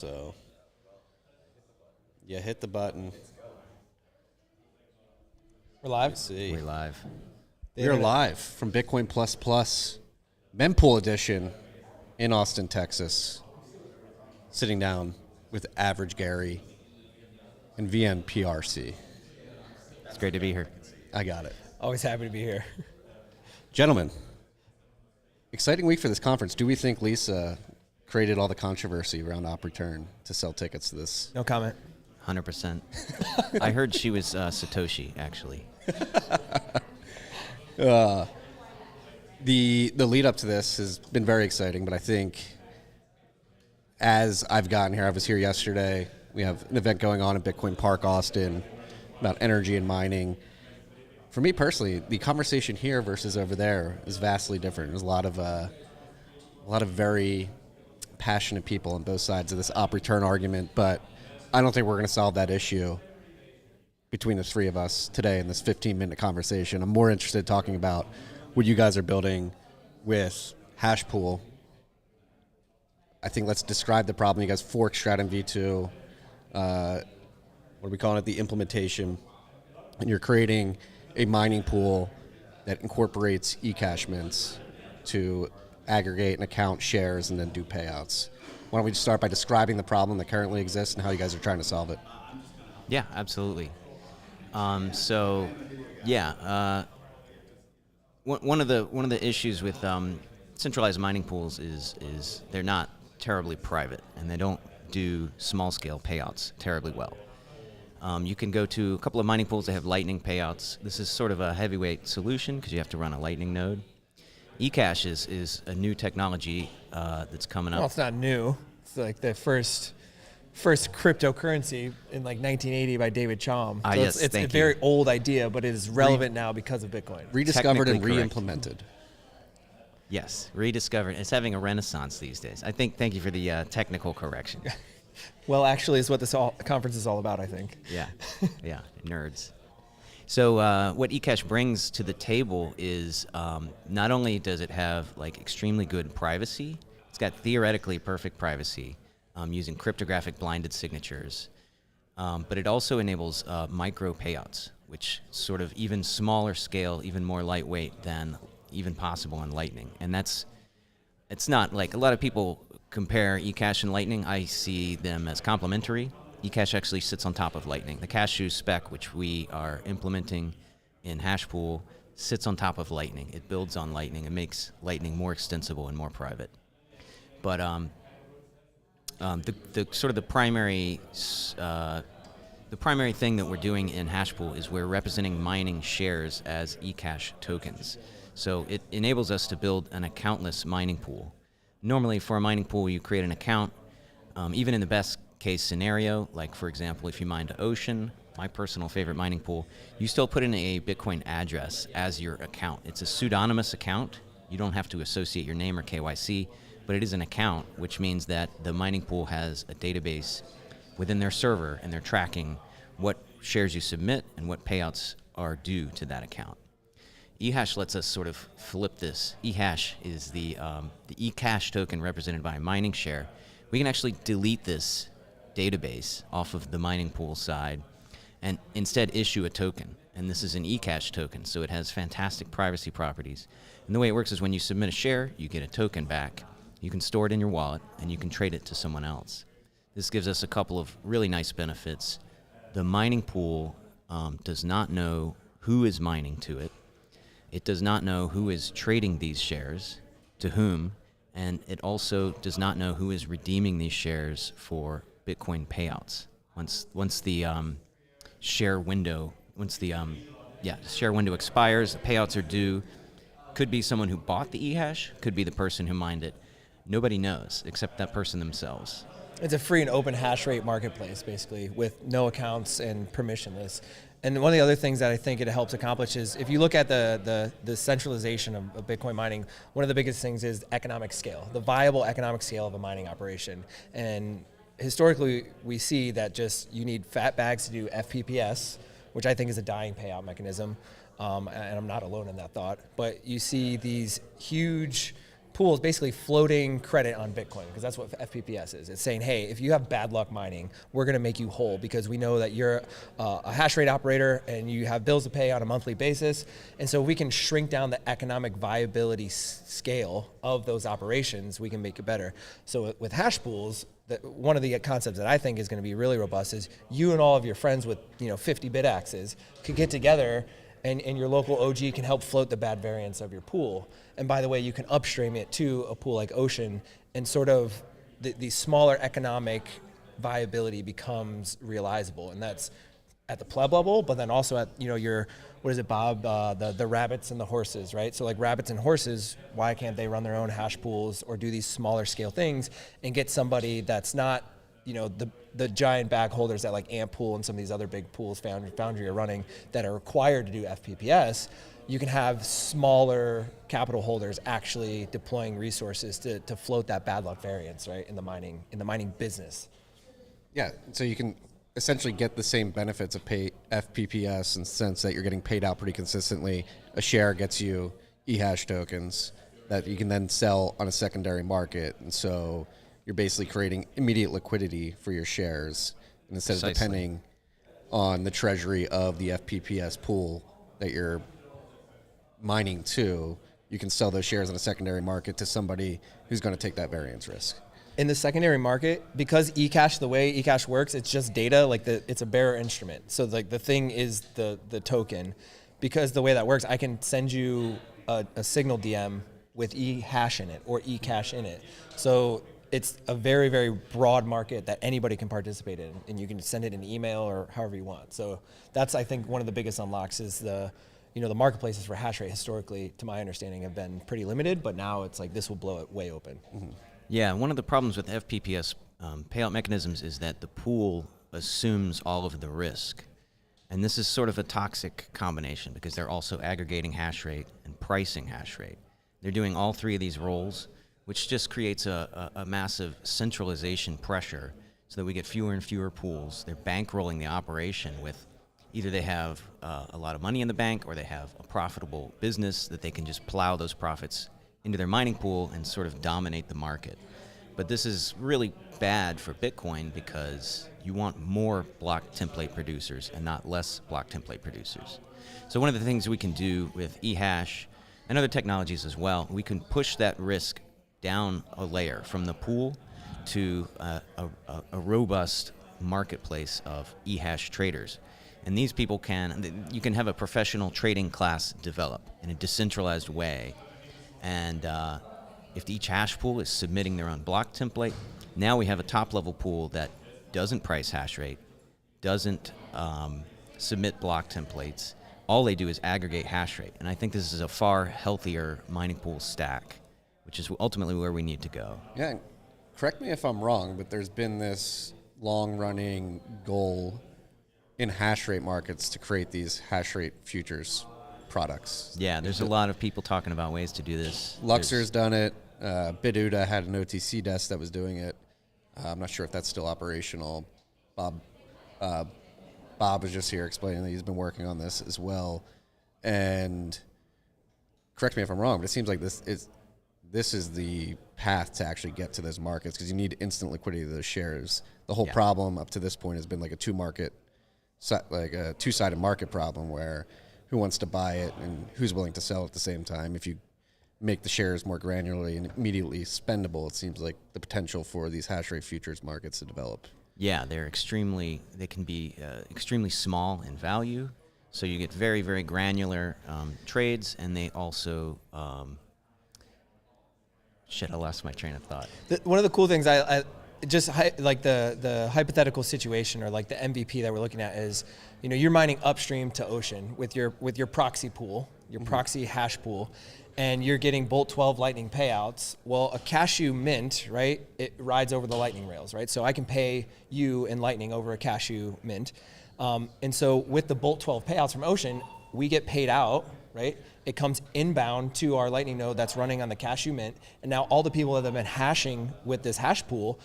So, yeah, hit the button. We're live? Let's see. We're live. We are live from Bitcoin Plus Plus Mempool edition in Austin, Texas. Sitting down with Average Gary and VNPRC. It's great to be here. I got it. Always happy to be here. Gentlemen, exciting week for this conference. Do we think Lisa created all the controversy around op return to sell tickets to this? No comment. 100%. I heard she was Satoshi, actually. The lead up to this has been very exciting, but I think as I've gotten here, I was here yesterday. We have an event going on in Bitcoin Park, Austin, about energy and mining. For me personally, the conversation here versus over there is vastly different. There's a lot of very passionate people on both sides of this op return argument, but I don't think we're going to solve that issue between the three of us today in this 15-minute conversation. I'm more interested in talking about what you guys are building with Hashpool. I think let's describe the problem. You guys fork Stratum V2. What are we calling it? The implementation. And you're creating a mining pool that incorporates eCash mints to aggregate and account shares and then do payouts. Why don't we just start by describing the problem that currently exists and how you guys are trying to solve it? Yeah, absolutely. One of the issues with centralized mining pools is they're not terribly private, and they don't do small-scale payouts terribly well. You can go to a couple of mining pools that have Lightning payouts. This is sort of a heavyweight solution because you have to run a Lightning node. eCash is a new technology that's coming up. Well, it's not new. It's like the first cryptocurrency in like 1980 by David Chaum. So yes, it's a thank you. very old idea, but it is relevant now because of Bitcoin. Rediscovered and Technically correct. re-implemented. Yes, rediscovered. It's having a renaissance these days. I think. Thank you for the technical correction. Well, actually, is what this conference is all about, I think. Yeah, nerds. So what eCash brings to the table is not only does it have like extremely good privacy, it's got theoretically perfect privacy using cryptographic blinded signatures, but it also enables micro payouts, which sort of even smaller scale, even more lightweight than even possible on Lightning. And it's not like a lot of people compare eCash and Lightning. I see them as complementary. eCash actually sits on top of Lightning. The cashew spec, which we are implementing in Hashpool, sits on top of Lightning. It builds on Lightning. It makes Lightning more extensible and more private. But the primary thing that we're doing in Hashpool is we're representing mining shares as eCash tokens. So it enables us to build an accountless mining pool. Normally, for a mining pool, you create an account. Even in the best case scenario, like for example, if you mined Ocean, my personal favorite mining pool, you still put in a Bitcoin address as your account. It's a pseudonymous account. You don't have to associate your name or KYC, but it is an account, which means that the mining pool has a database within their server, and they're tracking what shares you submit and what payouts are due to that account. eHash lets us sort of flip this. eHash is the eCash token represented by a mining share. We can actually delete this database off of the mining pool side and instead issue a token. And this is an eCash token, so it has fantastic privacy properties. And the way it works is when you submit a share, you get a token back. You can store it in your wallet, and you can trade it to someone else. This gives us a couple of really nice benefits. The mining pool does not know who is mining to it. It does not know who is trading these shares, to whom, and it also does not know who is redeeming these shares for Bitcoin payouts. Once the share window expires, the payouts are due. Could be someone who bought the eHash, could be the person who mined it. Nobody knows except that person themselves. It's a free and open hash rate marketplace, basically, with no accounts and permissionless. And one of the other things that I think it helps accomplish is if you look at the centralization of Bitcoin mining, one of the biggest things is economic scale, the viable economic scale of a mining operation. And historically, we see that just you need fat bags to do FPPS, which I think is a dying payout mechanism. And I'm not alone in that thought. But you see these huge pool is basically floating credit on Bitcoin, because that's what FPPS is. It's saying, hey, if you have bad luck mining, we're going to make you whole because we know that you're a hash rate operator and you have bills to pay on a monthly basis. And so we can shrink down the economic viability scale of those operations. We can make it better. So with hash pools, one of the concepts that I think is going to be really robust is you and all of your friends with 50 bit axes could get together, and your local OG can help float the bad variance of your pool. And by the way, you can upstream it to a pool like Ocean, and sort of the smaller economic viability becomes realizable. And that's at the pleb level, but then also at your, what is it, Bob, the rabbits and the horses, right? So like rabbits and horses, why can't they run their own hash pools or do these smaller scale things and get somebody that's not the giant bag holders that like Antpool and some of these other big pools Foundry are running that are required to do FPPS. You can have smaller capital holders actually deploying resources to float that bad luck variance, right, in the mining business. Yeah, so you can essentially get the same benefits of FPPS in the sense that you're getting paid out pretty consistently. A share gets you eHash tokens that you can then sell on a secondary market, and so you're basically creating immediate liquidity for your shares, and instead of depending on the treasury of the FPPS pool that you're mining to, you can sell those shares on a secondary market to somebody who's going to take that variance risk. In the secondary market, because eCash, the way eCash works, it's just data, like it's a bearer instrument. So like the thing is the token. Because the way that works, I can send you a signal DM with eHash in it or eCash in it. So it's a very, very broad market that anybody can participate in, and you can send it in email or however you want. So that's, I think, one of the biggest unlocks is the marketplaces for Hashrate historically, to my understanding, have been pretty limited, but now it's like this will blow it way open. Mm-hmm. Yeah, one of the problems with FPPS payout mechanisms is that the pool assumes all of the risk. And this is sort of a toxic combination because they're also aggregating hash rate and pricing hash rate. They're doing all three of these roles, which just creates a massive centralization pressure so that we get fewer and fewer pools. They're bankrolling the operation with either they have a lot of money in the bank or they have a profitable business that they can just plow those profits into their mining pool and sort of dominate the market. But this is really bad for Bitcoin because you want more block template producers and not less block template producers. So one of the things we can do with eHash and other technologies as well, we can push that risk down a layer from the pool to a robust marketplace of eHash traders. And these people you can have a professional trading class develop in a decentralized way. And if each hash pool is submitting their own block template, now we have a top-level pool that doesn't price hash rate, doesn't submit block templates. All they do is aggregate hash rate. And I think this is a far healthier mining pool stack, which is ultimately where we need to go. Yeah, correct me if I'm wrong, but there's been this long-running goal in hash rate markets to create these hash rate futures products. Yeah, there's a lot of people talking about ways to do this. Luxor's done it. Biduda had an OTC desk that was doing it. I'm not sure if that's still operational. Bob was just here explaining that he's been working on this as well. And correct me if I'm wrong, but it seems like this is the path to actually get to those markets because you need instant liquidity of those shares. The whole problem up to this point has been like a two-sided market problem where who wants to buy it and who's willing to sell at the same time. If you make the shares more granularly and immediately spendable, it seems like the potential for these hash rate futures markets to develop. Yeah, they can be extremely small in value, so you get very, very granular trades, and they also, I lost my train of thought. One of the cool things like the hypothetical situation or like the MVP that we're looking at is, you're mining upstream to Ocean with your proxy pool, your proxy hash pool, and you're getting Bolt 12 Lightning payouts. Well, a Cashew mint, right? It rides over the Lightning rails, right? So I can pay you in Lightning over a Cashew mint. And so with the Bolt 12 payouts from Ocean, we get paid out, right? It comes inbound to our Lightning node that's running on the Cashew mint, and now all the people that have been hashing with this hash pool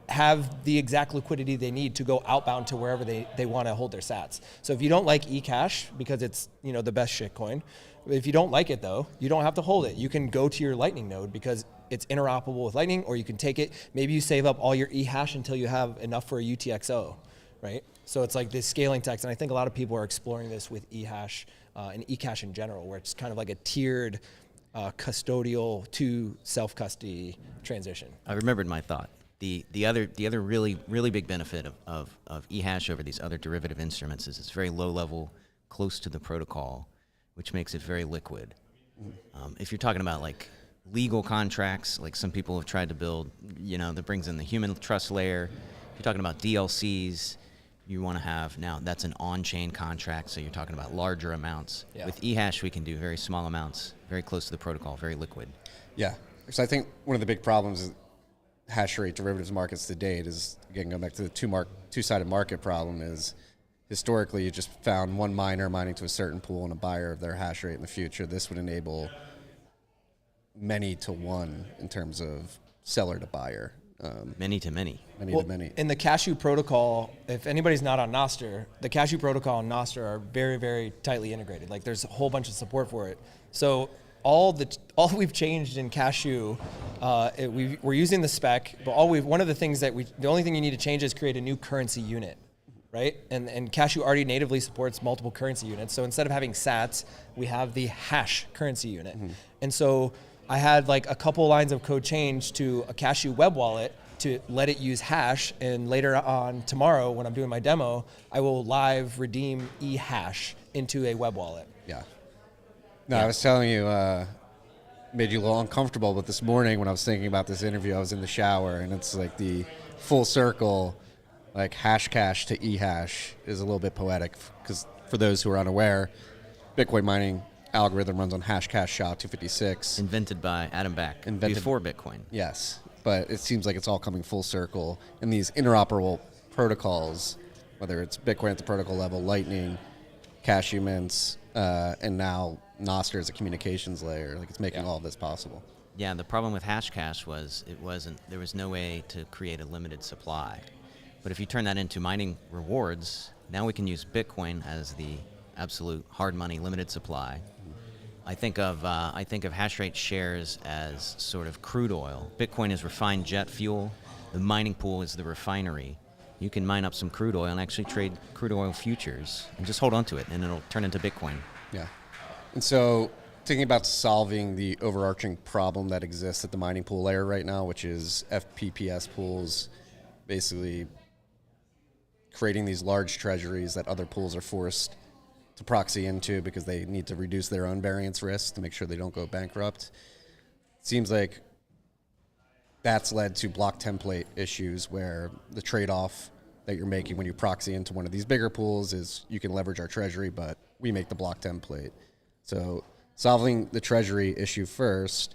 have the exact liquidity they need to go outbound to wherever they want to hold their sats. So if you don't like eCash because it's the best shitcoin, if you don't like it though, you don't have to hold it. You can go to your Lightning node because it's interoperable with Lightning, or you can take it, maybe you save up all your eHash until you have enough for a UTXO, right? So it's like this scaling text, and I think a lot of people are exploring this with eHash and eCash in general, where it's kind of like a tiered custodial to self-custody transition. I remembered my thought. The other really big benefit of eHash over these other derivative instruments is it's very low level, close to the protocol, which makes it very liquid. If you're talking about like legal contracts, like some people have tried to build, that brings in the human trust layer. If you're talking about DLCs, you want to have, now that's an on-chain contract, so you're talking about larger amounts. Yeah. With eHash, we can do very small amounts, very close to the protocol, very liquid. Yeah, so I think one of the big problems is Hashrate derivatives markets to date is, again, going back to the two-sided market problem, is historically you just found one miner mining to a certain pool and a buyer of their hash rate. In the future, this would enable many to one in terms of seller to buyer. Many to many. Many to many. In the Cashew protocol, if anybody's not on Nostr, the Cashew protocol and Nostr are very, very tightly integrated. Like there's a whole bunch of support for it. So all we've changed in Cashew, we're using the spec, but one of the things the only thing you need to change is create a new currency unit, right? And Cashew already natively supports multiple currency units. So instead of having sats, we have the hash currency unit. Mm-hmm. And so I had like a couple lines of code change to a Cashew web wallet to let it use hash, and later on tomorrow when I'm doing my demo, I will live redeem eHash into a web wallet. Yeah. No, I was telling you, made you a little uncomfortable, but this morning when I was thinking about this interview, I was in the shower, and it's like the full circle, like Hashcash to eHash is a little bit poetic, because for those who are unaware, Bitcoin mining algorithm runs on Hashcash SHA-256. Invented by Adam Back before Bitcoin. Yes, but it seems like it's all coming full circle. And these interoperable protocols, whether it's Bitcoin at the protocol level, Lightning, Cashew mints, and now Nostr as a communications layer, like it's making all of this possible. Yeah, the problem with Hashcash was there was no way to create a limited supply. But if you turn that into mining rewards, now we can use Bitcoin as the absolute hard money limited supply. I think of Hashrate shares as sort of crude oil. Bitcoin is refined jet fuel. The mining pool is the refinery. You can mine up some crude oil and actually trade crude oil futures and just hold on to it, and it'll turn into Bitcoin. Yeah. And so thinking about solving the overarching problem that exists at the mining pool layer right now, which is FPPS pools, basically creating these large treasuries that other pools are forced to proxy into because they need to reduce their own variance risk to make sure they don't go bankrupt. Seems like that's led to block template issues where the trade-off that you're making when you proxy into one of these bigger pools is you can leverage our treasury, but we make the block template. So solving the treasury issue first,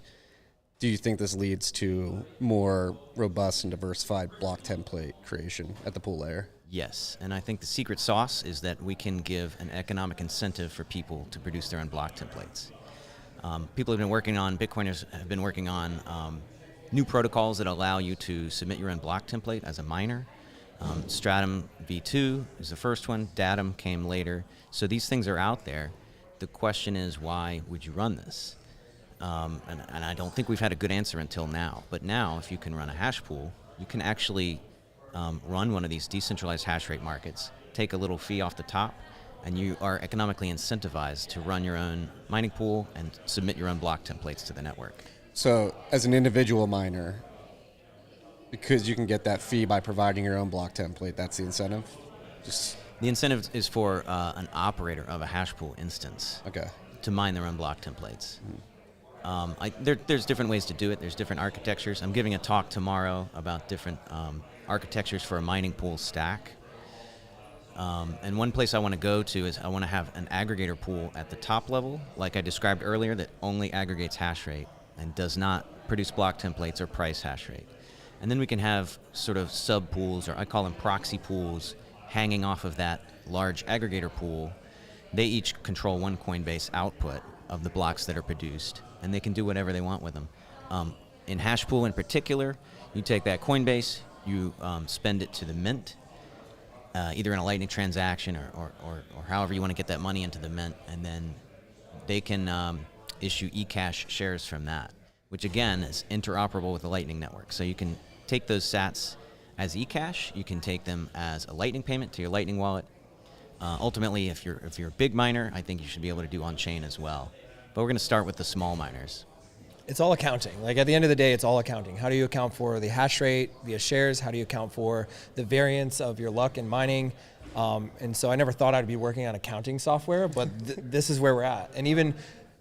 do you think this leads to more robust and diversified block template creation at the pool layer? Yes, and I think the secret sauce is that we can give an economic incentive for people to produce their own block templates. People have been working on, Bitcoiners have been working on new protocols that allow you to submit your own block template as a miner. Stratum v2 is the first one, Datum came later. So these things are out there. The question is, why would you run this? And I don't think we've had a good answer until now. But now, if you can run a hash pool, you can actually run one of these decentralized hash rate markets, take a little fee off the top, and you are economically incentivized to run your own mining pool and submit your own block templates to the network. So as an individual miner, because you can get that fee by providing your own block template, that's the incentive? The incentive is for an operator of a hash pool instance to mine their own block templates. There's different ways to do it. There's different architectures. I'm giving a talk tomorrow about different architectures for a mining pool stack. And one place I want to go to is I want to have an aggregator pool at the top level, like I described earlier, that only aggregates hash rate and does not produce block templates or price hash rate. And then we can have sort of sub pools, or I call them proxy pools, hanging off of that large aggregator pool. They each control one Coinbase output of the blocks that are produced, and they can do whatever they want with them. In Hashpool in particular, you take that Coinbase, you spend it to the mint, either in a Lightning transaction or however you want to get that money into the mint, and then they can issue eCash shares from that, which again is interoperable with the Lightning Network. So you can take those sats as eCash, you can take them as a Lightning payment to your Lightning wallet. Ultimately, if you're a big miner, I think you should be able to do on-chain as well. But we're going to start with the small miners. It's all accounting. Like at the end of the day, it's all accounting. How do you account for the hash rate via shares? How do you account for the variance of your luck in mining? And so I never thought I'd be working on accounting software, but this is where we're at. And even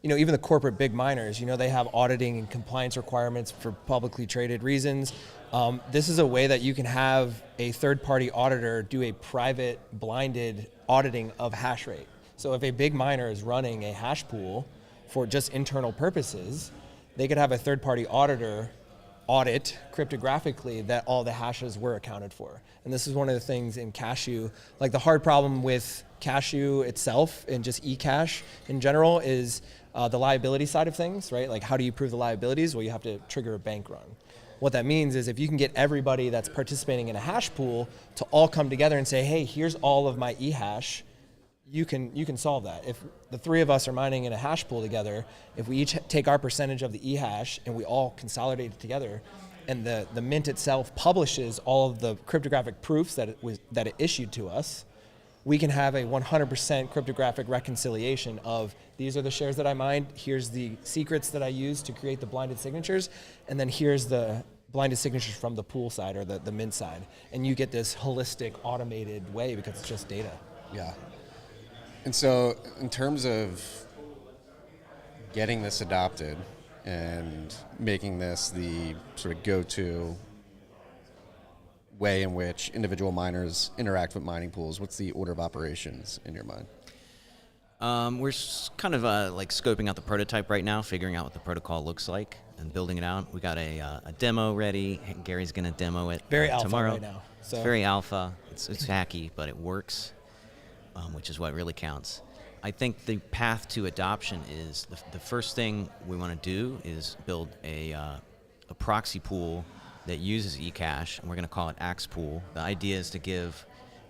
the corporate big miners, they have auditing and compliance requirements for publicly traded reasons. This is a way that you can have a third-party auditor do a private, blinded auditing of hash rate. So if a big miner is running a hash pool for just internal purposes, they could have a third-party auditor audit cryptographically that all the hashes were accounted for. And this is one of the things in Cashew, like the hard problem with Cashew itself and just eCash in general is the liability side of things, right? Like how do you prove the liabilities? Well, you have to trigger a bank run. What that means is if you can get everybody that's participating in a hash pool to all come together and say, hey, here's all of my eHash, you can solve that. If the three of us are mining in a hash pool together, if we each take our percentage of the eHash and we all consolidate it together, and the mint itself publishes all of the cryptographic proofs that it issued to us, we can have a 100% cryptographic reconciliation of these are the shares that I mined, here's the secrets that I used to create the blinded signatures, and then here's the blinded signatures from the pool side or the mint side. And you get this holistic automated way because it's just data. Yeah. And so in terms of getting this adopted and making this the sort of go-to way in which individual miners interact with mining pools, what's the order of operations in your mind? We're kind of like scoping out the prototype right now, figuring out what the protocol looks like and building it out. We got a demo ready. Gary's going to demo it Very alpha tomorrow. right now. So. It's very alpha. It's hacky, but it works, which is what really counts. I think the path to adoption is the first thing we want to do is build a proxy pool that uses eCash, and we're going to call it Axpool. The idea is to give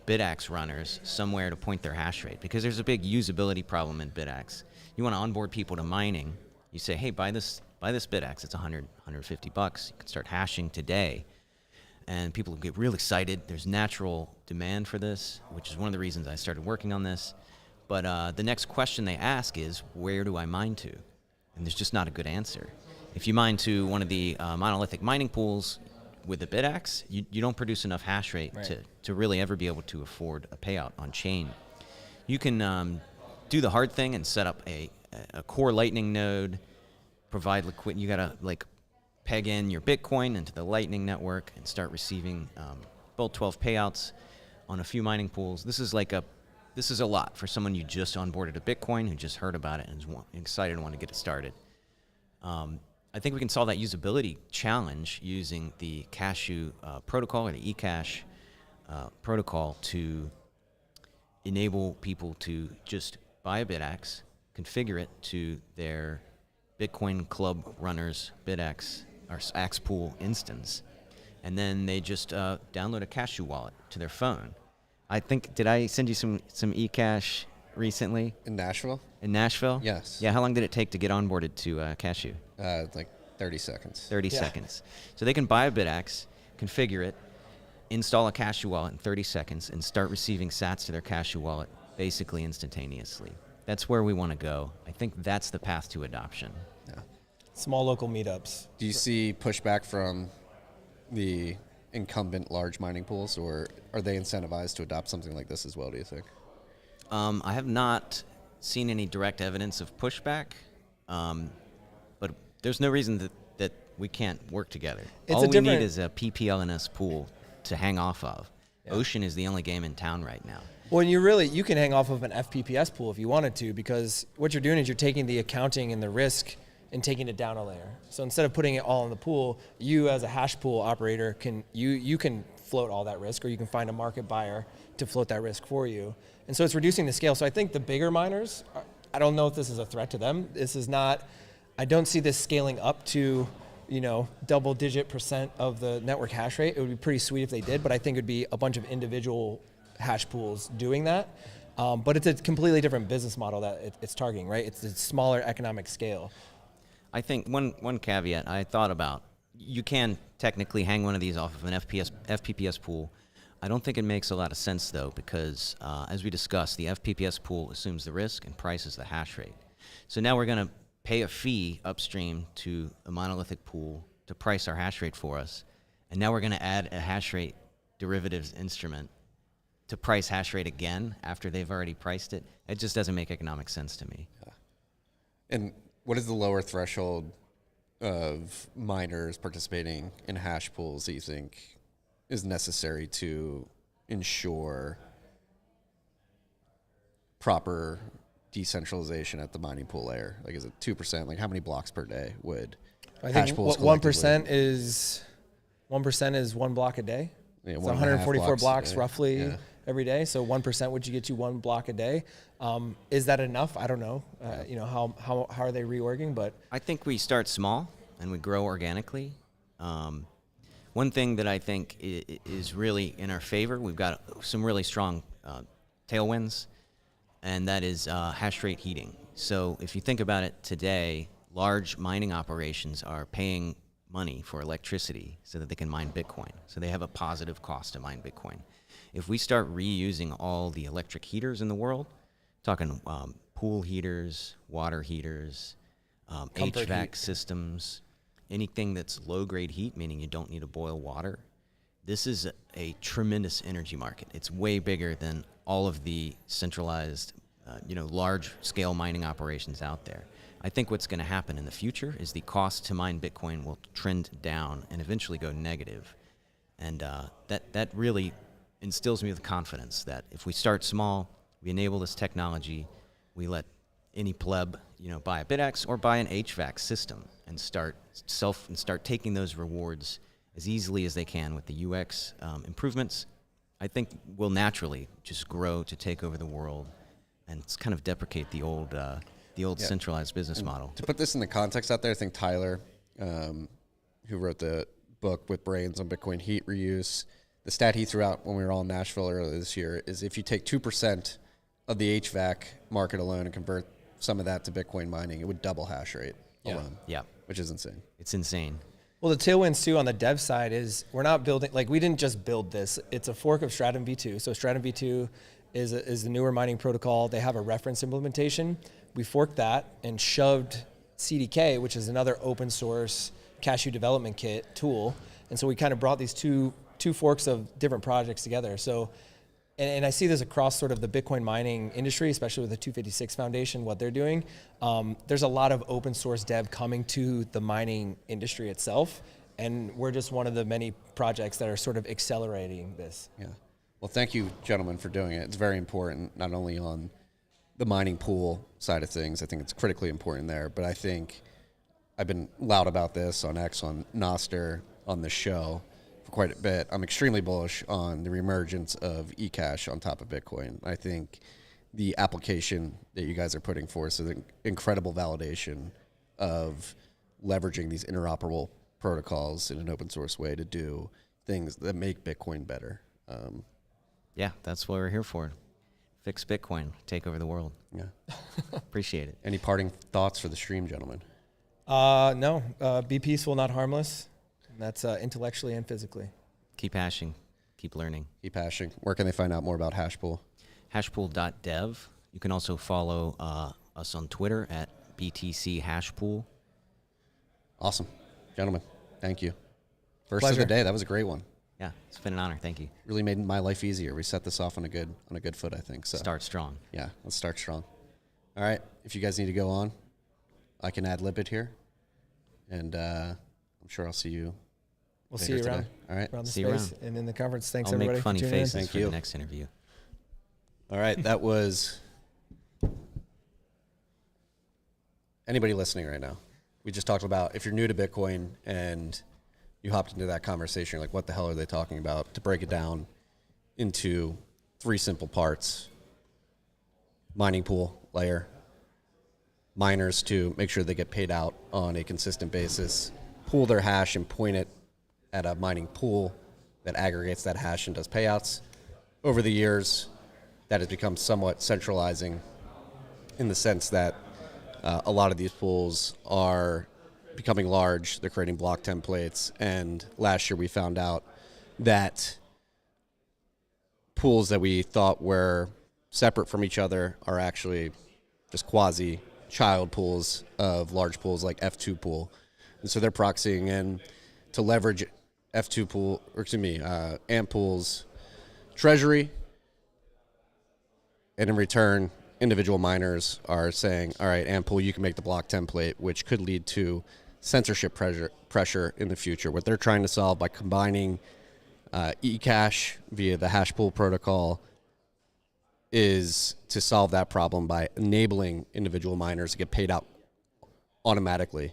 BitAx runners somewhere to point their hash rate, because there's a big usability problem in BitAx. You want to onboard people to mining. You say, hey, buy this BitAx. It's $100, $150. You can start hashing today. And people get real excited. There's natural demand for this, which is one of the reasons I started working on this. But the next question they ask is, where do I mine to? And there's just not a good answer. If you mine to one of the monolithic mining pools with the BitAx, you don't produce enough hash rate to really ever be able to afford a payout on chain. You can do the hard thing and set up a core Lightning node, provide liquidity. You gotta like peg in your Bitcoin into the Lightning network and start receiving both 12 payouts on a few mining pools. This is a lot for someone you just onboarded a Bitcoin, who just heard about it and is excited and want to get it started. I think we can solve that usability challenge using the Cashew protocol or the eCash protocol to enable people to just buy a BitAx, configure it to their Bitcoin Club runners BitAx or Axpool instance, and then they just download a Cashew wallet to their phone. I think, did I send you some eCash recently? In Nashville? In Nashville? Yes. Yeah, how long did it take to get onboarded to Cashew? Like 30 seconds. 30 seconds. So they can buy a BitAx, configure it, install a Cashew wallet in 30 seconds, and start receiving sats to their Cashew wallet basically instantaneously. That's where we want to go. I think that's the path to adoption. Yeah. Small local meetups. Do you see pushback from the incumbent large mining pools, or are they incentivized to adopt something like this as well, do you think? I have not seen any direct evidence of pushback, but there's no reason that we can't work together. All we need is a PPLNS pool to hang off of. Yeah. Ocean is the only game in town right now. Well, you can hang off of an FPPS pool if you wanted to, because what you're doing is you're taking the accounting and the risk and taking it down a layer. So instead of putting it all in the pool, you as a hash pool operator can float all that risk, or you can find a market buyer to float that risk for you. And so it's reducing the scale. So I think the bigger miners, I don't know if this is a threat to them. I don't see this scaling up to, double-digit % of the network hash rate. It would be pretty sweet if they did, but I think it would be a bunch of individual hash pools doing that. But it's a completely different business model that it's targeting, right? It's a smaller economic scale. I think one caveat I thought about, you can technically hang one of these off of an FPPS pool. I don't think it makes a lot of sense, though, because as we discussed, the FPPS pool assumes the risk and prices the hash rate. So now we're going to pay a fee upstream to a monolithic pool to price our hash rate for us. And now we're going to add a hash rate derivatives instrument to price hash rate again after they've already priced it. It just doesn't make economic sense to me. Yeah. And what is the lower threshold of miners participating in hash pools that you think is necessary to ensure proper decentralization at the mining pool layer? Like, is it 2%? Like, how many blocks per day would hash pools collectively? 1% is 1 block a day. Yeah, it's 144 blocks yeah. roughly Yeah. every day. So 1% would get you 1 block a day. Is that enough? I don't know. How are they reorging? But I think we start small and we grow organically. One thing that I think is really in our favor, we've got some really strong tailwinds, and that is hash rate heating. So if you think about it today, large mining operations are paying money for electricity so that they can mine Bitcoin. So they have a positive cost to mine Bitcoin. If we start reusing all the electric heaters in the world, talking pool heaters, water heaters, HVAC systems, anything that's low-grade heat, meaning you don't need to boil water, this is a tremendous energy market. It's way bigger than all of the centralized, large-scale mining operations out there. I think what's going to happen in the future is the cost to mine Bitcoin will trend down and eventually go negative. And that really instills me with confidence that if we start small, we enable this technology, we let any pleb, buy a BitX or buy an HVAC system and start taking those rewards as easily as they can with the UX improvements, I think we'll naturally just grow to take over the world and kind of deprecate the old centralized business model. To put this in the context out there, I think Tyler, who wrote the book with brains on Bitcoin heat reuse, the stat he threw out when we were all in Nashville earlier this year is if you take 2% of the HVAC market alone and convert some of that to Bitcoin mining, it would double hash rate alone. Yeah. Which is insane. It's insane. well, the tailwinds too on the dev side is we're not building, we didn't just build this. It's a fork of Stratum v2. So Stratum v2 is the newer mining protocol. They have a reference implementation. We forked that and shoved CDK, which is another open source cashew development kit tool. And so we kind of brought these two forks of different projects together. So, and I see this across sort of the Bitcoin mining industry, especially with the 256 Foundation, what they're doing. There's a lot of open source dev coming to the mining industry itself. And we're just one of the many projects that are sort of accelerating this. Yeah. Well, thank you, gentlemen, for doing it. It's very important, not only on the mining pool side of things. I think it's critically important there. But I think I've been loud about this on X, on Noster, on the show for quite a bit. I'm extremely bullish on the reemergence of eCash on top of Bitcoin. I think the application that you guys are putting forth is an incredible validation of leveraging these interoperable protocols in an open source way to do things that make Bitcoin better. Yeah, that's what we're here for. Fix Bitcoin, take over the world. Yeah. Appreciate it. Any parting thoughts for the stream, gentlemen? No, be peaceful, not harmless. And that's intellectually and physically. Keep hashing, keep learning. Keep hashing. Where can they find out more about Hashpool? Hashpool.dev. You can also follow us on Twitter at BTC Hashpool. Awesome. Gentlemen, thank you. First Pleasure. of the day. That was a great one. Yeah, it's been an honor. Thank you. Really made my life easier. We set this off on a good foot, I think. So Start strong. yeah, let's start strong. All right. If you guys need to go on, I can ad-lib it here. And I'm sure I'll see you. We'll later see you today. around. All right. Around the See you space around. and in the conference. Thanks, I'll everybody. make funny for tuning in. faces Thank for you. the next interview. All right. That was anybody listening right now. We just talked about if you're new to Bitcoin and you hopped into that conversation, you're like, what the hell are they talking about? To break it down into 3 simple parts: mining pool layer, miners to make sure they get paid out on a consistent basis, pool their hash and point it at a mining pool that aggregates that hash and does payouts. Over the years, that has become somewhat centralizing in the sense that a lot of these pools are becoming large. They're creating block templates. And last year we found out that pools that we thought were separate from each other are actually just quasi-child pools of large pools like F2 pool. And so they're proxying in to leverage F2 pool, or excuse me, AMP pool's treasury. And in return, individual miners are saying, all right, AMP pool, you can make the block template, which could lead to censorship pressure in the future. What they're trying to solve by combining eCash via the Hashpool protocol is to solve that problem by enabling individual miners to get paid out automatically,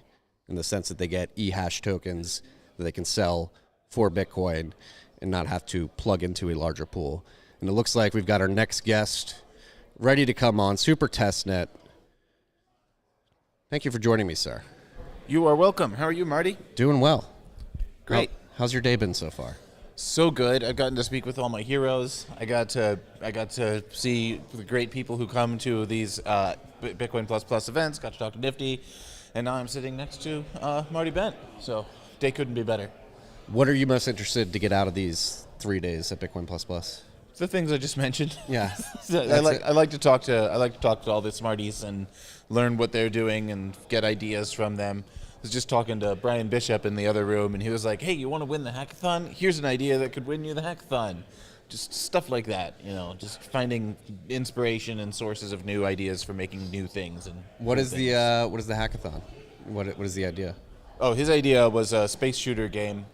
in the sense that they get eHash tokens that they can sell for Bitcoin and not have to plug into a larger pool. And it looks like we've got our next guest ready to come on, Super Testnet. Thank you for joining me, sir. You are welcome. How are you, Marty? Doing well. Great. How's your day been so far? So good. I've gotten to speak with all my heroes. I got to see the great people who come to these Bitcoin Plus events. Got to talk to Nifty, and now I'm sitting next to Marty Bent. So day couldn't be better. What are you most interested to get out of these 3 days at Bitcoin Plus? The things I just mentioned. Yeah. I like to talk to all the smarties and learn what they're doing and get ideas from them. I was just talking to Brian Bishop in the other room, and he was like, hey, you want to win the hackathon? Here's an idea that could win you the hackathon. Just stuff like that, just finding inspiration and sources of new ideas for making new things. And what is the hackathon? What is the idea? Oh, his idea was a space shooter game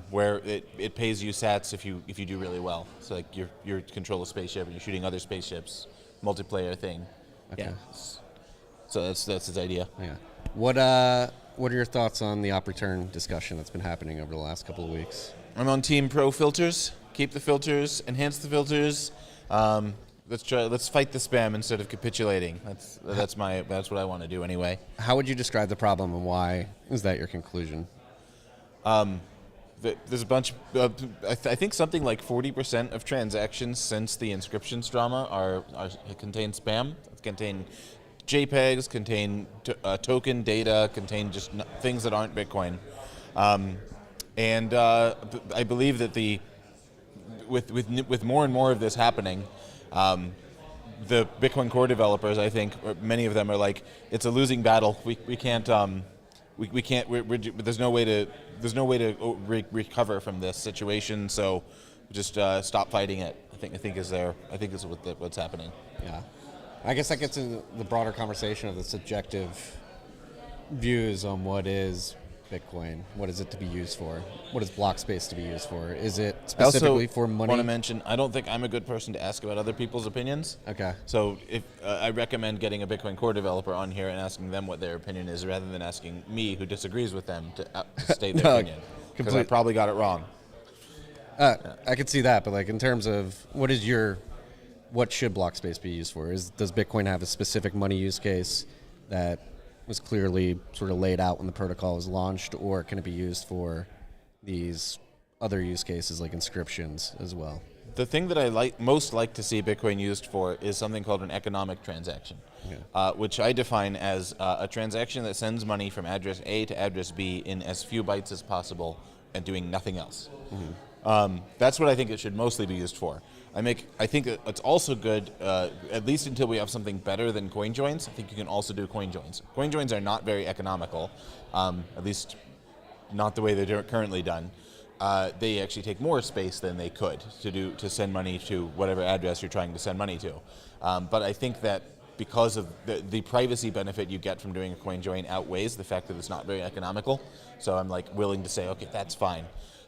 where it pays you sats if you do really well. So like you control a spaceship and you're shooting other spaceships, multiplayer thing. Okay. Yeah. So that's his idea. Yeah. What are your thoughts on the op return discussion that's been happening over the last couple of weeks? I'm on Team Pro filters. Keep the filters, enhance the filters. Let's fight the spam instead of capitulating. That's what I want to do anyway. How would you describe the problem, and why is that your conclusion? There's a bunch. I think something like 40% of transactions since the inscriptions drama contain spam. Contain JPEGs, contain token data, contain just things that aren't Bitcoin. And I believe that with more and more of this happening, the Bitcoin core developers, I think, many of them are like, it's a losing battle. We can't. There's no way to recover from this situation. So just stop fighting it. I think is what's happening. Yeah. I guess that gets into the broader conversation of the subjective views on what is Bitcoin, what is it to be used for, what is block space to be used for, is it specifically for money? I want to mention, I don't think I'm a good person to ask about other people's opinions. Okay. So if I recommend getting a Bitcoin core developer on here and asking them what their opinion is, rather than asking me, who disagrees with them, to state their opinion, because I probably got it wrong. I could see that, but like in terms of what should block space be used for? Does Bitcoin have a specific money use case that was clearly sort of laid out when the protocol was launched, or can it be used for these other use cases like inscriptions as well? The thing that I most like to see Bitcoin used for is something called an economic transaction, which I define as a transaction that sends money from address A to address B in as few bytes as possible and doing nothing else. Mm-hmm. That's what I think it should mostly be used for. I think it's also good, at least until we have something better than coin joins. I think you can also do coin joins. Coin joins are not very economical, at least not the way they're currently done. They actually take more space than they could to send money to whatever address you're trying to send money to. But I think that because of the privacy benefit you get from doing a coin join outweighs the fact that it's not very economical. So I'm like willing to say, okay, that's fine.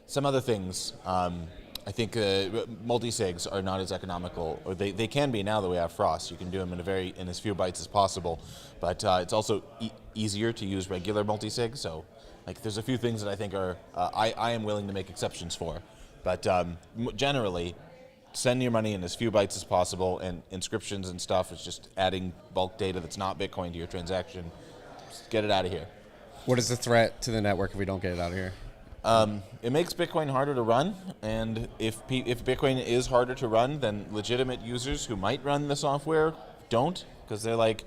Some other things, I think multisigs are not as economical, or they can be now that we have Frost. You can do them in as few bytes as possible, but it's also easier to use regular multisig. So, like, there's a few things that I think are I am willing to make exceptions for, but generally, send your money in as few bytes as possible, and inscriptions and stuff is just adding bulk data that's not Bitcoin to your transaction. Just get it out of here. What is the threat to the network if we don't get it out of here? It makes Bitcoin harder to run, and if Bitcoin is harder to run, then legitimate users who might run the software don't, because they're like,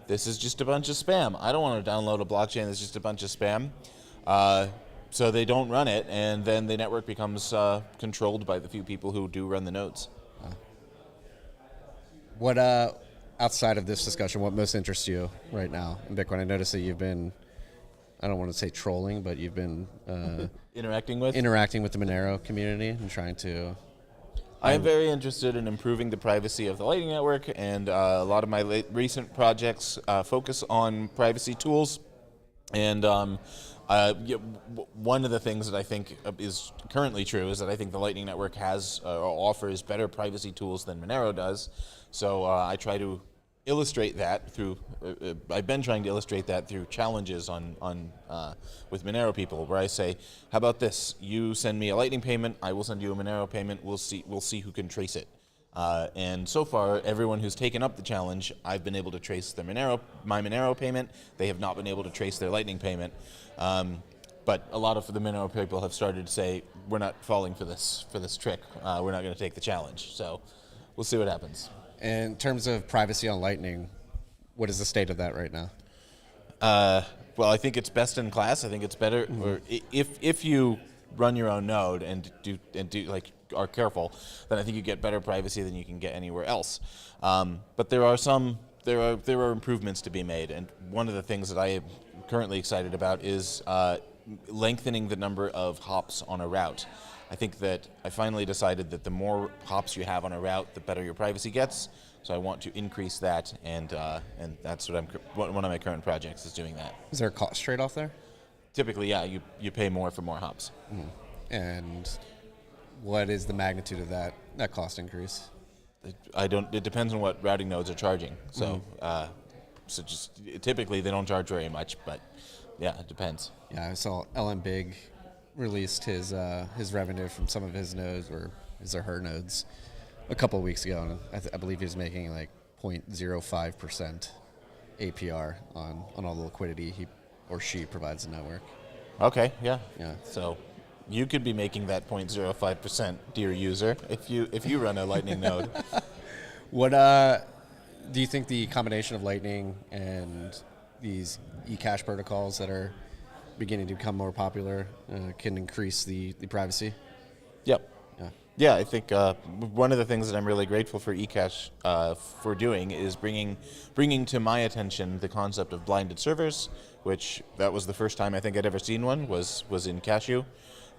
this is just a bunch of spam. I don't want to download a blockchain that's just a bunch of spam. So they don't run it, and then the network becomes controlled by the few people who do run the nodes. What outside of this discussion, what most interests you right now in Bitcoin? I noticed that you've been, I don't want to say trolling, but you've been Interacting with the Monero community and trying to. I am very interested in improving the privacy of the Lightning Network, and a lot of my recent projects focus on privacy tools. And one of the things that I think is currently true is that I think the Lightning Network has offers better privacy tools than Monero does. So I try to illustrate that through. I've been trying to illustrate that through challenges with Monero people, where I say, "How about this? You send me a Lightning payment, I will send you a Monero payment. We'll see who can trace it." And so far, everyone who's taken up the challenge, I've been able to trace my Monero payment. They have not been able to trace their Lightning payment. But a lot of the Monero people have started to say, "We're not falling for this trick. We're not going to take the challenge." So we'll see what happens. In terms of privacy on Lightning, what is the state of that right now? Well, I think it's best in class. I think it's better, or if you run your own node and are careful, then I think you get better privacy than you can get anywhere else. But there are improvements to be made, and one of the things that I am currently excited about is lengthening the number of hops on a route. I think that I finally decided that the more hops you have on a route, the better your privacy gets. So I want to increase that, and that's one of my current projects is doing that. Is there a cost trade-off there? Typically, yeah, you pay more for more hops. And what is the magnitude of that cost increase? It depends on what routing nodes are charging. So, typically they don't charge very much, but yeah, it depends. Yeah, I saw LM Big released his revenue from some of his nodes or his or her nodes a couple of weeks ago, and I believe he was making like 0.05% APR on all the liquidity he or she provides the network. Okay, yeah. Yeah. So you could be making that 0.05%, dear user, if you run a Lightning node. What do you think the combination of Lightning and these eCash protocols that are beginning to become more popular can increase the privacy? Yep. Yeah, I think one of the things that I'm really grateful for eCash for doing is bringing to my attention the concept of blinded servers, which that was the first time I think I'd ever seen one was in Cashew,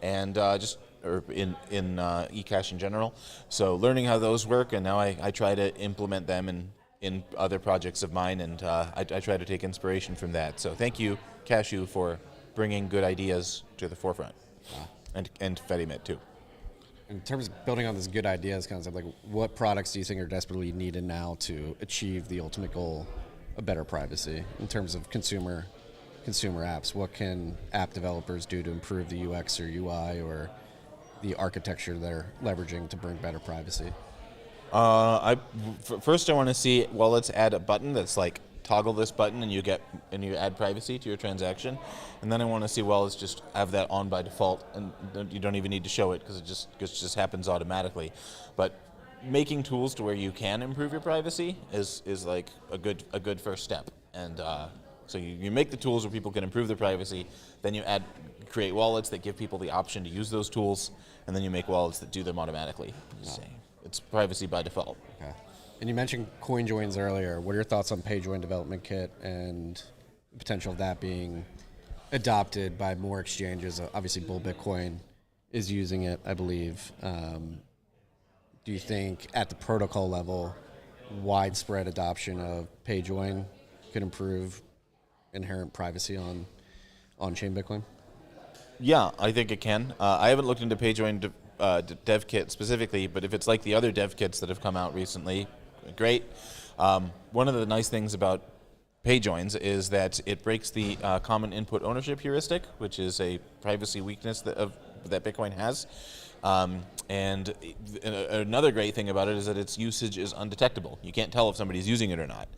and in eCash in general. So learning how those work, and now I try to implement them in other projects of mine, and I try to take inspiration from that. So thank you, Cashew, for bringing good ideas to the forefront, and Fedimet too. In terms of building on this good ideas concept, like what products do you think are desperately needed now to achieve the ultimate goal of better privacy in terms of consumer apps? What can app developers do to improve the UX or UI or the architecture they're leveraging to bring better privacy? First I want to see, well, let's add a button that's like toggle this button and you add privacy to your transaction. And then I want to see, well, let's just have that on by default, and you don't even need to show it because it just happens automatically. But making tools to where you can improve your privacy is like a good first step. And so you make the tools where people can improve their privacy, then you create wallets that give people the option to use those tools, and then you make wallets that do them automatically. It's privacy by default. Okay. And you mentioned coin joins earlier. What are your thoughts on Payjoin Development Kit and the potential of that being adopted by more exchanges? Obviously, Bull Bitcoin is using it, I believe. Do you think at the protocol level, widespread adoption of Payjoin could improve inherent privacy on on-chain Bitcoin? Yeah, I think it can. I haven't looked into Payjoin dev kit specifically, but if it's like the other dev kits that have come out recently, great. One of the nice things about Payjoins is that it breaks the common input ownership heuristic, which is a privacy weakness that Bitcoin has. And another great thing about it is that its usage is undetectable. You can't tell if somebody's using it or not.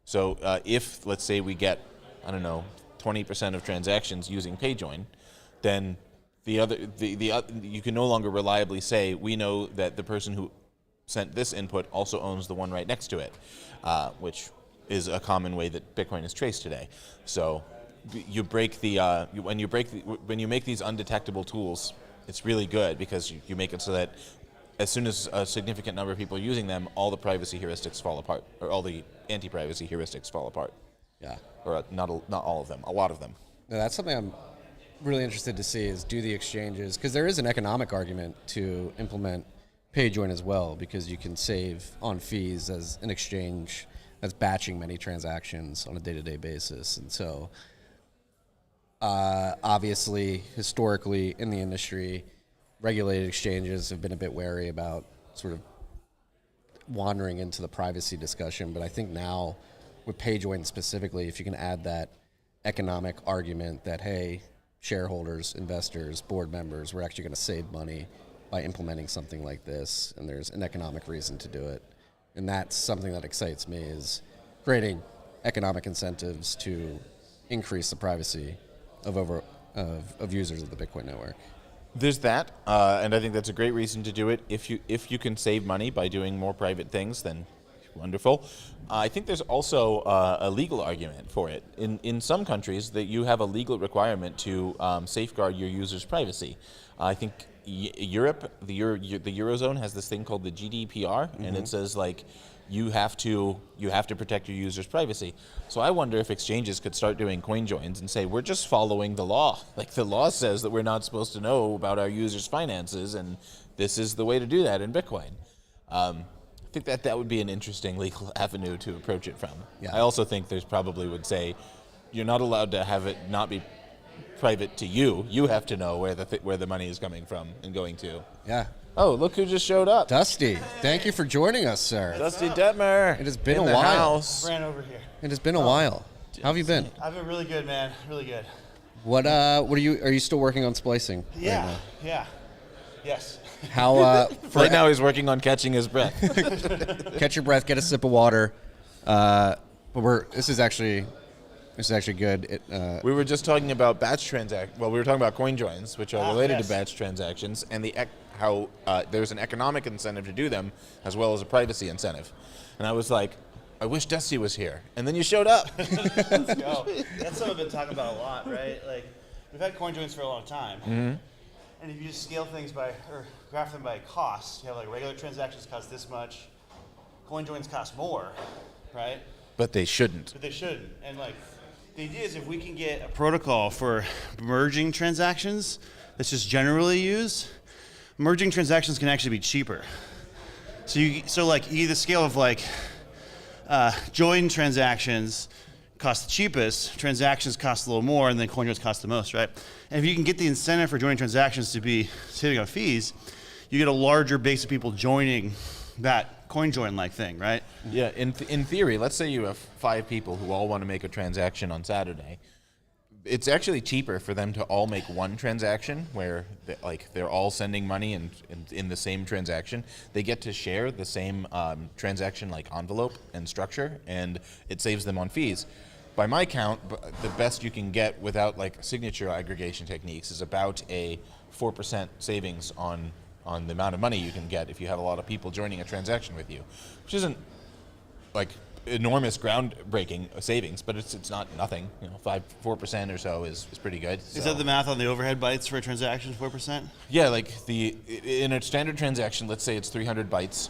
So if, let's say, we get, 20% of transactions using Payjoin, then you can no longer reliably say, we know that the person who sent this input also owns the one right next to it, which is a common way that Bitcoin is traced today. So you break the when you make these undetectable tools, it's really good because you make it so that as soon as a significant number of people are using them, all the privacy heuristics fall apart, or all the anti-privacy heuristics fall apart. Yeah. Or not all of them, a lot of them. Now, that's something I'm really interested to see is do the exchanges, because there is an economic argument to implement Payjoin as well, because you can save on fees as an exchange that's batching many transactions on a day-to-day basis. And so obviously, historically in the industry, regulated exchanges have been a bit wary about sort of wandering into the privacy discussion. But I think now with Payjoin specifically, if you can add that economic argument that, hey, shareholders, investors, board members, we're actually going to save money by implementing something like this, and there's an economic reason to do it. And that's something that excites me, is creating economic incentives to increase the privacy of users of the Bitcoin network. There's that, and I think that's a great reason to do it. If you can save money by doing more private things, then wonderful. I think there's also a legal argument for it. In some countries, that you have a legal requirement to safeguard your users' privacy. I think Europe, the Eurozone has this thing called the GDPR, and it says like you have to protect your users' privacy. So I wonder if exchanges could start doing coin joins and say, we're just following the law. Like the law says that we're not supposed to know about our users' finances, and this is the way to do that in Bitcoin. I think that would be an interesting legal avenue to approach it from. Yeah. I also think there's probably would say you're not allowed to have it not be private to you. You have to know where the money is coming from and going to. Yeah. Oh, look who just showed up. Dusty, thank you for joining us, sir. Dusty Detmer. It has been in a the while. House. Ran over here. It has been a while. How have you been? I've been really good, man. Really good. What are you still working on splicing? Yeah. Right Yeah. Yes. now? How Right now he's working on catching his breath. catch your breath, get a sip of water. But this is actually good. We were just talking about batch transactions. Well, we were talking about coin joins, which are related yes. to batch transactions, and how there's an economic incentive to do them as well as a privacy incentive. And I was like, I wish Dusty was here. And then you showed up. Let's go. That's something I've been talking about a lot, right? Like, we've had coin joins for a long time. Mm-hmm. And if you just scale things or graph them by cost, you have like regular transactions cost this much, coin joins cost more, right? But they shouldn't. But they shouldn't. And like, the idea is if we can get a protocol for merging transactions that's just generally used, merging transactions can actually be cheaper. So like the scale of like join transactions cost the cheapest, transactions cost a little more, and then coin joins cost the most, right? And if you can get the incentive for joining transactions to be saving on fees, you get a larger base of people joining that coin join like thing, right? Yeah, in theory, let's say you have 5 people who all want to make a transaction on Saturday. It's actually cheaper for them to all make one transaction where they're all sending money and in the same transaction. They get to share the same transaction like envelope and structure, and it saves them on fees. By my count, the best you can get without like signature aggregation techniques is about a 4% savings on the amount of money you can get if you have a lot of people joining a transaction with you, which isn't like enormous groundbreaking savings, but it's not nothing. 4% or so is pretty good. Is that the math on the overhead bytes for a transaction, 4%? Yeah, like in a standard transaction, let's say it's 300 bytes.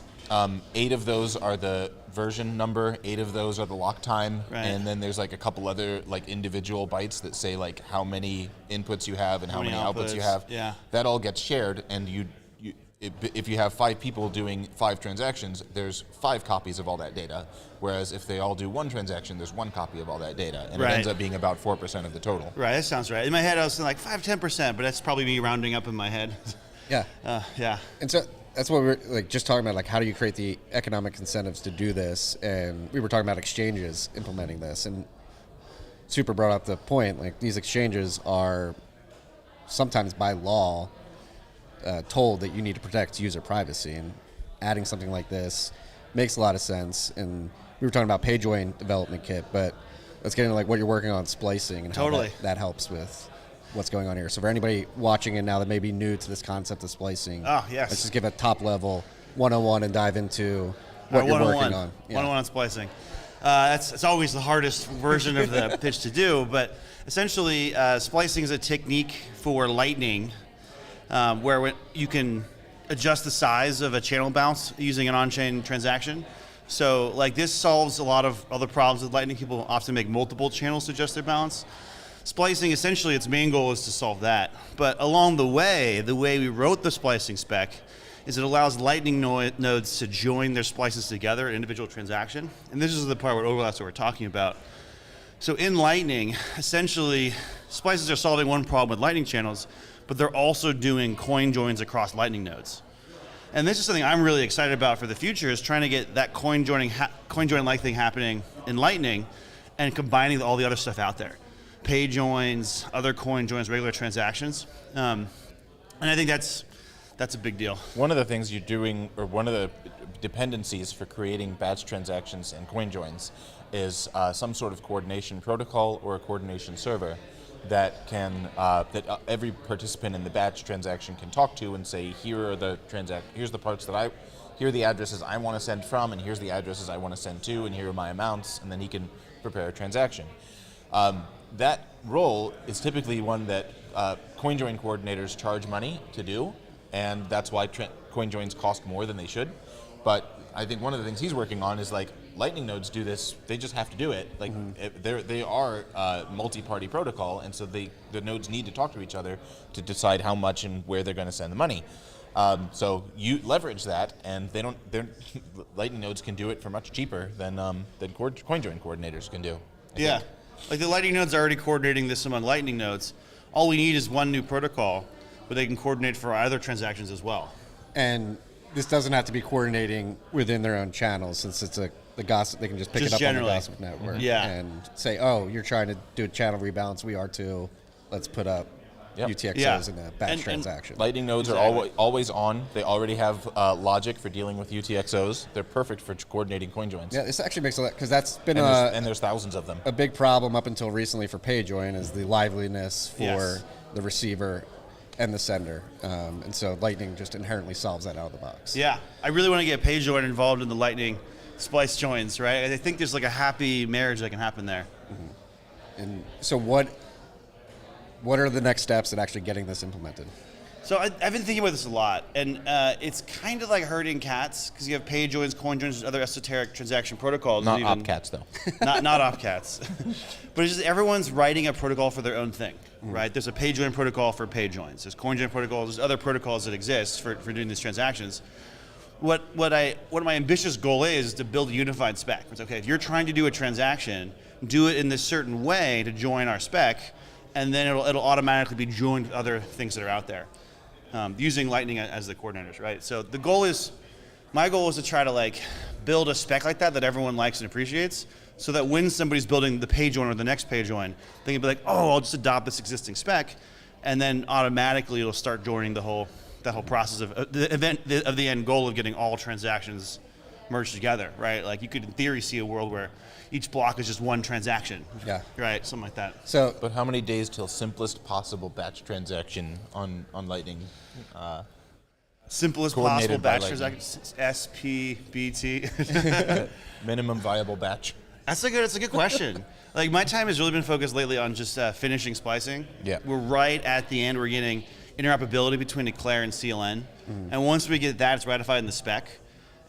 8 of those are the version number, 8 of those are the lock time, right. And then there's like a couple other like individual bytes that say like how many inputs you have and how many outputs you have. Yeah. That all gets shared, and if you have 5 people doing 5 transactions, there's 5 copies of all that data. Whereas if they all do 1 transaction, there's 1 copy of all that data, and right. It ends up being about 4% of the total. Right, that sounds right. In my head, I was thinking like 5-10%, but that's probably me rounding up in my head. Yeah. Yeah. And so that's what we're like just talking about, like how do you create the economic incentives to do this? And we were talking about exchanges implementing this, and Super brought up the point, like these exchanges are sometimes by law told that you need to protect user privacy, and adding something like this makes a lot of sense. And we were talking about Payjoin development kit, but let's get into like what you're working on splicing and how that helps with what's going on here. So for anybody watching it now that may be new to this concept of splicing, yes. let's just give a top level 101 and dive into what you're working on. Yeah. 101 on splicing. That's always the hardest version of the pitch to do, but essentially splicing is a technique for Lightning where you can adjust the size of a channel bounce using an on-chain transaction. So like this solves a lot of other problems with Lightning. People often make multiple channels to adjust their balance. Splicing, essentially, its main goal is to solve that. But along the way we wrote the splicing spec is it allows Lightning nodes to join their splices together in individual transaction. And this is the part where overlaps what we're talking about. So in Lightning, essentially, splices are solving one problem with Lightning channels, but they're also doing coin joins across Lightning nodes. And this is something I'm really excited about for the future, is trying to get that coin join-like thing happening in Lightning and combining all the other stuff out there. Pay joins, other coin joins, regular transactions. And I think that's a big deal. One of the things you're doing, or one of the dependencies for creating batch transactions and coin joins is some sort of coordination protocol or a coordination server that can that every participant in the batch transaction can talk to and say, here's the parts that here are the addresses I want to send from, and here's the addresses I want to send to, and here are my amounts, and then he can prepare a transaction. That role is typically one that coin join coordinators charge money to do, and that's why coin joins cost more than they should. But I think one of the things he's working on is like Lightning nodes do this; they just have to do it. Like they are multi-party protocol, and so the nodes need to talk to each other to decide how much and where they're going to send the money. So you leverage that, and Lightning nodes can do it for much cheaper than coin join coordinators can do. I think. Like the Lightning nodes are already coordinating this among Lightning nodes. All we need is one new protocol, but they can coordinate for other transactions as well. And this doesn't have to be coordinating within their own channels, since it's the gossip. They can just pick it up generally on the gossip network Yeah. and say, "Oh, you're trying to do a channel rebalance. We are too. Let's put up UTXOs in a batch transaction." Lightning nodes are always on. They already have logic for dealing with UTXOs. They're perfect for coordinating coin joins. Yeah, this actually makes a lot, because that's been and there's thousands of them. a big problem up until recently for Payjoin, is the liveliness for Yes. the receiver and the sender. And so Lightning just inherently solves that out of the box. Yeah, I really want to get Payjoin involved in the Lightning splice joins, right? I think there's like a happy marriage that can happen there. And so what are the next steps in actually getting this implemented? So I've been thinking about this a lot, and it's kind of like herding cats, because you have pay joins, coin joins, other esoteric transaction protocols. Not opcats, though. not opcats. But it's just everyone's writing a protocol for their own thing, right? There's a pay join protocol for pay joins. There's coin join protocols. There's other protocols that exist for doing these transactions. What my ambitious goal is to build a unified spec. It's okay, if you're trying to do a transaction, do it in this certain way to join our spec, and then it'll automatically be joined with other things that are out there, using Lightning as the coordinators, right? So my goal is to try to like build a spec like that everyone likes and appreciates, so that when somebody's building the pay join or the next pay join, they can be like, oh, I'll just adopt this existing spec, and then automatically it'll start joining that whole process of the end goal of getting all transactions merged together, right? Like you could in theory see a world where each block is just one transaction. Yeah. Right, something like that. So, But how many days till simplest possible batch transaction on Lightning? Simplest possible Coordinated by batch Lightning. transaction, SPBT. Minimum viable batch. That's a good question. Like my time has really been focused lately on just finishing splicing. Yeah. We're right at the end. We're getting interoperability between Eclair and CLN. And once we get that, it's ratified in the spec.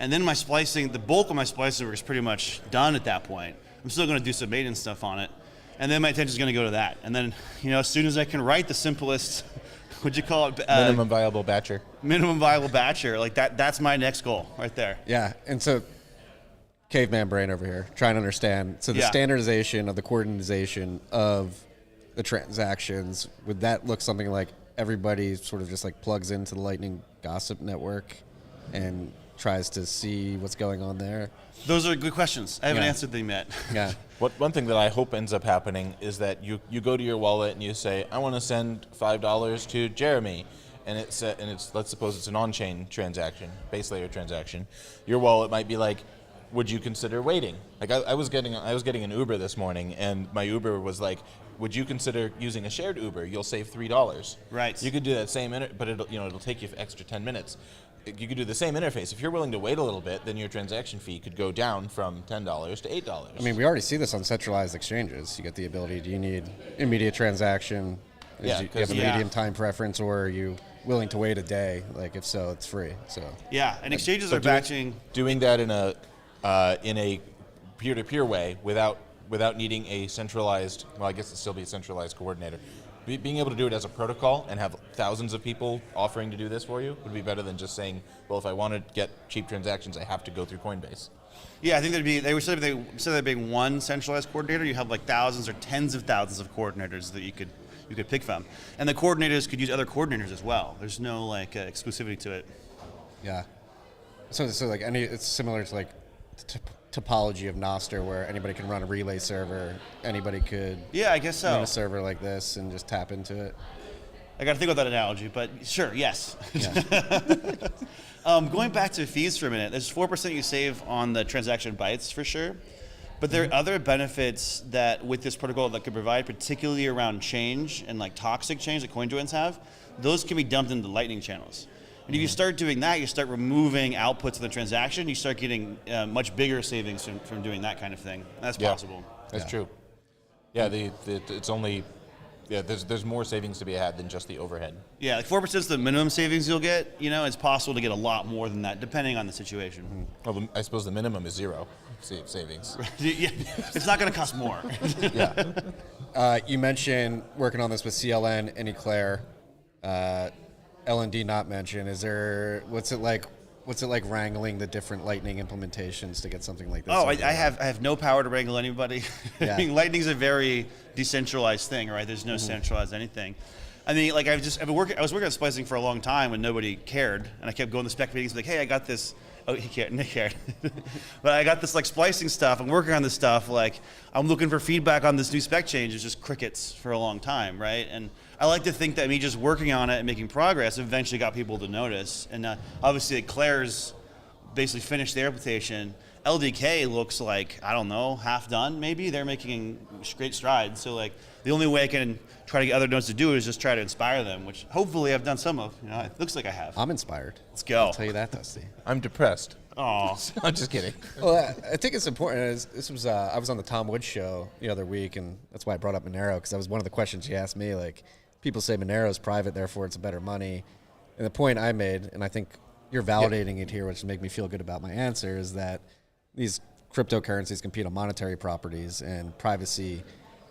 And then the bulk of my splicing work is pretty much done at that point. I'm still going to do some maintenance stuff on it. And then my attention is going to go to that. And then, as soon as I can write the simplest, what'd you call it? Minimum viable batcher. Minimum viable batcher. Like that's my next goal right there. yeah, and so caveman brain over here, trying to understand. So the standardization of the coordination of the transactions, would that look something like everybody sort of just like plugs into the Lightning gossip network and tries to see what's going on there? Those are good questions. I haven't answered them yet. Yeah. One thing that I hope ends up happening is that you go to your wallet and you say, I want to send $5 to Jeremy, and it's let's suppose it's an on-chain transaction, base layer transaction. Your wallet might be like, would you consider waiting? Like I was getting an Uber this morning, and my Uber was like, would you consider using a shared Uber? You'll save $3. Right. You could do that same, but it'll take you an extra 10 minutes. you could do the same interface. If you're willing to wait a little bit, then your transaction fee could go down from $10 to $8. I mean, we already see this on centralized exchanges. You get the ability, do you need immediate transaction? Yeah, Do you have a yeah. medium time preference, or are you willing to wait a day? Like, if so, it's free. So Yeah, and exchanges are batching. Doing that in a peer-to-peer way without needing a centralized, well, I guess it'd still be a centralized coordinator. Being able to do it as a protocol and have thousands of people offering to do this for you would be better than just saying, well, if I want to get cheap transactions, I have to go through Coinbase. Yeah, I think instead of there being one centralized coordinator, you have like thousands or tens of thousands of coordinators that you could pick from, and the coordinators could use other coordinators as well. There's no like exclusivity to it. yeah. So like it's similar to like topology of Nostr, where anybody can run a relay server. Anybody could Yeah, I guess so. run a server like this and just tap into it. I got to think about that analogy, but sure, yes. Yeah. Going back to fees for a minute, there's 4% you save on the transaction bytes for sure, but there are other benefits that with this protocol that could provide, particularly around change and like toxic change that CoinJoins have. Those can be dumped into Lightning channels. And if you start doing that, you start removing outputs of the transaction, you start getting much bigger savings from doing that kind of thing. That's possible. That's true. Yeah, it's only, there's more savings to be had than just the overhead. Yeah, like 4% is the minimum savings you'll get. You know, it's possible to get a lot more than that, depending on the situation. Well, I suppose the minimum is zero savings. Yeah, it's not going to cost more. Yeah. You mentioned working on this with CLN and Eclair. LND not mentioned. What's it like wrangling the different Lightning implementations to get something like this? Oh, I have no power to wrangle anybody. Yeah. I mean, Lightning's a very decentralized thing, right? There's no centralized anything. I mean, like I was working on splicing for a long time when nobody cared, and I kept going to spec meetings like, hey, I got this. Oh, Nick cared. But I got this like splicing stuff. I'm working on this stuff. Like I'm looking for feedback on this new spec change. It's just crickets for a long time, right? And I like to think that me just working on it and making progress eventually got people to notice. And obviously, Claire's basically finished their implementation. LDK looks like, I don't know, half done maybe. They're making great strides. So like the only way I can try to get other nodes to do it is just try to inspire them, which hopefully I've done some of. You know, it looks like I have. I'm inspired. Let's go. I'll tell you that, Dusty. I'm depressed. Aw. I'm just kidding. Well, I think it's important. I was on the Tom Woods show the other week, and that's why I brought up Monero, because that was one of the questions she asked me. Like, people say Monero's private, therefore it's a better money. And the point I made, and I think you're validating it here, which make me feel good about my answer, is that these cryptocurrencies compete on monetary properties, and privacy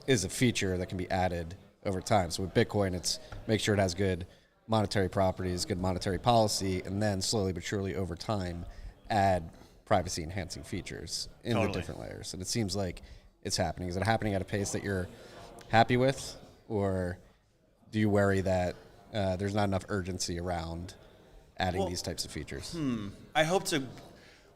is a feature that can be added over time. So with Bitcoin, it's make sure it has good monetary properties, good monetary policy, and then slowly but surely over time add privacy enhancing features in the different layers. And it seems like it's happening. Is it happening at a pace that you're happy with, or do you worry that there's not enough urgency around adding these types of features? I hope to,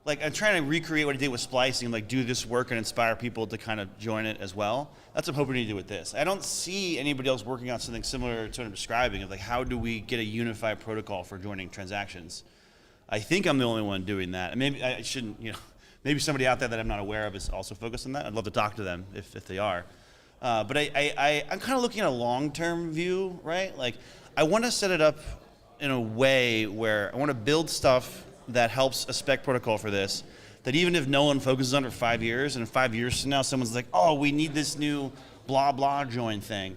like, I'm trying to recreate what I did with splicing, like do this work and inspire people to kind of join it as well. That's what I'm hoping to do with this. I don't see anybody else working on something similar to what I'm describing, of like how do we get a unified protocol for joining transactions. I think I'm the only one doing that. And maybe I shouldn't, maybe somebody out there that I'm not aware of is also focused on that. I'd love to talk to them if they are. But I'm kind of looking at a long-term view, right? Like, I want to set it up in a way where I want to build stuff that helps a spec protocol for this, that even if no one focuses on it for 5 years, and in 5 years from now someone's like, oh, we need this new blah blah join thing,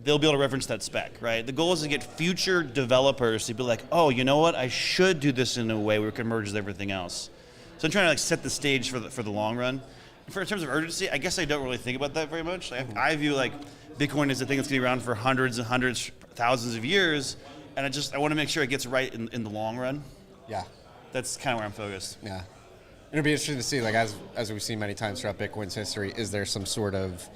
they'll be able to reference that spec, right? The goal is to get future developers to be like, oh, you know what? I should do this in a way where it can merge with everything else. So I'm trying to like set the stage for the long run. In terms of urgency, I guess I don't really think about that very much. Like, I view like Bitcoin as a thing that's going to be around for hundreds and hundreds, thousands of years, and I want to make sure it gets right in the long run. Yeah. That's kind of where I'm focused. Yeah. It'll be interesting to see, like, as we've seen many times throughout Bitcoin's history, is there some sort of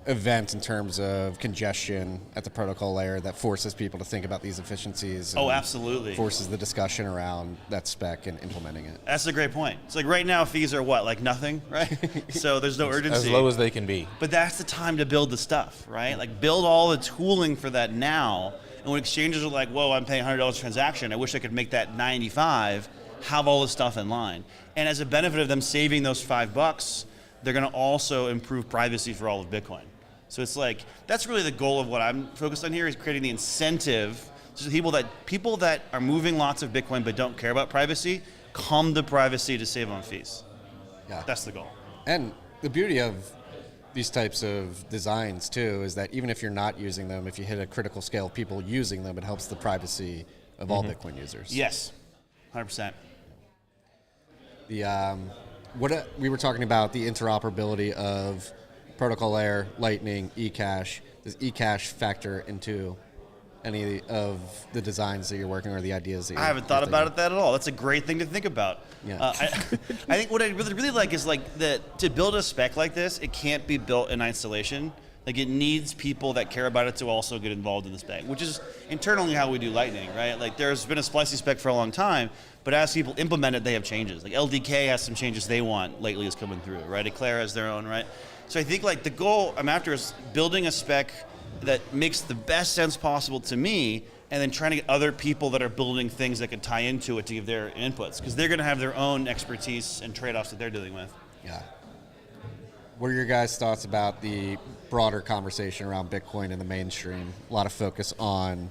event in terms of congestion at the protocol layer that forces people to think about these efficiencies? Oh, absolutely. Forces the discussion around that spec and implementing it. That's a great point. It's like right now fees are what, like nothing, right? So there's no urgency. As low as they can be. But that's the time to build the stuff, right? Like build all the tooling for that now. And when exchanges are like, whoa, I'm paying $100 a transaction, I wish I could make that 95, have all this stuff in line. And as a benefit of them saving those $5, they're going to also improve privacy for all of Bitcoin. So it's like, that's really the goal of what I'm focused on here, is creating the incentive So people that are moving lots of Bitcoin but don't care about privacy, come to privacy to save on fees. Yeah. That's the goal. And the beauty of these types of designs too is that even if you're not using them, if you hit a critical scale of people using them, it helps the privacy of all Bitcoin users. Yes, 100%. We were talking about the interoperability of protocol layer, Lightning, eCash. Does eCash factor into any of the designs that you're working or the ideas that I haven't thought about it that at all. That's a great thing to think about. Yeah. I think what I really like is like that to build a spec like this, it can't be built in isolation. Like it needs people that care about it to also get involved in the spec, which is internally how we do Lightning, right? Like there's been a splicing spec for a long time, but as people implement it, they have changes. Like LDK has some changes they want lately is coming through, right? Eclair has their own, right? So I think like the goal I'm after is building a spec that makes the best sense possible to me, and then trying to get other people that are building things that can tie into it to give their inputs, because they're going to have their own expertise and trade-offs that they're dealing with. Yeah. What are your guys' thoughts about the broader conversation around Bitcoin in the mainstream? A lot of focus on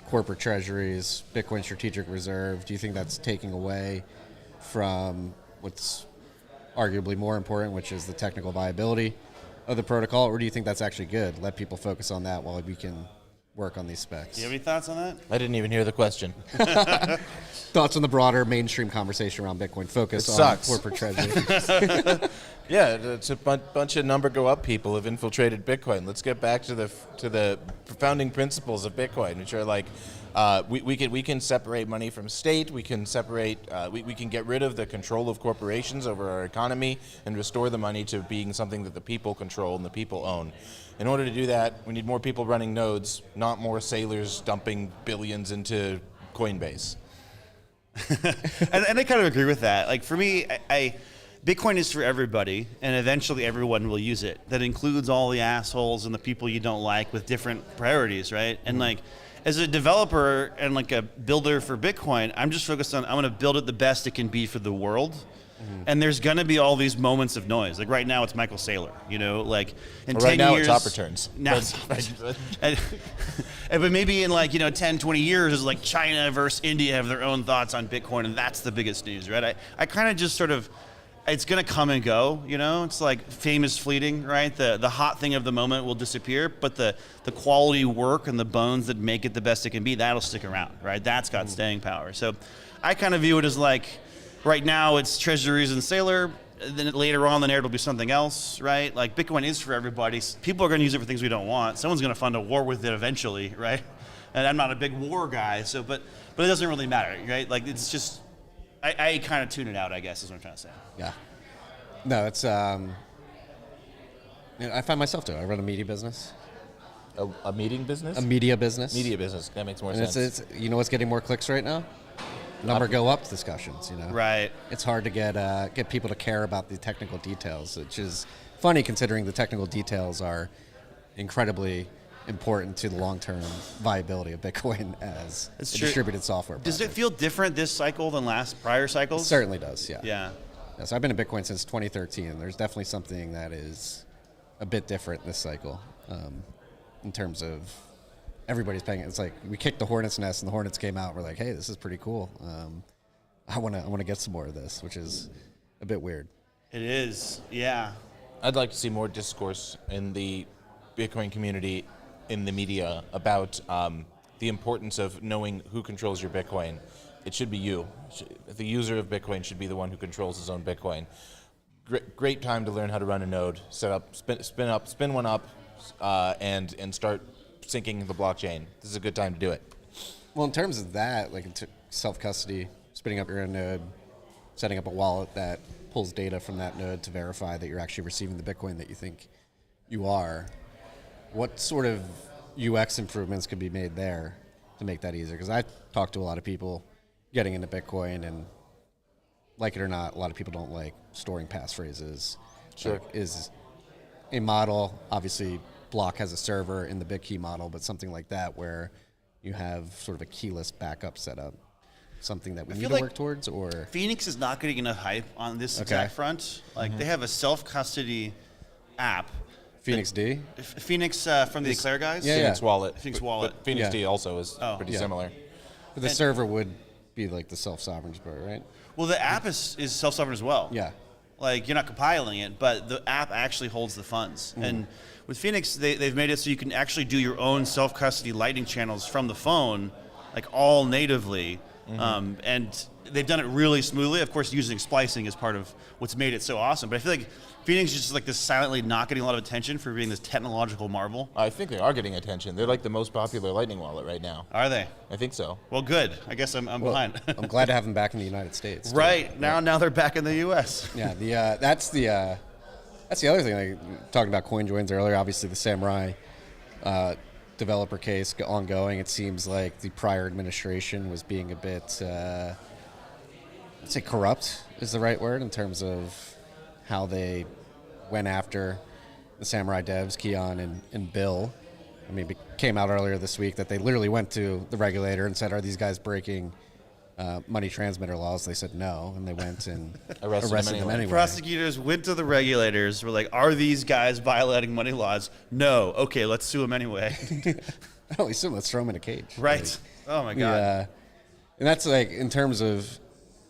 corporate treasuries, Bitcoin strategic reserve. Do you think that's taking away from what's arguably more important, which is the technical viability of the protocol, or do you think that's actually good? Let people focus on that while we can work on these specs. Do you have any thoughts on that? I didn't even hear the question. Thoughts on the broader mainstream conversation around Bitcoin? Focus It on sucks. corporate treasury. Yeah, it's a bunch of number go up people have infiltrated Bitcoin. Let's get back to the founding principles of Bitcoin, which are like we can separate money from state. We can separate. We can get rid of the control of corporations over our economy and restore the money to being something that the people control and the people own. In order to do that, we need more people running nodes, not more sailors dumping billions into Coinbase. and I kind of agree with that. Like for me, Bitcoin is for everybody, and eventually everyone will use it. That includes all the assholes and the people you don't like with different priorities, right? And like, as a developer and like a builder for Bitcoin, I'm just focused on, I'm going to build it the best it can be for the world. And there's going to be all these moments of noise. Like right now it's Michael Saylor, you know, like in 10 Right now years. it's op returns. Now but maybe in like, 10, 20 years, it's like China versus India have their own thoughts on Bitcoin, and that's the biggest news, right? I kind of just sort of, it's going to come and go, It's like fame is fleeting, right? The hot thing of the moment will disappear, but the quality work and the bones that make it the best it can be, that'll stick around, right? That's got staying power. So I kind of view it as like, right now it's treasuries and Sailor, then later on the narrative will be something else, right? Like Bitcoin is for everybody. People are going to use it for things we don't want. Someone's going to fund a war with it eventually, right? And I'm not a big war guy, so but it doesn't really matter, right? Like it's just, I kind of tune it out, I guess, is what I'm trying to say. Yeah. No, it's. I find myself doing. I run a media business. A meeting business? A media business. Media business. That makes more And sense. it's what's getting more clicks right now? Number go up discussions. Right. It's hard to get people to care about the technical details, which is funny considering the technical details are incredibly important to the long-term viability of Bitcoin as a distributed software project. Does it feel different this cycle than prior cycles? It certainly does, yeah. Yeah. So I've been in Bitcoin since 2013, and there's definitely something that is a bit different this cycle in terms of everybody's paying. It's like we kicked the hornet's nest, and the hornets came out. We're like, hey, this is pretty cool. I want to get some more of this, which is a bit weird. It is, yeah. I'd like to see more discourse in the Bitcoin community, in the media, about the importance of knowing who controls your Bitcoin. It should be you. The user of Bitcoin should be the one who controls his own Bitcoin. Great time to learn how to run a node, spin one up, and start syncing the blockchain. This is a good time to do it. Well, in terms of that, like self-custody, spinning up your own node, setting up a wallet that pulls data from that node to verify that you're actually receiving the Bitcoin that you think you are, what sort of UX improvements could be made there to make that easier? Because I talk to a lot of people getting into Bitcoin, and like it or not, a lot of people don't like storing passphrases. Sure. Like, is a model, obviously Block has a server in the BitKey model, but something like that where you have sort of a keyless backup setup, something that we need to work towards? Or Phoenix is not getting enough hype on this exact front. Like they have a self-custody app Phoenix D? Phoenix from the Eclair guys? Yeah, Phoenix Wallet. Phoenix But- Wallet. But Phoenix Yeah. D also is pretty Yeah. similar. But the server would be like the self-sovereign part, right? Well, the app is self-sovereign as well. Yeah. Like, you're not compiling it, but the app actually holds the funds. And with Phoenix, they've made it so you can actually do your own self-custody Lightning channels from the phone, like all natively. And they've done it really smoothly. Of course, using splicing is part of what's made it so awesome. But I feel like Phoenix is just like this silently not getting a lot of attention for being this technological marvel. I think they are getting attention. They're like the most popular Lightning wallet right now. Are they? I think so. Well, good. I guess I'm behind. I'm glad to have them back in the United States. too. Right. Now they're back in the U.S. Yeah, that's the other thing. Like, talking about coin joins earlier, obviously the Samurai developer case ongoing. It seems like the prior administration was being a bit, I'd say corrupt is the right word in terms of how they went after the Samurai devs, Keon and Bill. I mean, it came out earlier this week that they literally went to the regulator and said, "Are these guys breaking money transmitter laws?" They said no, and they went and arrested them anyway. Prosecutors went to the regulators, were like, are these guys violating money laws? No. Okay, let's sue them anyway. Oh, we assume let's throw them in a cage. Right. Oh, my God. Yeah, and that's like in terms of,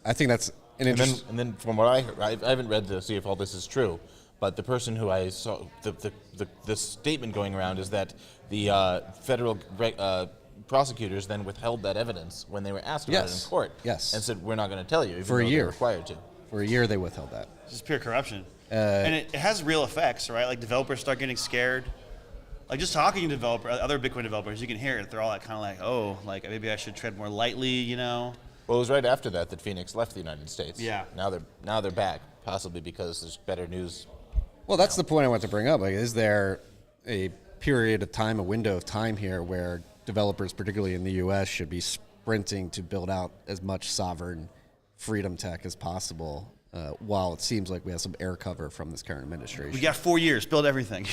I think that's an interesting. And then from what I heard, I haven't read to see if all this is true, but the person who I saw, the statement going around is that the federal prosecutors then withheld that evidence when they were asked about it in court. Yes. And said, we're not going to tell you, even For a though year. they're required to. For a year, they withheld that. It's just pure corruption. And it has real effects, right? Like developers start getting scared. Like just talking to other Bitcoin developers, you can hear it. They're all like kind of like, oh, like maybe I should tread more lightly, you know? Well, it was right after that Phoenix left the United States. Yeah. Now they're back, possibly because there's better news. Well, that's the point I want to bring up. Like, is there a period of time, a window of time here where developers, particularly in the U.S., should be sprinting to build out as much sovereign freedom tech as possible, while it seems like we have some air cover from this current administration? We got 4 years, build everything.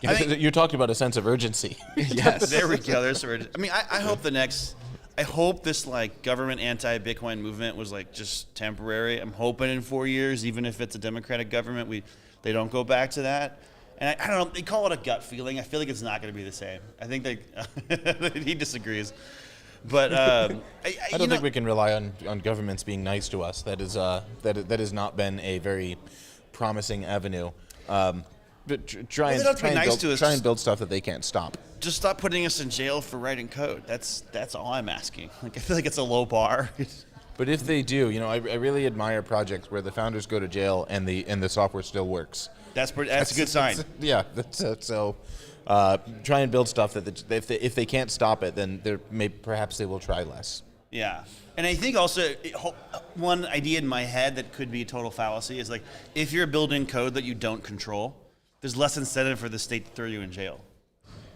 You're talking about a sense of urgency. Yes. There we go. There's I mean, I hope I hope this like government anti-Bitcoin movement was like just temporary. I'm hoping in 4 years, even if it's a Democratic government, they don't go back to that. And I don't know, they call it a gut feeling. I feel like it's not going to be the same. I think he disagrees. But I don't think we can rely on governments being nice to us. That has not been a very promising avenue. But try and build stuff that they can't stop. Just stop putting us in jail for writing code. That's all I'm asking. Like I feel like it's a low bar. But if they do, I really admire projects where the founders go to jail and the software still works. That's a good sign. So try and build stuff that if they can't stop it, then perhaps they will try less. Yeah. And I think also one idea in my head that could be a total fallacy is like if you're building code that you don't control, there's less incentive for the state to throw you in jail,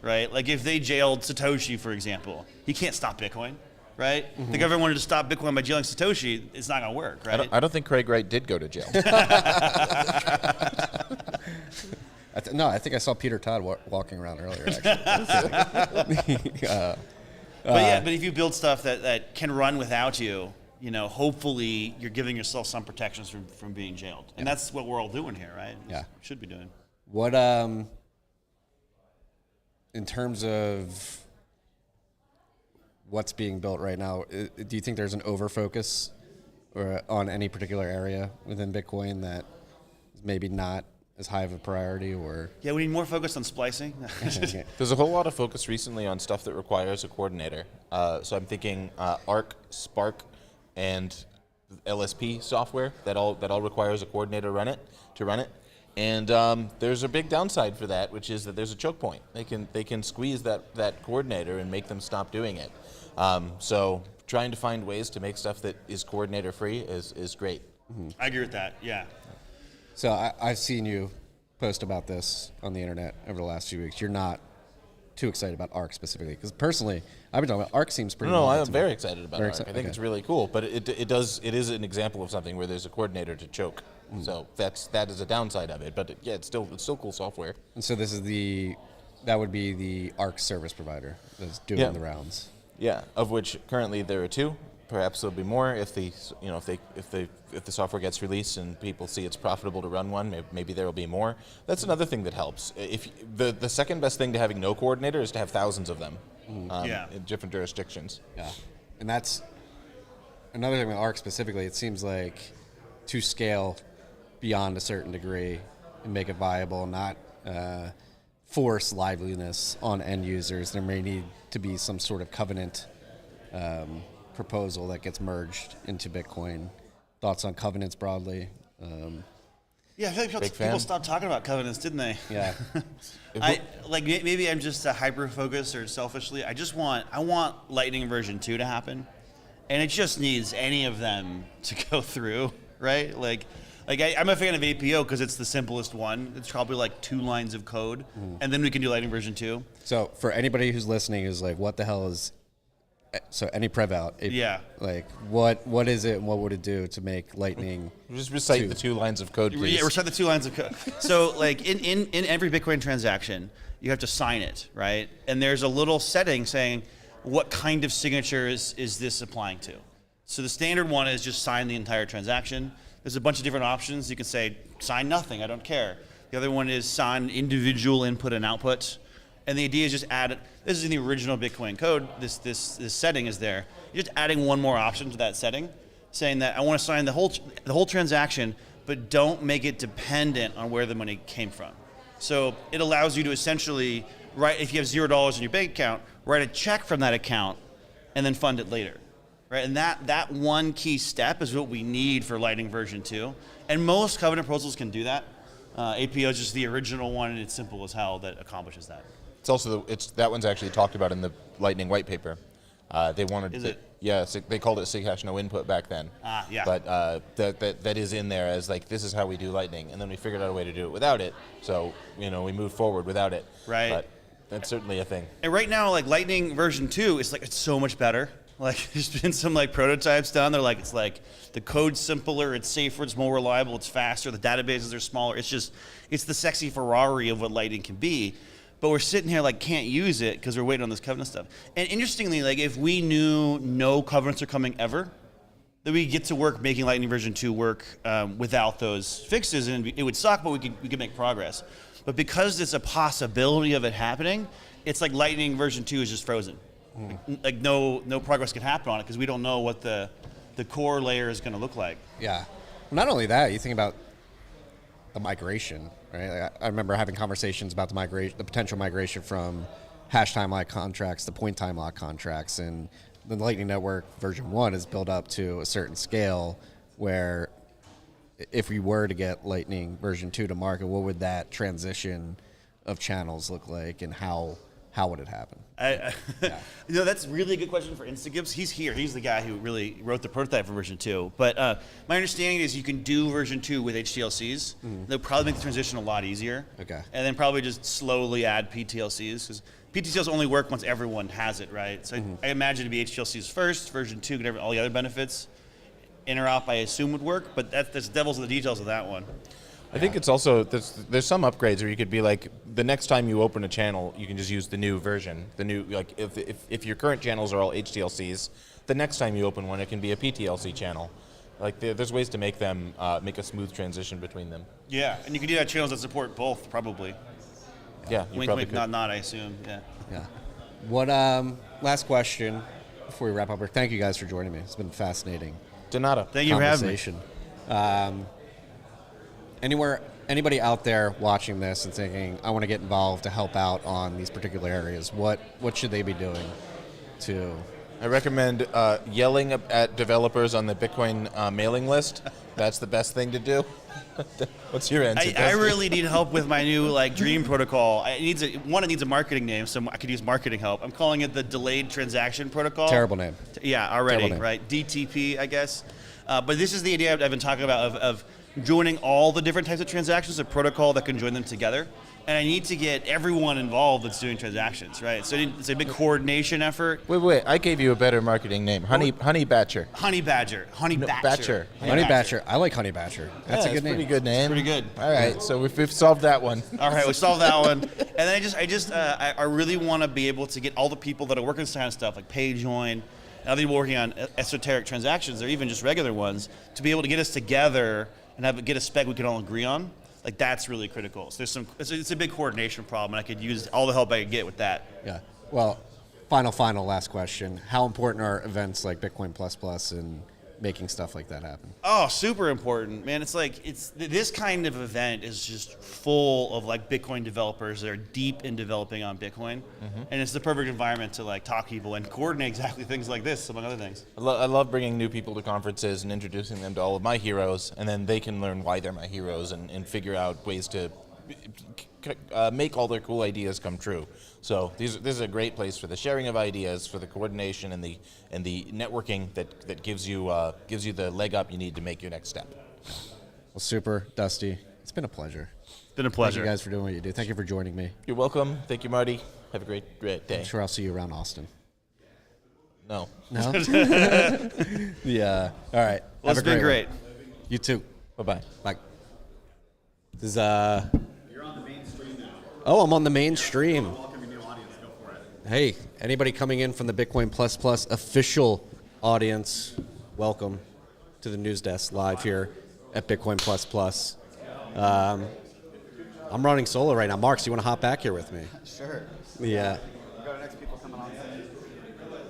right? Like if they jailed Satoshi, for example, he can't stop Bitcoin, right? If the government wanted to stop Bitcoin by jailing Satoshi, it's not going to work, right? I don't think Craig Wright did go to jail. I think I saw Peter Todd walking around earlier, actually. But if you build stuff that can run without you, hopefully you're giving yourself some protections from being jailed. And that's what we're all doing here, right? Yeah. Should be doing. What, in terms of what's being built right now, do you think there's an overfocus on any particular area within Bitcoin that is maybe not as high of a priority? Or yeah, we need more focus on splicing. There's a whole lot of focus recently on stuff that requires a coordinator. So I'm thinking Arc, Spark, and LSP software that all requires a coordinator to run it. And there's a big downside for that, which is that there's a choke point. They can squeeze that coordinator and make them stop doing it. So trying to find ways to make stuff that is coordinator free is great. Mm-hmm. I agree with that. Yeah. So I've seen you post about this on the internet over the last few weeks. You're not too excited about Arc specifically, because personally, I've been talking about Arc. Seems pretty. No, novel I'm to very me. excited about Very Arc. excited, I think okay. it's really cool, but it is an example of something where there's a coordinator to choke. So that is a downside of it. But it's still cool software. And so that would be the Arc service provider that's doing the rounds. Yeah, of which currently there are two. perhaps there'll be more if the software gets released and people see it's profitable to run one. Maybe there will be more. That's another thing that helps. If the second best thing to having no coordinator is to have thousands of them in different jurisdictions. Yeah, and that's another thing with ARC specifically. It seems like to scale beyond a certain degree and make it viable, not force liveliness on end users, there may need to be some sort of covenant proposal that gets merged into Bitcoin. Thoughts on covenants broadly? Yeah, I feel like people stopped talking about covenants, didn't they? Yeah. Maybe I'm just hyper-focused or selfishly. I want Lightning version 2 to happen, and it just needs any of them to go through, right? I'm a fan of APO because it's the simplest one. It's probably like 2 lines of code, and then we can do Lightning version 2. So for anybody who's listening who's like, what the hell is, so any prev out, like what is it and what would it do to make Lightning? Just recite the 2 lines of code, please. Yeah, recite the 2 lines of code. So like in every Bitcoin transaction, you have to sign it, right? And there's a little setting saying what kind of signature is this applying to. So the standard one is just sign the entire transaction. There's a bunch of different options. You can say sign nothing, I don't care. The other one is sign individual input and output. And the idea is just add, this is in the original Bitcoin code, this setting is there. You're just adding one more option to that setting, saying that I want to sign the whole transaction, but don't make it dependent on where the money came from. So it allows you to essentially, if you have $0 in your bank account, write a check from that account and then fund it later. Right, and that one key step is what we need for Lightning version 2. And most covenant proposals can do that. APO is just the original one, and it's simple as hell that accomplishes that. It's also that one's actually talked about in the Lightning white paper. They wanted. Is it? Yeah, they called it eCash no input back then. Yeah. But that is in there as like this is how we do Lightning, and then we figured out a way to do it without it. So we moved forward without it. Right. But that's certainly a thing. And right now, like Lightning version 2 is it's so much better. Like there's been some prototypes done. They're it's the code's simpler, it's safer, it's more reliable, it's faster. The databases are smaller. It's the sexy Ferrari of what Lightning can be. But we're sitting here can't use it because we're waiting on this covenant stuff. And interestingly, if we knew no covenants are coming ever, then we get to work making Lightning version 2 work without those fixes, and it would suck, but we could make progress. But because it's a possibility of it happening, it's like Lightning version 2 is just frozen. No progress can happen on it because we don't know what the core layer is going to look like. Yeah. Not only that, you think about the migration, right? I remember having conversations about the potential migration from hash time lock contracts to point time lock contracts, and the Lightning Network version 1 is built up to a certain scale where if we were to get Lightning version 2 to market, what would that transition of channels look like, and how would it happen? That's a really good question for InstaGibbs. He's here. He's the guy who really wrote the prototype for version 2. But my understanding is you can do version 2 with HTLCs. They'll probably make the transition a lot easier. Okay. And then probably just slowly add PTLCs, because PTLCs only work once everyone has it, right? So I imagine it'd be HTLCs first, version 2 could have all the other benefits. Interop, I assume, would work, but that's devil's in the details of that one. I think it's also, there's some upgrades where you could be the next time you open a channel, you can just use the new version. The new, if your current channels are all HTLCs, the next time you open one, it can be a PTLC channel. There's ways to make them, make a smooth transition between them. Yeah, and you can do that channels that support both, probably. Yeah, you wink, probably wink, could. nod, I assume, yeah. Yeah. What, last question before we wrap up. Thank you guys for joining me. It's been fascinating. De nada. Thank you for having me. Anybody out there watching this and thinking, I want to get involved to help out on these particular areas, what should they be doing to? I recommend yelling at developers on the Bitcoin mailing list. That's the best thing to do. What's your answer? I really need help with my new Dream protocol. It needs a marketing name, so I could use marketing help. I'm calling it the Delayed Transaction Protocol. Terrible name. Yeah, already, right? DTP, I guess. But this is the idea I've been talking about of joining all the different types of transactions, a protocol that can join them together. And I need to get everyone involved that's doing transactions, right? So it's a big coordination effort. Wait, I gave you a better marketing name. Honey Badger. Honey Badger. Honey Badger. Batcher. Honey Badger. I like Honey Badger. That's a good name. Pretty good name. Pretty good. All right, so we've solved that one. All right, we solved that one. And then I really want to be able to get all the people that are working on this kind of stuff, like Payjoin, other people working on esoteric transactions, or even just regular ones, to be able to get us together and get a spec we can all agree on. Like, that's really critical. So it's a big coordination problem, and I could use all the help I could get with that. Yeah. Well, final last question. How important are events like Bitcoin Plus Plus and making stuff like that happen? Oh, super important, man. It's like, this kind of event is just full of like Bitcoin developers that are deep in developing on Bitcoin. And it's the perfect environment to like talk to people and coordinate exactly things like this, among other things. I love bringing new people to conferences and introducing them to all of my heroes, and then they can learn why they're my heroes and figure out ways to make all their cool ideas come true. So this is a great place for the sharing of ideas, for the coordination and the networking that gives you the leg up you need to make your next step. Well, super, Dusty. It's been a pleasure. It's been a pleasure. Thank you guys for doing what you do. Thank you for joining me. You're welcome. Thank you, Marty. Have a great day. I'm sure I'll see you around Austin. No. No? Yeah. All right. Well, it's been great. You too. Bye-bye. Bye. This is You're on the main stream now. Oh, I'm on the main stream. Welcome your new audience. Go for it. Hey, anybody coming in from the Bitcoin Plus Plus official audience, welcome to the news desk live here at Bitcoin Plus Plus. I'm running solo right now. Marks, you want to hop back here with me? Sure. Yeah. We've got our next people coming on.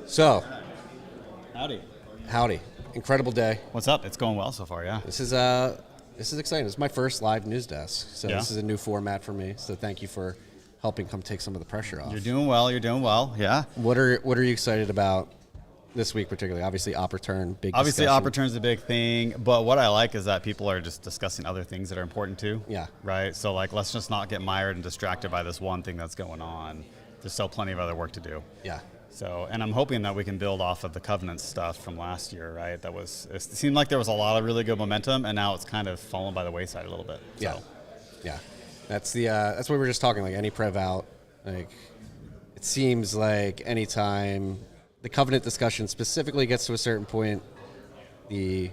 So, Howdy. Incredible day. What's up? It's going well so far, yeah. This is exciting. This is my first live news desk, so This is a new format for me. So thank you for helping come take some of the pressure off. You're doing well, yeah. What are you excited about this week particularly? Obviously, Opporturn, big Obviously, discussion. Opporturn's a big thing, but what I like is that people are just discussing other things that are important too. Yeah. Right? So, like, let's just not get mired and distracted by this one thing that's going on. There's still plenty of other work to do. Yeah. So, and I'm hoping that we can build off of the Covenant stuff from last year, right? It seemed like there was a lot of really good momentum, and now it's kind of fallen by the wayside a little bit. Yeah. So. Yeah. That's what we were just talking, like any Prev out, like it seems like anytime the Covenant discussion specifically gets to a certain point, the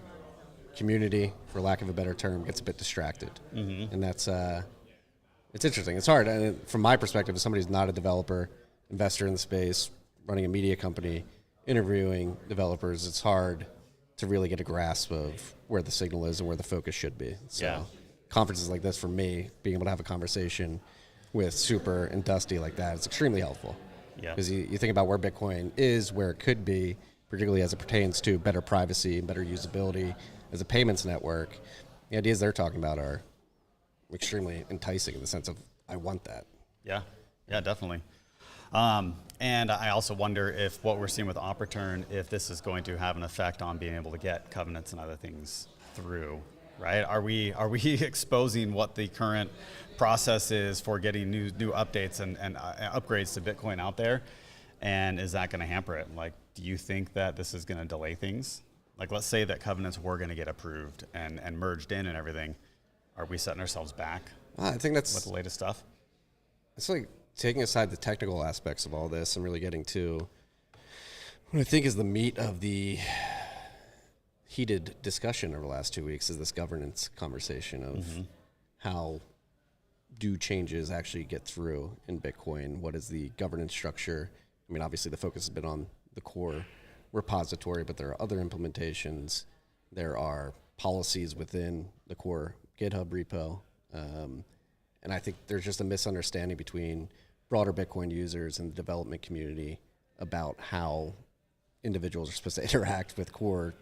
community, for lack of a better term, gets a bit distracted. And that's it's interesting. It's hard. And from my perspective, as somebody who's not a developer, investor in the space, running a media company, interviewing developers, it's hard to really get a grasp of where the signal is and where the focus should be. So conferences like this, for me, being able to have a conversation with Super and Dusty like that, it's extremely helpful. Yeah. Because you think about where Bitcoin is, where it could be, particularly as it pertains to better privacy and better usability as a payments network. The ideas they're talking about are extremely enticing in the sense of, I want that. Yeah, definitely. And I also wonder if what we're seeing with Opporturn, if this is going to have an effect on being able to get covenants and other things through, right? Are we exposing what the current process is for getting new updates and upgrades to Bitcoin out there? And is that going to hamper it? Like, do you think that this is going to delay things? Like, let's say that covenants were going to get approved and merged in and everything. Are we setting ourselves back I think that's with the latest stuff? It's like taking aside the technical aspects of all this and really getting to what I think is the meat of the heated discussion over the last 2 weeks is this governance conversation of how do changes actually get through in Bitcoin? What is the governance structure? I mean, obviously the focus has been on the core repository, but there are other implementations. There are policies within the core GitHub repo. And I think there's just a misunderstanding between broader Bitcoin users and the development community about how individuals are supposed to interact with Core's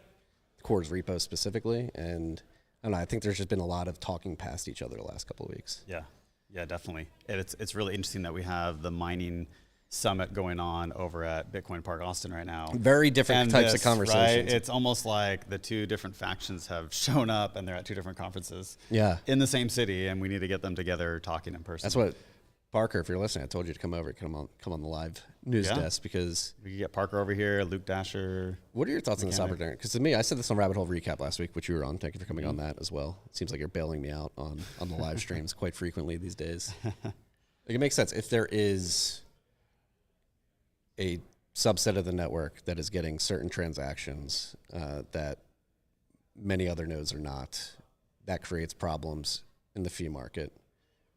repo specifically. And I don't know, I think there's just been a lot of talking past each other the last couple of weeks. Yeah, definitely. And it's really interesting that we have the mining summit going on over at Bitcoin Park Austin right now. Very different types of conversations. Right? It's almost like the two different factions have shown up and they're at two different conferences. Yeah. In the same city, and we need to get them together talking in person. That's what, Parker, if you're listening, I told you to come over, come on the live news desk because... We could get Parker over here, Luke Dasher. What are your thoughts on this opportunity? Because to me, I said this on Rabbit Hole Recap last week, which you were on. Thank you for coming on that as well. It seems like you're bailing me out on the live streams quite frequently these days. Like, it makes sense. If there is a subset of the network that is getting certain transactions that many other nodes are not, that creates problems in the fee market,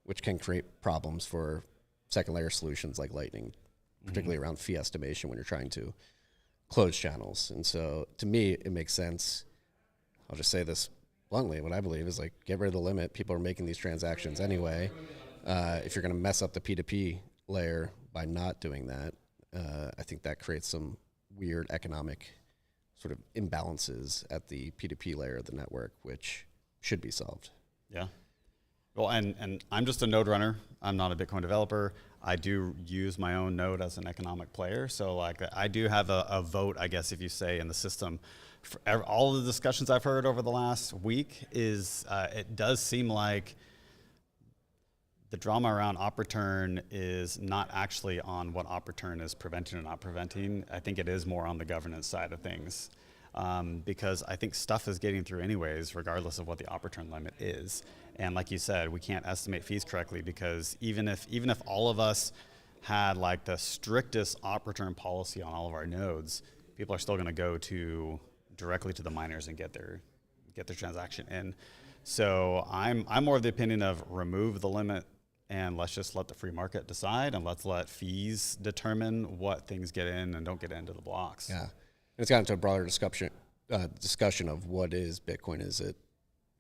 which can create problems for second layer solutions like Lightning, particularly around fee estimation when you're trying to closed channels. And so to me, it makes sense. I'll just say this bluntly. What I believe is like, get rid of the limit. People are making these transactions anyway. If you're going to mess up the P2P layer by not doing that, I think that creates some weird economic sort of imbalances at the P2P layer of the network, which should be solved. Yeah. Well, and I'm just a node runner. I'm not a Bitcoin developer. I do use my own node as an economic player. So like I do have a vote, I guess, if you say, in the system. For all of the discussions I've heard over the last week is it does seem like the drama around op return is not actually on what op return is preventing or not preventing. I think it is more on the governance side of things. Because I think stuff is getting through anyways, regardless of what the op return limit is. And like you said, we can't estimate fees correctly because even if all of us had like the strictest op return policy on all of our nodes, people are still going to go directly to the miners and get their transaction in. So I'm more of the opinion of remove the limit and let's just let the free market decide, and let's let fees determine what things get in and don't get into the blocks. Yeah. It's gotten to a broader discussion of what is Bitcoin. Is it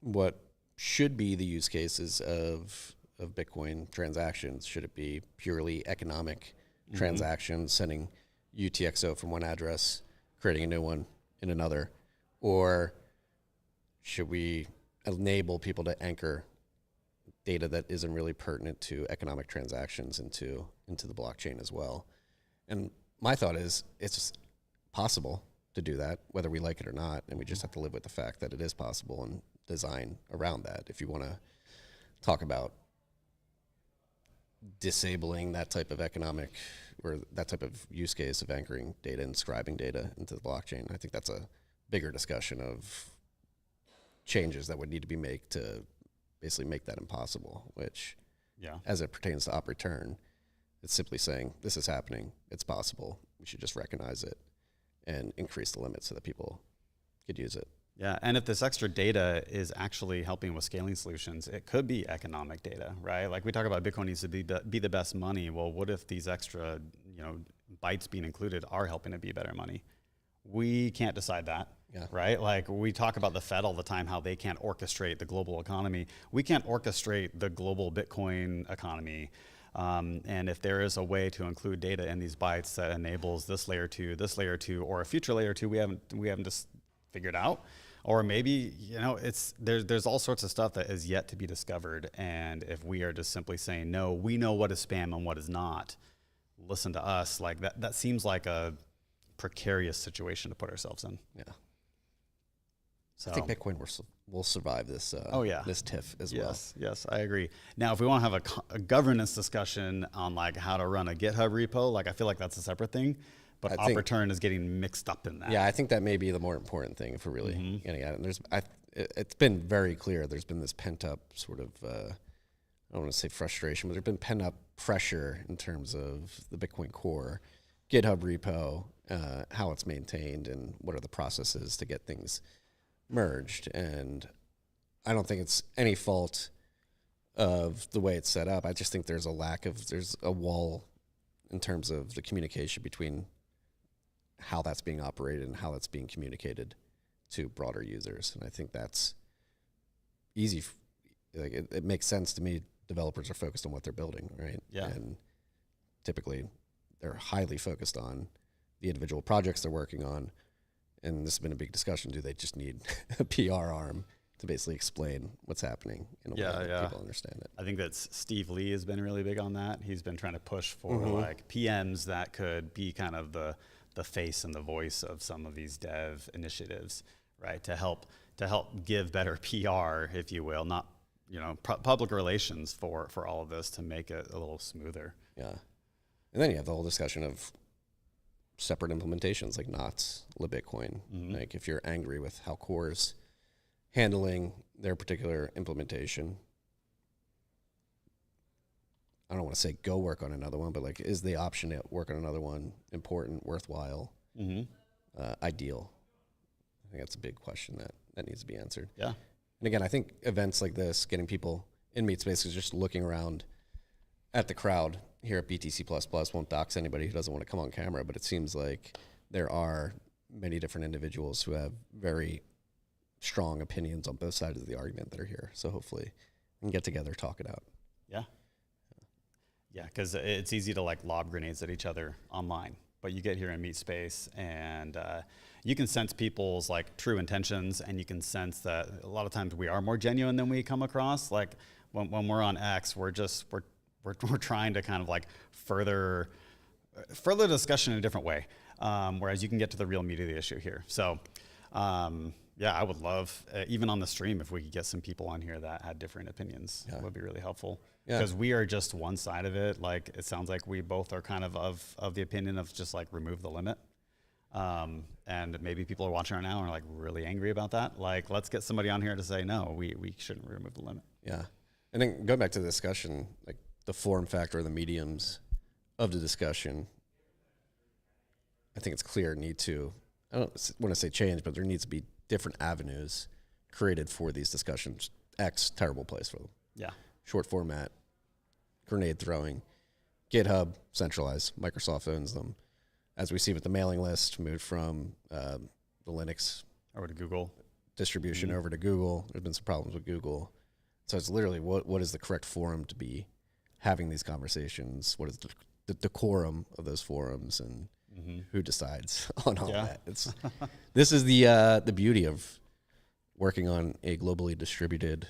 what should be the use cases of Bitcoin transactions? Should it be purely economic transactions, sending UTXO from one address, creating a new one in another? Or should we enable people to anchor data that isn't really pertinent to economic transactions into the blockchain as well? And my thought is it's possible to do that, whether we like it or not, and we just have to live with the fact that it is possible and design around that. If you want to talk about disabling that type of economic or that type of use case of anchoring data and scribing data into the blockchain, I think that's a bigger discussion of changes that would need to be made to basically make that impossible, which, as it pertains to op return, it's simply saying this is happening, it's possible, we should just recognize it and increase the limit so that people could use it. Yeah, and if this extra data is actually helping with scaling solutions, it could be economic data, right? Like we talk about Bitcoin needs to be the best money. Well, what if these extra, bytes being included are helping it be better money? We can't decide that, right? Like we talk about the Fed all the time, how they can't orchestrate the global economy. We can't orchestrate the global Bitcoin economy. And if there is a way to include data in these bytes that enables this layer 2, or a future layer 2 we haven't just figured out, or maybe there's all sorts of stuff that is yet to be discovered. And if we are just simply saying no, we know what is spam and what is not, listen to us, like that seems like a precarious situation to put ourselves in. Yeah. So I think Bitcoin will survive this. This TIFF as well. Yes, I agree. Now, if we want to have a governance discussion on like how to run a GitHub repo, like I feel like that's a separate thing. But op return is getting mixed up in that. Yeah, I think that may be the more important thing if we're really getting at it. And it's been very clear. There's been this pent up sort of I don't want to say frustration, but there's been pent up pressure in terms of the Bitcoin core, GitHub repo, how it's maintained, and what are the processes to get things merged. And I don't think it's any fault of the way it's set up. I just think there's a wall in terms of the communication between how that's being operated and how that's being communicated to broader users. And I think that's easy. Like it makes sense to me. Developers are focused on what they're building, right? Yeah. And typically they're highly focused on the individual projects they're working on. And this has been a big discussion. Do they just need a PR arm to basically explain what's happening in a way that people understand it? I think that Steve Lee has been really big on that. He's been trying to push for like PMs that could be kind of the face and the voice of some of these dev initiatives, right? To help give better PR, if you will, not public relations for all of this to make it a little smoother. Yeah, and then you have the whole discussion of separate implementations like Knots, LibBitcoin. Like if you're angry with how Core's handling their particular implementation, I don't want to say go work on another one, but like, is the option to work on another one important, worthwhile, ideal? I think that's a big question that needs to be answered. Yeah. And again, I think events like this, getting people in meet spaces, just looking around at the crowd here at BTC++, won't dox anybody who doesn't want to come on camera, but it seems like there are many different individuals who have very strong opinions on both sides of the argument that are here. So hopefully we can get together, talk it out. Yeah. Yeah, because it's easy to like lob grenades at each other online, but you get here and meet space, and you can sense people's like true intentions, and you can sense that a lot of times we are more genuine than we come across. Like when we're on X, we're trying to kind of like further discussion in a different way, whereas you can get to the real meat of the issue here. So. Yeah, I would love, even on the stream, if we could get some people on here that had different opinions. It would be really helpful. Because we are just one side of it. Like, it sounds like we both are kind of the opinion of just like remove the limit. And maybe people are watching right now and are like really angry about that. Like, let's get somebody on here to say, no, we shouldn't remove the limit. Yeah. And then going back to the discussion, like the form factor, the mediums of the discussion, I think it's clear need to, I don't want to say change, but there needs to be different avenues created for these discussions. X, terrible place for them. Yeah. Short format, grenade throwing, GitHub, centralized. Microsoft owns them. As we see with the mailing list, moved from the Linux Over to Google. distribution over to Google. There's been some problems with Google. So it's literally what is the correct forum to be having these conversations? What is the decorum of those forums, and who decides on all that? It's this is the beauty of working on a globally distributed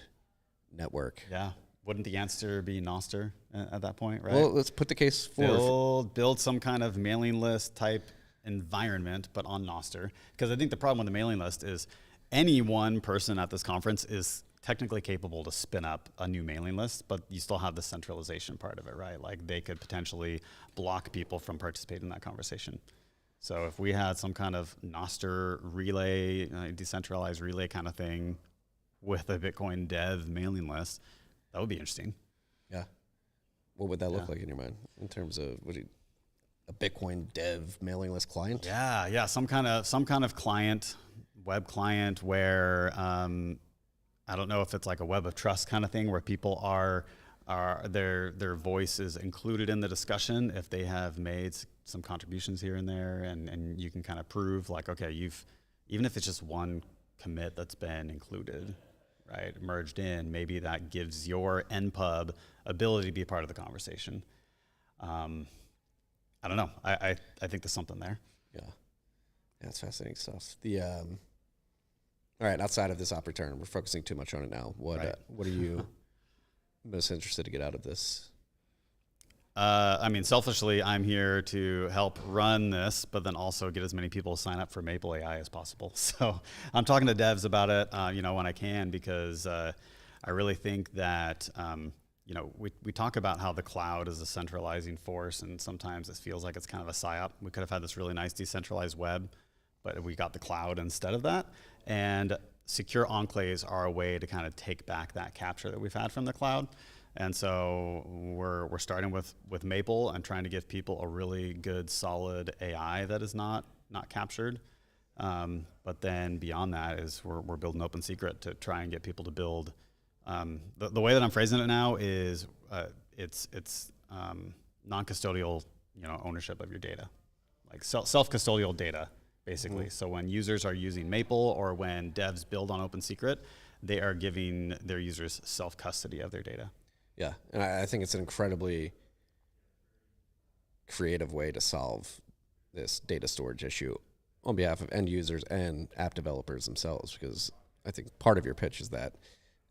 network. Yeah. Wouldn't the answer be Noster at that point, right? Well, let's put the case forward. Build some kind of mailing list type environment, but on Noster. Because I think the problem with the mailing list is any one person at this conference is technically capable to spin up a new mailing list, but you still have the centralization part of it, right? Like they could potentially block people from participating in that conversation. So if we had some kind of Noster relay, decentralized relay kind of thing with a Bitcoin dev mailing list, that would be interesting. Yeah. What would that look like in your mind in terms of a Bitcoin dev mailing list client? Yeah, some kind of client, web client where I don't know if it's like a web of trust kind of thing where people are their voice is included in the discussion if they have made some contributions here and there, and you can kind of prove like, okay, even if it's just one commit that's been included, right, merged in, maybe that gives your NPub ability to be a part of the conversation. I don't know. I think there's something there. Yeah, that's fascinating stuff. All right, outside of this opportunity, we're focusing too much on it now. What are you most interested to get out of this? I mean, selfishly, I'm here to help run this, but then also get as many people to sign up for Maple AI as possible. So I'm talking to devs about it, when I can, because I really think that, we talk about how the cloud is a centralizing force, and sometimes it feels like it's kind of a psyop. We could have had this really nice decentralized web, but we got the cloud instead of that. And secure enclaves are a way to kind of take back that capture that we've had from the cloud. And so we're starting with Maple and trying to give people a really good, solid AI that is not captured. But then beyond that is we're building open secret to try and get people to build. The way that I'm phrasing it now is it's non-custodial, ownership of your data, like self-custodial data, basically. So when users are using Maple or when devs build on open secret, they are giving their users self-custody of their data. Yeah, and I think it's an incredibly creative way to solve this data storage issue on behalf of end users and app developers themselves, because I think part of your pitch is that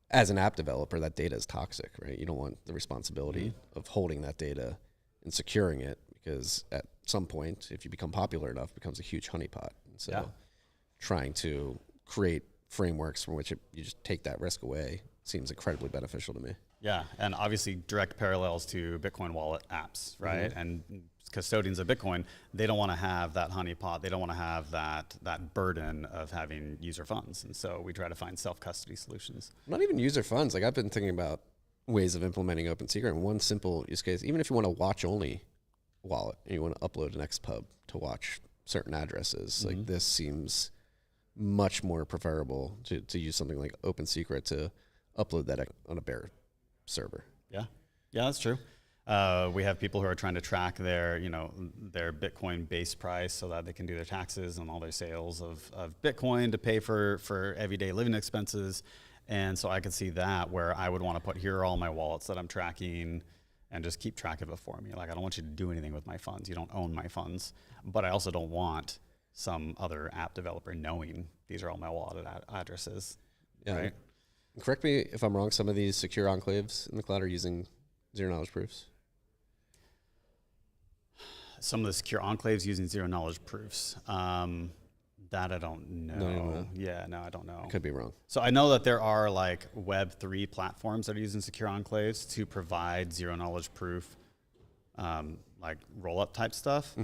as an app developer, that data is toxic, right? You don't want the responsibility of holding that data and securing it, because at some point, if you become popular enough, it becomes a huge honeypot. And so trying to create frameworks from which you just take that risk away seems incredibly beneficial to me. Yeah, and obviously direct parallels to Bitcoin wallet apps, right? And custodians of Bitcoin, they don't want to have that honeypot. They don't want to have that burden of having user funds. And so we try to find self-custody solutions. Not even user funds. Like, I've been thinking about ways of implementing open secret. And one simple use case, even if you want a watch-only wallet and you want to upload an XPub to watch certain addresses, like this seems much more preferable to use something like open secret to upload that on a bare server. Yeah, that's true. We have people who are trying to track their, their Bitcoin base price so that they can do their taxes and all their sales of Bitcoin to pay for everyday living expenses. And so I could see that where I would want to put, here are all my wallets that I'm tracking, and just keep track of it for me. Like, I don't want you to do anything with my funds. You don't own my funds. But I also don't want some other app developer knowing these are all my wallet addresses. Yeah. Right? Correct me if I'm wrong, some of these secure enclaves in the cloud are using zero-knowledge proofs. Some of the secure enclaves using zero-knowledge proofs. That I don't know. No. Yeah, no, I don't know. I could be wrong. So I know that there are like Web3 platforms that are using secure enclaves to provide zero-knowledge proof, like roll-up type stuff.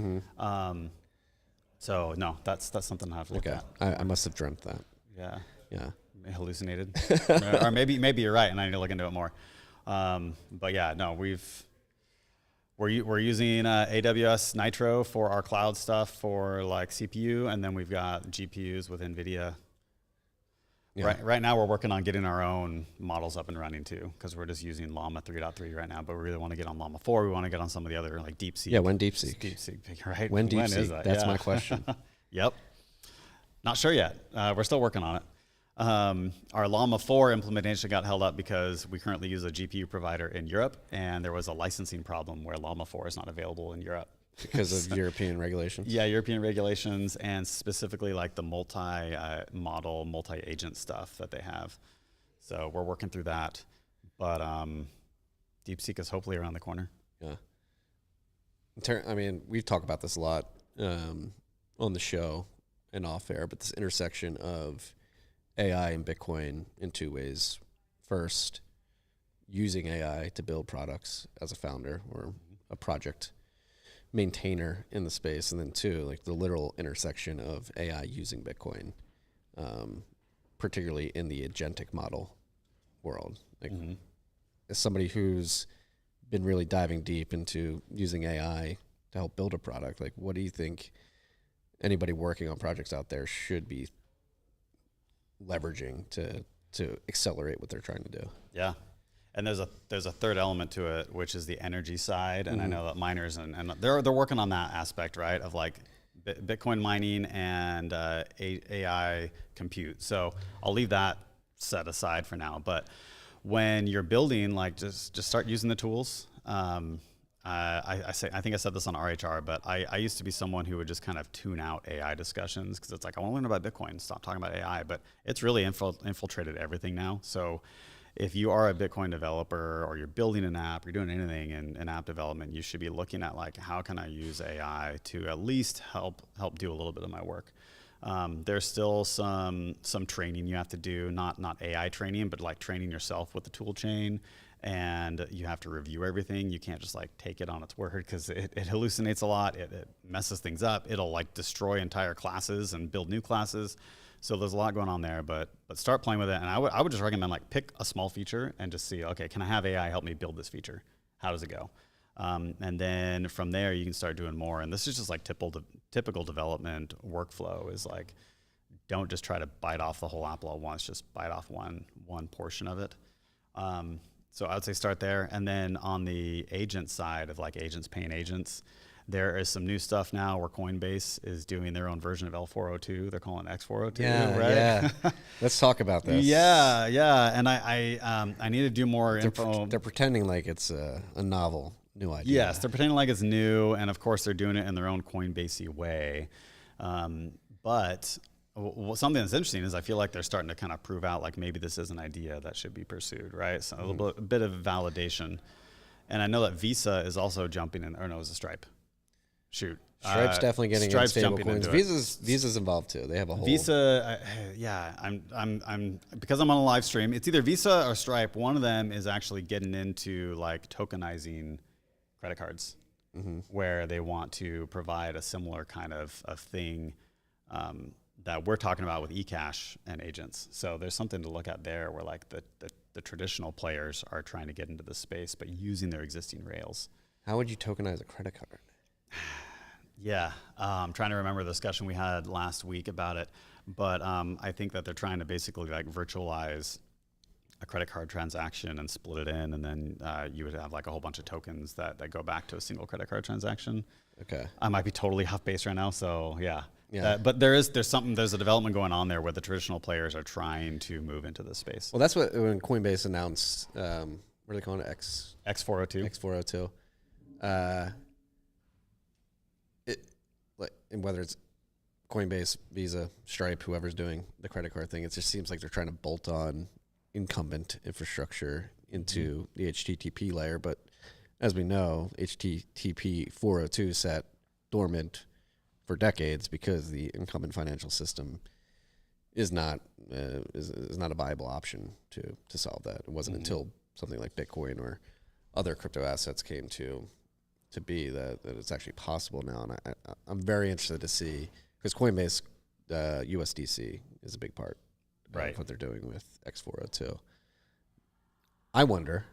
So no, that's something I have to look at. I must have dreamt that. Yeah. Yeah. Hallucinated. Or maybe you're right and I need to look into it more. But yeah, no, we're using AWS Nitro for our cloud stuff for like CPU, and then we've got GPUs with NVIDIA. Yeah. Right now we're working on getting our own models up and running too, because we're just using Llama 3.3 right now, but we really want to get on Llama 4. We want to get on some of the other like DeepSeek. Yeah, when DeepSeek? DeepSeek, right? When DeepSeek? When is that? That's Yeah. my question. Yep. Not sure yet. We're still working on it. Our Llama 4 implementation got held up because we currently use a GPU provider in Europe, and there was a licensing problem where Llama 4 is not available in Europe. Because of European regulations? Yeah, European regulations, and specifically like the multi-model, multi-agent stuff that they have. So we're working through that, but DeepSeek is hopefully around the corner. Yeah. I mean, we've talked about this a lot on the show and off air, but this intersection of AI and Bitcoin in two ways. First, using AI to build products as a founder or a project maintainer in the space, and then two, like the literal intersection of AI using Bitcoin, particularly in the agentic model world. Like, as somebody who's been really diving deep into using AI to help build a product, like, what do you think anybody working on projects out there should be leveraging to accelerate what they're trying to do? Yeah. And there's a third element to it, which is the energy side. And I know that miners and they're working on that aspect, right, of like Bitcoin mining and AI compute. So I'll leave that set aside for now. But when you're building, like, just start using the tools. I think I said this on RHR, but I used to be someone who would just kind of tune out AI discussions because it's like, I want to learn about Bitcoin, stop talking about AI. But it's really infiltrated everything now. So if you are a Bitcoin developer or you're building an app, you're doing anything in app development, you should be looking at like, how can I use AI to at least help do a little bit of my work. There's still some training you have to do, not AI training, but like training yourself with the tool chain. And you have to review everything. You can't just like take it on its word because it hallucinates a lot. It messes things up. It'll like destroy entire classes and build new classes. So there's a lot going on there, but start playing with it. And I would just recommend like pick a small feature and just see, okay, can I have AI help me build this feature? How does it go? And then from there you can start doing more. And this is just like typical development workflow is like, don't just try to bite off the whole apple at once. Just bite off one portion of it. So I would say start there. And then on the agent side of like agents paying agents, there is some new stuff now where Coinbase is doing their own version of L402. They're calling it X402, right? Yeah. Let's talk about this. Yeah. And I need to do more info. They're pretending like it's a novel, new idea. Yes, they're pretending like it's new. And of course, they're doing it in their own Coinbase-y way. But something that's interesting is I feel like they're starting to kind of prove out like maybe this is an idea that should be pursued, right? So a bit of validation. And I know that Visa is also jumping in, or no, it was a Stripe. Shoot. Stripe's definitely getting Stripe's in stable jumping coins. into it. Visa's involved too. They have a whole Visa. I'm because I'm on a live stream. It's either Visa or Stripe. One of them is actually getting into like tokenizing credit cards, where they want to provide a similar kind of thing that we're talking about with eCash and agents. So there's something to look at there, where like the traditional players are trying to get into the space, but using their existing rails. How would you tokenize a credit card? Yeah, I'm trying to remember the discussion we had last week about it, but I think that they're trying to basically like virtualize a credit card transaction and split it in, and then you would have like a whole bunch of tokens that go back to a single credit card transaction. Okay. I might be totally off base right now, so yeah. Yeah. But there's a development going on there where the traditional players are trying to move into this space. Well, that's what when Coinbase announced. What are they calling it? X402. X402. And whether it's Coinbase, Visa, Stripe, whoever's doing the credit card thing, it just seems like they're trying to bolt on incumbent infrastructure into the HTTP layer. But as we know, HTTP 402 sat dormant for decades because the incumbent financial system is not a viable option to solve that. It wasn't until something like Bitcoin or other crypto assets came to be that it's actually possible now. And I'm very interested to see, because Coinbase USDC is a big part of what they're doing with X402. I wonder,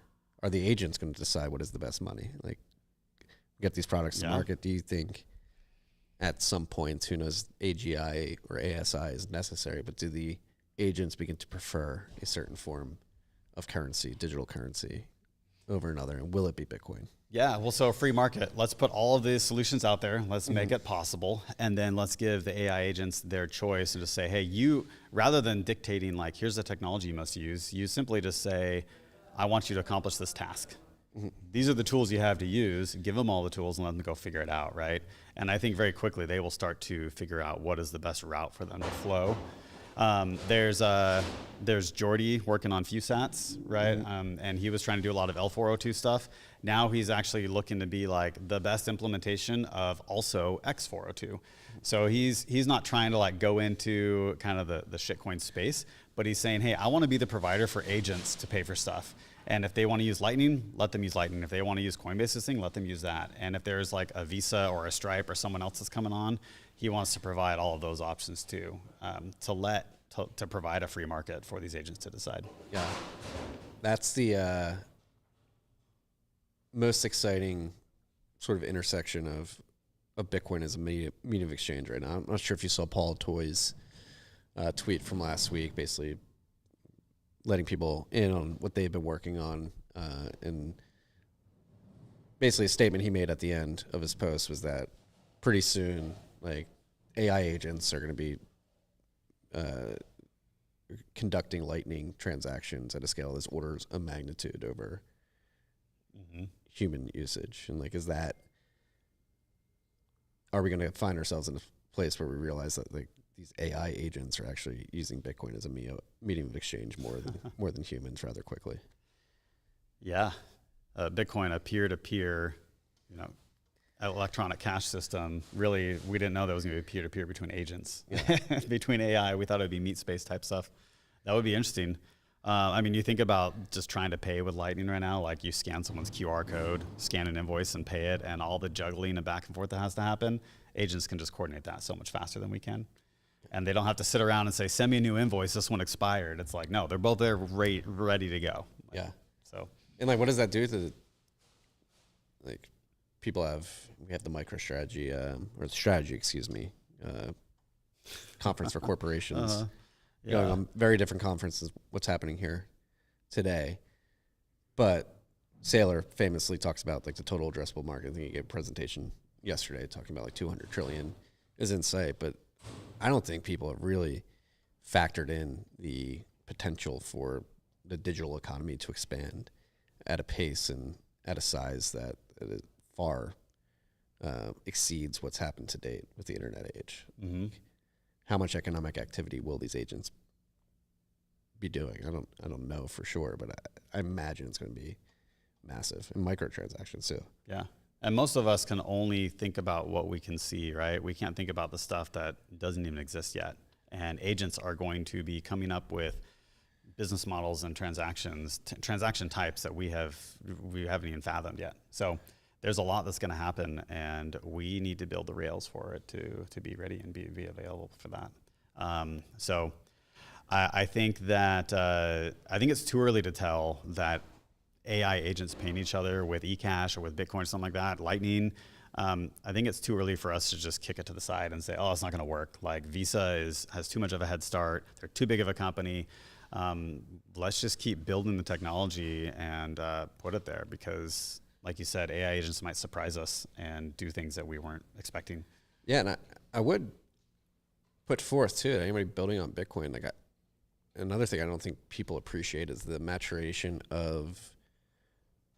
are the agents going to decide what is the best money? Like, get these products to market. Do you think at some point, who knows, AGI or ASI is necessary, but do the agents begin to prefer a certain form of currency, digital currency, over another? And will it be Bitcoin? Yeah, well, so free market. Let's put all of these solutions out there. Let's make it possible. And then let's give the AI agents their choice and just say, hey, you, rather than dictating, like, here's the technology you must use, you simply just say, I want you to accomplish this task. These are the tools you have to use. Give them all the tools and let them go figure it out, right? And I think very quickly they will start to figure out what is the best route for them to flow. There's Jordy working on FuSats, right? And he was trying to do a lot of L402 stuff. Now he's actually looking to be like the best implementation of also X402. So he's not trying to like go into kind of the shitcoin space, but he's saying, hey, I want to be the provider for agents to pay for stuff. And if they want to use Lightning, let them use Lightning. If they want to use Coinbase's thing, let them use that. And if there's like a Visa or a Stripe or someone else that's coming on, he wants to provide all of those options too, to provide a free market for these agents to decide. Yeah, that's the most exciting sort of intersection of Bitcoin as a medium of exchange right now. I'm not sure if you saw Paul Toy's tweet from last week, basically letting people in on what they've been working on, and basically a statement he made at the end of his post was that pretty soon, like, AI agents are going to be conducting Lightning transactions at a scale that's orders of magnitude over human usage. And like, are we going to find ourselves in a place where we realize that like these AI agents are actually using Bitcoin as a medium of exchange more than humans rather quickly? Yeah, Bitcoin, a peer-to-peer, electronic cash system. Really, we didn't know that was going to be peer-to-peer between agents. Yeah. Between AI, we thought it would be meat space type stuff. That would be interesting. I mean, you think about just trying to pay with Lightning right now, like you scan someone's QR code, scan an invoice and pay it, and all the juggling and back and forth that has to happen, agents can just coordinate that so much faster than we can. And they don't have to sit around and say, send me a new invoice, this one expired. It's like, no, they're both there ready to go. Yeah. So. And like, what does that do to, like, we have the MicroStrategy, or the strategy, conference for corporations. Going on very different conferences, what's happening here today. But Saylor famously talks about like the total addressable market. I think he gave a presentation yesterday talking about like 200 trillion is in sight. But I don't think people have really factored in the potential for the digital economy to expand at a pace and at a size that it far exceeds what's happened to date with the internet age. How much economic activity will these agents be doing? I don't know for sure, but I imagine it's going to be massive, and microtransactions too. Yeah, and most of us can only think about what we can see, right? We can't think about the stuff that doesn't even exist yet. And agents are going to be coming up with business models and transaction types that we haven't even fathomed yet. So there's a lot that's going to happen, and we need to build the rails for it to be ready and be available for that. So I think that I think it's too early to tell that AI agents paying each other with eCash or with Bitcoin or something like that, Lightning. I think it's too early for us to just kick it to the side and say, oh, it's not going to work. Like Visa has too much of a head start. They're too big of a company. Let's just keep building the technology and put it there, because like you said, AI agents might surprise us and do things that we weren't expecting. Yeah, and I would put forth too, anybody building on Bitcoin, like another thing I don't think people appreciate is the maturation of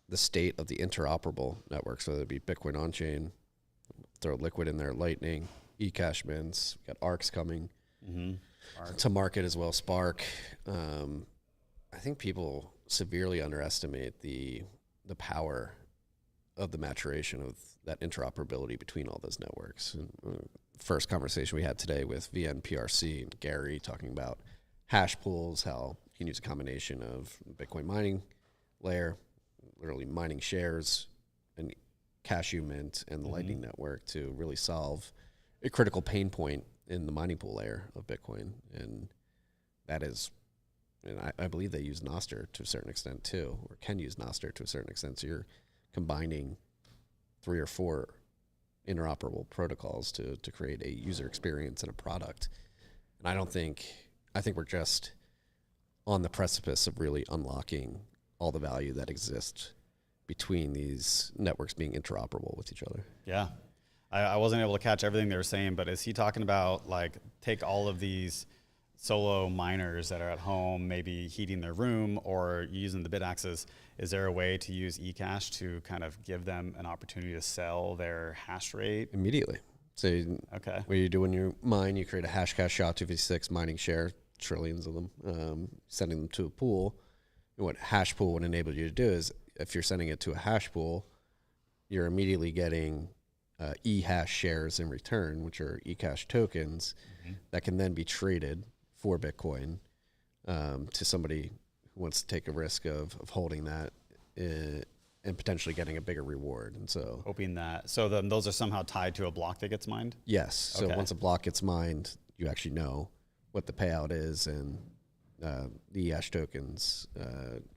the state of the interoperable networks, whether it be Bitcoin on-chain, throw Liquid in there, Lightning, eCash mints, got ARCs coming to market as well, Spark. I think people severely underestimate the power of the maturation of that interoperability between all those networks. And, first conversation we had today with VNPRC and Gary talking about hash pools, how you can use a combination of Bitcoin mining layer, literally mining shares, and Cashew Mint and the Lightning Network to really solve a critical pain point in the mining pool layer of Bitcoin. And that is, and I believe they use Nostr to a certain extent too, or can use Nostr to a certain extent. So you're combining 3 or 4 interoperable protocols to create a user experience and a product. And I think we're just on the precipice of really unlocking all the value that exists between these networks being interoperable with each other. Yeah. I wasn't able to catch everything they were saying, but is he talking about, like, take all of these solo miners that are at home, maybe heating their room or using the bit axes? Is there a way to use eCash to kind of give them an opportunity to sell their hash rate? Immediately. So okay. what you do when you mine, you create a Hashcash SHA-256 mining share, trillions of them, sending them to a pool. And what Hashpool would enable you to do is, if you're sending it to a Hashpool, you're immediately getting eHash shares in return, which are eCash tokens that can then be traded for Bitcoin to somebody who wants to take a risk of holding that and potentially getting a bigger reward. And so hoping that, so then those are somehow tied to a block that gets mined? Yes. So Okay. once a block gets mined, you actually know what the payout is, and the eHash tokens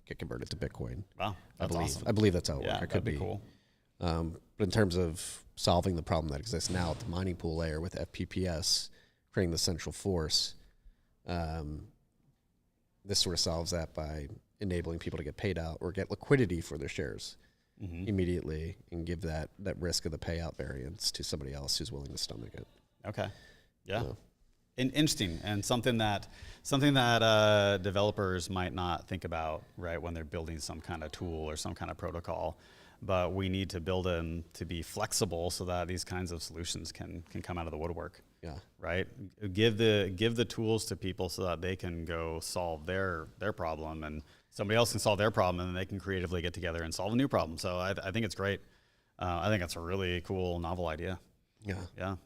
get converted to Bitcoin. Wow, I that's believe. awesome. I believe that's how it Yeah, works. It that'd could be cool. But in terms of solving the problem that exists now at the mining pool layer with FPPS, creating the central force, this sort of solves that by enabling people to get paid out or get liquidity for their shares immediately, and give that risk of the payout variance to somebody else who's willing to stomach it. Okay. Yeah. So, Interesting, and something that developers might not think about, right, when they're building some kind of tool or some kind of protocol. But we need to build them to be flexible so that these kinds of solutions can come out of the woodwork. yeah. Right. Give the tools to people so that they can go solve their problem, and somebody else can solve their problem, and then they can creatively get together and solve a new problem. So I think it's great. I think it's a really cool, novel idea. Yeah. Yeah.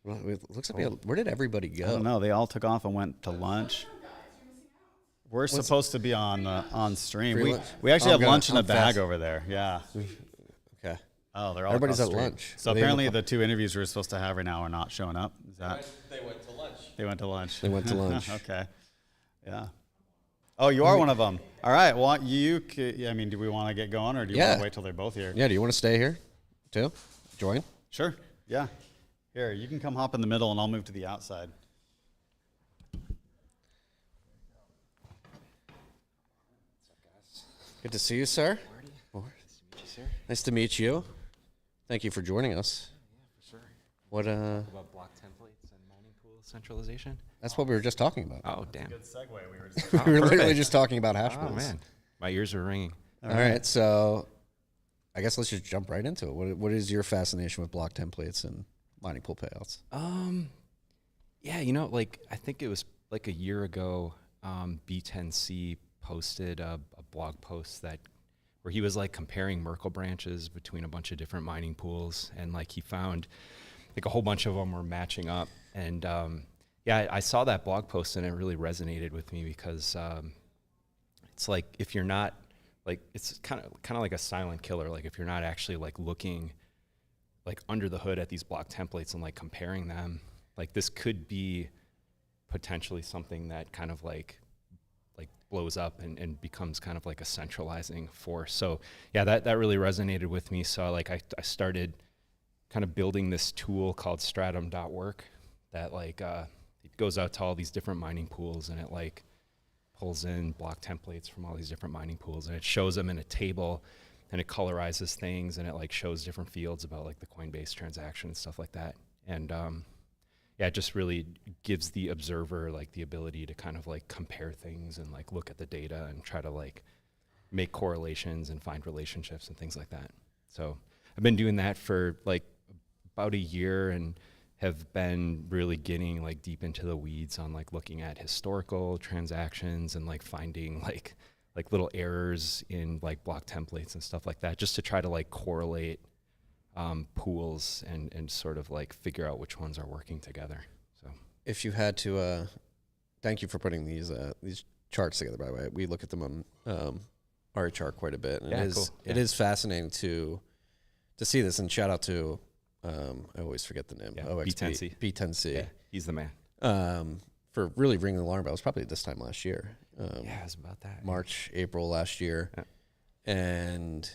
Well, it looks like where did everybody go? I don't know. They all took off and went to lunch. We're supposed to be on stream. Free We lunch? we actually have I'm lunch in a I'm bag fast. over there. Yeah. Okay. Oh, they're all Everybody's across at the street. lunch. So Are they apparently in the the 2 interviews we were supposed to have right now are not showing up. Is that? They went to lunch. They went to lunch. They went to lunch. Okay. Yeah. Oh, you are one of them. All right. Well, I mean, do we want to get going, or do you want Yeah. to wait till they're both here? Yeah, do you want to stay here too? Join? Sure. Yeah. Here, you can come hop in the middle, and I'll move to the outside. Good to see you, sir. Nice to meet you. Thank you for joining us. For sure. What About block templates and mining pool centralization? that's what we were just talking about. Oh, damn. Good segue. We were just we were literally perfect. just talking about hash Oh, pools. man. My ears are ringing. All right, so I guess let's just jump right into it. What is your fascination with block templates and mining pool payouts? Yeah, like I think it was like a year ago, B10C posted a blog post where he was like comparing Merkle branches between a bunch of different mining pools, and like he found like a whole bunch of them were matching up. And yeah, I saw that blog post and it really resonated with me because it's like if you're not like, it's kind of like a silent killer. Like if you're not actually like looking like under the hood at these block templates and like comparing them, like this could be potentially something that kind of like blows up and becomes kind of like a centralizing force. So yeah, that really resonated with me. So like I started kind of building this tool called stratum.work that like it goes out to all these different mining pools, and it like pulls in block templates from all these different mining pools, and it shows them in a table, and it colorizes things, and it like shows different fields about like the Coinbase transaction and stuff like that. And yeah, it just really gives the observer like the ability to kind of like compare things and like look at the data and try to like make correlations and find relationships and things like that. So I've been doing that for like about a year, and have been really getting like deep into the weeds on like looking at historical transactions and like finding like little errors in like block templates and stuff like that, just to try to like correlate pools and sort of like figure out which ones are working together. So If you had to, thank you for putting these charts together, by the way. We look at them on our chart quite a bit, and Yeah, it cool. it is fascinating to see this. And shout out to I always forget the name. Yeah, OXB, B10C. yeah, he's the man. For really ringing the alarm bells. Probably this time last year. Yeah, it was about that. March, April last year. Yeah. And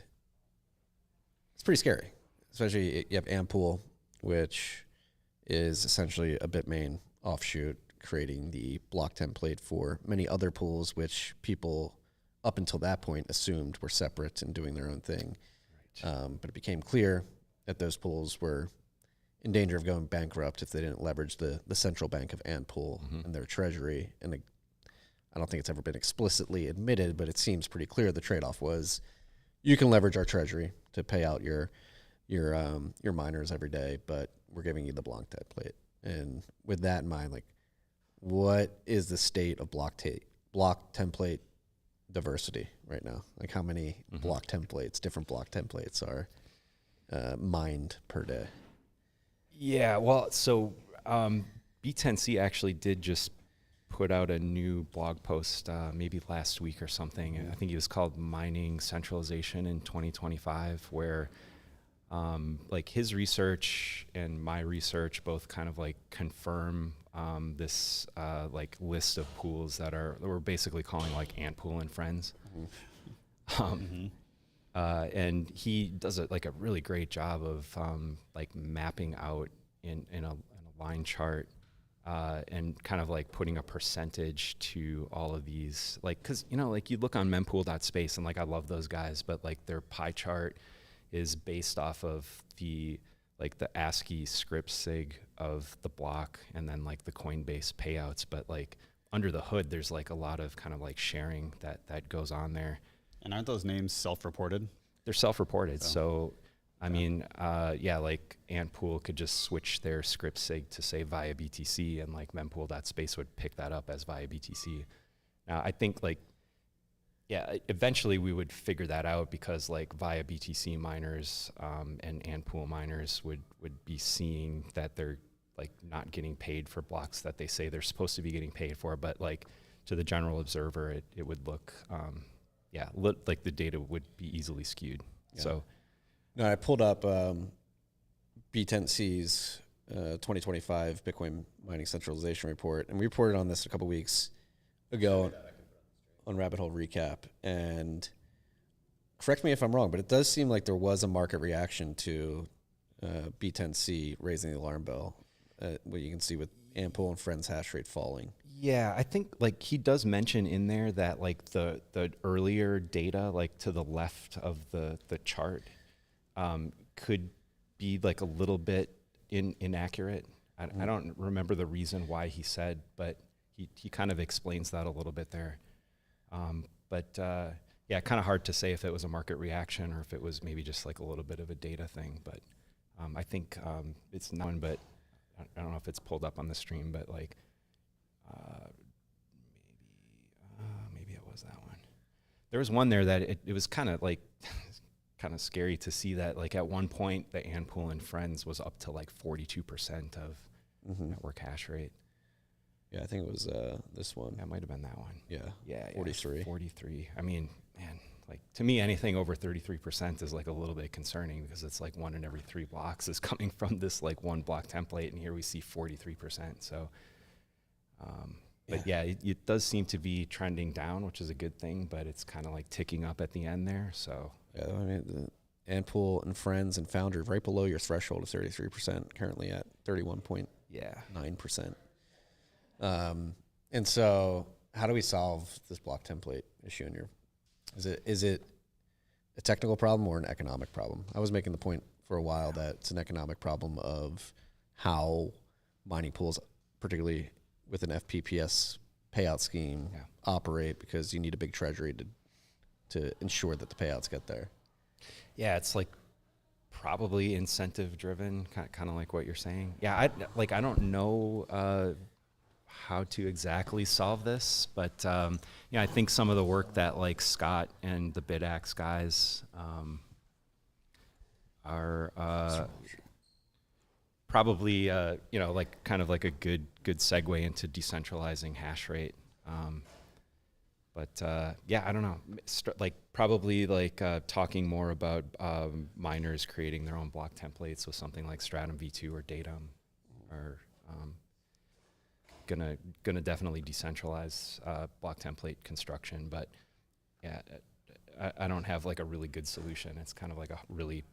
it's pretty scary. Especially you have Mempool, which is essentially a Bitmain offshoot, creating the block template for many other pools, which people up until that point assumed were separate and doing their own thing. Right. But it became clear that those pools were in danger of going bankrupt if they didn't leverage the central bank of Mempool and their treasury. And I don't think it's ever been explicitly admitted, but it seems pretty clear the trade-off was you can leverage our treasury to pay out your miners every day, but we're giving you the block template. And with that in mind, like, what is the state of block template diversity right now? Like, how many different block templates are mined per day? Yeah, well, so B10C actually did just put out a new blog post maybe last week or something. I think it was called Mining Centralization in 2025, where like his research and my research both kind of like confirm this like list of pools that we're basically calling like Mempool and Friends. And he does like a really great job of like mapping out in a line chart and kind of like putting a percentage to all of these, like, cause you know, like you look on mempool.space and like, I love those guys, but like their pie chart is based off of the ASCII script sig of the block and then like the Coinbase payouts. But like under the hood, there's like a lot of kind of like sharing that goes on there. And aren't those names self-reported? They're self-reported. So I mean, yeah, like Mempool could just switch their script sig to say via BTC, and like mempool.space would pick that up as via BTC. Now, I think like, yeah, eventually we would figure that out, because like via BTC miners and Mempool miners would be seeing that they're like not getting paid for blocks that they say they're supposed to be getting paid for, but like to the general observer, it would look, like the data would be easily skewed. Yeah. So. No, I pulled up B10C's 2025 Bitcoin mining centralization report, and we reported on this a couple weeks ago on Rabbit Hole Recap. And correct me if I'm wrong, but it does seem like there was a market reaction to B10C raising the alarm bell. What you can see with Mempool and Friends hash rate falling. Yeah, I think like he does mention in there that like the earlier data, like to the left of the chart, could be like a little bit inaccurate. I don't remember the reason why he said, but he kind of explains that a little bit there. Yeah, kind of hard to say if it was a market reaction or if it was maybe just like a little bit of a data thing. But I think it's known, but I don't know if it's pulled up on the stream, but like maybe it was that one. There was one there that it was kind of like kind of scary to see that like at one point the Mempool and Friends was up to like 42% of network hash rate. Yeah, I think it was this one. That might have been that one. Yeah, 43. 43. I mean, man, like to me, anything over 33% is like a little bit concerning, because it's like 1 in every 3 blocks is coming from this like one block template, and here we see 43%. So, but yeah, it does seem to be trending down, which is a good thing, but it's kind of like ticking up at the end there. So yeah, I mean, the Mempool and Friends and Founder right below your threshold of 33%, currently at 31.9%. And so how do we solve this block template issue in your? Is it a technical problem or an economic problem? I was making the point for a while that it's an economic problem of how mining pools, particularly with an FPPS payout scheme, operate, because you need a big treasury to ensure that the payouts get there. Yeah, it's like probably incentive driven, kind of like what you're saying. Yeah, I don't know how to exactly solve this, but I think some of the work that like Scott and the BitAxe guys are probably like kind of like a good segue into decentralizing Hashrate. But I don't know. Probably talking more about miners creating their own block templates with something like Stratum v2 or Datum, are gonna definitely decentralize block template construction. But yeah, I don't have like a really good solution. It's kind of like a really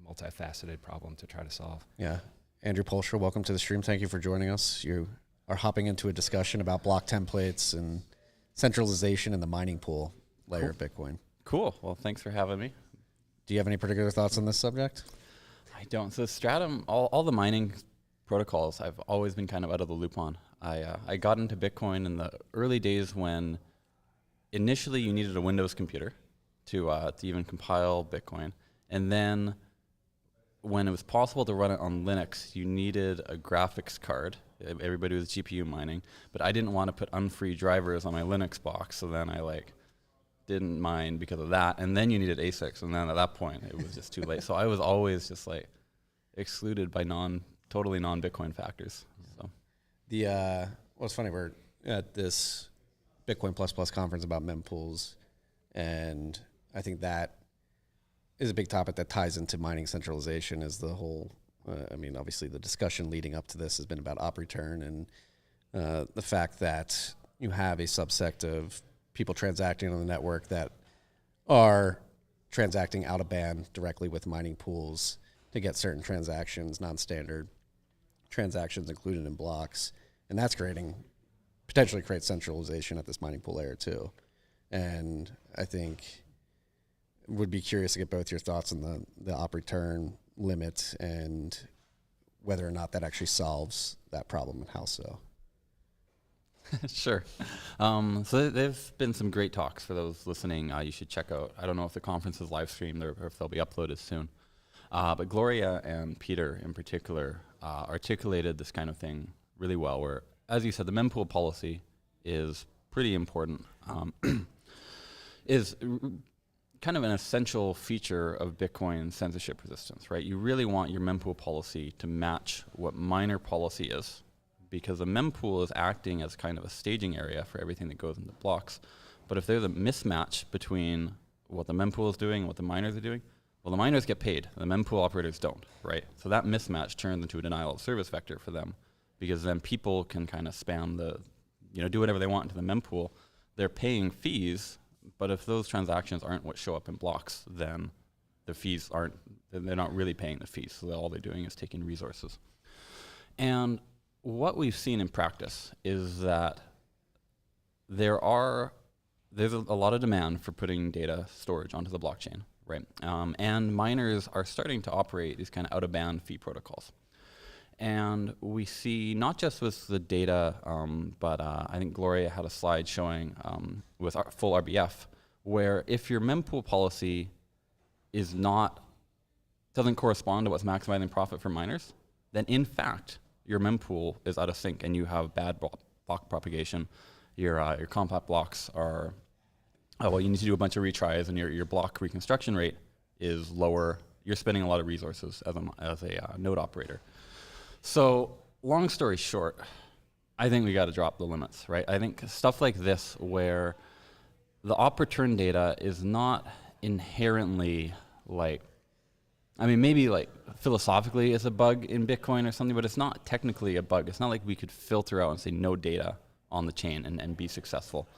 multifaceted problem to try to solve. Yeah, Andrew Polsher, welcome to the stream. Thank you for joining us. You are hopping into a discussion about block templates and centralization in the mining pool layer of Bitcoin. Cool. Well, thanks for having me. Do you have any particular thoughts on this subject? I don't. So Stratum, all the mining protocols, I've always been kind of out of the loop on. I got into Bitcoin in the early days when initially you needed a Windows computer to even compile Bitcoin, and then when it was possible to run it on Linux, you needed a graphics card. Everybody was GPU mining, but I didn't want to put unfree drivers on my Linux box, so then I didn't mine because of that. And then you needed ASICs, and then at that point it was just too late. So I was always just excluded by totally non-Bitcoin factors. So It's funny, we're at this Bitcoin plus conference about mempools, and I think that is a big topic that ties into mining centralization. Is the whole obviously the discussion leading up to this has been about op return and the fact that you have a subsect of people transacting on the network that are transacting out of band directly with mining pools to get certain transactions, non-standard transactions included in blocks. And that's potentially creates centralization at this mining pool layer too. And I think would be curious to get both your thoughts on the op return limit and whether or not that actually solves that problem and how so. Sure. So there's been some great talks for those listening. You should check out. I don't know if the conference is live streamed or if they'll be uploaded soon. But Gloria and Peter in particular articulated this kind of thing really well, where, as you said, the Mem Pool policy is pretty important. Is kind of an essential feature of Bitcoin censorship resistance, right? You really want your mempool policy to match what miner policy is, because the mempool is acting as kind of a staging area for everything that goes into blocks. But if there's a mismatch between what the mempool is doing and what the miners are doing, well, the miners get paid, the mempool operators don't, right? So that mismatch turns into a denial of service vector for them, because then people can kind of spam do whatever they want into the mempool. They're paying fees, but if those transactions aren't what show up in blocks, then the fees they're not really paying the fees. So all they're doing is taking resources. And what we've seen in practice is that there's a lot of demand for putting data storage onto the blockchain, right? And miners are starting to operate these kind of out-of-band fee protocols. And we see, not just with the data, but I think Gloria had a slide showing with full RBF, where if your mempool policy doesn't correspond to what's maximizing profit for miners, then in fact, your mempool is out of sync and you have bad block propagation. Your compact blocks are, you need to do a bunch of retries, and your block reconstruction rate is lower. You're spending a lot of resources as a node operator. So long story short, I think we got to drop the limits, right? I think stuff like this, where the op return data is not inherently maybe philosophically it's a bug in Bitcoin or something, but it's not technically a bug. It's not like we could filter out and say no data on the chain and be successful.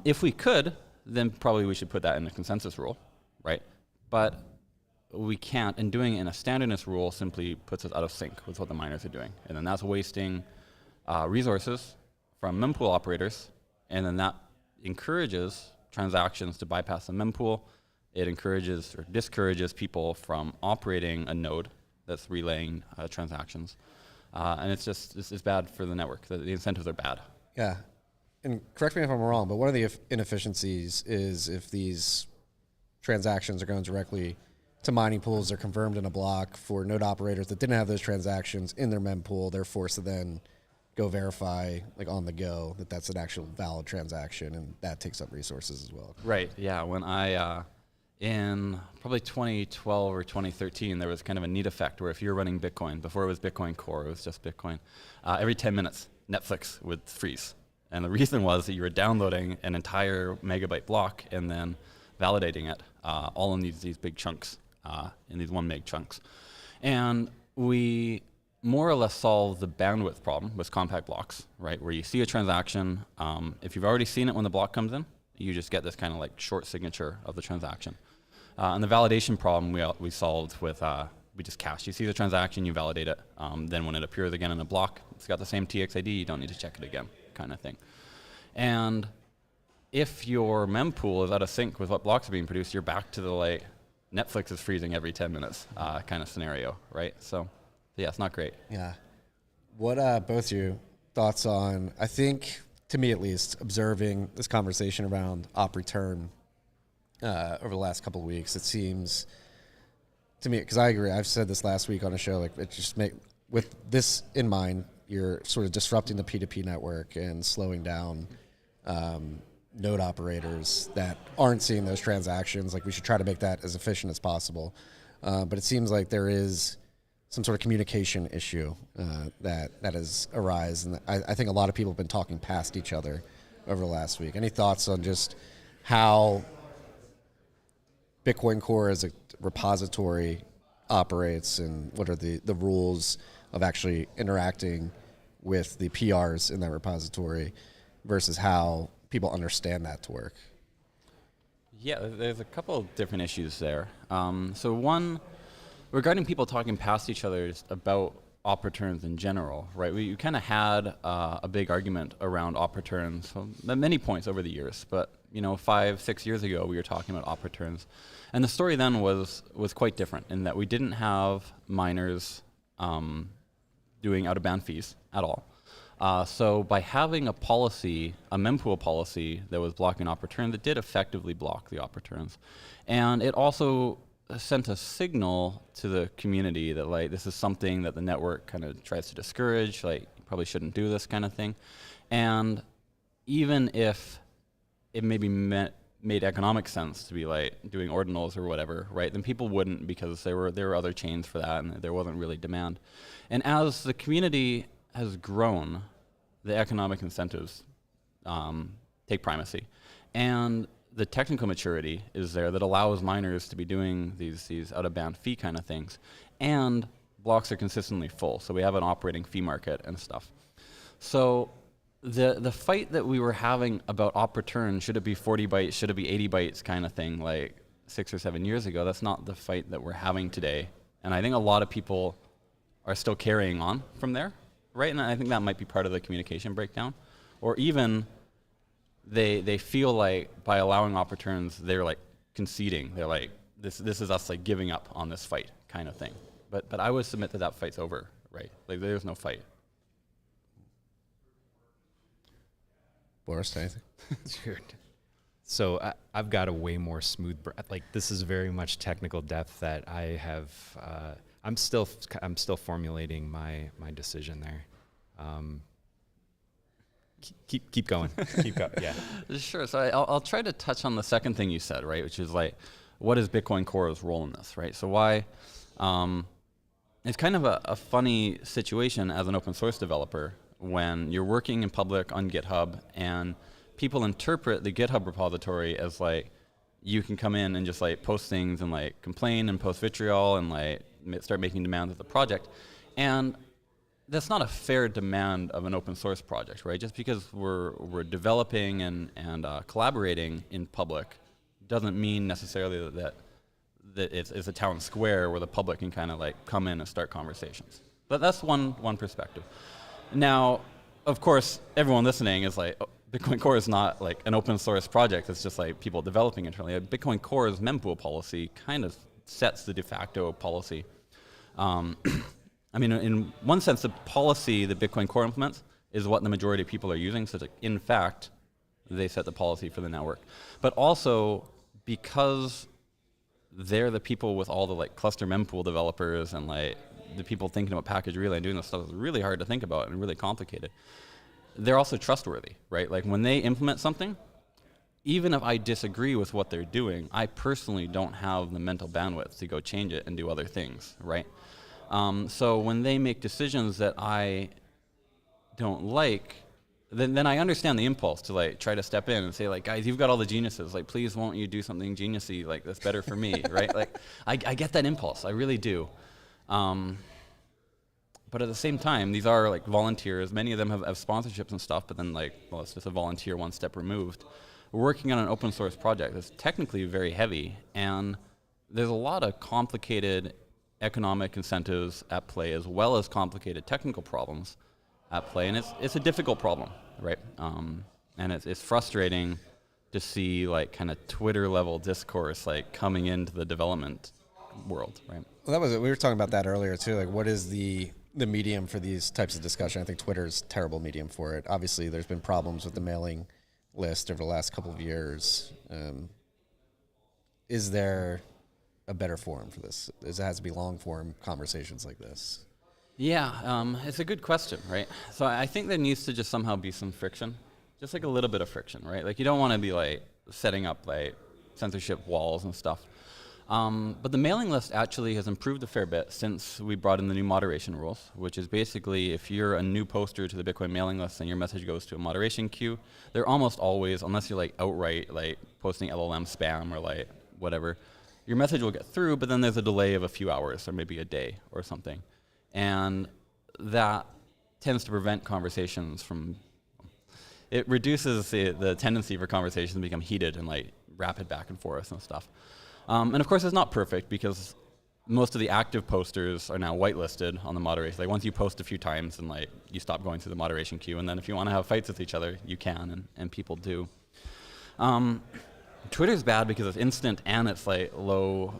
If we could, then probably we should put that in the consensus rule, right? But we can't, and doing it in a standardness rule simply puts us out of sync with what the miners are doing. And then that's wasting resources from mempool operators And then that encourages transactions to bypass the mempool. It encourages or discourages people from operating a node that's relaying transactions. And it's bad for the network. The incentives are bad. Yeah. And correct me if I'm wrong, but one of the inefficiencies is if these transactions are going directly to mining pools, they're confirmed in a block for node operators that didn't have those transactions in their mempool. They're forced to then go verify, like on the go, that that's an actual valid transaction, and that takes up resources as well. Right. Yeah. When I in probably 2012 or 2013, there was kind of a neat effect where if you're running Bitcoin, before it was Bitcoin Core, it was just Bitcoin, every 10 minutes, Netflix would freeze. And the reason was that you were downloading an entire megabyte block and then validating it all in these big chunks, in these 1 meg chunks. And we more or less solved the bandwidth problem with compact blocks, right? Where you see a transaction, if you've already seen it when the block comes in, you just get this kind of like short signature of the transaction. And the validation problem we solved with, we just cache. You see the transaction, you validate it. Then when it appears again in a block, it's got the same TXID, you don't need to check it again, kind of thing. And if your mempool is out of sync with what blocks are being produced, you're back to the like, Netflix is freezing every 10 minutes kind of scenario, right? So yeah, it's not great. Yeah. What both you thoughts on, I think, to me at least, observing this conversation around op return over the last couple of weeks, it seems to me, because I agree, I've said this last week on a show, like it just with this in mind, you're sort of disrupting the P2P network and slowing down node operators that aren't seeing those transactions. Like we should try to make that as efficient as possible. But it seems like there is some sort of communication issue that has arisen. And I think a lot of people have been talking past each other over the last week. Any thoughts on just how Bitcoin Core as a repository operates and what are the rules of actually interacting with the PRs in that repository versus how people understand that to work? Yeah, there's a couple of different issues there. So one, regarding people talking past each other about op returns in general, right? We kind of had a big argument around op returns at many points over the years, but 5-6 years ago we were talking about op returns, and the story then was quite different in that we didn't have miners doing out-of-band fees at all. So by having a policy, a mempool policy that was blocking op returns, it did effectively block the op returns, and it also sent a signal to the community that like this is something that the network kind of tries to discourage, like you probably shouldn't do this kind of thing. And even if it maybe made economic sense to be like doing ordinals or whatever, right, then people wouldn't because there were other chains for that and there wasn't really demand. And as the community has grown, the economic incentives take primacy. And the technical maturity is there that allows miners to be doing these out-of-band fee kind of things. And blocks are consistently full, so we have an operating fee market and stuff. So the fight that we were having about op return, should it be 40 bytes, should it be 80 bytes kind of thing, like 6 or 7 years ago, that's not the fight that we're having today. And I think a lot of people are still carrying on from there, right? And I think that might be part of the communication breakdown. Or even they feel like by allowing op returns, they're like conceding. They're like, this is us like giving up on this fight kind of thing. But I would submit that fight's over, right? Like there's no fight. Boris, anything? Dude. So I've got a way more smooth, like this is very much technical depth that I have, I'm still formulating my decision there. Keep going. Keep going. Yeah. Sure. So I'll try to touch on the second thing you said, right? Which is like, what is Bitcoin Core's role in this, right? So why? It's kind of a funny situation as an open source developer when you're working in public on GitHub and people interpret the GitHub repository as like you can come in and just like post things and like complain and post vitriol and like start making demands of the project. And that's not a fair demand of an open source project, right? Just because we're developing and collaborating in public doesn't mean necessarily that it's a town square where the public can kind of like come in and start conversations. But that's one perspective. Now, of course, everyone listening is like, oh, Bitcoin Core is not like an open source project. It's just like people developing internally. Bitcoin Core's mempool policy kind of sets the de facto policy. I mean, in one sense, the policy that Bitcoin Core implements is what the majority of people are using. So, in fact, they set the policy for the network. But also, because they're the people with all the like cluster mempool developers and like the people thinking about package relay and doing this stuff is really hard to think about and really complicated. They're also trustworthy, right? Like when they implement something, even if I disagree with what they're doing, I personally don't have the mental bandwidth to go change it and do other things, right? So when they make decisions that I don't like, then I understand the impulse to like try to step in and say like, guys, you've got all the geniuses, like please won't you do something geniusy like that's better for me, right? Like I get that impulse, I really do. But at the same time, these are like volunteers. Many of them have sponsorships and stuff, but then like, well, it's just a volunteer one step removed. We're working on an open source project that's technically very heavy, and there's a lot of complicated economic incentives at play as well as complicated technical problems at play, and it's a difficult problem, right? And it's frustrating to see like kind of Twitter level discourse like coming into the development world, right? Well, that was it. We were talking about that earlier too. Like, what is the medium for these types of discussion? I think Twitter's a terrible medium for it. Obviously, there's been problems with the mailing list over the last couple of years. Is there a better forum for this? Does it has to be long form conversations like this? Yeah, it's a good question, right? So I think there needs to just somehow be some friction, just like a little bit of friction, right? Like you don't want to be like setting up like censorship walls and stuff. But the mailing list actually has improved a fair bit since we brought in the new moderation rules, which is basically if you're a new poster to the Bitcoin mailing list and your message goes to a moderation queue, they're almost always, unless you're like outright like posting LLM spam or like whatever, your message will get through, but then there's a delay of a few hours or maybe a day or something. And that tends to prevent conversations from, it reduces the tendency for conversations to become heated and like rapid back and forth and stuff. And of course it's not perfect because most of the active posters are now whitelisted on the moderation. Like once you post a few times and like you stop going through the moderation queue, and then if you want to have fights with each other, you can, and people do. Twitter's bad because it's instant and it's like low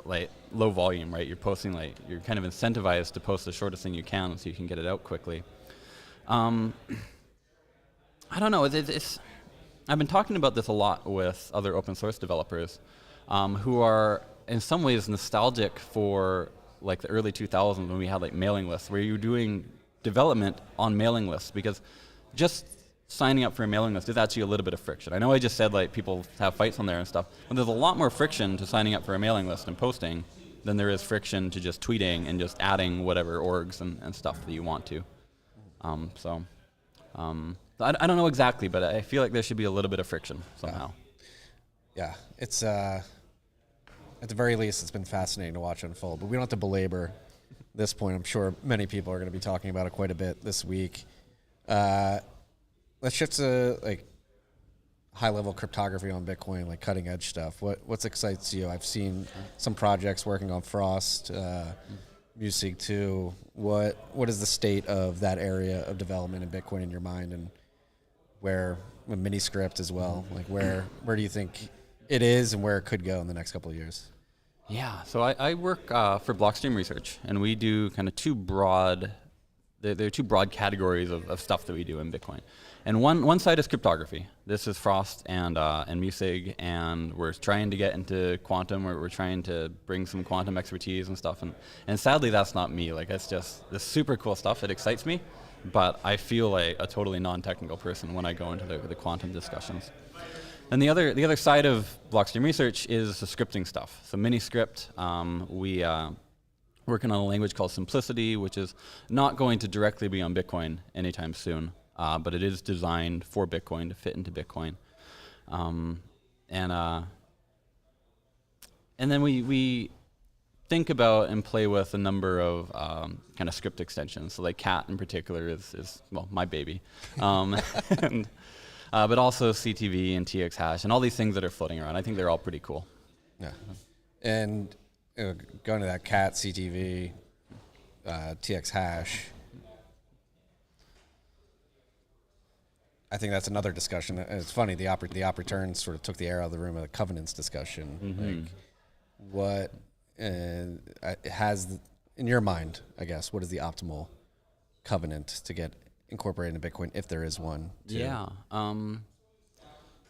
volume, right? You're posting like, you're kind of incentivized to post the shortest thing you can so you can get it out quickly. I don't know, I've been talking about this a lot with other open source developers who are in some ways nostalgic for like the early 2000s when we had like mailing lists, where you're doing development on mailing lists, because just signing up for a mailing list is actually a little bit of friction. I know I just said like people have fights on there and stuff, but there's a lot more friction to signing up for a mailing list and posting than there is friction to just tweeting and just adding whatever orgs and stuff that you want to. I don't know exactly, but I feel like there should be a little bit of friction somehow. Yeah, it's at the very least, it's been fascinating to watch unfold. But we don't have to belabor this point. I'm sure many people are going to be talking about it quite a bit this week. Let's shift to like high-level cryptography on Bitcoin, like cutting-edge stuff. What excites you? I've seen some projects working on Frost, Multisig 2. What is the state of that area of development in Bitcoin in your mind, and where a Miniscript as well? Like where do you think it is and where it could go in the next couple of years? Yeah, so I work for Blockstream Research, and we do kind of two broad categories of stuff that we do in Bitcoin. And one side is cryptography. This is Frost and Multisig, and we're trying to get into quantum. We're trying to bring some quantum expertise and stuff. And sadly, that's not me. Like, it's just this super cool stuff. It excites me, but I feel like a totally non-technical person when I go into the quantum discussions. And the other side of Blockstream Research is the scripting stuff. So Miniscript, we working on a language called Simplicity, which is not going to directly be on Bitcoin anytime soon, but it is designed for Bitcoin to fit into Bitcoin. And then we think about and play with a number of kind of script extensions. So like Cat in particular is well, my baby. But also CTV and TX hash and all these things that are floating around. I think they're all pretty cool. Yeah. And going to that Cat, CTV, TX hash, I think that's another discussion. And it's funny, the op returns sort of took the air out of the room of the covenants discussion. Like, what in your mind, I guess, what is the optimal covenant to get incorporated into Bitcoin, if there is one? Yeah.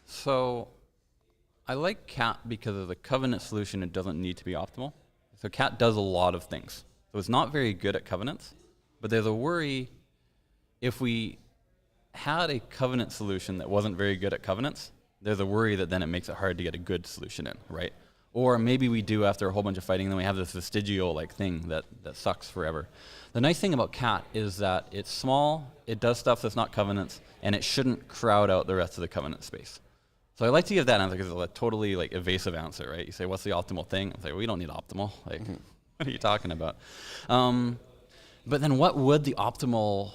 So I like CAT because of the covenant solution. It doesn't need to be optimal. So CAT does a lot of things. So it's not very good at covenants, but there's a worry if we had a covenant solution that wasn't very good at covenants, there's a worry that then it makes it hard to get a good solution in, right? Or maybe we do after a whole bunch of fighting, and then we have this vestigial like thing that sucks forever. The nice thing about CAT is that it's small, it does stuff that's not covenants, and it shouldn't crowd out the rest of the covenant space. So I like to give that answer because it's a totally like evasive answer, right? You say, what's the optimal thing? I say, well, we don't need optimal. Like, what are you talking about? But then what would the optimal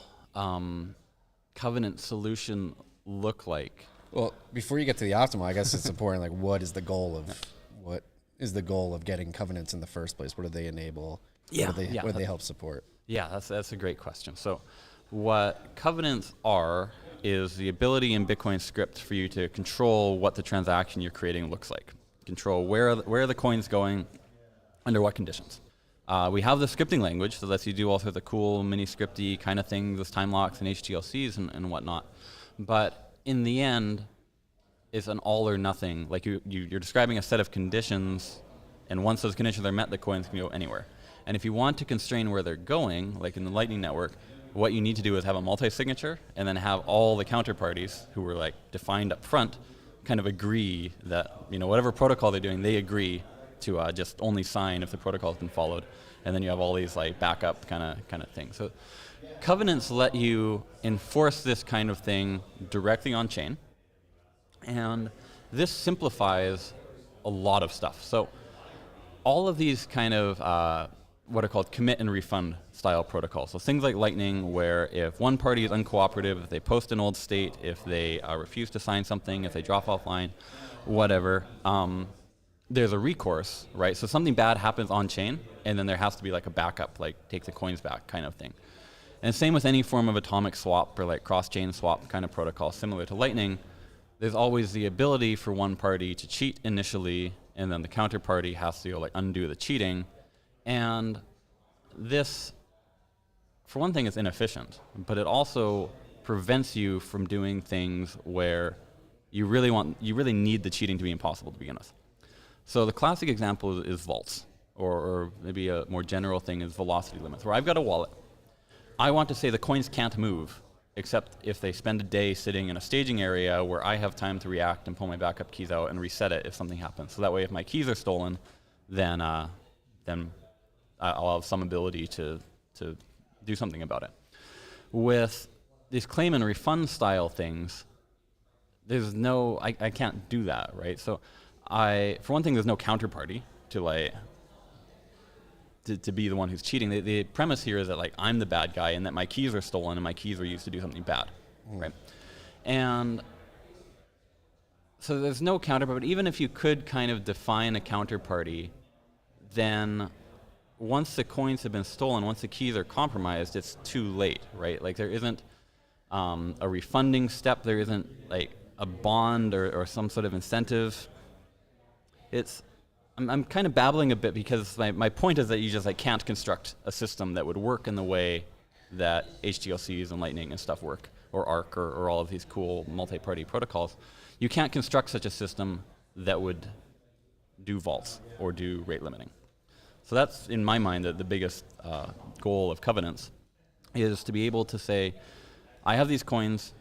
covenant solution look like? Well, before you get to the optimal, I guess it's important, like, what is the goal of getting covenants in the first place? What do they enable? Yeah. What do they help support? Yeah, that's a great question. So what covenants are is the ability in Bitcoin script for you to control what the transaction you're creating looks like. Control where are the coins going, under what conditions. We have the scripting language that lets you do all sorts of cool mini scripty kind of things with time locks and HTLCs and whatnot. But in the end, it's an all or nothing. Like you're describing a set of conditions, and once those conditions are met, the coins can go anywhere. And if you want to constrain where they're going, like in the Lightning Network, what you need to do is have a multi-signature and then have all the counterparties who were like defined up front kind of agree that, whatever protocol they're doing, they agree to just only sign if the protocol has been followed. And then you have all these like backup kind of things. So covenants let you enforce this kind of thing directly on chain. And this simplifies a lot of stuff. So all of these kind of what are called commit and refund style protocols. So things like Lightning, where if one party is uncooperative, if they post an old state, if they refuse to sign something, if they drop offline, whatever, there's a recourse, right? So something bad happens on chain, and then there has to be like a backup, like take the coins back kind of thing. And same with any form of atomic swap or like cross-chain swap kind of protocol, similar to Lightning. There's always the ability for one party to cheat initially, and then the counterparty has to like undo the cheating. And this, for one thing, is inefficient, but it also prevents you from doing things where you really need the cheating to be impossible to begin with. So the classic example is vaults, or maybe a more general thing is velocity limits, where I've got a wallet. I want to say the coins can't move, except if they spend a day sitting in a staging area where I have time to react and pull my backup keys out and reset it if something happens. So that way, if my keys are stolen, then I'll have some ability to do something about it. With these claim and refund style things, there's no, I can't do that, right? So for one thing, there's no counterparty to be the one who's cheating. The premise here is that like I'm the bad guy and that my keys are stolen and my keys were used to do something bad, right? And so there's no counterparty, but even if you could kind of define a counterparty, then once the coins have been stolen, once the keys are compromised, it's too late, right? Like there isn't a refunding step, there isn't like a bond or some sort of incentive. I'm kind of babbling a bit because my point is that you just like can't construct a system that would work in the way that HTLCs and Lightning and stuff work, or ARC or all of these cool multi-party protocols. You can't construct such a system that would do vaults or do rate limiting. So that's, in my mind, the biggest goal of covenants is to be able to say, I have these coins,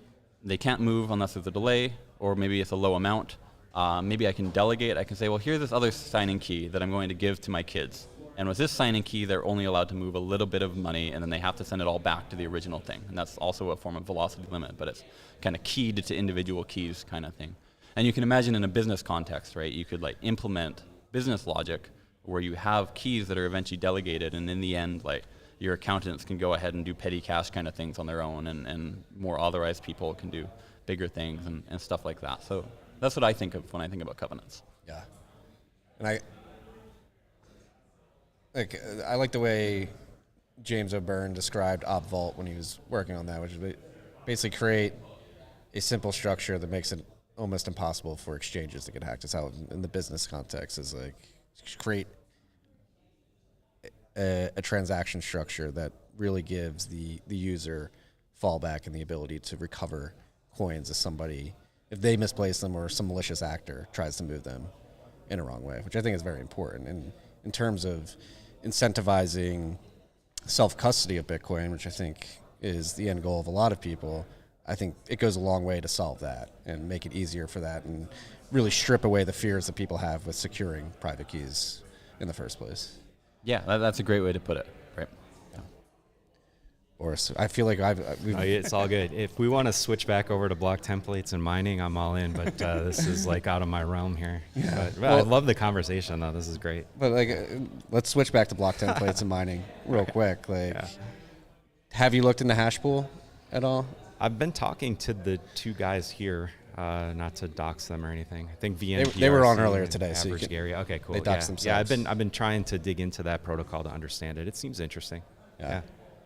they can't move unless there's a delay, or maybe it's a low amount. Maybe I can delegate. I can say, well, here's this other signing key that I'm going to give to my kids. And with this signing key, they're only allowed to move a little bit of money, and then they have to send it all back to the original thing. And that's also a form of velocity limit, but it's kind of keyed to individual keys kind of thing. And you can imagine in a business context, right, you could like implement business logic where you have keys that are eventually delegated, and in the end, like your accountants can go ahead and do petty cash kind of things on their own, and more authorized people can do bigger things and stuff like that. So that's what I think of when I think about covenants. Yeah. And I like the way James O'Byrne described OpVault when he was working on that, which is basically create a simple structure that makes it almost impossible for exchanges to get hacked. It's how in the business context is like create a transaction structure that really gives the user fallback and the ability to recover coins if they misplace them or some malicious actor tries to move them in a wrong way, which I think is very important. And in terms of incentivizing self-custody of Bitcoin, which I think is the end goal of a lot of people, I think it goes a long way to solve that and make it easier for that and really strip away the fears that people have with securing private keys in the first place. Yeah, that's a great way to put it. Right. Or I feel like It's all good. If we want to switch back over to block templates and mining, I'm all in. But this is like out of my realm here. Yeah. But, I love the conversation, though. This is great. But let's switch back to block templates and mining real quick. Have you looked into Hashpool at all? I've been talking to the two guys here, not to dox them or anything. I think VM. They were on earlier today, so Average Gary. Okay, cool. They doxed themselves. Yeah, I've been trying to dig into that protocol to understand it. It seems interesting. Yeah.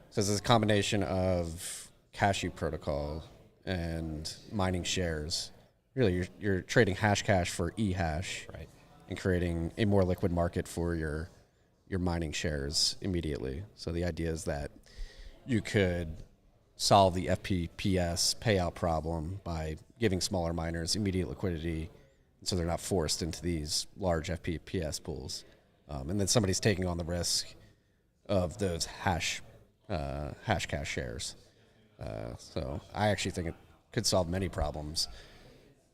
So it's a combination of Cashew protocol and mining shares. Really, you're trading Hashcash for eHash, right, and creating a more liquid market for your mining shares immediately. So the idea is that you could solve the FPPS payout problem by giving smaller miners immediate liquidity, so they're not forced into these large FPPS pools. And then somebody's taking on the risk of those Hashcash shares. So I actually think it could solve many problems.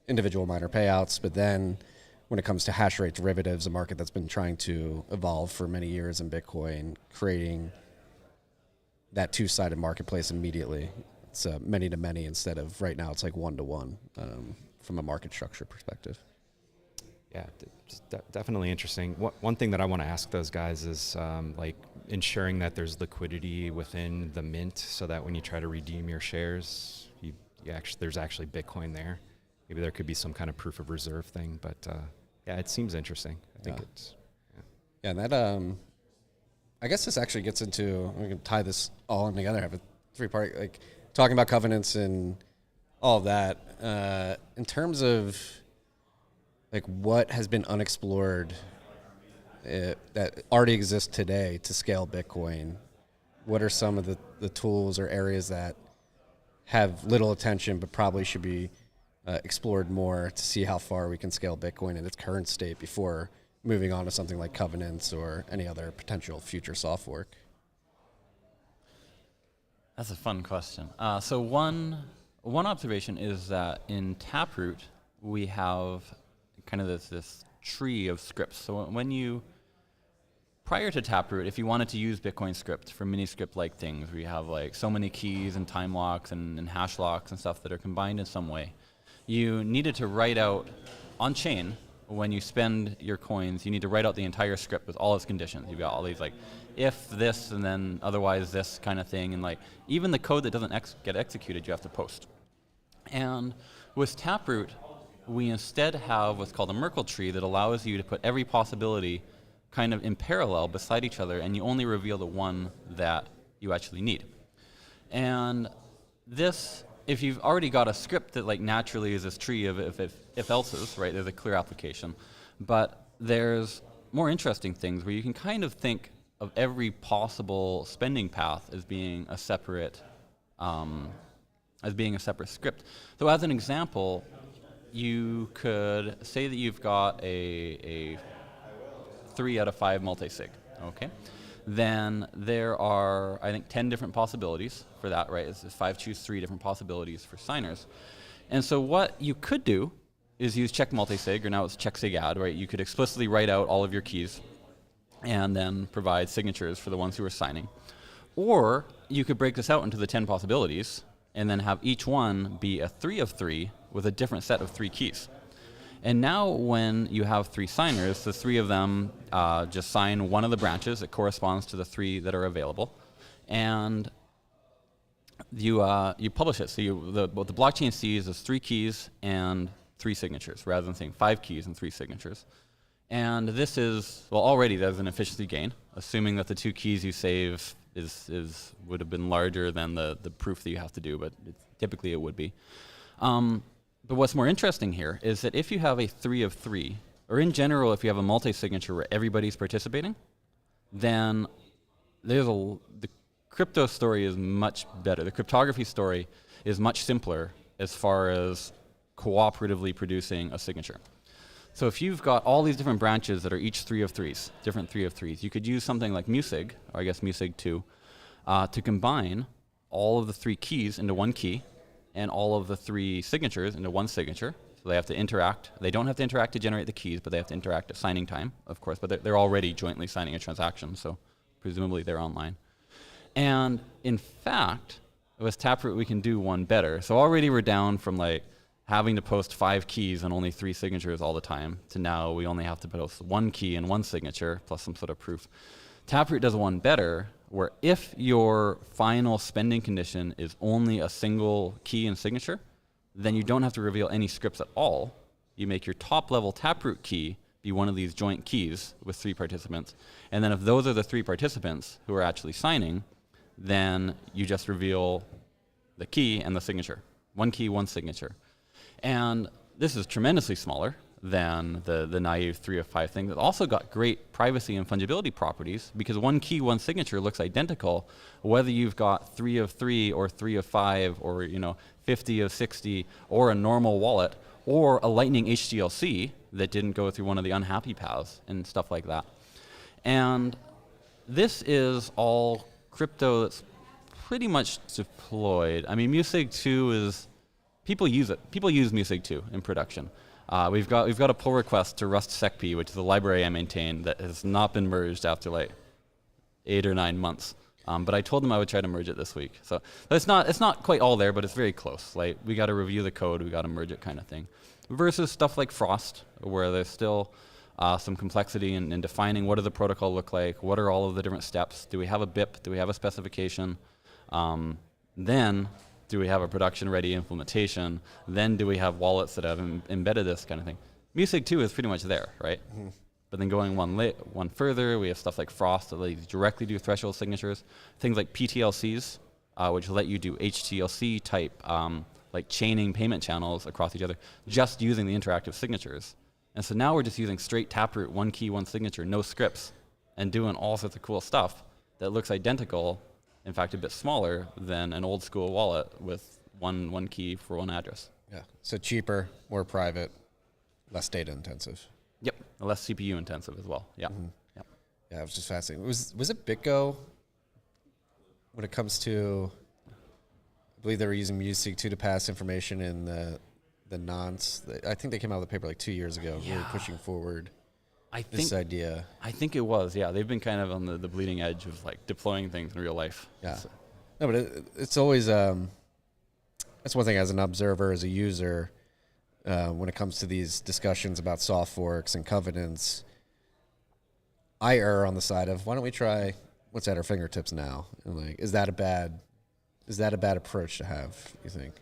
Individual miner payouts, but then when it comes to hash rate derivatives, a market that's been trying to evolve for many years in Bitcoin, creating that two-sided marketplace immediately. It's many to many instead of right now it's like one-to-one from a market structure perspective. Yeah, definitely interesting. One thing that I want to ask those guys is like ensuring that there's liquidity within the mint so that when you try to redeem your shares, there's actually Bitcoin there. Maybe there could be some kind of proof of reserve thing, but yeah, it seems interesting. I think it's... Yeah, and that... I guess this actually gets into, we can tie this all in together, have a three-part, like talking about covenants and all of that. In terms of like what has been unexplored that already exists today to scale Bitcoin, what are some of the tools or areas that have little attention but probably should be explored more to see how far we can scale Bitcoin in its current state before moving on to something like covenants or any other potential future soft fork? That's a fun question. So one observation is that in Taproot, we have kind of this tree of scripts. So prior to Taproot, if you wanted to use Bitcoin script for mini script-like things, where you have like so many keys and time locks and hash locks and stuff that are combined in some way, you needed to write out on chain. When you spend your coins, you need to write out the entire script with all its conditions. You've got all these like, if this and then otherwise this kind of thing, and like even the code that doesn't get executed, you have to post. And with Taproot, we instead have what's called a Merkle tree that allows you to put every possibility kind of in parallel beside each other, and you only reveal the one that you actually need. And this, if you've already got a script that like naturally is this tree of if else's, right, there's a clear application. But there's more interesting things where you can kind of think of every possible spending path as being a separate script. So as an example, you could say that you've got a 3 out of 5 multisig, okay? Then there are, I think, 10 different possibilities for that, right? It's 5 choose 3 different possibilities for signers. And so what you could do is use check multisig, or now it's check sig add, right? You could explicitly write out all of your keys and then provide signatures for the ones who are signing. Or you could break this out into the 10 possibilities and then have each one be a 3 of 3 with a different set of 3 keys. And now when you have 3 signers, the 3 of them just sign one of the branches that corresponds to the 3 that are available. And you publish it. So what the blockchain sees is 3 keys and 3 signatures, rather than saying 5 keys and 3 signatures. And this is, well, already there's an efficiency gain, assuming that the 2 keys you save would have been larger than the proof that you have to do, but typically it would be. But what's more interesting here is that if you have a 3 of 3, or in general, if you have a multi-signature where everybody's participating, then the crypto story is much better. The cryptography story is much simpler as far as cooperatively producing a signature. So if you've got all these different branches that are each 3 of 3s, different 3 of 3s, you could use something like Multisig, or I guess Multisig 2, to combine all of the 3 keys into one key and all of the 3 signatures into one signature. So they have to interact. They don't have to interact to generate the keys, but they have to interact at signing time, of course. But they're already jointly signing a transaction, so presumably they're online. And in fact, with Taproot, we can do one better. So already we're down from like having to post 5 keys and only 3 signatures all the time to now we only have to post 1 key and 1 signature plus some sort of proof. Taproot does one better, where if your final spending condition is only a single key and signature, then you don't have to reveal any scripts at all. You make your top level Taproot key be one of these joint keys with 3 participants. And then if those are the 3 participants who are actually signing, then you just reveal the key and the signature. 1 key, 1 signature. And this is tremendously smaller than the naive 3 of 5 thing. It's also got great privacy and fungibility properties because 1 key, 1 signature looks identical whether you've got 3 of 3 or 3 of 5 or 50 of 60 or a normal wallet or a Lightning HTLC that didn't go through one of the unhappy paths and stuff like that. And this is all crypto that's pretty much deployed. I mean, Multisig 2 is, people use it. People use Multisig 2 in production. We've got a pull request to Rust SecP, which is a library I maintain that has not been merged after like 8 or 9 months. But I told them I would try to merge it this week. So it's not quite all there, but it's very close. Like we got to review the code, we got to merge it, kind of thing. Versus stuff like Frost, where there's still some complexity in defining what does the protocol look like, what are all of the different steps, do we have a BIP, do we have a specification, then do we have a production-ready implementation, then do we have wallets that have embedded this kind of thing. Multisig 2 is pretty much there, right? Mm-hmm. But then going one further, we have stuff like Frost that let you directly do threshold signatures, things like PTLCs, which let you do HTLC type, like chaining payment channels across each other, just using the interactive signatures. And so now we're just using straight Taproot, 1 key, 1 signature, no scripts, and doing all sorts of cool stuff that looks identical, in fact a bit smaller than an old school wallet with one key for 1 address. Yeah, so cheaper, more private, less data intensive. Yep, less CPU intensive as well. Yeah. Mm-hmm. Yep. Yeah, it was just fascinating. Was it BitGo when it comes to, I believe they were using Multisig 2 to pass information in the nonce. I think they came out with a paper like 2 years ago, really pushing forward this idea. I think it was, yeah. They've been kind of on the bleeding edge of like deploying things in real life. Yeah. So. No, but it's always, that's one thing as an observer, as a user, when it comes to these discussions about soft forks and covenants, I err on the side of why don't we try what's at our fingertips now? And like, is that a bad approach to have, you think?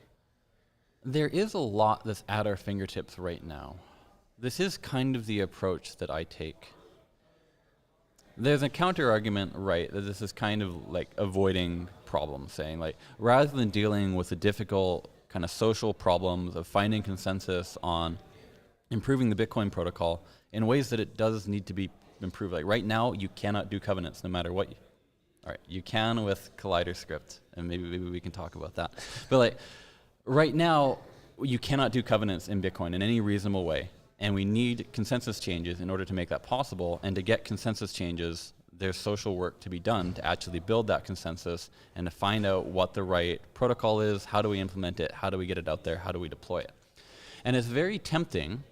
There is a lot that's at our fingertips right now. This is kind of the approach that I take. There's a counter argument, right, that this is kind of like avoiding problems, saying like, rather than dealing with the difficult kind of social problems of finding consensus on improving the Bitcoin protocol in ways that it does need to be improved. Like right now, you cannot do covenants no matter what. All right, you can with Collider script, and maybe we can talk about that. But like right now, you cannot do covenants in Bitcoin in any reasonable way, and we need consensus changes in order to make that possible. And to get consensus changes, there's social work to be done to actually build that consensus and to find out what the right protocol is, how do we implement it, how do we get it out there, how do we deploy it. And it's very tempting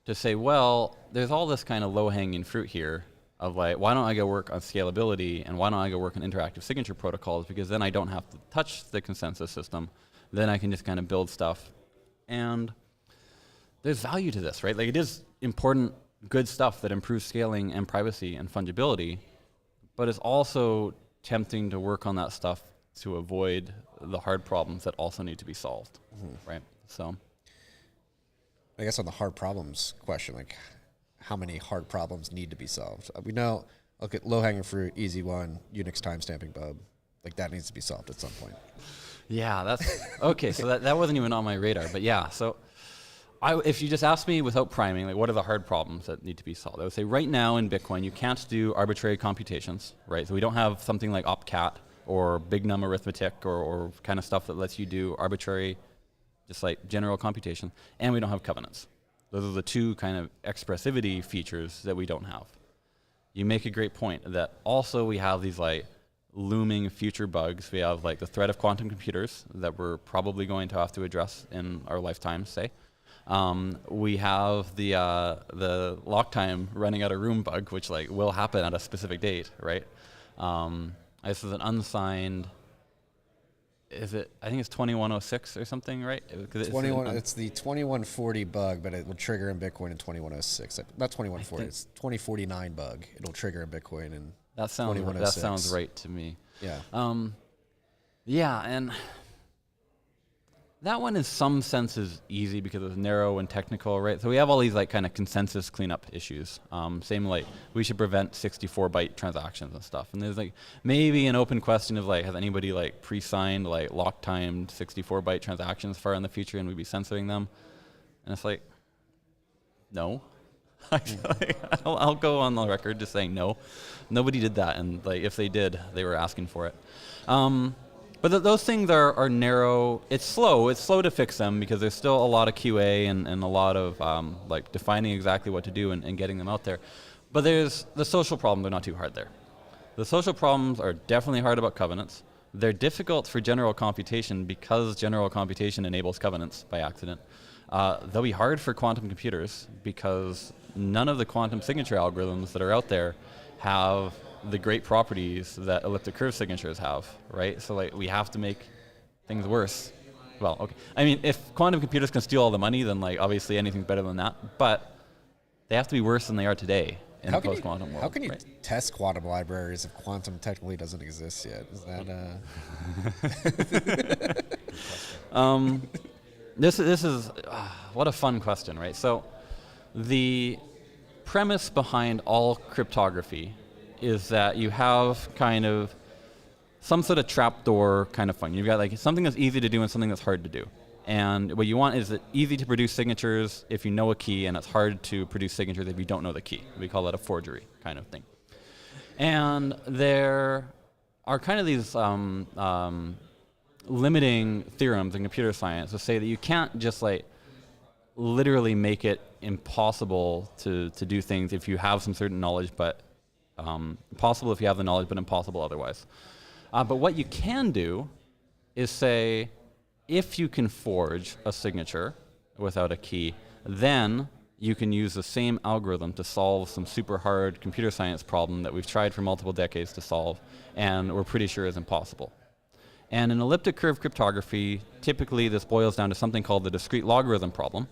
to say, well, there's all this kind of low-hanging fruit here of like, why don't I go work on scalability and why don't I go work on interactive signature protocols, because then I don't have to touch the consensus system, then I can just kind of build stuff. And there's value to this, right? Like it is important, good stuff that improves scaling and privacy and fungibility, but it's also tempting to work on that stuff to avoid the hard problems that also need to be solved, right? So I guess on the hard problems question, like how many hard problems need to be solved? We know, look at low-hanging fruit, easy one, Unix timestamping bug. Like that needs to be solved at some point. Yeah, that's okay. So that wasn't even on my radar, but yeah. So if you just ask me without priming, like what are the hard problems that need to be solved? I would say right now in Bitcoin, you can't do arbitrary computations, right? So we don't have something like opcat or big num arithmetic or kind of stuff that lets you do arbitrary, just like general computation, and we don't have covenants. Those are the two kind of expressivity features that we don't have. You make a great point that also we have these like looming future bugs. We have like the threat of quantum computers that we're probably going to have to address in our lifetime, say. We have the lock time running out of room bug, which like will happen at a specific date, right? This is an unsigned. Is it? I think it's 2106 or something, right? It's the 2140 bug, but it will trigger in Bitcoin in 2106. Not 2140. It's 2049 bug. It'll trigger in Bitcoin in that sounds 2106. That sounds right to me. Yeah. Yeah, and that one in some senses easy because it's narrow and technical, right? So we have all these like kind of consensus cleanup issues. Same like we should prevent 64-byte transactions and stuff. And there's like maybe an open question of like, has anybody like pre-signed like lock-timed 64-byte transactions far in the future and we'd be censoring them? And it's like, no. I'll go on the record just saying no. Nobody did that, and like if they did, they were asking for it. But those things are narrow. It's slow to fix them because there's still a lot of QA and a lot of like defining exactly what to do and getting them out there. But there's the social problems are not too hard there. The social problems are definitely hard about covenants. They're difficult for general computation because general computation enables covenants by accident. They'll be hard for quantum computers because none of the quantum signature algorithms that are out there have the great properties that elliptic curve signatures have, right? So like we have to make things worse. Well, okay. I mean, if quantum computers can steal all the money, then like obviously anything's better than that. But they have to be worse than they are today in the post-quantum world. How can you test quantum libraries if quantum technically doesn't exist yet? Is that This is what a fun question, right? So the premise behind all cryptography is that you have kind of some sort of trapdoor kind of fun. You've got like something that's easy to do and something that's hard to do. And what you want is it easy to produce signatures if you know a key, and it's hard to produce signatures if you don't know the key. We call that a forgery kind of thing. And there are kind of these limiting theorems in computer science that say that you can't just like literally make it impossible to do things if you have some certain knowledge, but possible if you have the knowledge, but impossible otherwise. But what you can do is say, if you can forge a signature without a key, then you can use the same algorithm to solve some super hard computer science problem that we've tried for multiple decades to solve, and we're pretty sure is impossible. And in elliptic curve cryptography, typically this boils down to something called the discrete logarithm problem,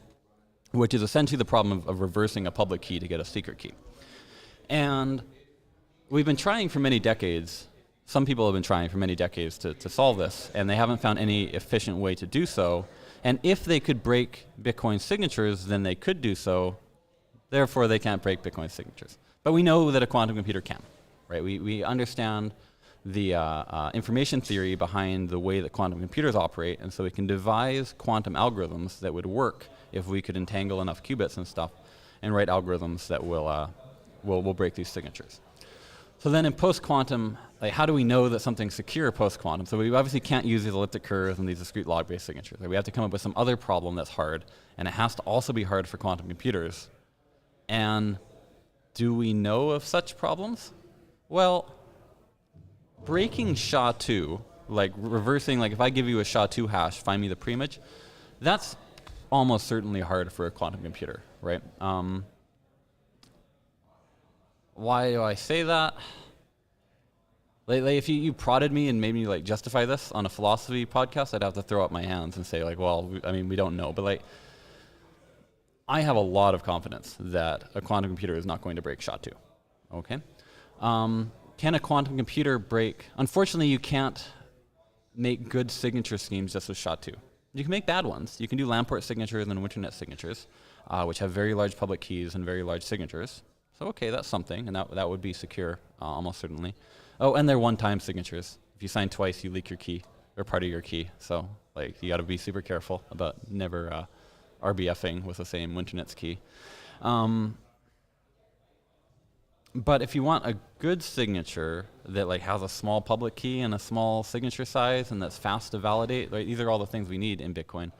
which is essentially the problem of reversing a public key to get a secret key. And we've been trying for many decades, some people have been trying for many decades to solve this, and they haven't found any efficient way to do so. And if they could break Bitcoin signatures, then they could do so. Therefore, they can't break Bitcoin signatures. But we know that a quantum computer can, right? We understand the information theory behind the way that quantum computers operate, and so we can devise quantum algorithms that would work if we could entangle enough qubits and stuff and write algorithms that will break these signatures. So then in post-quantum, like how do we know that something's secure post-quantum? So we obviously can't use these elliptic curves and these discrete log-based signatures. Like we have to come up with some other problem that's hard, and it has to also be hard for quantum computers. And do we know of such problems? Well, breaking SHA-2, like reversing, like if I give you a SHA-2 hash, find me the preimage, that's almost certainly hard for a quantum computer, right? Why do I say that? Like if you prodded me and made me like justify this on a philosophy podcast, I'd have to throw up my hands and say like, well, we don't know. But like, I have a lot of confidence that a quantum computer is not going to break SHA-2, okay? Can a quantum computer break? Unfortunately, you can't make good signature schemes just with SHA-2. You can make bad ones. You can do Lamport signatures and Winternet signatures, which have very large public keys and very large signatures. So okay, that's something, and that would be secure, almost certainly. Oh, and they're one-time signatures. If you sign twice, you leak your key, are part of your key. So like you got to be super careful about never RBFing with the same Winternet's key. But if you want a good signature that like has a small public key and a small signature size and that's fast to validate, right, these are all the things we need in Bitcoin,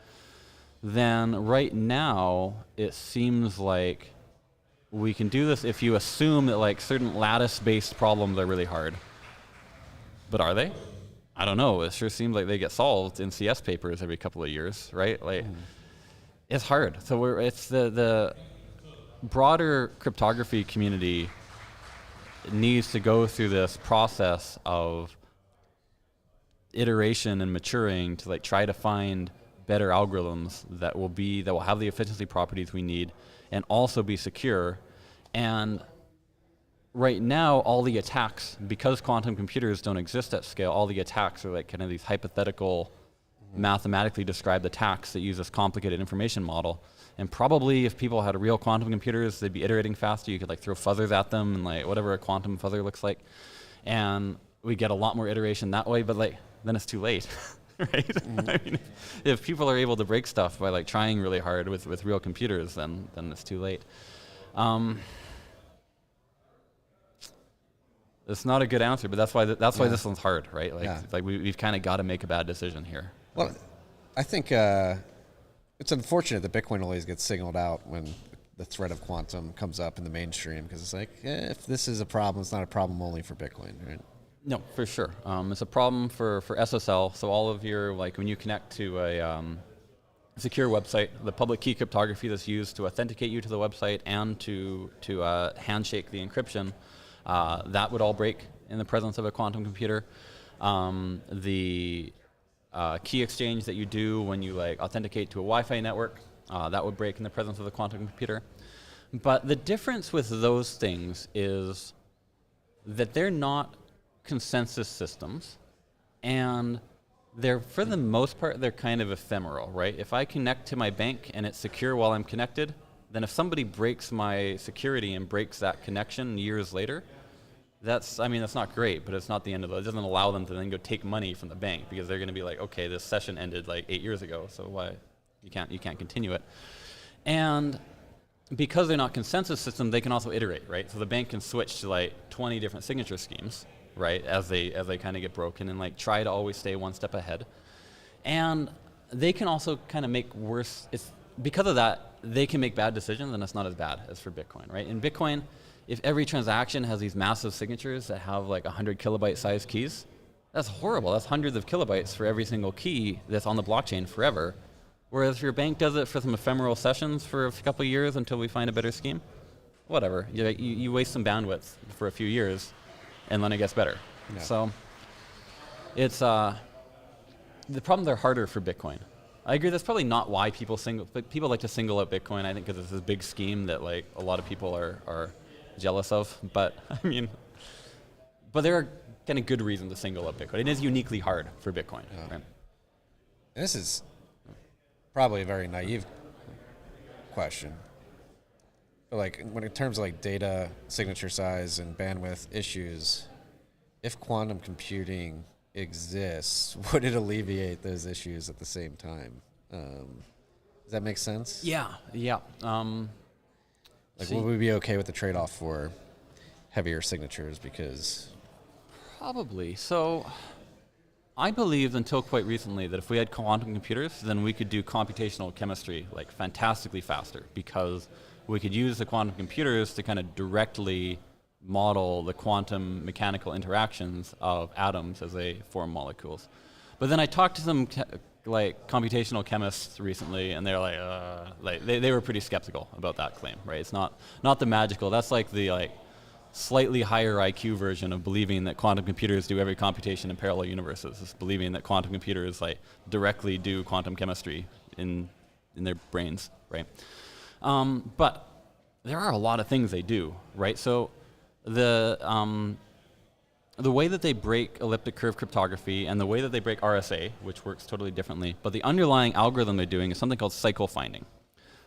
then right now it seems like we can do this if you assume that like certain lattice-based problems are really hard. But are they? I don't know. It sure seems like they get solved in CS papers every couple of years, right? Like, it's hard. So it's the broader cryptography community needs to go through this process of iteration and maturing to like try to find better algorithms that will have the efficiency properties we need and also be secure. And right now, all the attacks, because quantum computers don't exist at scale, all the attacks are like kind of these hypothetical, mathematically described attacks that use this complicated information model. And probably if people had real quantum computers, they'd be iterating faster. You could like throw fuzzers at them and like whatever a quantum fuzzer looks like. And we get a lot more iteration that way, but like then it's too late, right? I mean, if people are able to break stuff by like trying really hard with real computers, then it's too late. It's not a good answer, but that's why why this one's hard, right? Like we've kind of got to make a bad decision here. Well, I think it's unfortunate that Bitcoin always gets singled out when the threat of quantum comes up in the mainstream, because it's like, if this is a problem, it's not a problem only for Bitcoin, right? No, for sure. It's a problem for SSL. So all of your, like when you connect to a secure website, the public key cryptography that's used to authenticate you to the website and to handshake the encryption, that would all break in the presence of a quantum computer. The key exchange that you do when you like authenticate to a Wi-Fi network, that would break in the presence of the quantum computer. But the difference with those things is that they're not consensus systems, and they're, for the most part, they're kind of ephemeral, right? If I connect to my bank and it's secure while I'm connected, then if somebody breaks my security and breaks that connection years later, that's not great, but it's not the end of it. It doesn't allow them to then go take money from the bank, because they're going to be like, okay, this session ended like 8 years ago, so why you can't continue it. And because they're not consensus systems, they can also iterate, right? So the bank can switch to like 20 different signature schemes, right, as they kind of get broken, and like try to always stay one step ahead. And they can also kind of make worse. Because of that, they can make bad decisions, and it's not as bad as for Bitcoin, right? In Bitcoin, if every transaction has these massive signatures that have like 100 kilobyte size keys, that's horrible. That's hundreds of kilobytes for every single key that's on the blockchain forever. Whereas if your bank does it for some ephemeral sessions for a couple of years until we find a better scheme, whatever. You waste some bandwidth for a few years, and then it gets better. Yeah. So it's the problems are harder for Bitcoin. I agree. That's probably not why people like to single out Bitcoin. I think because it's this big scheme that like a lot of people are jealous of. But I mean, but there are kind of good reasons to single out Bitcoin. It is uniquely hard for Bitcoin. Yeah. Right? This is probably a very naive question. But like when in terms of like data, signature size, and bandwidth issues, if quantum computing exists, would it alleviate those issues at the same time? Does that make sense? Yeah. Would we be okay with the trade-off for heavier signatures? Because probably. So I believed until quite recently that if we had quantum computers, then we could do computational chemistry like fantastically faster, because we could use the quantum computers to kind of directly model the quantum mechanical interactions of atoms as they form molecules. But then I talked to some computational chemists recently, and they're like they were pretty skeptical about that claim, right? It's not the magical. That's like the slightly higher IQ version of believing that quantum computers do every computation in parallel universes. It's believing that quantum computers like directly do quantum chemistry in their brains, right? But there are a lot of things they do, right? So the way that they break elliptic curve cryptography and the way that they break RSA, which works totally differently, but the underlying algorithm they're doing is something called cycle finding,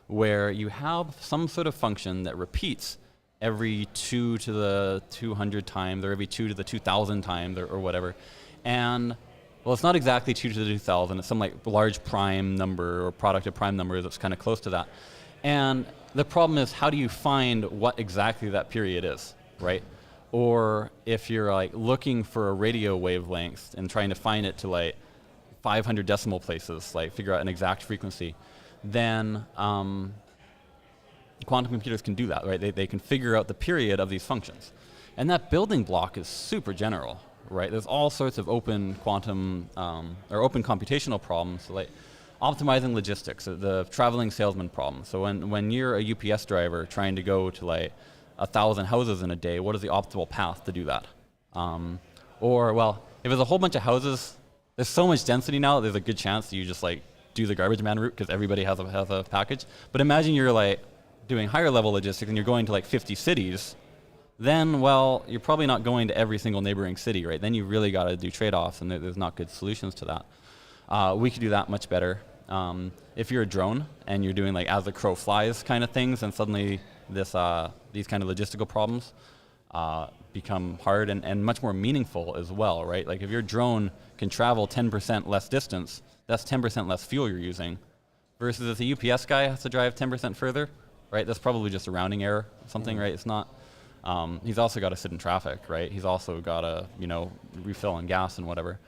where you have some sort of function that repeats every 2 to the 200 times, or every 2 to the 2,000 times, or whatever. And Well, it's not exactly 2 to the 2000. It's some like large prime number or product of prime number that's kind of close to that. And the problem is, how do you find what exactly that period is, right? Or if you're like looking for a radio wavelength and trying to find it to like 500 decimal places, like figure out an exact frequency, then quantum computers can do that, right? They can figure out the period of these functions. And that building block is super general, right? There's all sorts of open quantum or open computational problems, like optimizing logistics, the traveling salesman problem. So when you're a UPS driver trying to go to like 1,000 houses in a day, what is the optimal path to do that? Or, well, if there's a whole bunch of houses, there's so much density now, there's a good chance that you just like do the garbage man route because everybody has a package. But imagine you're like doing higher level logistics and you're going to like 50 cities, then, well, you're probably not going to every single neighboring city, right? Then you really got to do trade-offs, and there's not good solutions to that. We could do that much better. If you're a drone and you're doing like as the crow flies kind of things, and suddenly these kind of logistical problems become hard and much more meaningful as well, right? Like if your drone can travel 10% less distance, that's 10% less fuel you're using, versus if the UPS guy has to drive 10% further, right? That's probably just a rounding error or something, right? It's not. He's also got to sit in traffic, right? He's also got to, refill on gas and whatever.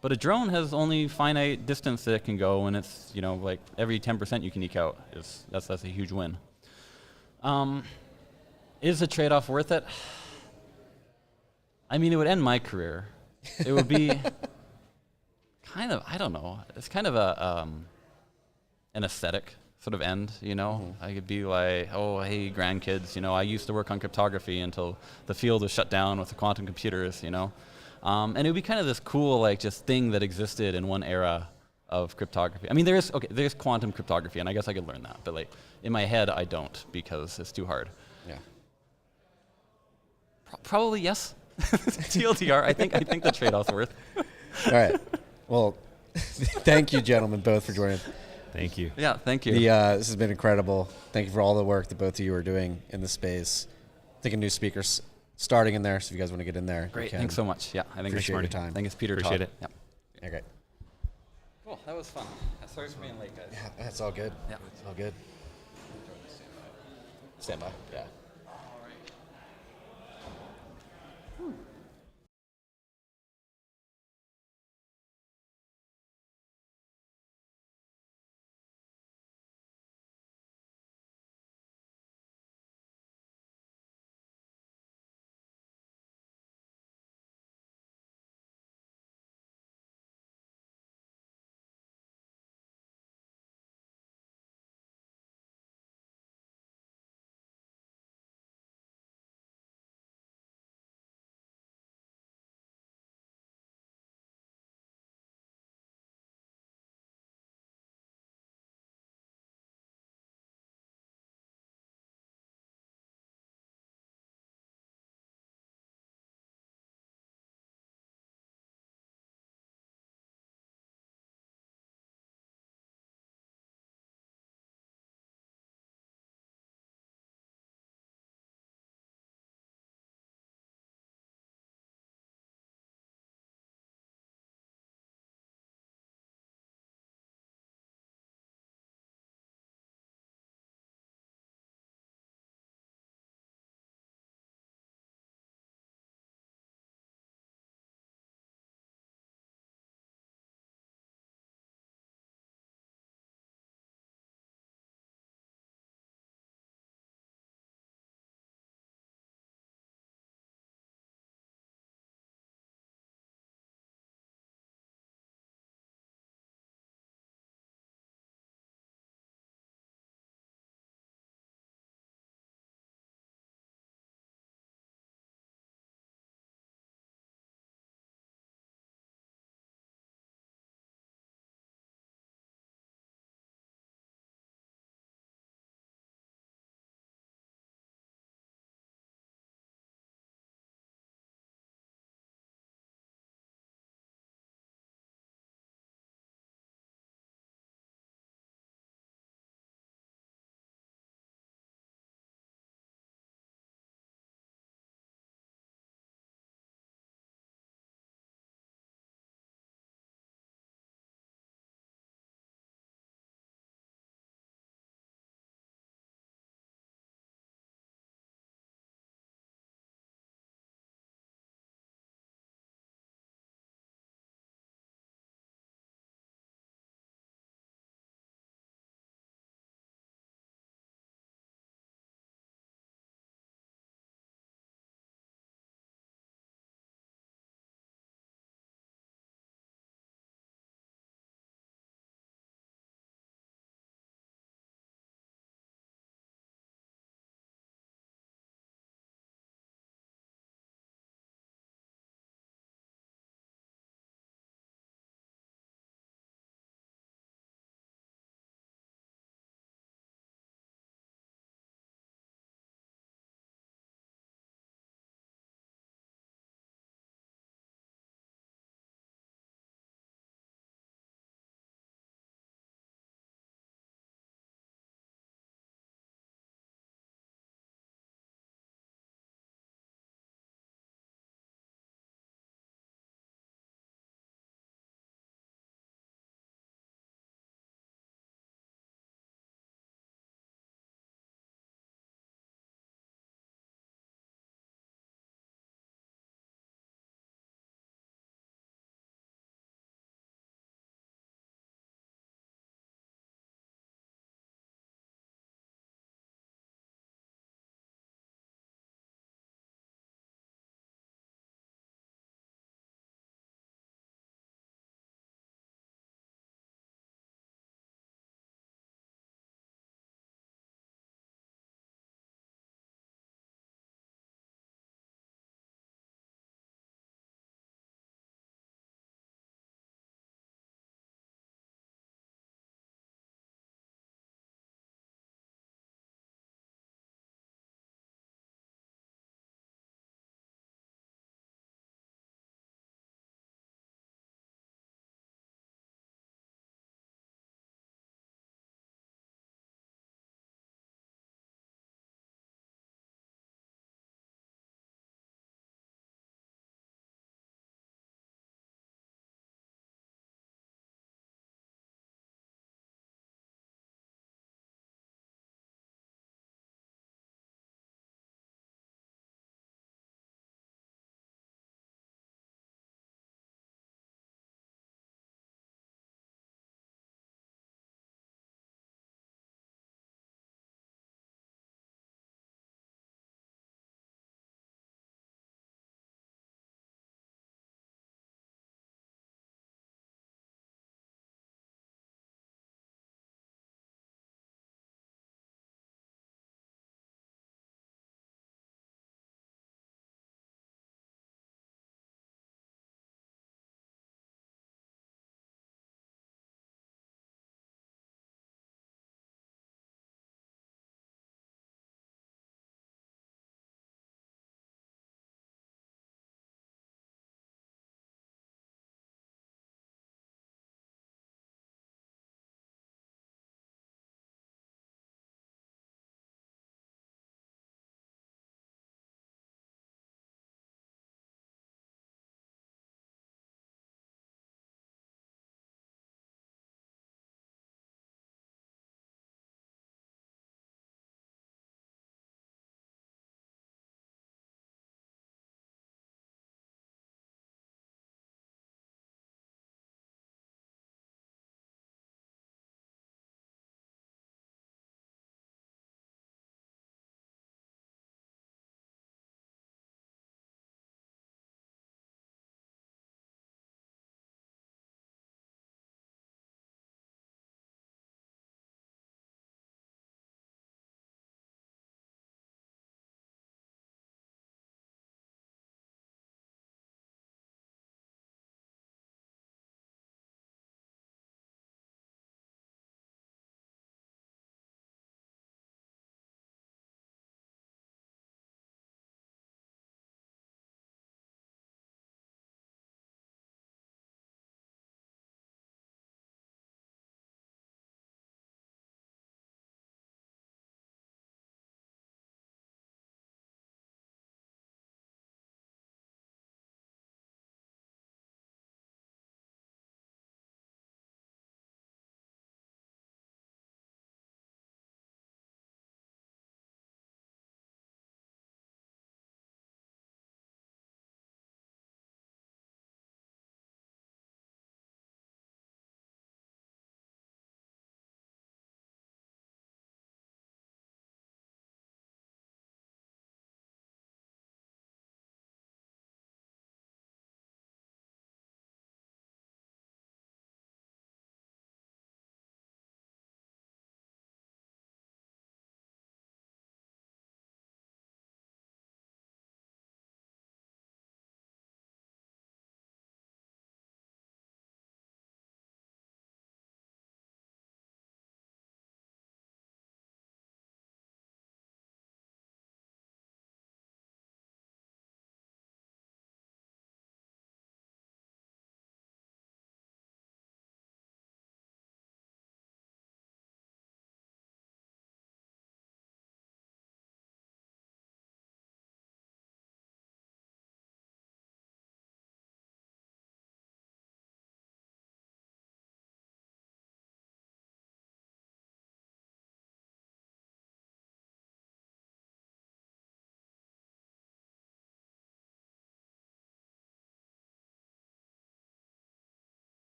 But a drone has only finite distance that it can go, and it's, like every 10% you can eke out that's a huge win. Is the trade-off worth it? I mean, it would end my career. It would be kind of, I don't know. It's kind of an aesthetic sort of end, I could be like, oh, hey, grandkids, I used to work on cryptography until the field was shut down with the quantum computers, and it would be kind of this cool, like, just thing that existed in one era of cryptography. I mean, there's quantum cryptography, and I guess I could learn that, but like, in my head, I don't, because it's too hard. Yeah. Probably yes. TLDR, I think the trade-off's worth. All right. Well, thank you, gentlemen, both for joining. Thank you. Yeah, thank you. This has been incredible. Thank you for all the work that both of you are doing in the space. I think a new speaker's starting in there, so if you guys want to get in there, great. Thanks so much. Yeah, I think appreciate your time. I think it's Peter. Appreciate Todd. it. Yeah. Okay. Cool. That was fun. Sorry for being late, guys. Yeah, that's all good. Yeah. It's all good. Stand by. Yeah.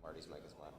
Party's mic is live.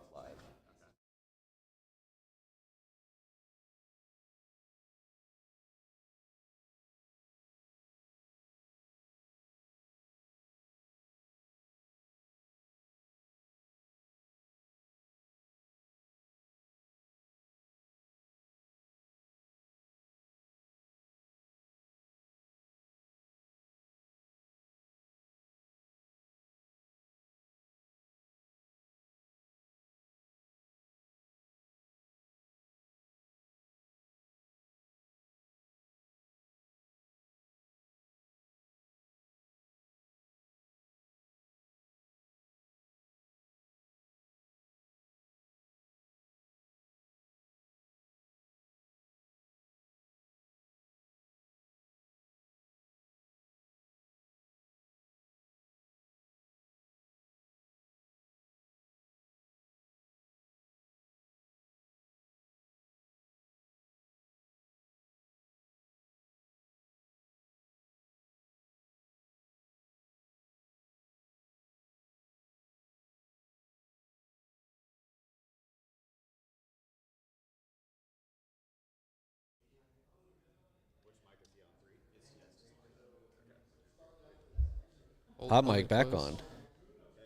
Hot mic back on.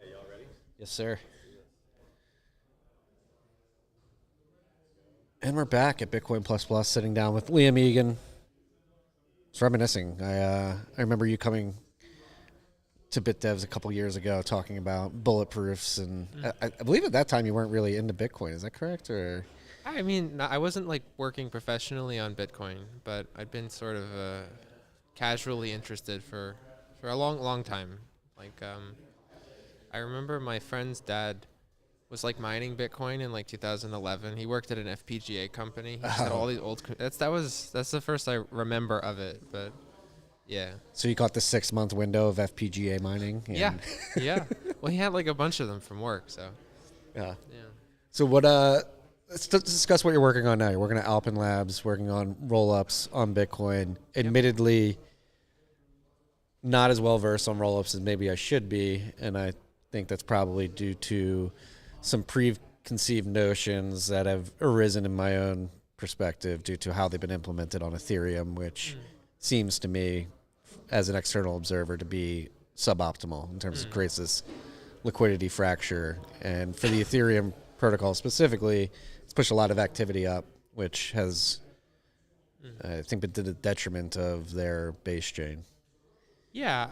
Hey, y'all ready? Yes, sir. And we're back at Bitcoin Plus Plus, sitting down with Liam Egan. It's reminiscing. I remember you coming to BitDevs a couple years ago talking about bulletproofs, and I believe at that time you weren't really into Bitcoin. Is that correct? Or I mean, I wasn't like working professionally on Bitcoin, but I'd been sort of casually interested for a long time. Like, I remember my friend's dad was like mining Bitcoin in like 2011. He worked at an FPGA company. He just had all these old. That's the first I remember of it. But yeah. so you caught the 6-month window of FPGA mining? Yeah. Yeah. Well, he had like a bunch of them from work. So. Yeah. Yeah. So what? Let's discuss what you're working on now. You're working at Alpine Labs, working on roll-ups on Bitcoin. Admittedly, not as well versed on roll-ups as maybe I should be, and I think that's probably due to some preconceived notions that have arisen in my own perspective due to how they've been implemented on Ethereum, which seems to me, as an external observer, to be suboptimal in terms of creates this liquidity fracture. And for the Ethereum protocol specifically, it's pushed a lot of activity up, which has, I think, been to the detriment of their base chain. Yeah,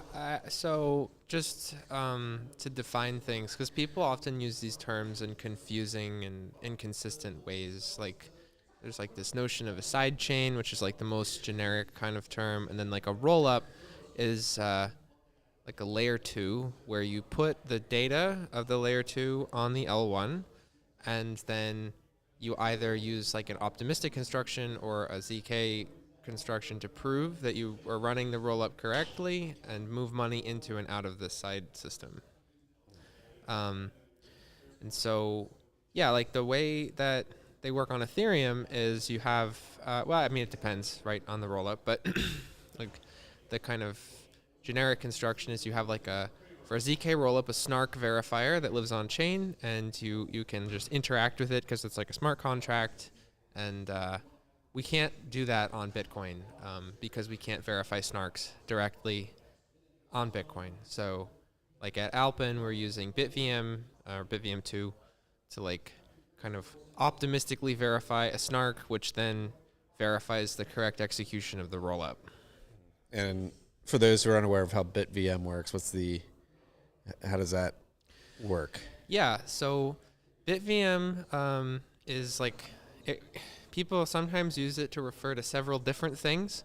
so just to define things, because people often use these terms in confusing and inconsistent ways. Like, there's like this notion of a side chain, which is like the most generic kind of term, and then like a roll-up is like a layer 2, where you put the data of the layer 2 on the L1, and then you either use like an optimistic construction or a ZK construction to prove that you are running the roll-up correctly and move money into and out of the side system. And so, yeah, like the way that they work on Ethereum is you have, well, I mean, it depends, right, on the roll-up, but like the kind of generic construction is you have like for a ZK rollup, a snark verifier that lives on chain, and you can just interact with it because it's like a smart contract, and we can't do that on Bitcoin because we can't verify snarks directly on Bitcoin. So like at Alpine, we're using BitVM or BitVM 2 to like kind of optimistically verify a snark, which then verifies the correct execution of the rollup. And for those who are unaware of how BitVM works, how does that work? Yeah, so BitVM is like, people sometimes use it to refer to several different things.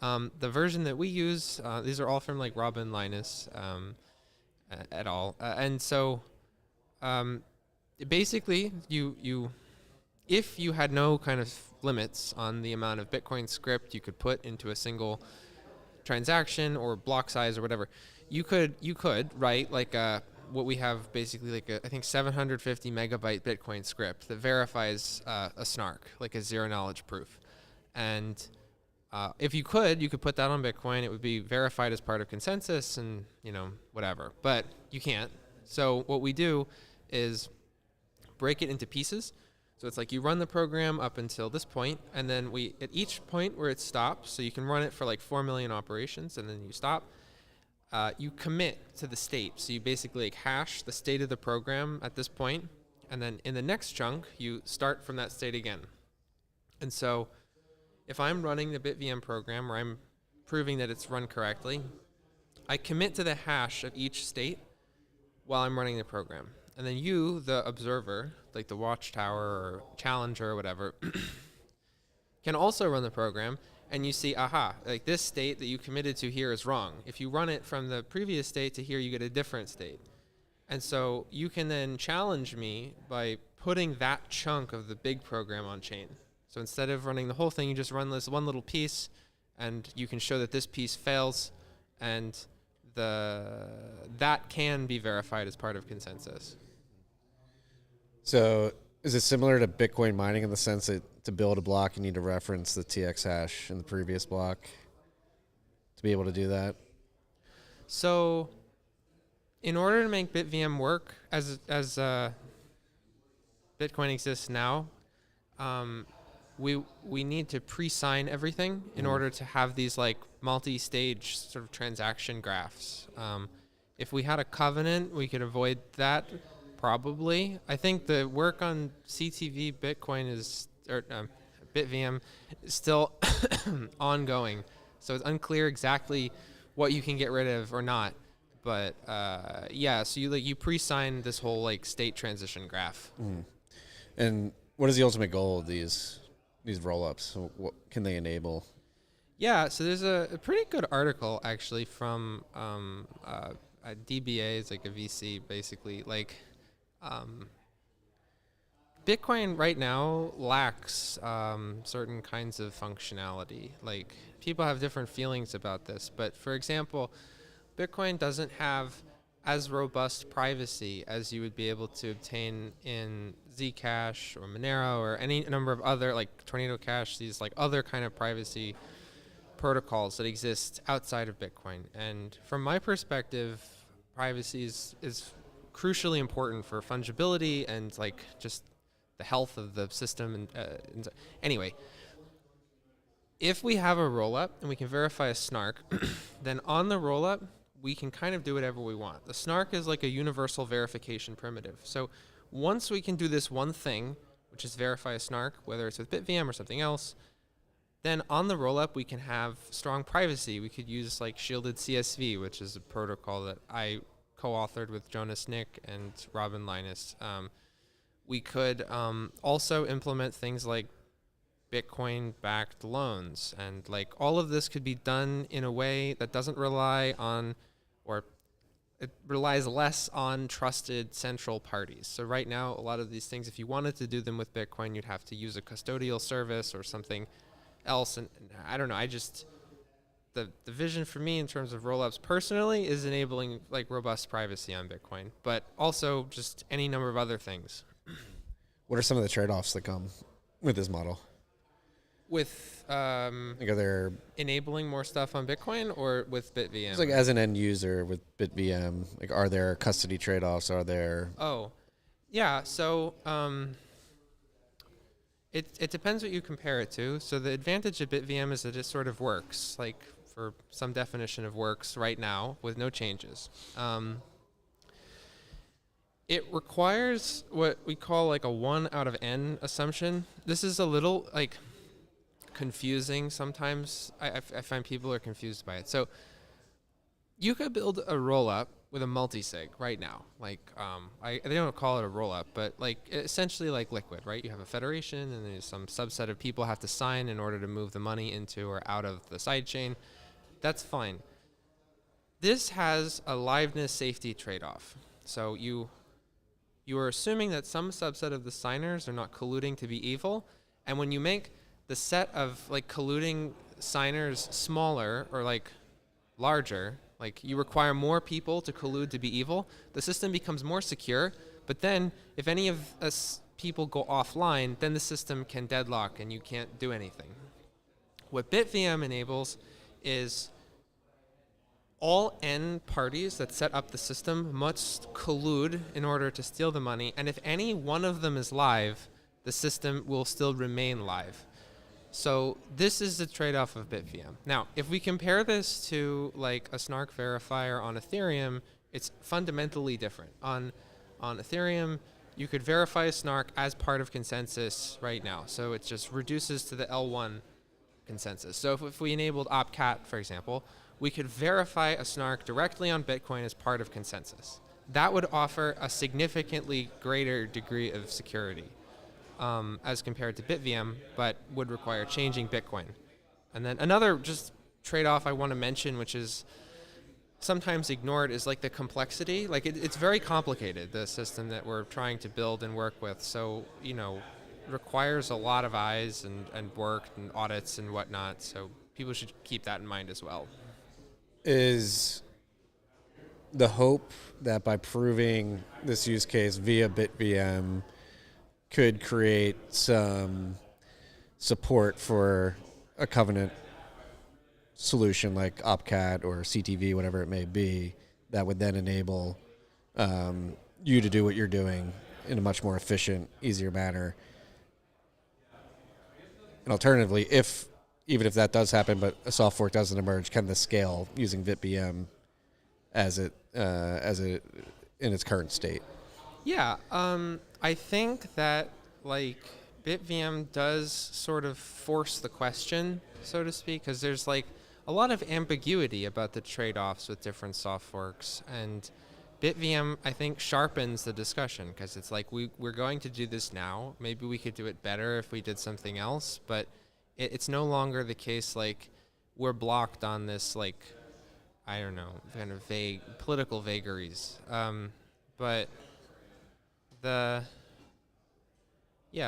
The version that we use, these are all from like Robin Linus et al. And so basically, if you had no kind of limits on the amount of Bitcoin script you could put into a single transaction or block size or whatever, you could write like what we have basically like I think 750 megabyte Bitcoin script that verifies a snark, like a zero knowledge proof. And if you could put that on Bitcoin, it would be verified as part of consensus and, whatever, but you can't. So what we do is break it into pieces. So it's like you run the program up until this point, and then at each point where it stops, so you can run it for like 4 million operations, and then you stop, you commit to the state. So you basically like hash the state of the program at this point, and then in the next chunk, you start from that state again. And so if I'm running the BitVM program, or I'm proving that it's run correctly, I commit to the hash of each state while I'm running the program. And then you, the observer, like the watchtower or challenger or whatever, can also run the program, and you see, aha, like this state that you committed to here is wrong. If you run it from the previous state to here, you get a different state. And so you can then challenge me by putting that chunk of the big program on chain. So instead of running the whole thing, you just run this one little piece, and you can show that this piece fails, and that can be verified as part of consensus. So is it similar to Bitcoin mining in the sense that to build a block, you need to reference the TX hash in the previous block to be able to do that? So in order to make BitVM work as Bitcoin exists now, we need to pre-sign everything in order to have these like multi-stage sort of transaction graphs. If we had a covenant, we could avoid that. Probably. I think the work on CTV Bitcoin BitVM is still ongoing. So it's unclear exactly what you can get rid of or not. But yeah, so you pre-sign this whole like state transition graph. And what is the ultimate goal of these rollups? So what can they enable? Yeah, so there's a pretty good article actually from DBA, is like a VC basically. Like Bitcoin right now lacks certain kinds of functionality. Like people have different feelings about this, but for example, Bitcoin doesn't have as robust privacy as you would be able to obtain in Zcash or Monero or any number of other, like Tornado Cash, these like other kind of privacy protocols that exist outside of Bitcoin. And from my perspective, privacy is crucially important for fungibility and like just the health of the system. And anyway, if we have a rollup and we can verify a snark, then on the rollup, we can kind of do whatever we want. The snark is like a universal verification primitive. So once we can do this one thing, which is verify a snark, whether it's with BitVM or something else, then on the rollup, we can have strong privacy. We could use like shielded CSV, which is a protocol that I co-authored with Jonas Nick and Robin Linus. We could also implement things like Bitcoin-backed loans, and like all of this could be done in a way that doesn't rely on, or it relies less on trusted central parties. So right now, a lot of these things, if you wanted to do them with Bitcoin, you'd have to use a custodial service or something else. And I don't know, the vision for me in terms of rollups personally is enabling like robust privacy on Bitcoin, but also just any number of other things. What are some of the trade-offs that come with this model? With Like, are there enabling more stuff on Bitcoin or with BitVM? It's like as an end user with BitVM, like are there custody trade-offs? Are there? Oh, yeah. So it depends what you compare it to. So the advantage of BitVM is that it sort of works, like for some definition of works right now with no changes. It requires what we call like a 1 out of n assumption. This is a little like confusing sometimes. I find people are confused by it. So you could build a rollup with a multisig right now. Like they don't call it a rollup, but like essentially like Liquid, right? You have a federation and there's some subset of people have to sign in order to move the money into or out of the sidechain. That's fine. This has a liveness safety trade-off. So you are assuming that some subset of the signers are not colluding to be evil, and when you make the set of like colluding signers smaller or like larger, like you require more people to collude to be evil, the system becomes more secure. But then if any of us people go offline, then the system can deadlock and you can't do anything. What BitVM enables is all N parties that set up the system must collude in order to steal the money, and if any one of them is live, the system will still remain live. So this is the trade-off of BitVM. Now, if we compare this to like a snark verifier on Ethereum, it's fundamentally different. On Ethereum, you could verify a snark as part of consensus right now. So it just reduces to the L1 consensus. So if we enabled opcat, for example, we could verify a snark directly on Bitcoin as part of consensus. That would offer a significantly greater degree of security as compared to BitVM, but would require changing Bitcoin. And then another just trade-off I want to mention, which is sometimes ignored, is like the complexity. Like it's very complicated, the system that we're trying to build and work with. So, you know, requires a lot of eyes and work and audits and whatnot. So people should keep that in mind as well. Is the hope that by proving this use case via BitVM could create some support for a covenant solution like opcat or CTV, whatever it may be, that would then enable you to do what you're doing in a much more efficient, easier manner? And alternatively, even if that does happen, but a soft fork doesn't emerge, can this scale using BitVM as it in its current state? Yeah, I think that like BitVM does sort of force the question, so to speak, because there's like a lot of ambiguity about the trade-offs with different soft forks, and BitVM, I think, sharpens the discussion, because it's like we're going to do this now. Maybe we could do it better if we did something else, but it's no longer the case like we're blocked on this, like, I don't know, kind of vague political vagaries. But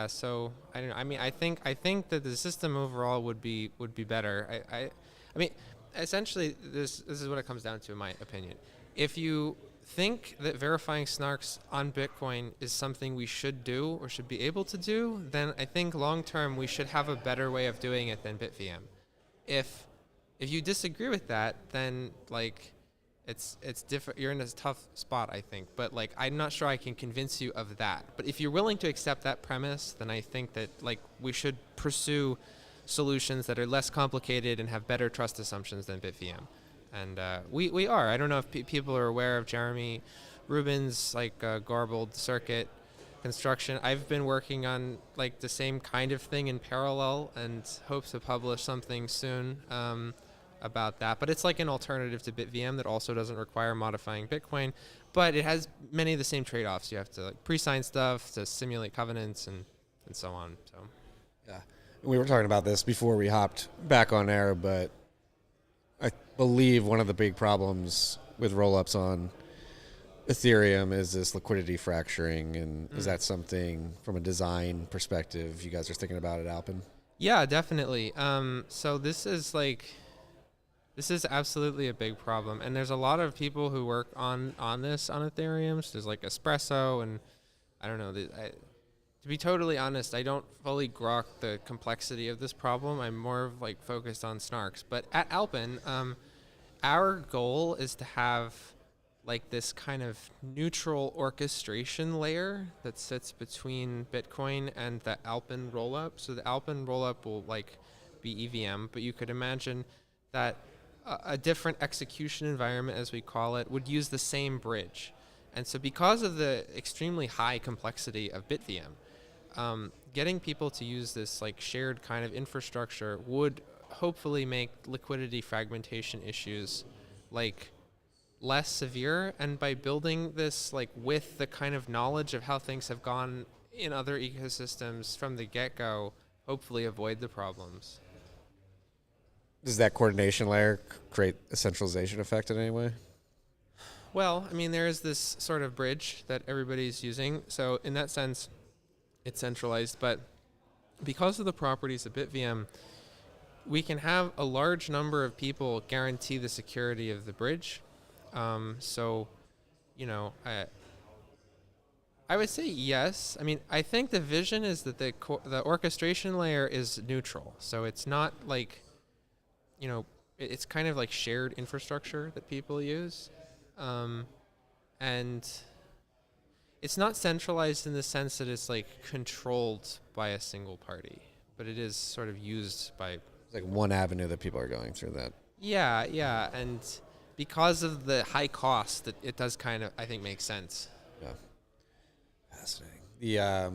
so I don't know. I mean, I think that the system overall would be better. I mean, essentially, this is what it comes down to, in my opinion. If you think that verifying snarks on Bitcoin is something we should do or should be able to do, then I think long term we should have a better way of doing it than BitVM. If you disagree with that, then like it's different. You're in a tough spot, I think. But like I'm not sure I can convince you of that. But if you're willing to accept that premise, then I think that like we should pursue solutions that are less complicated and have better trust assumptions than BitVM. And we are. I don't know if people are aware of Jeremy Rubin's like garbled circuit construction. I've been working on like the same kind of thing in parallel and hope to publish something soon about that. But it's like an alternative to BitVM that also doesn't require modifying Bitcoin, but it has many of the same trade-offs. You have to like pre-sign stuff to simulate covenants and so on. So yeah, we were talking about this before we hopped back on air, but I believe one of the big problems with rollups on Ethereum is this liquidity fracturing, and is that something from a design perspective you guys are thinking about at Alpin? Yeah, definitely. So this is absolutely a big problem, and there's a lot of people who work on this on Ethereum. So there's like Espresso, and I don't know. To be totally honest, I don't fully grok the complexity of this problem. I'm more like focused on snarks. But at Alpin, our goal is to have like this kind of neutral orchestration layer that sits between Bitcoin and the Alpin rollup. So the Alpin rollup will like be EVM, but you could imagine that a different execution environment, as we call it, would use the same bridge. And so because of the extremely high complexity of BitVM, getting people to use this like shared kind of infrastructure would hopefully make liquidity fragmentation issues like less severe, and by building this like with the kind of knowledge of how things have gone in other ecosystems from the get-go, hopefully avoid the problems. Does that coordination layer create a centralization effect in any way? Well, I mean, there is this sort of bridge that everybody's using, so in that sense it's centralized, but because of the properties of BitVM, we can have a large number of people guarantee the security of the bridge. So, you know, I would say yes. I mean, I think the vision is that the orchestration layer is neutral. So it's not like, you know, it's kind of like shared infrastructure that people use, and it's not centralized in the sense that it's like controlled by a single party, but it is sort of used by. It's like one avenue that people are going through that. Yeah, and because of the high cost, that it does kind of, I think, make sense. Yeah. Fascinating. The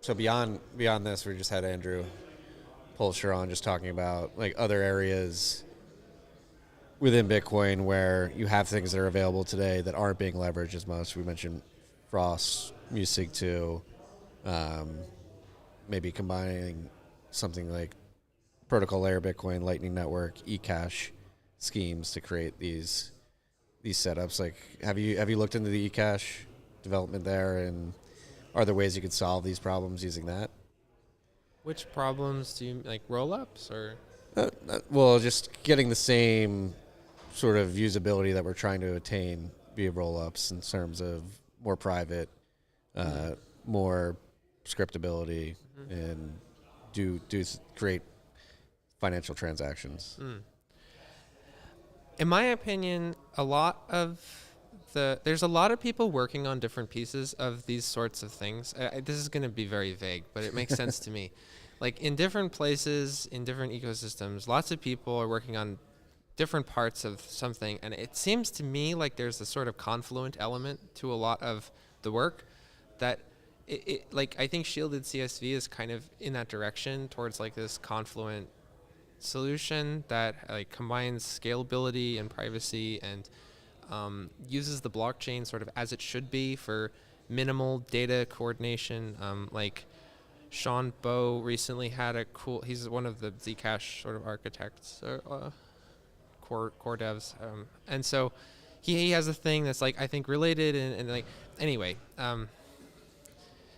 so beyond this, we just had Andrew Polsher on just talking about like other areas within Bitcoin where you have things that are available today that aren't being leveraged as much. We mentioned Frost, Multisig 2, maybe combining something like protocol layer Bitcoin, Lightning Network, eCash schemes to create these setups. Like, have you looked into the eCash development there, and are there ways you could solve these problems using that? Which problems do you like, roll-ups or? Well, just getting the same sort of usability that we're trying to attain via roll-ups in terms of more private, more scriptability, and do create financial transactions. In my opinion, there's a lot of people working on different pieces of these sorts of things. This is going to be very vague, but it makes sense to me. Like in different places, in different ecosystems, lots of people are working on different parts of something, and it seems to me like there's a sort of confluent element to a lot of the work that like I think shielded CSV is kind of in that direction towards like this confluent solution that like combines scalability and privacy and uses the blockchain sort of as it should be for minimal data coordination. Like Sean Bowe recently had he's one of the Zcash sort of architects, core devs, and so he has a thing that's like I think related and like anyway.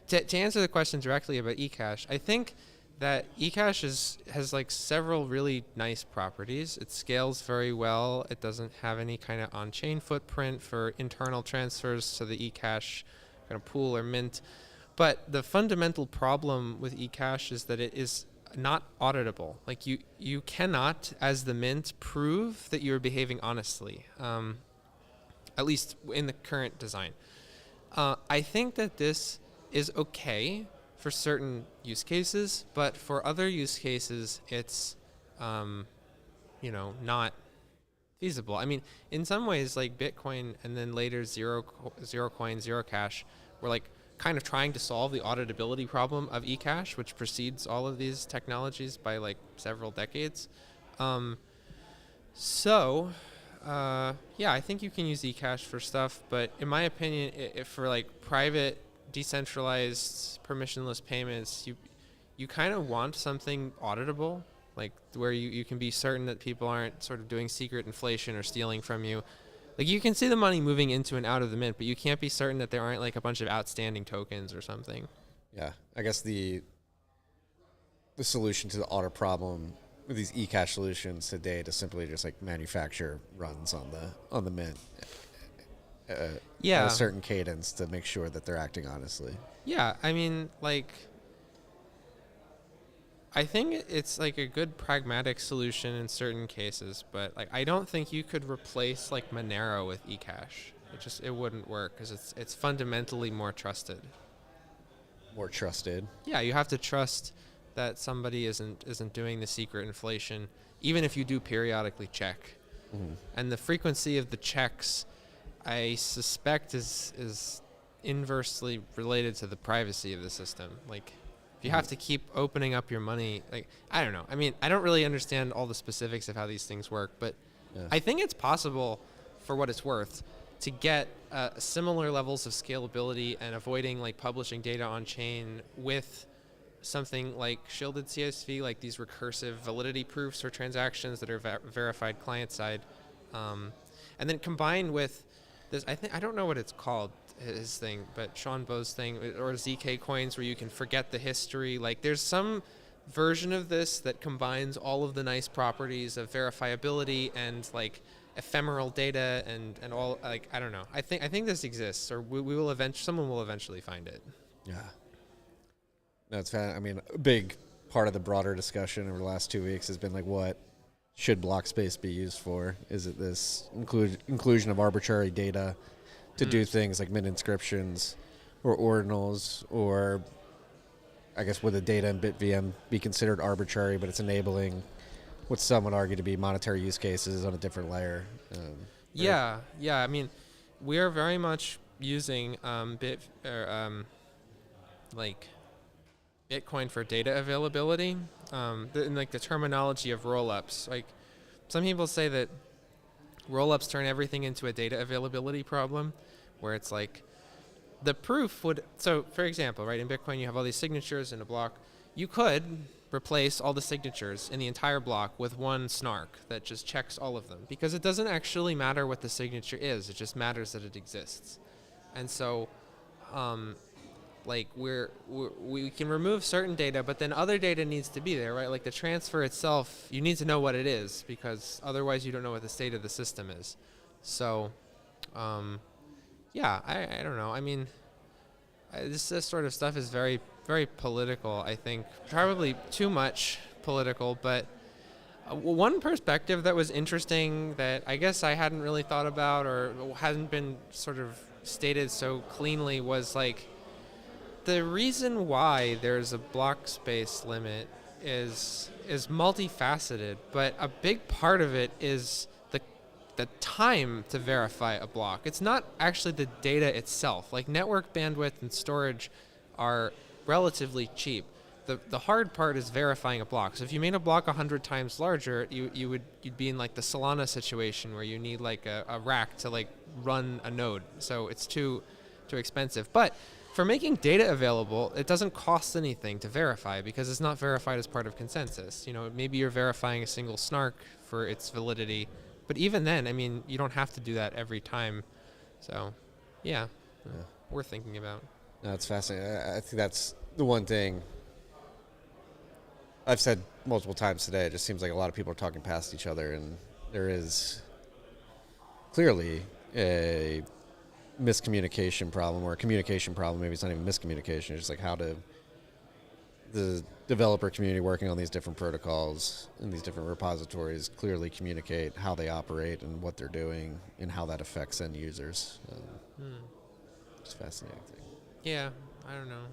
To answer the question directly about eCash, I think that eCash has like several really nice properties. It scales very well. It doesn't have any kind of on-chain footprint for internal transfers to the eCash kind of pool or mint. But the fundamental problem with eCash is that it is not auditable. Like you cannot, as the mint, prove that you're behaving honestly, at least in the current design. I think that this is okay for certain use cases, but for other use cases, it's, not feasible. I mean, in some ways, like Bitcoin and then later zero coin, zero cash, were like kind of trying to solve the auditability problem of eCash, which precedes all of these technologies by like several decades. I think you can use eCash for stuff, but in my opinion, if for like private, decentralized, permissionless payments, you kind of want something auditable, like where you can be certain that people aren't sort of doing secret inflation or stealing from you. Like you can see the money moving into and out of the mint, but you can't be certain that there aren't like a bunch of outstanding tokens or something. Yeah, I guess the solution to the audit problem with these eCash solutions today to simply just like manufacture runs on the mint. At a certain cadence to make sure that they're acting honestly. Yeah, I mean, like, I think it's like a good pragmatic solution in certain cases, but like I don't think you could replace like Monero with eCash. It wouldn't work because it's fundamentally more trusted. More trusted. Yeah, you have to trust that somebody isn't doing the secret inflation, even if you do periodically check. Mm-hmm. And the frequency of the checks, I suspect, is inversely related to the privacy of the system. Like, if you have to keep opening up your money, like, I don't know. I mean, I don't really understand all the specifics of how these things work, but I think it's possible, for what it's worth, to get similar levels of scalability and avoiding like publishing data on chain with something like shielded CSV, like these recursive validity proofs for transactions that are verified client side, and then combined with this, I don't know what it's called, his thing, but Sean Bowe's thing, or ZK coins, where you can forget the history. Like there's some version of this that combines all of the nice properties of verifiability and like ephemeral data and all, like, I don't know. I think this exists, or someone will eventually find it. Yeah. No, it's I mean, a big part of the broader discussion over the last 2 weeks has been like, what should block space be used for? Is it this inclusion of arbitrary data to do things like mint inscriptions or ordinals, or I guess would the data in BitVM be considered arbitrary, but it's enabling what some would argue to be monetary use cases on a different layer? Yeah. I mean, we are very much using Bitcoin for data availability, in like the terminology of rollups. Like, some people say that rollups turn everything into a data availability problem, where it's like the proof would. So, for example, right, in Bitcoin you have all these signatures in a block. You could replace all the signatures in the entire block with one snark that just checks all of them, because it doesn't actually matter what the signature is. It just matters that it exists. And so, like we can remove certain data, but then other data needs to be there, right? Like the transfer itself, you need to know what it is, because otherwise you don't know what the state of the system is. So, yeah, I don't know. I mean, this sort of stuff is very, very political, I think. Probably too much political, but one perspective that was interesting that I guess I hadn't really thought about or hadn't been sort of stated so cleanly was like, the reason why there's a block space limit is multifaceted, but a big part of it is the time to verify a block. It's not actually the data itself. Like, network bandwidth and storage are relatively cheap. The hard part is verifying a block. So if you made a block 100 times larger, you'd be in like the Solana situation where you need like a rack to like run a node. So it's too expensive. But for making data available, it doesn't cost anything to verify, because it's not verified as part of consensus. You know, maybe you're verifying a single snark for its validity, but even then, I mean, you don't have to do that every time. So, yeah. Worth thinking about. No, it's fascinating. I think that's the one thing I've said multiple times today. It just seems like a lot of people are talking past each other, and there is clearly a miscommunication problem, or a communication problem. Maybe it's not even miscommunication. It's just like, how do the developer community working on these different protocols and these different repositories clearly communicate how they operate and what they're doing and how that affects end users. It's a fascinating thing. Yeah, I don't know.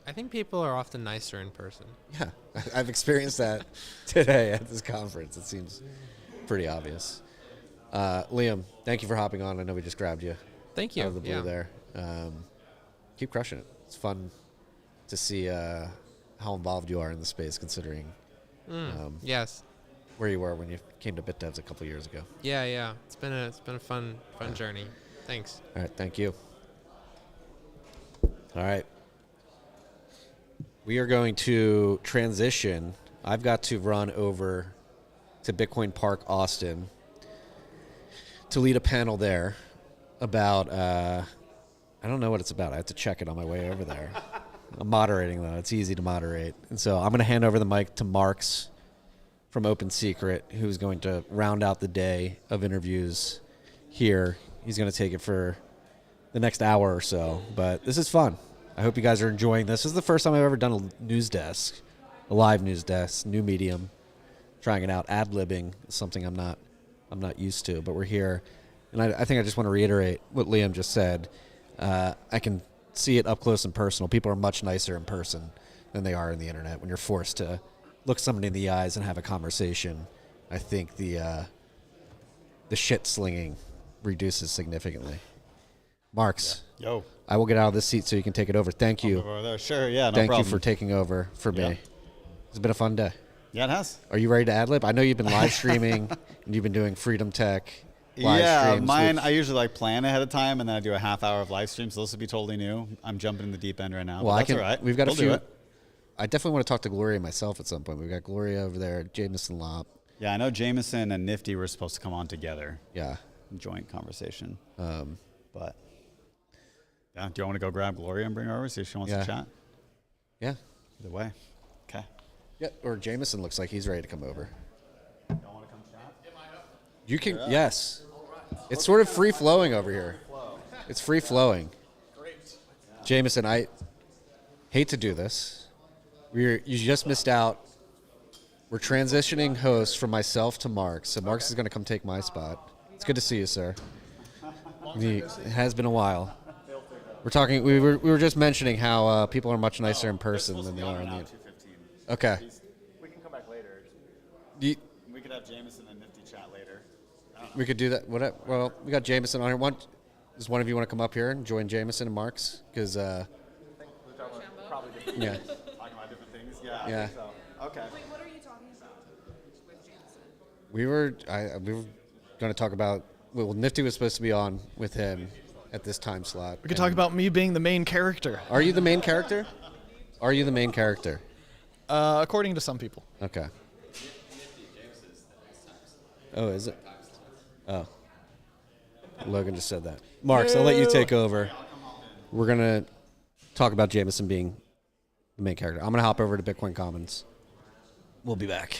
I think people are often nicer in person. Yeah, I've experienced that today at this conference. It seems pretty obvious. Liam, thank you for hopping on. I know we just grabbed you. Thank you. Out of the blue there. Keep crushing it. It's fun to see how involved you are in the space, considering yes, where you were when you came to BitDevs a couple years ago. Yeah. It's been a fun journey. Thanks. All right, thank you. All right. We are going to transition. I've got to run over to Bitcoin Park Austin to lead a panel there about, I don't know what it's about. I have to check it on my way over there. I'm moderating, though. It's easy to moderate. And so I'm going to hand over the mic to Marks from Open Secret, who's going to round out the day of interviews here. He's going to take it for the next hour or so. But this is fun. I hope you guys are enjoying this. This is the first time I've ever done a news desk, a live news desk, new medium, trying it out. Ad-libbing is something I'm not used to, but we're here. And I think I just want to reiterate what Liam just said. I can see it up close and personal. People are much nicer in person than they are in the internet. When you're forced to look somebody in the eyes and have a conversation, I think the shit slinging reduces significantly. Marks. Yeah. Yo. I will get out of this seat so you can take it over. Thank you. Over there. Sure, yeah, no Thank problem. you for taking over for me. It's been a fun day. Yeah, it has. Are you ready to ad-lib? I know you've been live streaming and you've been doing Freedom Tech live streams. Mine, I usually plan ahead of time, and then I do a half hour of live streams. So this will be totally new. I'm jumping in the deep end right now. Well, that's all right. We've got we'll a few. do it. I definitely want to talk to Gloria myself at some point. We've got Gloria over there, Jameson Lopp. Yeah, I know Jameson and Nifty were supposed to come on together. Yeah. Joint conversation. But yeah, do you want to go grab Gloria and bring her over, see if she wants to chat? Yeah. Either way. Okay. Yeah, or Jameson looks like he's ready to come over. Don't want to come chat? You can, yes. It's sort of free-flowing over here. It's free-flowing. Jameson, I hate to do this. You just missed out We're transitioning hosts from myself to Mark, so Mark's is going to come take my spot. It's good to see you, sir. It has been a while. We're talking. We were just mentioning how people are much nicer in person than they are in the. Okay. We can come back later. We could have Jameson and Nifty chat later. We could do that. Well, we got Jameson on here. Does one of you want to come up here and join Jameson and Mark's? Because probably different. yeah. Talking about different things. Yeah. Yeah. I think so. Okay. Wait, what are you talking about with Jameson? We were going to talk about. Well, Nifty was supposed to be on with him at this time slot. We could talk about me being the main character. Are you the main character? Are you the main character? According to some people. Okay. Oh, is it? Oh. Logan just said that. Marks, I'll let you take over. We're going to talk about Jameson being the main character. I'm going to hop over to Bitcoin Commons. We'll be back.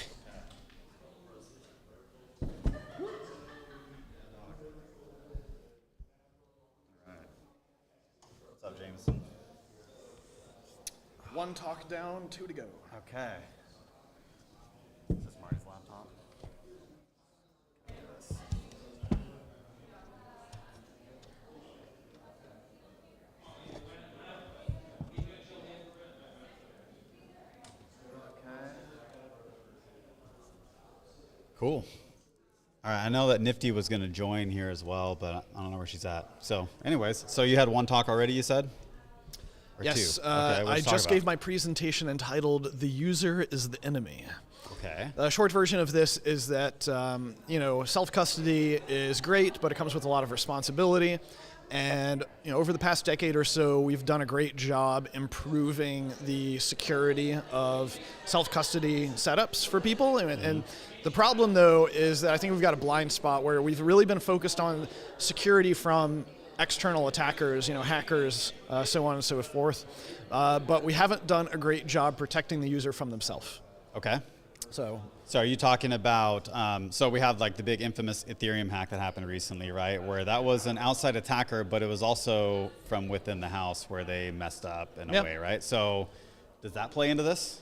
What's up, Jameson? One talk down, 2 to go. Okay. Is this Marty's laptop? Cool. All right, I know that Nifty was going to join here as well, but I don't know where she's at. So anyways, so you had one talk already, you said? Or Yes, two? Okay, I just gave my presentation entitled "The User is the Enemy." Okay. The short version of this is that self-custody is great, but it comes with a lot of responsibility. And over the past decade or so, we've done a great job improving the security of self-custody setups for people. And the problem, though, is that I think we've got a blind spot where we've really been focused on security from external attackers, hackers, so on and so forth. But we haven't done a great job protecting the user from themselves. Okay. So are you talking about, so we have like the big infamous Ethereum hack that happened recently, right? Where that was an outside attacker, but it was also from within the house where they messed up in a way, right? So does that play into this?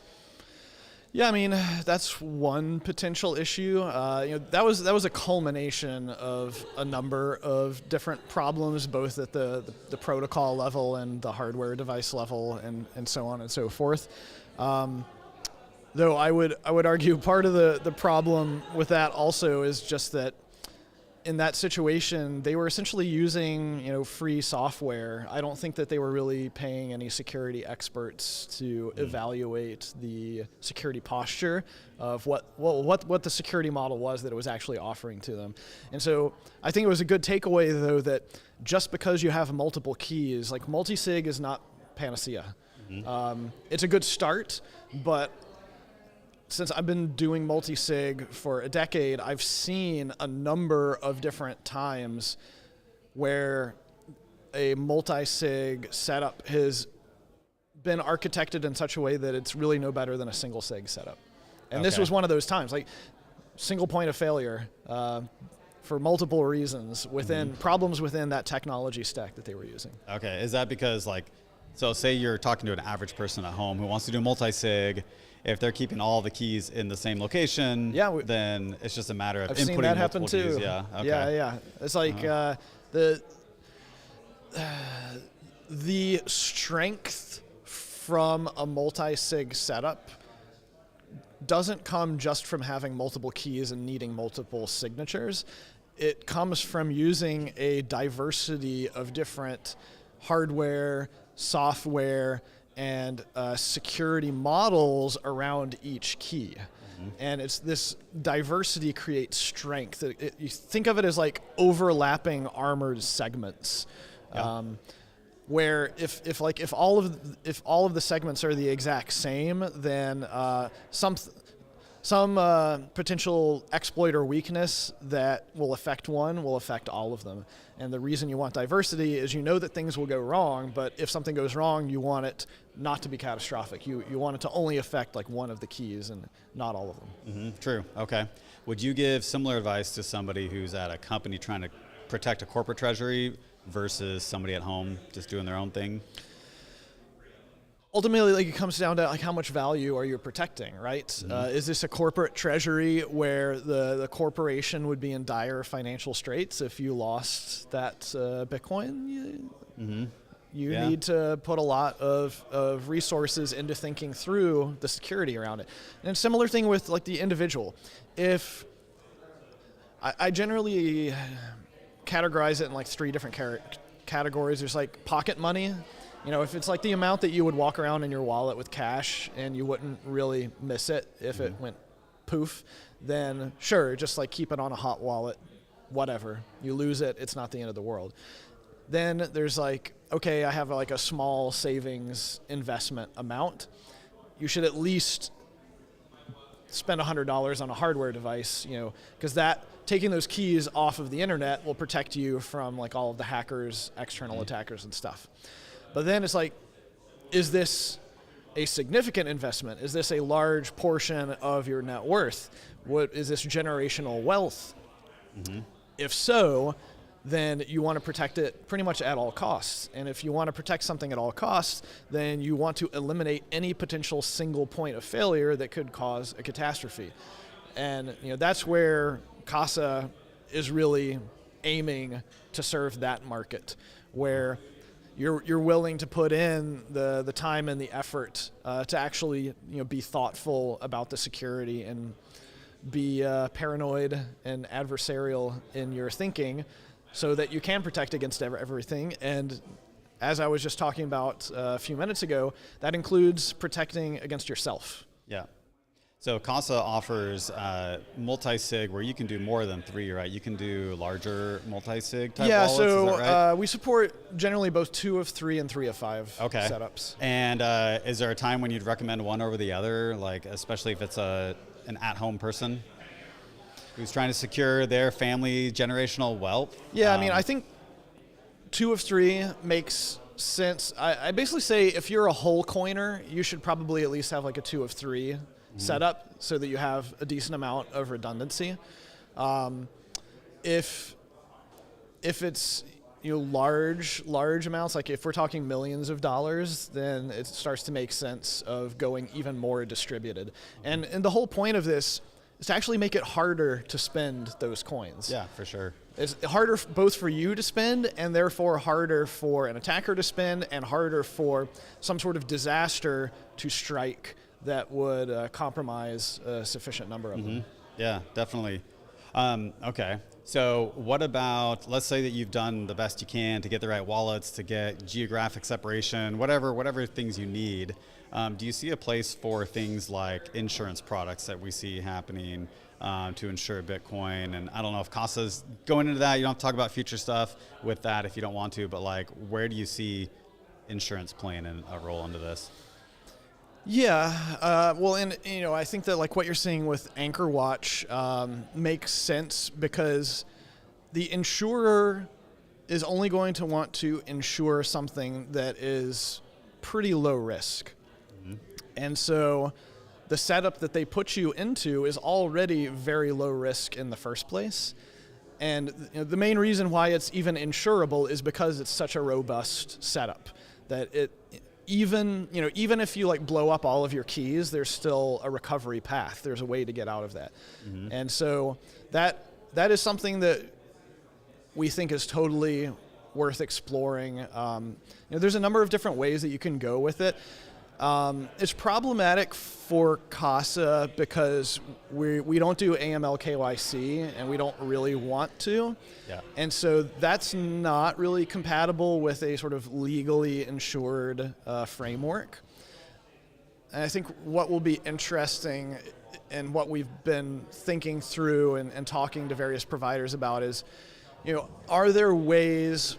Yeah, I mean, that's one potential issue. That was a culmination of a number of different problems, both at the protocol level and the hardware device level and so on and so forth. Though I would argue part of the problem with that also is just that in that situation, they were essentially using free software. I don't think that they were really paying any security experts to evaluate the security posture of what the security model was that it was actually offering to them. And so I think it was a good takeaway, though, that just because you have multiple keys, like multisig is not panacea. It's a good start, but since I've been doing multisig for a decade, I've seen a number of different times where a multisig setup has been architected in such a way that it's really no better than a single sig setup. And this was one of those times, like single point of failure for multiple reasons within problems within that technology stack that they were using. Okay, is that because so say you're talking to an average person at home who wants to do multi-sig. If they're keeping all the keys in the same location, then it's just a matter of I've inputting seen that happen multiple too. keys. Yeah, okay. Yeah. It's like the strength from a multi-sig setup doesn't come just from having multiple keys and needing multiple signatures. It comes from using a diversity of different hardware, software, and security models around each key. And it's this diversity creates strength. You think of it as like overlapping armored segments, where if all of the segments are the exact same, then some potential exploit or weakness that will affect one will affect all of them. And the reason you want diversity is that things will go wrong, but if something goes wrong, you want it not to be catastrophic. You want it to only affect like one of the keys and not all of them. True. Okay. Would you give similar advice to somebody who's at a company trying to protect a corporate treasury versus somebody at home just doing their own thing? ultimately, like, it comes down to like how much value are you protecting, right? Is this a corporate treasury where the corporation would be in dire financial straits if you lost that Bitcoin? You need to put a lot of resources into thinking through the security around it. And similar thing with like the individual. If I generally categorize it in like 3 different categories. There's like pocket money. You know, if it's like the amount that you would walk around in your wallet with cash and you wouldn't really miss it if it went poof, then sure, just like keep it on a hot wallet, whatever. You lose it, it's not the end of the world. Then there's like, okay, I have like a small savings investment amount. You should at least spend $100 on a hardware device, you know, because that taking those keys off of the internet will protect you from like all of the hackers, external attackers and stuff. But then it's like, is this a significant investment? Is this a large portion of your net worth? What is this generational wealth? If so, then you want to protect it pretty much at all costs. And if you want to protect something at all costs, then you want to eliminate any potential single point of failure that could cause a catastrophe. And you know, that's where Casa is really aiming to serve that market, where you're willing to put in the time and the effort to actually be thoughtful about the security and be paranoid and adversarial in your thinking, so that you can protect against everything. And as I was just talking about a few minutes ago, that includes protecting against yourself. Yeah. So Casa offers multi-sig where you can do more than 3, right? You can do larger multi-sig type wallets, so is that right? We support generally both 2 of 3 and 3 of 5 setups. And is there a time when you'd recommend one over the other, like especially if it's an at-home person who's trying to secure their family generational wealth? Yeah, I mean, I think 2 of 3 makes sense. I basically say if you're a whole coiner, you should probably at least have like a 2 of 3 setup so that you have a decent amount of redundancy. If it's large amounts, like if we're talking millions of dollars, then it starts to make sense of going even more distributed. And the whole point of this is to actually make it harder to spend those coins. Yeah, for sure. It's harder both for you to spend, and therefore harder for an attacker to spend, and harder for some sort of disaster to strike that would compromise a sufficient number of them. Yeah, definitely. Okay, so what about, let's say that you've done the best you can to get the right wallets, to get geographic separation, whatever things you need. Do you see a place for things like insurance products that we see happening to insure Bitcoin? And I don't know if Casa's going into that. You don't have to talk about future stuff with that if you don't want to, but like, where do you see insurance playing a role into this? Yeah, well, and I think that like what you're seeing with Anchor Watch makes sense, because the insurer is only going to want to insure something that is pretty low risk. And so the setup that they put you into is already very low risk in the first place. And the main reason why it's even insurable is because it's such a robust setup that even if you like blow up all of your keys, there's still a recovery path. There's a way to get out of that. And so that is something that we think is totally worth exploring. There's a number of different ways that you can go with it. It's problematic for Casa because we don't do AML KYC, and we don't really want to. Yeah. And so that's not really compatible with a sort of legally insured framework. And I think what will be interesting, and what we've been thinking through and talking to various providers about is, are there ways...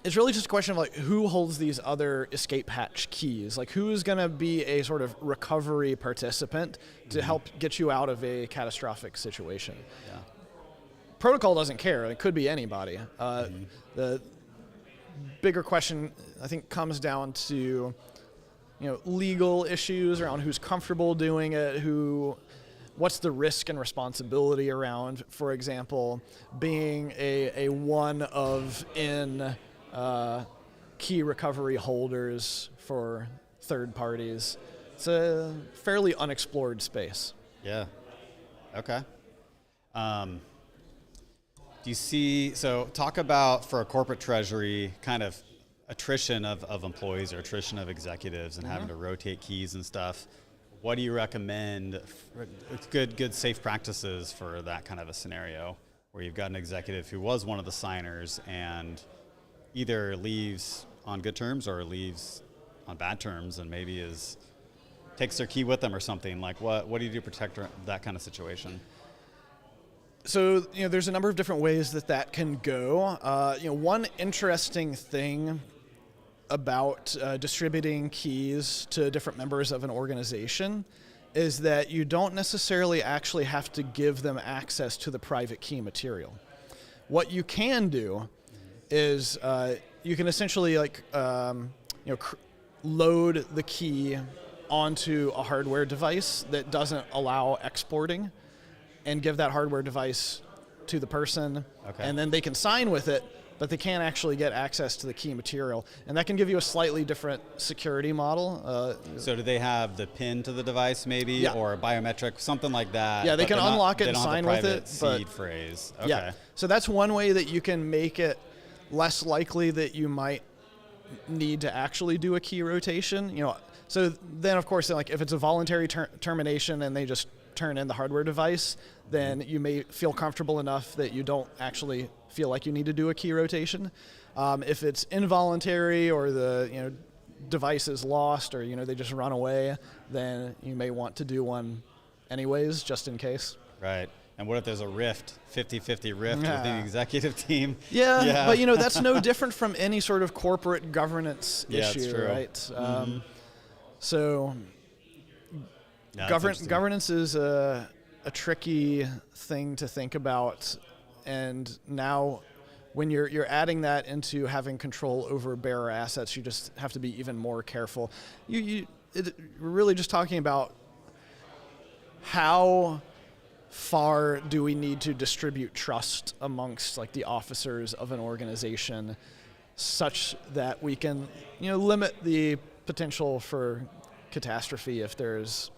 It's really just a question of like who holds these other escape hatch keys. Like who's going to be a sort of recovery participant to help get you out of a catastrophic situation. Yeah. Protocol doesn't care. It could be anybody. The bigger question, I think, comes down to legal issues around who's comfortable doing it, what's the risk and responsibility around, for example, being a one of in key recovery holders for third parties. It's a fairly unexplored space. Yeah. Okay. Do you see, so talk about for a corporate treasury kind of attrition of employees or attrition of executives and having to rotate keys and stuff. What do you recommend? Good safe practices for that kind of a scenario where you've got an executive who was one of the signers and either leaves on good terms or leaves on bad terms and maybe takes their key with them or something. Like what do you do to protect that kind of situation? So, there's a number of different ways that can go. One interesting thing about distributing keys to different members of an organization is that you don't necessarily actually have to give them access to the private key material. What you can do is you can essentially load the key onto a hardware device that doesn't allow exporting and give that hardware device to the person, and then they can sign with it, but they can't actually get access to the key material. And that can give you a slightly different security model. So do they have the PIN to the device maybe, or a biometric, something like that? Yeah, they can unlock it and sign with it. Seed phrase. Okay. Yeah, so that's one way that you can make it less likely that you might need to actually do a key rotation. So then of course, if it's a voluntary termination and they just turn in the hardware device, then you may feel comfortable enough that you don't actually feel like you need to do a key rotation. If it's involuntary or the device is lost or they just run away, then you may want to do one anyways, just in case. Right. And what if there's a rift, 50-50 rift within the executive team? Yeah, but that's no different from any sort of corporate governance issue, it's true. Right? So governance is a tricky thing to think about, and now when you're adding that into having control over bearer assets, you just have to be even more careful. We're really just talking about how far do we need to distribute trust amongst the officers of an organization such that we can limit the potential for catastrophe if there's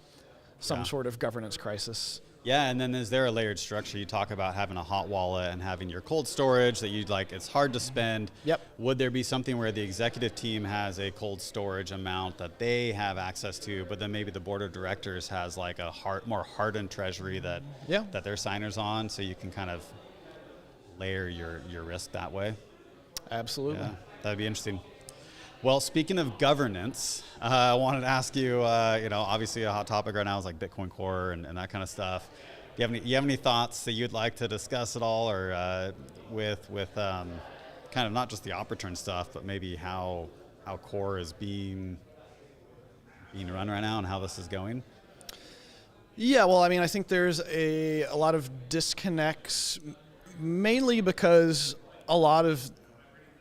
some sort of governance crisis. Yeah, and then is there a layered structure? You talk about having a hot wallet and having your cold storage that it's hard to spend. Yep. Would there be something where the executive team has a cold storage amount that they have access to, but then maybe the board of directors has a more hardened treasury that they're signers on, so you can kind of layer your risk that way? Absolutely. Yeah, that'd be interesting. Well, speaking of governance, I wanted to ask you, obviously a hot topic right now is Bitcoin Core and that kind of stuff. Do you have any thoughts that you'd like to discuss at all, or with kind of not just the op return stuff, but maybe how Core is being run right now and how this is going? Yeah, well, I think there's a lot of disconnects, mainly because a lot of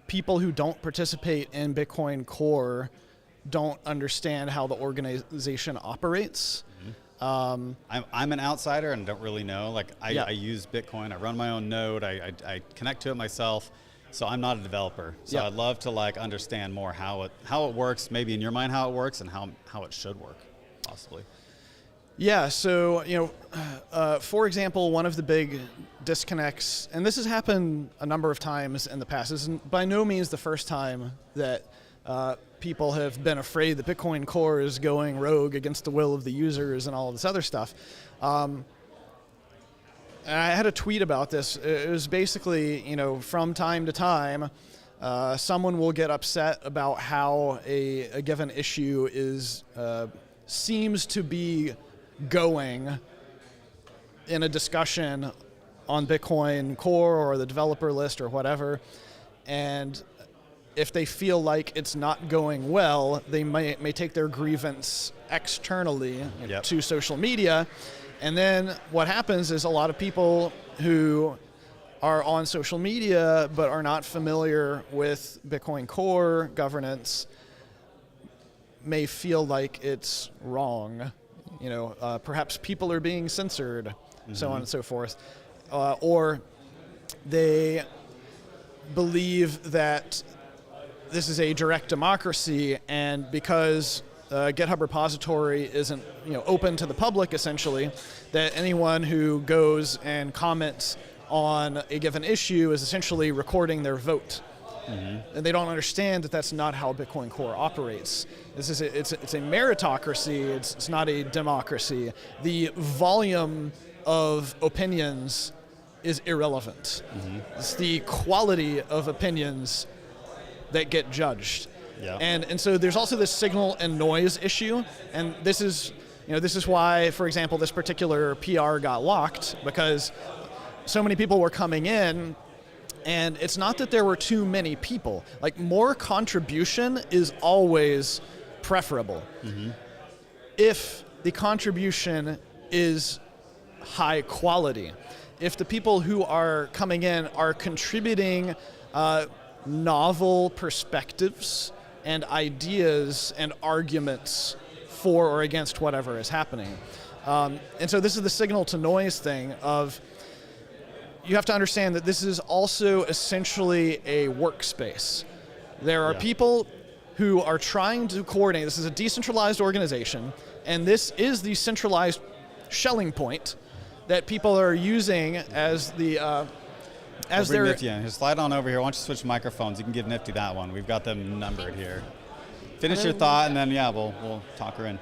people who don't participate in Bitcoin Core don't understand how the organization operates. I'm an outsider and don't really know. I use Bitcoin. I run my own node. I connect to it myself. So I'm not a developer. So I'd love to understand more how it works. Maybe in your mind how it works and how it should work, possibly. Yeah, so, for example, one of the big disconnects, and this has happened a number of times in the past, this is by no means the first time that people have been afraid that Bitcoin Core is going rogue against the will of the users and all of this other stuff. And I had a tweet about this. It was basically, from time to time, someone will get upset about how a given issue seems to be going in a discussion on Bitcoin Core or the developer list or whatever, and if they feel like it's not going well, they may take their grievance externally to social media, and then what happens is a lot of people who are on social media but are not familiar with Bitcoin Core governance may feel like it's wrong. Perhaps people are being censored, so on and so forth. Or they believe that this is a direct democracy, and because GitHub repository isn't open to the public, essentially, that anyone who goes and comments on a given issue is essentially recording their vote. And they don't understand that that's not how Bitcoin Core operates. It's a meritocracy, it's not a democracy. The volume of opinions is irrelevant. It's the quality of opinions that get judged. Yeah. And so there's also this signal and noise issue, and this is why, for example, this particular PR got locked, because so many people were coming in, and it's not that there were too many people. Like, more contribution is always preferable. If the contribution is high quality, if the people who are coming in are contributing novel perspectives and ideas and arguments for or against whatever is happening. And so this is the signal to noise thing of, you have to understand that this is also essentially a workspace. There are people who are trying to coordinate. This is a decentralized organization, and this is the centralized shelling point that people are using as the as their... Nifty in. Just slide on over here. Why don't you switch microphones? You can give Nifty that one. We've got them numbered here. Finish your thought, and then we'll talk her in.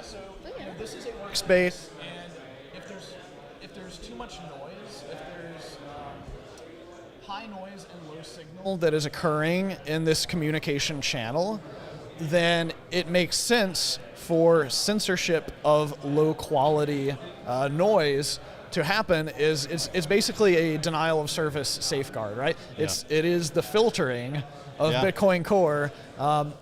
So this is a workspace, and if there's too much noise, if there's high noise and low signal that is occurring in this communication channel, then it makes sense for censorship of low quality noise to happen. It's basically a denial of service safeguard, right? It is the filtering of Bitcoin Core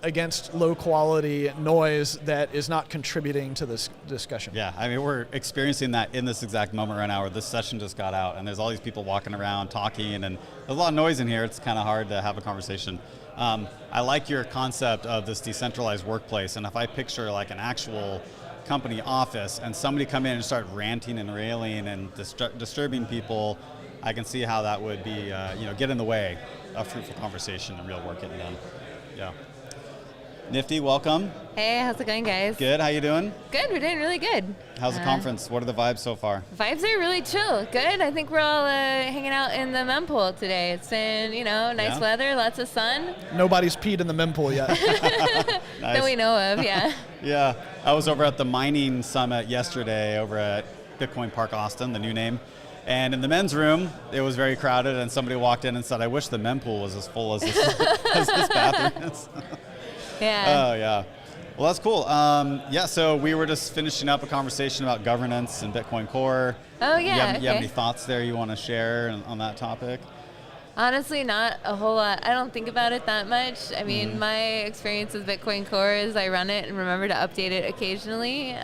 against low quality noise that is not contributing to this discussion. Yeah, I mean, we're experiencing that in this exact moment right now where this session just got out, and there's all these people walking around talking, and there's a lot of noise in here. It's kind of hard to have a conversation. I like your concept of this decentralized workplace, and if I picture like an actual company office and somebody come in and start ranting and railing and disturbing people, I can see how that would be, get in the way of fruitful conversation and real work getting done. Yeah. Nifty, welcome. Hey, how's it going, guys? Good, how you doing? Good, we're doing really good. How's the conference? What are the vibes so far? Vibes are really chill. Good. I think we're all hanging out in the Mem Pool today. It's been, nice weather, lots of sun. Nobody's peed in the Mem Pool yet. Nice. That we know of, yeah. Yeah, I was over at the mining summit yesterday over at Bitcoin Park Austin, the new name. And in the men's room, it was very crowded, and somebody walked in and said, I wish the Mempool was as full as this bathroom is. Yeah. Oh, yeah. Well, that's cool. So we were just finishing up a conversation about governance and Bitcoin Core. Oh, yeah. You have any thoughts there you want to share on that topic? Honestly, not a whole lot. I don't think about it that much. I mean, my experience with Bitcoin Core is I run it and remember to update it occasionally.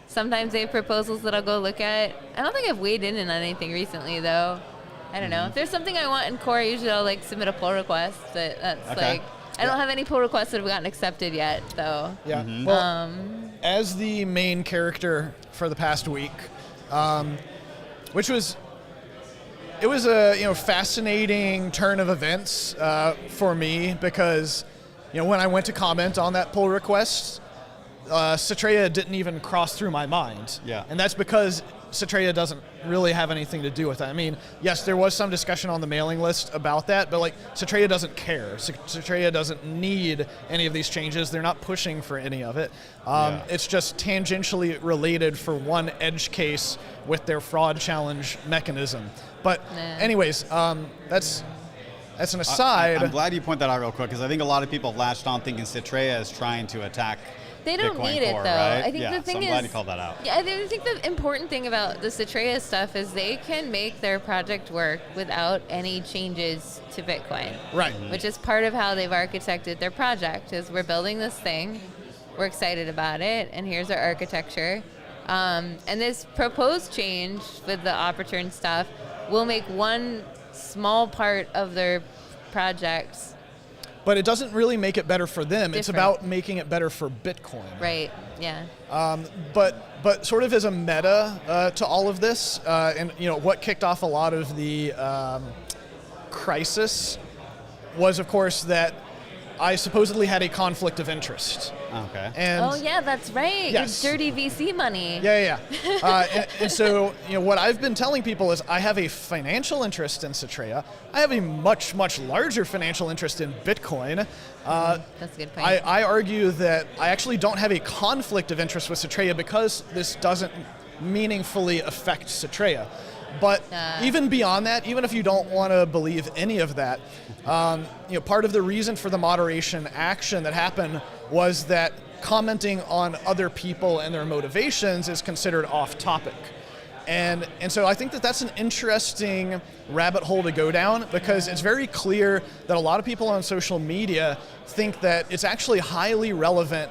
Sometimes they have proposals that I'll go look at. I don't think I've weighed in on anything recently, though. I don't know. If there's something I want in Core, usually I'll submit a pull request. But that's I don't have any pull requests that have gotten accepted yet, though. Yeah. Well, as the main character for the past week, which was a fascinating turn of events for me, because when I went to comment on that pull request, Cetrea didn't even cross through my mind. Yeah. And that's because Cetrea doesn't really have anything to do with that. I mean, yes, there was some discussion on the mailing list about that, but Cetrea doesn't care. Cetrea doesn't need any of these changes. They're not pushing for any of it. It's just tangentially related for one edge case with their fraud challenge mechanism. But anyways, that's an aside. I'm glad you point that out real quick, because I think a lot of people latched on thinking Cetrea is trying to attack They don't Bitcoin need it, Core, though. right? I think the thing I'm is, glad you called that out. Yeah, I think the important thing about the Cetrea stuff is they can make their project work without any changes to Bitcoin. Right. Which is part of how they've architected their project, is we're building this thing, we're excited about it, and here's our architecture. And this proposed change with the Opportune stuff will make one small part of their projects. But it doesn't really make it better for them. It's Different. about making it better for Bitcoin. Right, yeah. But sort of as a meta to all of this, and what kicked off a lot of the crisis was, of course, that I supposedly had a conflict of interest. Okay. And Oh yeah, that's right. Yes. Your dirty VC money. Yeah. And so, what I've been telling people is I have a financial interest in Cetrea. I have a much, much larger financial interest in Bitcoin. That's a good point. I argue that I actually don't have a conflict of interest with Cetrea because this doesn't meaningfully affect Cetrea. But even beyond that, even if you don't want to believe any of that, part of the reason for the moderation action that happened was that commenting on other people and their motivations is considered off topic. And so I think that that's an interesting rabbit hole to go down, because it's very clear that a lot of people on social media think that it's actually highly relevant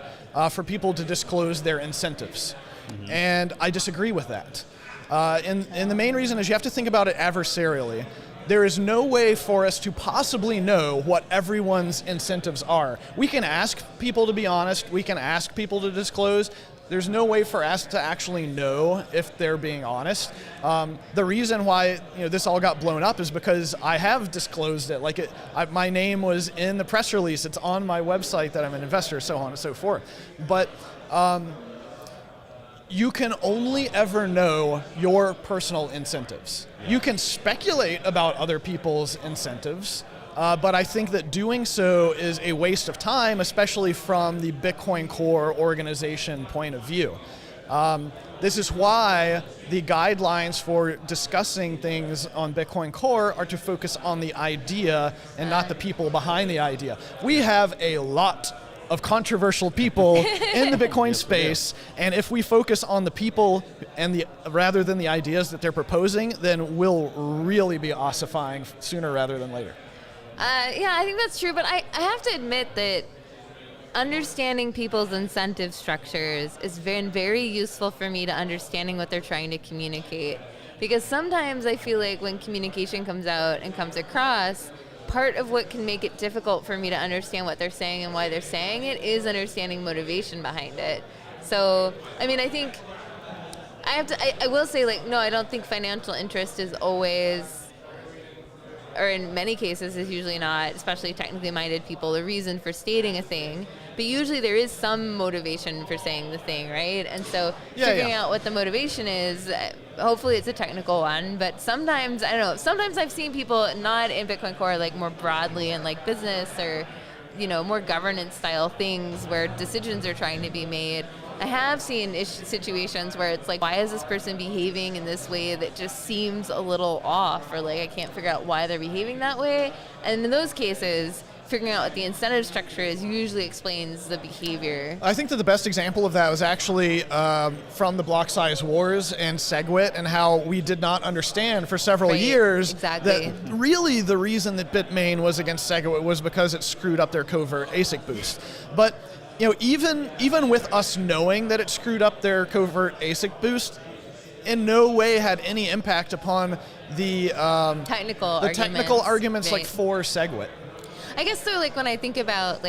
for people to disclose their incentives. Mm-hmm. And I disagree with that. And the main reason is you have to think about it adversarially. There is no way for us to possibly know what everyone's incentives are. We can ask people to be honest, we can ask people to disclose. There's no way for us to actually know if they're being honest. The reason why this all got blown up is because I have disclosed it. My name was in the press release. It's on my website that I'm an investor, so on and so forth. But you can only ever know your personal incentives. Yeah. You can speculate about other people's incentives, but I think that doing so is a waste of time, especially from the Bitcoin Core organization point of view. This is why the guidelines for discussing things on Bitcoin Core are to focus on the idea and not the people behind the idea. We have a lot of controversial people in the Bitcoin space, and if we focus on the people and rather than the ideas that they're proposing, then we'll really be ossifying sooner rather than later. Yeah, I think that's true, but I have to admit that understanding people's incentive structures has been very useful for me to understanding what they're trying to communicate. Because sometimes I feel like when communication comes out and comes across, part of what can make it difficult for me to understand what they're saying and why they're saying it is understanding motivation behind it. So, I mean, I think I will say, no, I don't think financial interest is always, or in many cases is usually not, especially technically minded people, the reason for stating a thing. But usually there is some motivation for saying the thing, right? And so figuring out what the motivation is, hopefully it's a technical one, but sometimes, I don't know, sometimes I've seen people not in Bitcoin Core, more broadly in business or, more governance style things where decisions are trying to be made. I have seen situations where it's why is this person behaving in this way that just seems a little off, or I can't figure out why they're behaving that way. And in those cases, figuring out what the incentive structure is usually explains the behavior. I think that the best example of that was actually from the block size wars and SegWit, and how we did not understand for several years that really the reason that Bitmain was against SegWit was because it screwed up their covert ASIC boost. But even with us knowing that it screwed up their covert ASIC boost, in no way had any impact upon the technical arguments for SegWit. I guess so, when I think about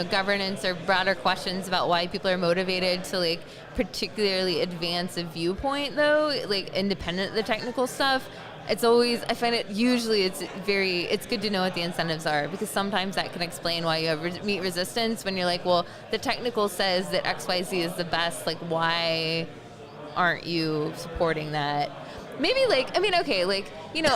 governance or broader questions about why people are motivated to particularly advance a viewpoint, though, independent of the technical stuff, it's always, I find it usually it's good to know what the incentives are, because sometimes that can explain why you meet resistance when you're well, the technical says that XYZ is the best, why aren't you supporting that? Maybe a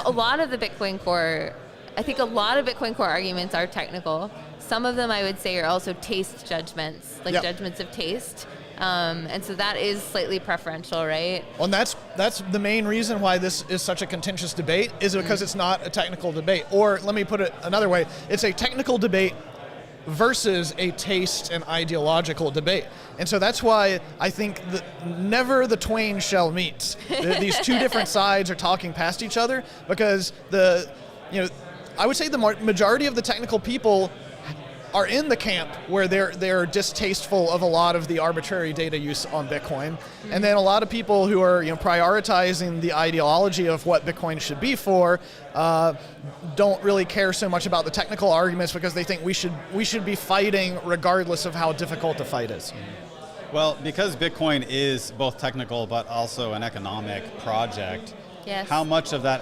lot of the Bitcoin Core, I think a lot of Bitcoin Core arguments are technical. Some of them I would say are also taste judgments, judgments of taste. And so that is slightly preferential, right? Well, and that's the main reason why this is such a contentious debate, is because it's not a technical debate. Or let me put it another way, it's a technical debate versus a taste and ideological debate. And so that's why I think that never the twain shall meet. These two different sides are talking past each other, because I would say the majority of the technical people are in the camp where they're distasteful of a lot of the arbitrary data use on Bitcoin. Mm-hmm. And then a lot of people who are prioritizing the ideology of what Bitcoin should be for don't really care so much about the technical arguments, because they think we should be fighting regardless of how difficult the fight is. Well, because Bitcoin is both technical but also an economic project, Yes. how much of that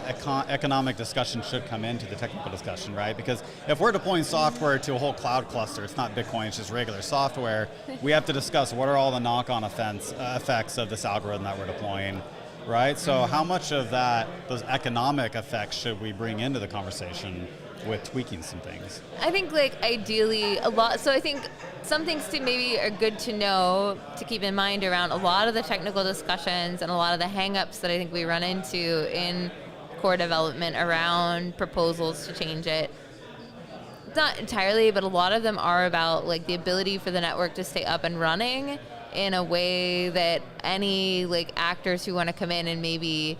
economic discussion should come into the technical discussion, right? Because if we're deploying software to a whole cloud cluster, it's not Bitcoin, it's just regular software, we have to discuss what are all the knock-on effects of this algorithm that we're deploying, right? So how much of those economic effects should we bring into the conversation with tweaking some things? I think like ideally a lot, so I think some things to maybe are good to know, to keep in mind around a lot of the technical discussions and a lot of the hang-ups that I think we run into in core development around proposals to change it. Not entirely, but a lot of them are about like the ability for the network to stay up and running in a way that any like actors who want to come in and maybe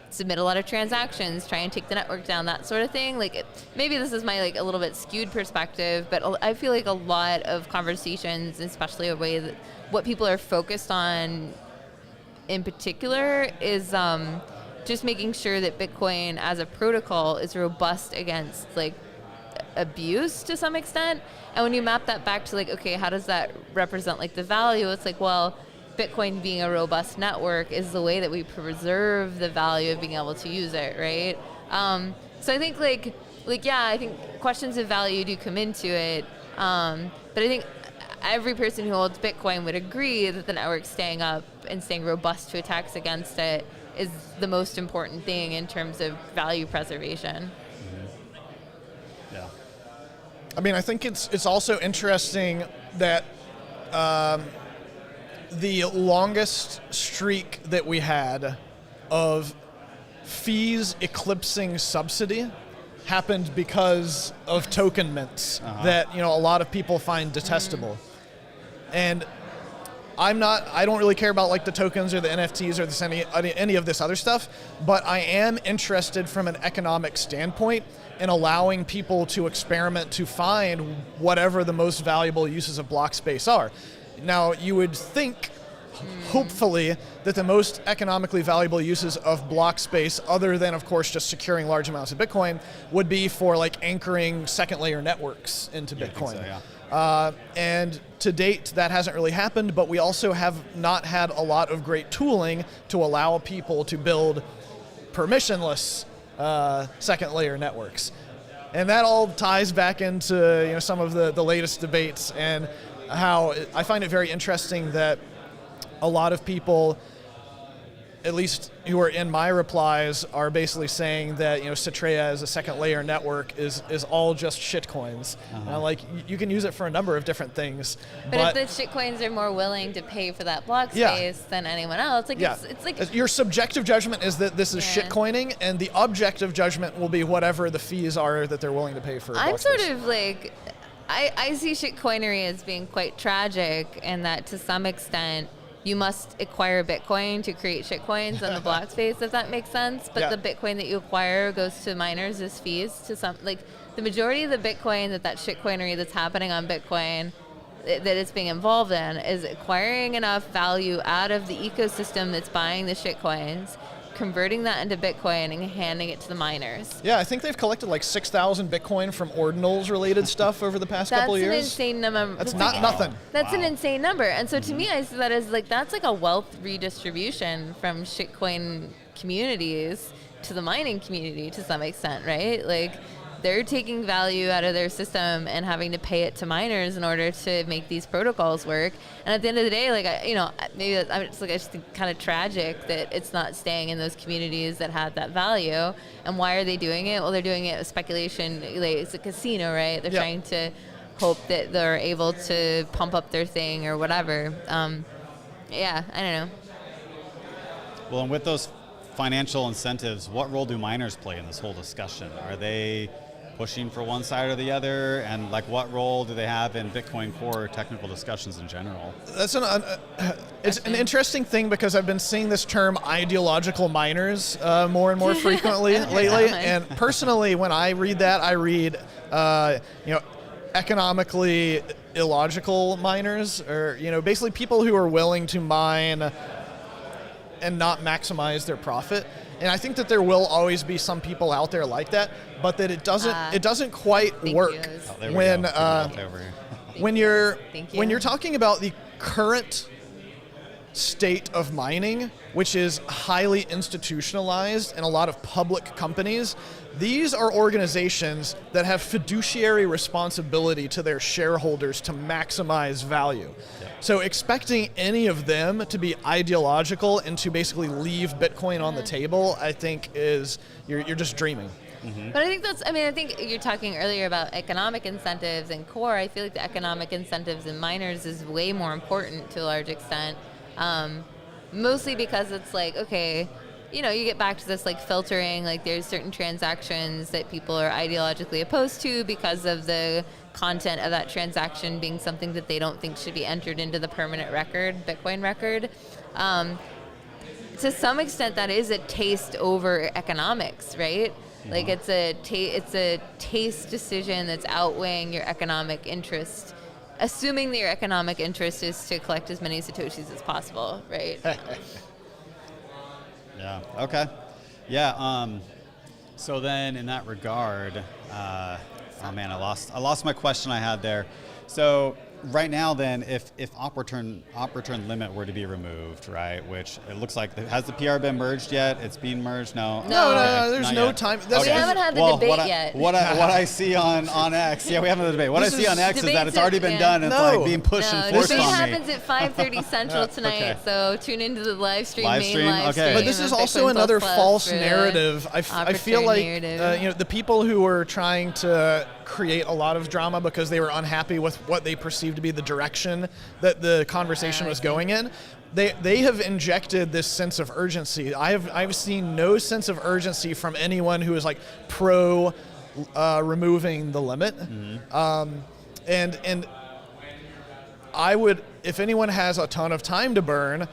submit a lot of transactions, try and take the network down, that sort of thing. Like maybe this is my like a little bit skewed perspective, but I feel like a lot of conversations, especially a way that what people are focused on in particular is just making sure that Bitcoin as a protocol is robust against like abuse to some extent. And when you map that back to like, okay, how does that represent like the value? It's like, well, Bitcoin being a robust network is the way that we preserve the value of being able to use it, right? So I think yeah, I think questions of value do come into it, but I think every person who holds Bitcoin would agree that the network staying up and staying robust to attacks against it is the most important thing in terms of value preservation. Yeah. I mean, I think it's also interesting that the longest streak that we had of fees eclipsing subsidy happened because of token mints that a lot of people find detestable. And I don't really care about like the tokens or the NFTs or any of this other stuff, but I am interested from an economic standpoint in allowing people to experiment to find whatever the most valuable uses of block space are. Now, you would think, hopefully, that the most economically valuable uses of block space, other than, of course, just securing large amounts of Bitcoin, would be for like anchoring second layer networks into Bitcoin. I think so, And to date, that hasn't really happened, but we also have not had a lot of great tooling to allow people to build permissionless second layer networks. And that all ties back into some of the latest debates, and how I find it very interesting that a lot of people, at least who are in my replies, are basically saying that Citrea as a second layer network is all just shitcoins. And I'm like, you can use it for a number of different things. But if the shitcoins are more willing to pay for that block space than anyone else, like it's like your subjective judgment is that this is shitcoining, and the objective judgment will be whatever the fees are that they're willing to pay for. I'm sort of like, I see shitcoinery as being quite tragic, and that to some extent you must acquire Bitcoin to create shitcoins on the block space, if that makes sense. But the Bitcoin that you acquire goes to miners as fees to some, like the majority of the Bitcoin that shitcoinery that's happening on Bitcoin that it's being involved in is acquiring enough value out of the ecosystem that's buying the shitcoins, converting that into Bitcoin and handing it to the miners. Yeah, I think they've collected like 6,000 Bitcoin from ordinals related stuff over the past couple of years. That's an insane number. That's not nothing. That's an insane number. And so to me, I see that as like, that's like a wealth redistribution from shitcoin communities to the mining community to some extent, right? Like, they're taking value out of their system and having to pay it to miners in order to make these protocols work. And at the end of the day, like, maybe I just think kind of tragic that it's not staying in those communities that had that value. And why are they doing it? Well, they're doing it with speculation. Like, it's a casino, right? They're trying to hope that they're able to pump up their thing or whatever. I don't know. Well, and with those financial incentives, what role do miners play in this whole discussion? Are they pushing for one side or the other, and like what role do they have in Bitcoin Core technical discussions in general? That's it's an interesting thing, because I've been seeing this term ideological miners more and more frequently lately. And personally, when I read that, I read economically illogical miners, or basically people who are willing to mine and not maximize their profit. And I think that there will always be some people out there like that, but that it doesn't quite work when you're talking about the current state of mining, which is highly institutionalized in a lot of public companies, these are organizations that have fiduciary responsibility to their shareholders to maximize value. Yeah. So expecting any of them to be ideological and to basically leave Bitcoin on the table, I think is, you're just dreaming. Mm-hmm. But I think I think you're talking earlier about economic incentives and core. I feel like the economic incentives in miners is way more important to a large extent. Mostly because it's like, okay, you get back to this like filtering, like there's certain transactions that people are ideologically opposed to because of the content of that transaction being something that they don't think should be entered into the permanent record, Bitcoin record. To some extent, that is a taste over economics, right? Mm-hmm. Like it's a taste decision that's outweighing your economic interest, assuming that your economic interest is to collect as many Satoshis as possible, right? Yeah, okay. Yeah, so then in that regard, oh man, I lost my question I had there. So right now then, if op return limit were to be removed, right, which it looks like, has the PR been merged yet? It's being merged? No, there's no yet. Time. We haven't had the debate yet. What I see on X, yeah, we haven't had the debate. What I see on X is that it's already been done, and it's like being pushed and forced on me. The debate happens at 5:30 Central tonight, so tune into the live stream, main live stream. But this is also another false narrative. I feel like the people who were trying to create a lot of drama because they were unhappy with what they perceived to be the direction that the conversation was going in. They have injected this sense of urgency. I've seen no sense of urgency from anyone who is like pro removing the limit. Mm-hmm. And I would, if anyone has a ton of time to burn,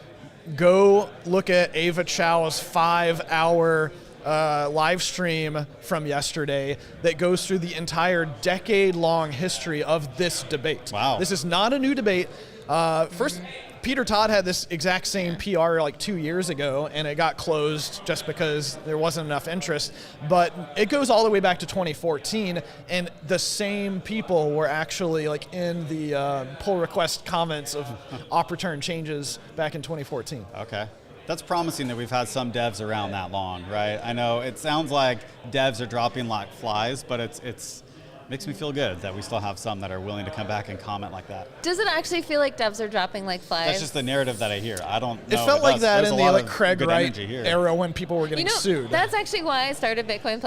go look at Ava Chow's 5-hour live stream from yesterday that goes through the entire decade-long history of this debate. Wow. This is not a new debate. First, Peter Todd had this exact same PR like 2 years ago, and it got closed just because there wasn't enough interest. But it goes all the way back to 2014, and the same people were actually like in the pull request comments of op return changes back in 2014. Okay. That's promising that we've had some devs around that long, right? I know it sounds like devs are dropping like flies, but it's makes me feel good that we still have some that are willing to come back and comment like that. Does it actually feel like devs are dropping like flies? That's just the narrative that I hear. I don't know. It felt like that in the like Craig Wright era when people were getting sued. That's actually why I started Bitcoin++,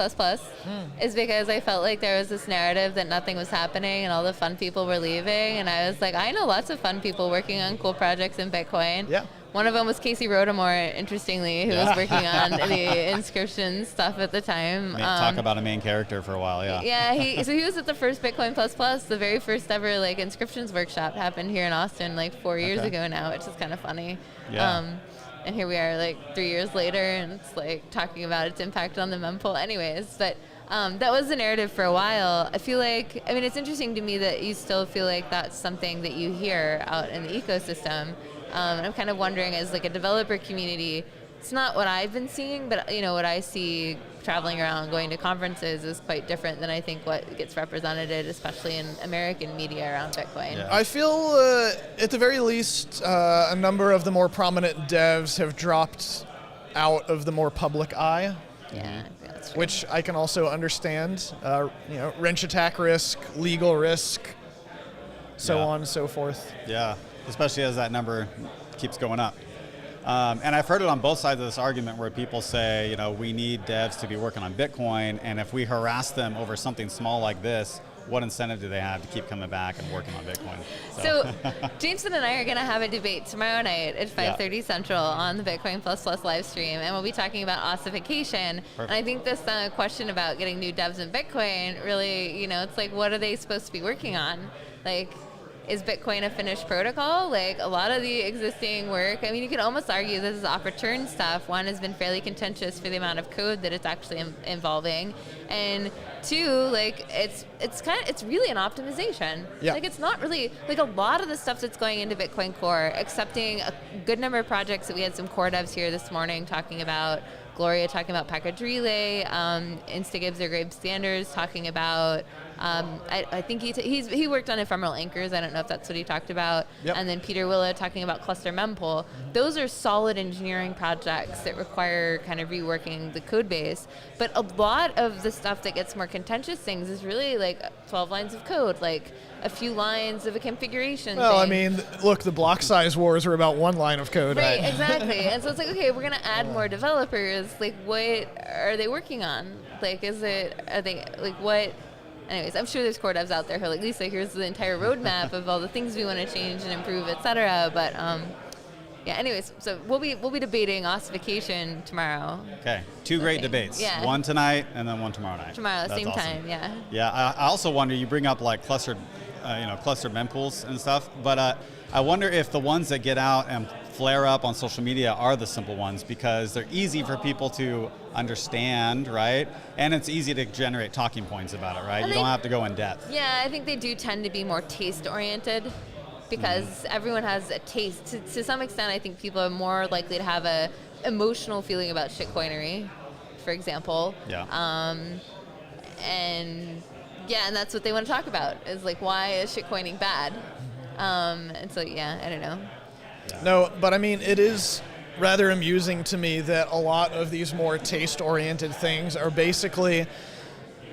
is because I felt like there was this narrative that nothing was happening and all the fun people were leaving, and I was like, I know lots of fun people working on cool projects in Bitcoin. Yeah. One of them was Casey Rodamore, interestingly, who was working on the inscription stuff at the time. Talk about a main character for a while, yeah. Yeah, he was at the first Bitcoin++, the very first ever like inscriptions workshop happened here in Austin like 4 years ago now, which is kind of funny. Yeah. And here we are like 3 years later, and it's like talking about its impact on the mempool. Anyways, but that was the narrative for a while. I feel like, it's interesting to me that you still feel like that's something that you hear out in the ecosystem. And I'm kind of wondering, as like a developer community, it's not what I've been seeing, but what I see traveling around, going to conferences, is quite different than I think what gets represented, especially in American media around Bitcoin. Yeah. I feel, at the very least, a number of the more prominent devs have dropped out of the more public eye. Yeah, that's true. Which I can also understand. Wrench attack risk, legal risk, so on and so forth. Yeah. Especially as that number keeps going up. And I've heard it on both sides of this argument where people say, we need devs to be working on Bitcoin, and if we harass them over something small like this, what incentive do they have to keep coming back and working on Bitcoin? So Jameson and I are going to have a debate tomorrow night at 5:30 Central on the Bitcoin++ live stream, and we'll be talking about ossification. Perfect. And I think this question about getting new devs in Bitcoin really, it's like, what are they supposed to be working on? Like, is Bitcoin a finished protocol? Like a lot of the existing work, you could almost argue this is off-return stuff. One has been fairly contentious for the amount of code that it's actually involving, and two, like it's really an optimization. Yeah. Like it's not really like a lot of the stuff that's going into Bitcoin Core, excepting a good number of projects that we had some core devs here this morning talking about. Gloria talking about package relay, Instagibbs or Grape Standards talking about I think he worked on ephemeral anchors. I don't know if that's what he talked about. Yep. And then Peter Willow talking about cluster mempool. Those are solid engineering projects that require kind of reworking the code base. But a lot of the stuff that gets more contentious things is really like 12 lines of code, like a few lines of a configuration Well, I thing. mean, look, the block size wars are about one line of code. Right, exactly. And so it's like, okay, we're going to add more developers. Like, what are they working on? Like, what? Anyways, I'm sure there's core devs out there who are like, Lisa, here's the entire roadmap of all the things we want to change and improve, et cetera. But, yeah, anyways, so we'll be debating ossification tomorrow. Okay, two great debates. Yeah. One tonight and then one tomorrow night. Tomorrow, That's same awesome. time, yeah. Yeah, I also wonder, you bring up like clustered mempools and stuff, but I wonder if the ones that get out and flare up on social media are the simple ones because they're easy for people to understand, right? And it's easy to generate talking points about it, right? You don't have to go in depth. Yeah, I think they do tend to be more taste-oriented because everyone has a taste. To some extent, I think people are more likely to have a emotional feeling about shitcoinery, for example. Yeah. And that's what they want to talk about is like, why is shitcoining bad? And so, yeah, I don't know. No, but I mean, it is rather amusing to me that a lot of these more taste-oriented things are basically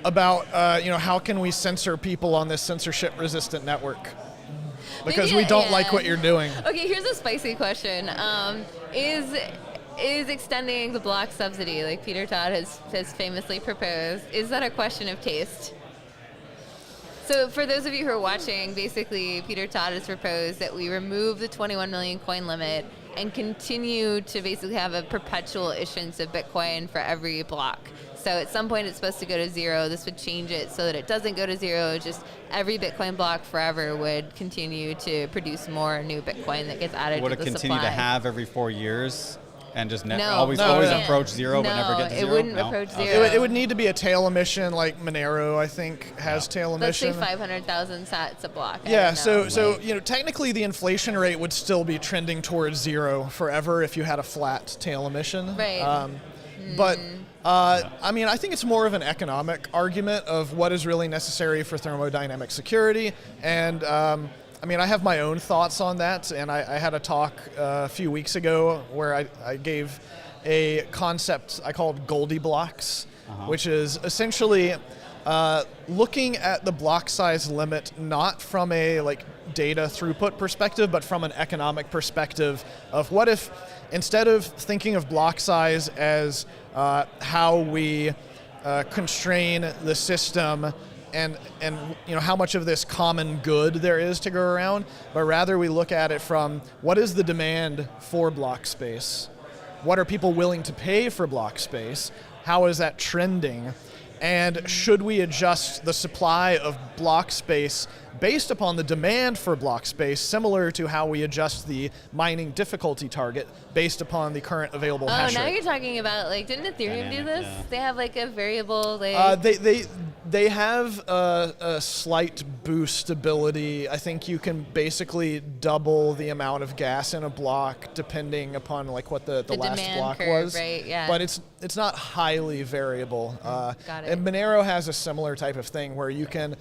about, how can we censor people on this censorship-resistant network? Because we don't like what you're doing. Okay, here's a spicy question. Is extending the block subsidy, like Peter Todd has famously proposed, is that a question of taste? So for those of you who are watching, basically Peter Todd has proposed that we remove the 21 million coin limit and continue to basically have a perpetual issuance of Bitcoin for every block. So at some point it's supposed to go to zero. This would change it so that it doesn't go to zero. Just every Bitcoin block forever would continue to produce more new Bitcoin that gets added Would to it the continue supply. to have every 4 years and just always yeah. approach zero but never get to it zero? wouldn't approach zero. It would need to be a tail emission, like Monero, I think, has tail Let's say emission. 500,000 sats a block. I Yeah, don't know. so technically the inflation rate would still be trending towards zero forever if you had a flat tail emission. Right. But I mean, I think it's more of an economic argument of what is really necessary for thermodynamic security. And I mean, I have my own thoughts on that. And I had a talk a few weeks ago where I gave a concept I called Goldie blocks, which is essentially looking at the block size limit not from a data throughput perspective, but from an economic perspective of what if instead of thinking of block size as how we constrain the system and how much of this common good there is to go around, but rather we look at it from what is the demand for block space? What are people willing to pay for block space? How is that trending? And should we adjust the supply of block space based upon the demand for block space, similar to how we adjust the mining difficulty target based upon the current available hash now rate? you're talking about didn't Ethereum do this? Yeah. They have a variable. They have a slight boostability. I think you can basically double the amount of gas in a block depending upon what the last demand block curve, was. right? Yeah. But it's not highly variable. Got it. And Monero has a similar type of thing where you can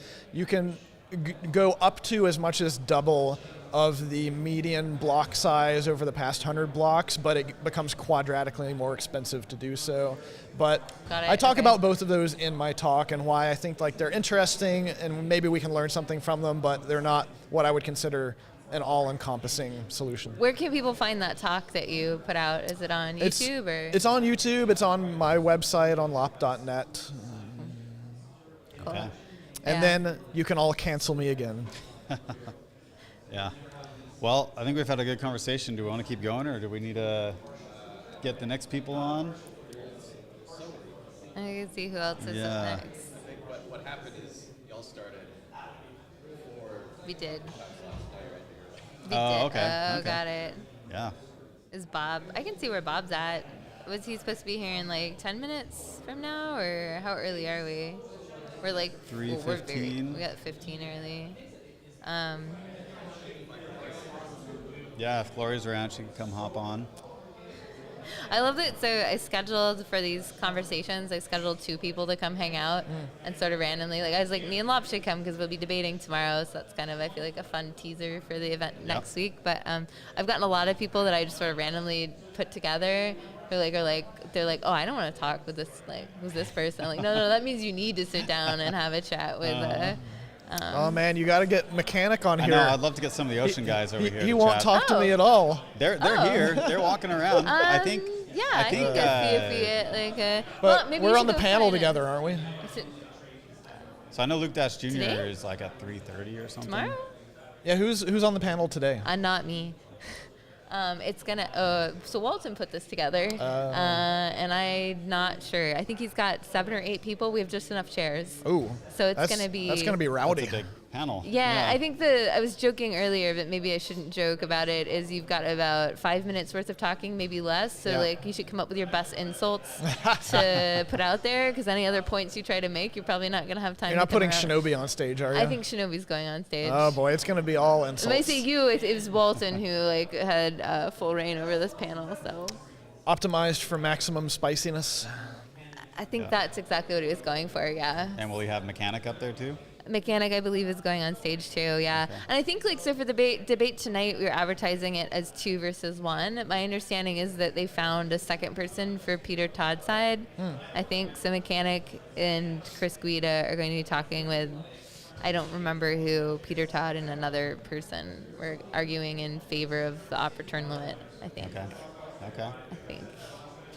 go up to as much as double of the median block size over the past 100 blocks, but it becomes quadratically more expensive to do so. But Got it, I talk okay. about both of those in my talk and why I think they're interesting and maybe we can learn something from them, but they're not what I would consider an all-encompassing solution. Where can people find that talk that you put out? Is it on YouTube or? It's on YouTube. It's on my website on lop.net. Cool. Okay. And then you can all cancel me again. Yeah. Well, I think we've had a good conversation. Do we want to keep going or do we need to get the next people on? I can see who else is Yeah. up next. I think what happened is y'all started before. We did. Oh, okay. Oh, Okay. got it. Yeah. Is Bob? I can see where Bob's at. Was he supposed to be here in 10 minutes from now, or how early are we? We're 3:15. We got 15 early. Yeah, if Gloria's around, she can come hop on. I love that. So I scheduled for these conversations, I scheduled 2 people to come hang out and sort of randomly, like I was like, me and Lop should come because we'll be debating tomorrow. So that's kind of, I feel like, a fun teaser for the event next week. But I've gotten a lot of people that I just sort of randomly put together who they're like, oh, I don't want to talk with this, like, who's this person? I'm like, no, that means you need to sit down and have a chat with oh man, you got to get Mechanic on here. I know. I'd love to get some of the Ocean guys over here. He to won't chat. talk to me at all. They're here. They're walking around. I think. Yeah, I think if we get like But well, maybe we're we on the should go panel find it. together, aren't we? So I know Luke Dash Jr. Today? is like at 3:30 or something. Tomorrow? Yeah, who's on the panel today? Not me. It's gonna. So Walton put this together, and I'm not sure. I think he's got 7 or 8 people. We have just enough chairs. Ooh. So it's that's gonna be. That's gonna be rowdy. That's a big panel. Yeah, I think I was joking earlier, but maybe I shouldn't joke about it. Is you've got about 5 minutes worth of talking, maybe less. So like you should come up with your best insults to put out there, because any other points you try to make, you're probably not gonna have time. You're not to come putting around. Shinobi on stage, are you? I think Shinobi's going on stage. Oh boy, it's gonna be all insults. When I say you, it was Walton who like had full reign over this panel. So Optimized for maximum spiciness. I think that's exactly what he was going for. Yeah. And will he have Mechanic up there too? Mechanic, I believe, is going on stage too. Yeah. Okay. And I think like so for the debate tonight, we were advertising it as 2 versus 1. My understanding is that they found a second person for Peter Todd's side. I think so. Mechanic and Chris Guida are going to be talking with. I don't remember who. Peter Todd and another person were arguing in favor of the op return limit, I think. Okay. I think.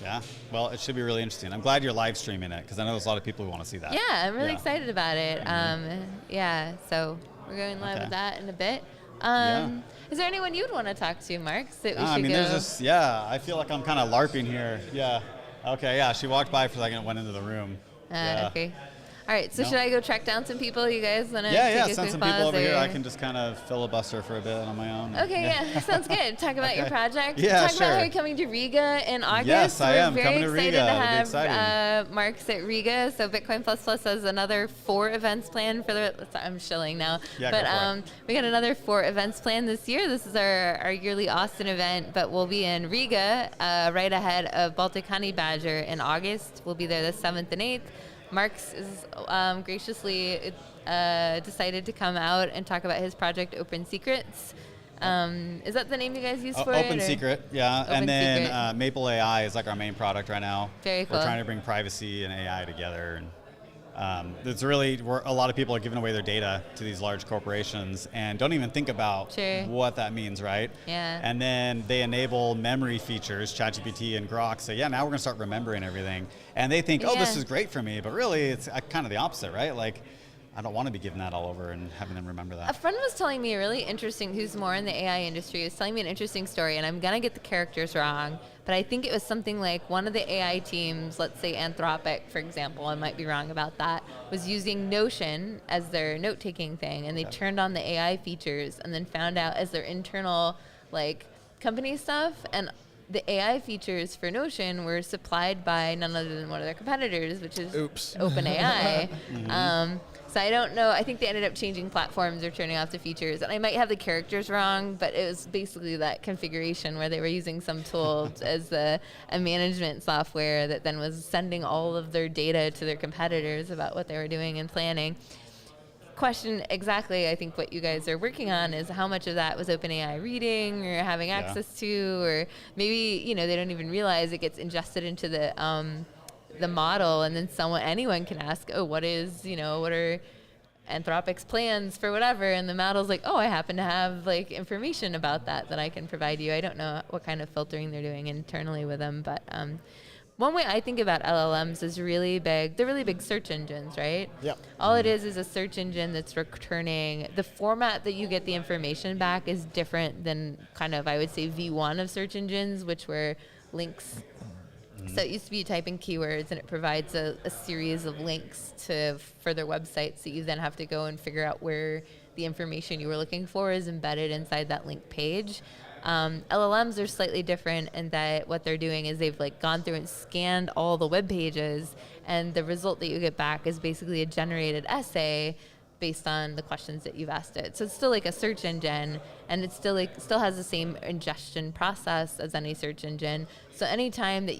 Yeah. Well, it should be really interesting. I'm glad you're live streaming it because I know there's a lot of people who want to see that. Yeah, I'm really excited about it. Yeah, so we're going live with that in a bit. Is there anyone you'd want to talk to, Mark? That we should go? There's just, I feel like I'm kind of LARPing here. Yeah. Okay, yeah, she walked by for a second and went into the room. Okay. All right, so should I go track down some people? You guys want to send some people over here. I can just kind of filibuster for a bit on my own. Okay, yeah, sounds good. Talk about your project. Yeah, Talk about how you're coming to Riga in August. Yes, I am We're coming very to excited Riga. to have Mark's at Riga. So Bitcoin Plus Plus has another 4 events planned for the. I'm shilling now. Yeah, but we got another 4 events planned this year. This is our yearly Austin event, but we'll be in Riga right ahead of Baltic Honey Badger in August. We'll be there the 7th and 8th. Marx is graciously decided to come out and talk about his project Open Secrets. Is that the name you guys use for it? Open Secret, yeah. Open and then Secret. Maple AI is like our main product right now. Very cool. We're trying to bring privacy and AI together. And it's really, a lot of people are giving away their data to these large corporations and don't even think about what that means, right? Yeah. And then they enable memory features, ChatGPT and Grok say, now we're going to start remembering everything. And they think, this is great for me. But really, it's kind of the opposite, right? Like, I don't want to be giving that all over and having them remember that. A friend was telling me a really interesting, who's more in the AI industry, was telling me an interesting story, and I'm going to get the characters wrong, but I think it was something like one of the AI teams, let's say Anthropic, for example, I might be wrong about that, was using Notion as their note-taking thing, and they turned on the AI features and then found out as their internal, like, company stuff, and the AI features for Notion were supplied by none other than one of their competitors, which is OpenAI. So I don't know. I think they ended up changing platforms or turning off the features. And I might have the characters wrong, but it was basically that configuration where they were using some tool as a management software that then was sending all of their data to their competitors about what they were doing and planning. Question exactly, I think what you guys are working on is how much of that was OpenAI reading or having access to, or maybe, they don't even realize it gets ingested into the model, and then anyone can ask, what are Anthropic's plans for whatever, and the model's like, I happen to have like information about that I can provide you. I don't know what kind of filtering they're doing internally with them, but one way I think about LLMs is they're really big search engines, right? Yep. All it is a search engine that's returning. The format that you get the information back is different than kind of, I would say, V1 of search engines, which were links. So it used to be you type in keywords and it provides a series of links to further websites that you then have to go and figure out where the information you were looking for is embedded inside that link page. LLMs are slightly different in that what they're doing is they've like gone through and scanned all the web pages, and the result that you get back is basically a generated essay based on the questions that you've asked it. So it's still like a search engine, and it's still has the same ingestion process as any search engine. So anytime that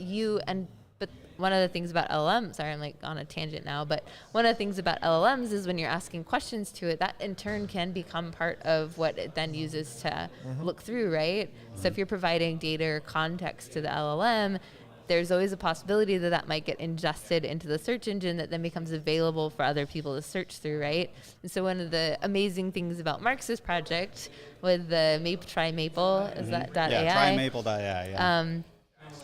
but one of the things about LLMs, sorry, I'm like on a tangent now, but one of the things about LLMs is when you're asking questions to it, that in turn can become part of what it then uses to look through, right? So if you're providing data or context to the LLM, there's always a possibility that that might get ingested into the search engine that then becomes available for other people to search through, right? And so one of the amazing things about Marx's project with the Try Maple, is that .ai? Yeah, trymaple.ai, yeah.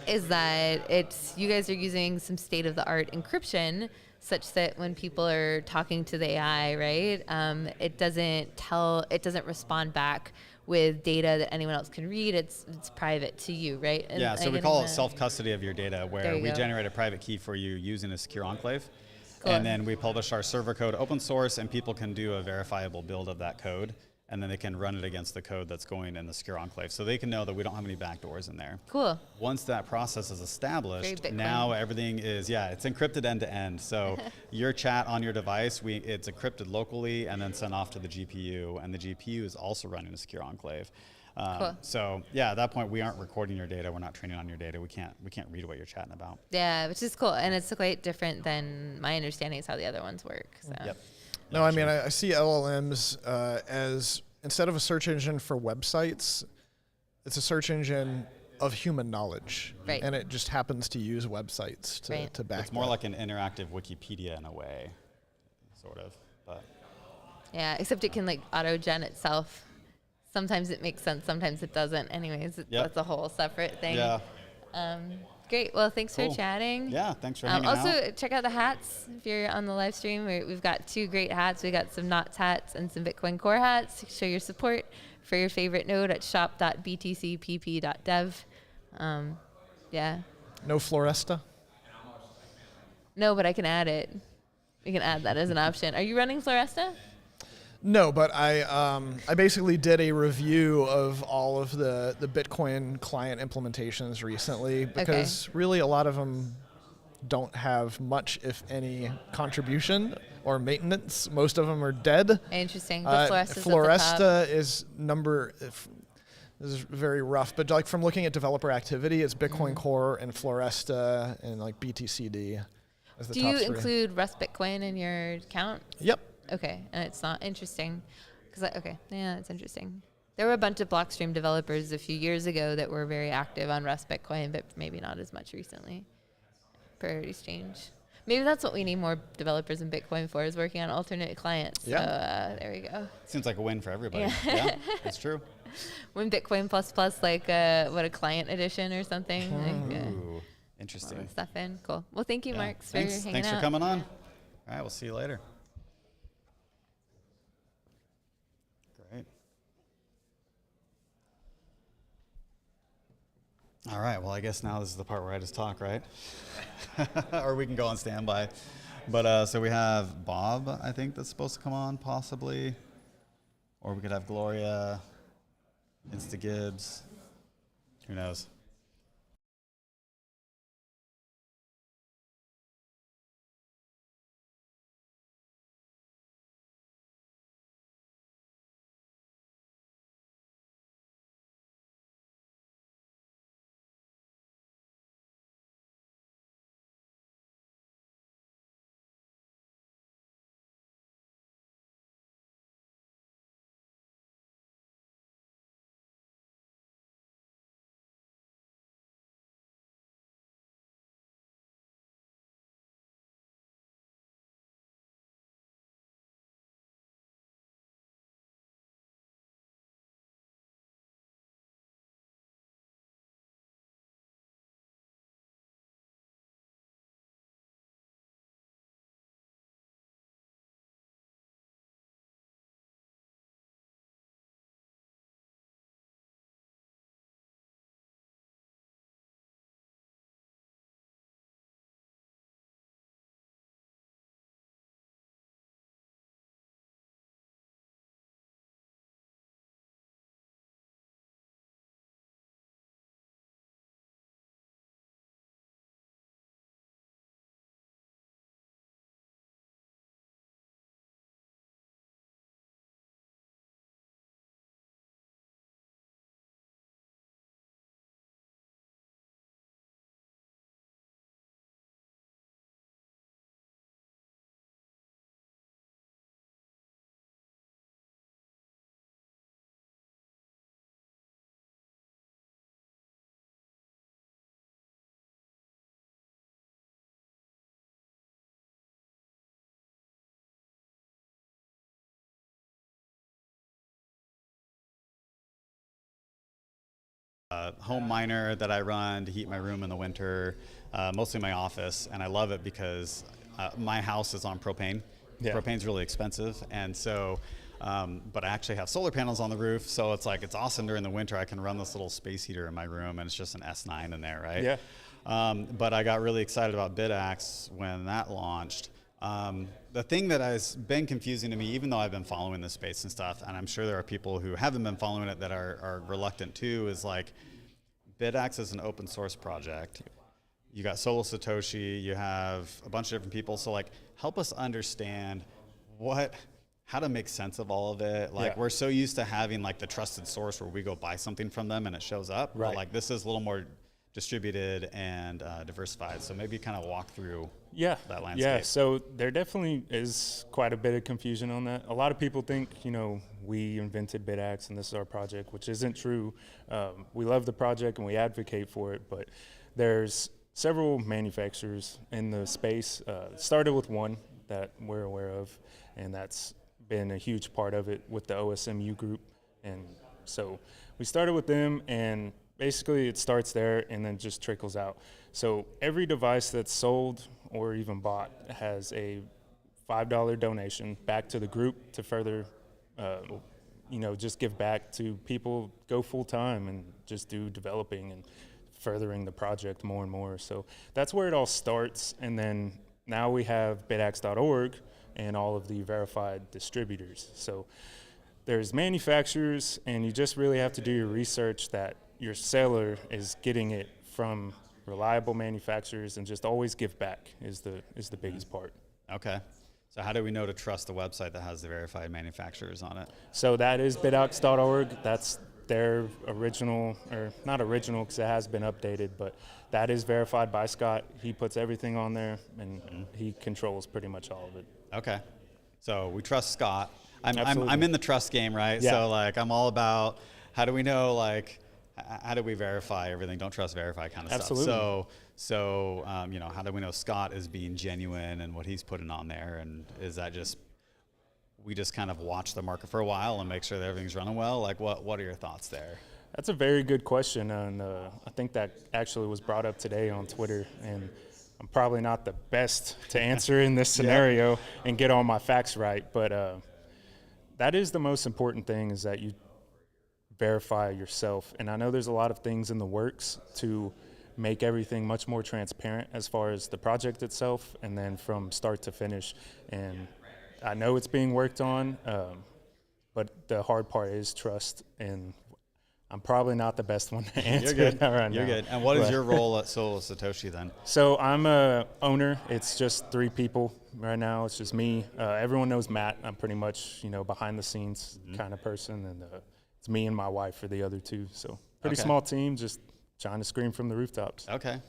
Is that you guys are using some state-of-the-art encryption such that when people are talking to the AI, right, it doesn't respond back with data that anyone else can read. It's private to you, right? And yeah, so we call it self-custody of your data, where we go. generate a private key for you using a secure enclave. Cool. And then we publish our server code open source, and people can do a verifiable build of that code, and then they can run it against the code that's going in the secure enclave. So they can know that we don't have any backdoors in there. Cool. Once that process is established, Very Bitcoin. now everything is, it's encrypted end to end. So your chat on your device, it's encrypted locally and then sent off to the GPU, and the GPU is also running a secure enclave. Cool. So at that point, we aren't recording your data. We're not training on your data. We can't read what you're chatting about. Yeah, which is cool. And it's quite different than my understanding is how the other ones work. So. Yep. No, I mean, I see LLMs as, instead of a search engine for websites, it's a search engine of human knowledge. Right. And it just happens to use websites to back It's more that. like an interactive Wikipedia in a way, sort of. But Yeah, except it can like auto-gen itself. Sometimes it makes sense, sometimes it doesn't. Anyways, that's a whole separate thing. Yeah. Great. Well, thanks Cool. for chatting. Yeah, thanks for hanging out. Also, check out the hats if you're on the live stream. We've got 2 great hats. We got some Knots hats and some Bitcoin Core hats. Show your support for your favorite node at shop.btcpp.dev. Yeah. No Floresta? No, but I can add it. We can add that as an option. Are you running Floresta? No, but I basically did a review of all of the Bitcoin client implementations recently, because really a lot of them don't have much, if any, contribution or maintenance. Most of them are dead. Interesting. But Floresta is this is very rough, but like from looking at developer activity, it's Bitcoin Core and Floresta and like BTCD as the Do top you 3. include Rust Bitcoin in your account? Yep. Okay, and it's not interesting. It's interesting. There were a bunch of Blockstream developers a few years ago that were very active on Rust Bitcoin, but maybe not as much recently. Priority exchange. Maybe that's what we need more developers in Bitcoin for, is working on alternate clients. Yeah. So there we go. Seems like a win for everybody. Yeah. It's true. When Bitcoin plus like a client edition or something. Ooh, interesting. Stuff in. Cool. Well, thank you, Mark, for hanging out. Thanks for coming on. All right, we'll see you later. Great. All right, well, I guess now this is the part where I just talk, right? Or we can go on standby. But so we have Bob, I think, that's supposed to come on, possibly. Or we could have Gloria, Insta Gibbs. Who knows? home miner that I run to heat my room in the winter, mostly my office, and I love it because my house is on propane. Yeah. Propane's really expensive, and so, but I actually have solar panels on the roof, so it's like, it's awesome during the winter. I can run this little space heater in my room, and it's just an S9 in there, right? Yeah. But I got really excited about BitX when that launched. The thing that has been confusing to me, even though I've been following this space and stuff, and I'm sure there are people who haven't been following it that are reluctant too, is like, BitX is an open source project. You got Solo Satoshi, you have a bunch of different people, so like, help us understand how to make sense of all of it. Like, we're so used to having like the trusted source where we go buy something from them and it shows up. Right. But like, this is a little more distributed and diversified. So maybe kind of walk through that landscape. Yeah, so there definitely is quite a bit of confusion on that. A lot of people think, we invented BitX and this is our project, which isn't true. We love the project and we advocate for it, but there's several manufacturers in the space. Started with one that we're aware of, and that's been a huge part of it with the OSMU group. And so we started with them, and basically it starts there and then just trickles out. So every device that's sold or even bought has a $5 donation back to the group to further, just give back to people, go full time and just do developing and furthering the project more and more. So that's where it all starts. And then now we have bitx.org and all of the verified distributors. So there's manufacturers, and you just really have to do your research that your seller is getting it from reliable manufacturers, and just always give back is the biggest part. Okay. So how do we know to trust the website that has the verified manufacturers on it? So that is bitx.org. That's their original, or not original because it has been updated, but that is verified by Scott. He puts everything on there, and he controls pretty much all of it. Okay. So we trust Scott. I'm Absolutely. in the trust game, right? Yeah. So like, I'm all about how do we know, like, how do we verify everything? Don't trust, verify kind of Absolutely. stuff. So how do we know Scott is being genuine and what he's putting on there? And is that just, we just kind of watch the market for a while and make sure that everything's running well? Like, what are your thoughts there? That's a very good question, and I think that actually was brought up today on Twitter, and I'm probably not the best to answer in this scenario and get all my facts right, but that is the most important thing, is that you verify yourself. And I know there's a lot of things in the works to make everything much more transparent as far as the project itself, and then from start to finish. And I know it's being worked on, but the hard part is trust, and I'm probably not the best one to answer. You're good. Right You're now. good. And what is your role at Solo Satoshi then? So I'm a owner. It's just 3 people right now. It's just me. Everyone knows Matt. I'm pretty much, behind the scenes kind of person, and it's me and my wife for the other 2. So pretty small team, just trying to scream from the rooftops. Okay.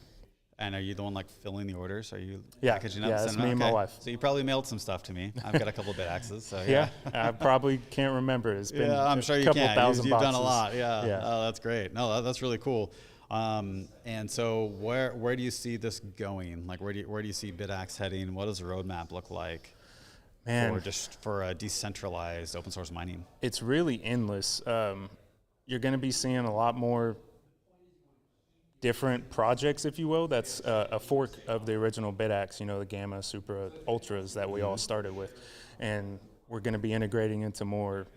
And are you the one like filling the orders? Are you Yeah, packaging up? yeah, that's me and my wife. So you probably mailed some stuff to me. I've got a couple BitXs. So Yeah, I probably can't remember. It's been I'm sure a you couple can. thousand You've done a boxes. lot. Yeah. Oh, that's great. No, that's really cool. And so where do you see this going? Like, where do you see BitX heading? What does the roadmap look like? Man, for a decentralized open source mining? It's really endless. You're going to be seeing a lot more different projects, if you will. That's a fork of the original BitX, the Gamma, Supra, Ultras that we all started with. And we're going to be integrating into more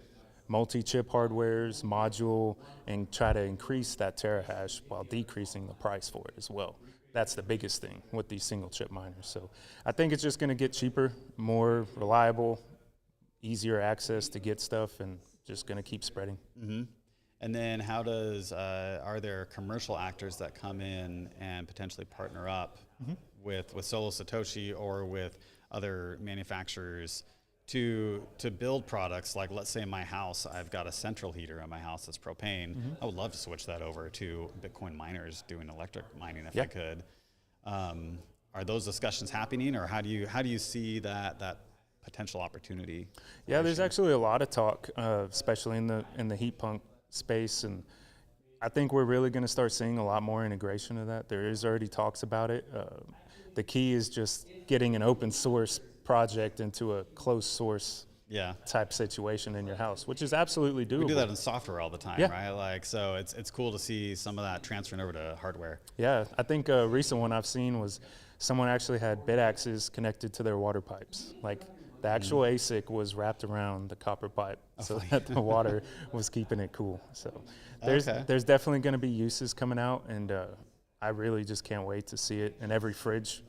multi-chip hardwares, module, and try to increase that terahash while decreasing the price for it as well. That's the biggest thing with these single chip miners. So I think it's just going to get cheaper, more reliable, easier access to get stuff, and just going to keep spreading. Mm-hmm. And then how does, are there commercial actors that come in and potentially partner up with Solo Satoshi or with other manufacturers to build products? Like, let's say in my house, I've got a central heater in my house that's propane. I would love to switch that over to Bitcoin miners doing electric mining if I could. Are those discussions happening, or how do you see that potential opportunity? Yeah, there's actually a lot of talk, especially in the heat pump space, and I think we're really going to start seeing a lot more integration of that. There is already talks about it. The key is just getting an open source project into a closed source type situation in your house, which is absolutely doable. We do that in software all the time, Yeah. right? Like, so it's cool to see some of that transferring over to hardware. Yeah, I think a recent one I've seen was someone actually had bit axes connected to their water pipes. Like the actual ASIC was wrapped around the copper pipe so that the water was keeping it cool. So there's definitely going to be uses coming out, and I really just can't wait to see it in every fridge,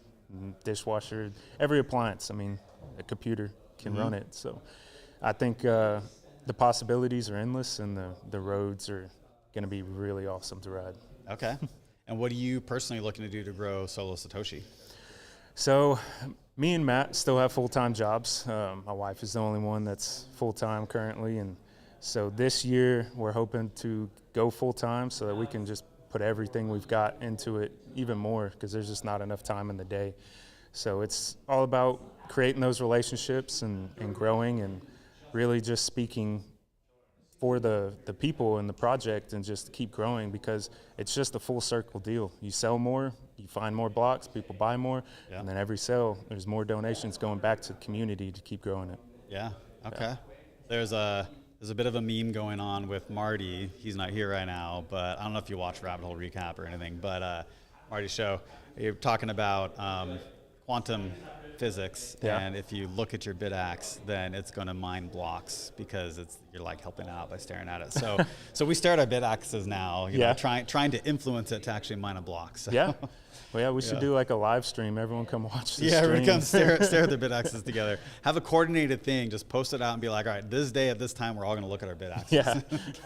dishwasher, every appliance. I mean, a computer can run it. So I think the possibilities are endless, and the roads are going to be really awesome to ride. Okay. And what are you personally looking to do to grow Solo Satoshi? So me and Matt still have full-time jobs. My wife is the only one that's full-time currently, and so this year we're hoping to go full-time so that we can just put everything we've got into it even more, because there's just not enough time in the day. So it's all about creating those relationships and growing, and really just speaking for the people in the project, and just keep growing, because it's just a full circle deal. You sell more, you find more blocks, people buy more, and then every sale, there's more donations going back to the community to keep growing it. Yeah, okay. There's a bit of a meme going on with Marty. He's not here right now, but I don't know if you watch Rabbit Hole Recap or anything, but Marty's show, you're talking about quantum physics, and if you look at your bit axe, then it's going to mine blocks, because you're like helping out by staring at it. So we stare at our bit axes now, you know, trying to influence it to actually mine a block. So. Yeah. Well, yeah, we should do like a live stream. Everyone come watch the stream. Everyone come stare at their bit axes together. Have a coordinated thing. Just post it out and be like, all right, this day at this time, we're all going to look at our bit axes.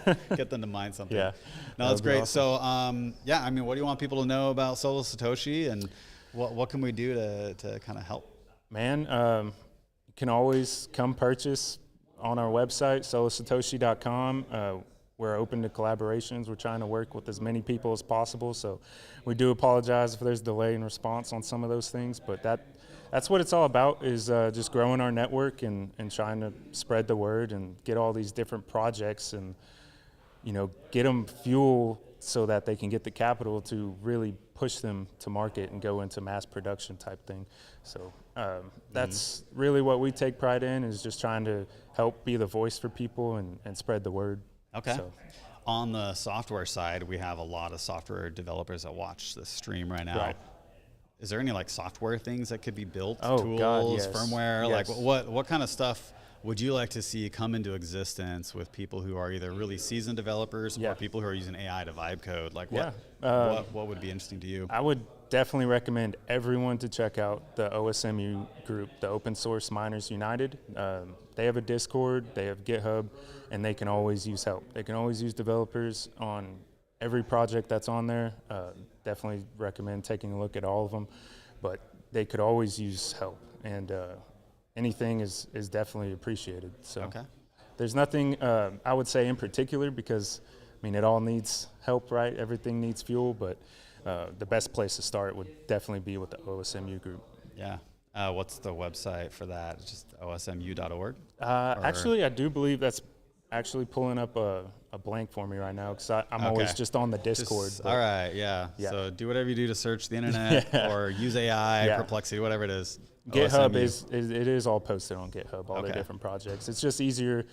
Yeah. Get them to mine something. Yeah. No, that's great. Awesome. So, I mean, what do you want people to know about Solo Satoshi, and what can we do to kind of help? Man, you can always come purchase on our website, solosatoshi.com. We're open to collaborations. We're trying to work with as many people as possible. So we do apologize if there's delay in response on some of those things, but that's what it's all about, is just growing our network and trying to spread the word and get all these different projects, and, you know, get them fuel so that they can get the capital to really push them to market and go into mass production type thing. So that's really what we take pride in, is just trying to help be the voice for people and spread the word. Okay. So. On the software side, we have a lot of software developers that watch this stream right now. Right. Is there any like software things that could be built? Oh, tools, God, yes. firmware? Yes. Like what kind of stuff would you like to see come into existence with people who are either really seasoned developers or people who are using AI to vibe code? Like what would be interesting to you? I would definitely recommend everyone to check out the OSMU group, the Open Source Miners United. They have a Discord, they have GitHub, and they can always use help. They can always use developers on every project that's on there. Definitely recommend taking a look at all of them, but they could always use help, and anything is definitely appreciated. So there's nothing I would say in particular, because I mean, it all needs help, right? Everything needs fuel, but the best place to start would definitely be with the OSMU group. Yeah. What's the website for that? It's just osmu.org? Actually, I do believe that's actually pulling up a blank for me right now, because I'm always just on the Discord. All right, yeah. So do whatever you do to search the internet or use AI, Perplexity, whatever it is. GitHub it is all posted on GitHub, all the different projects. It's just easier,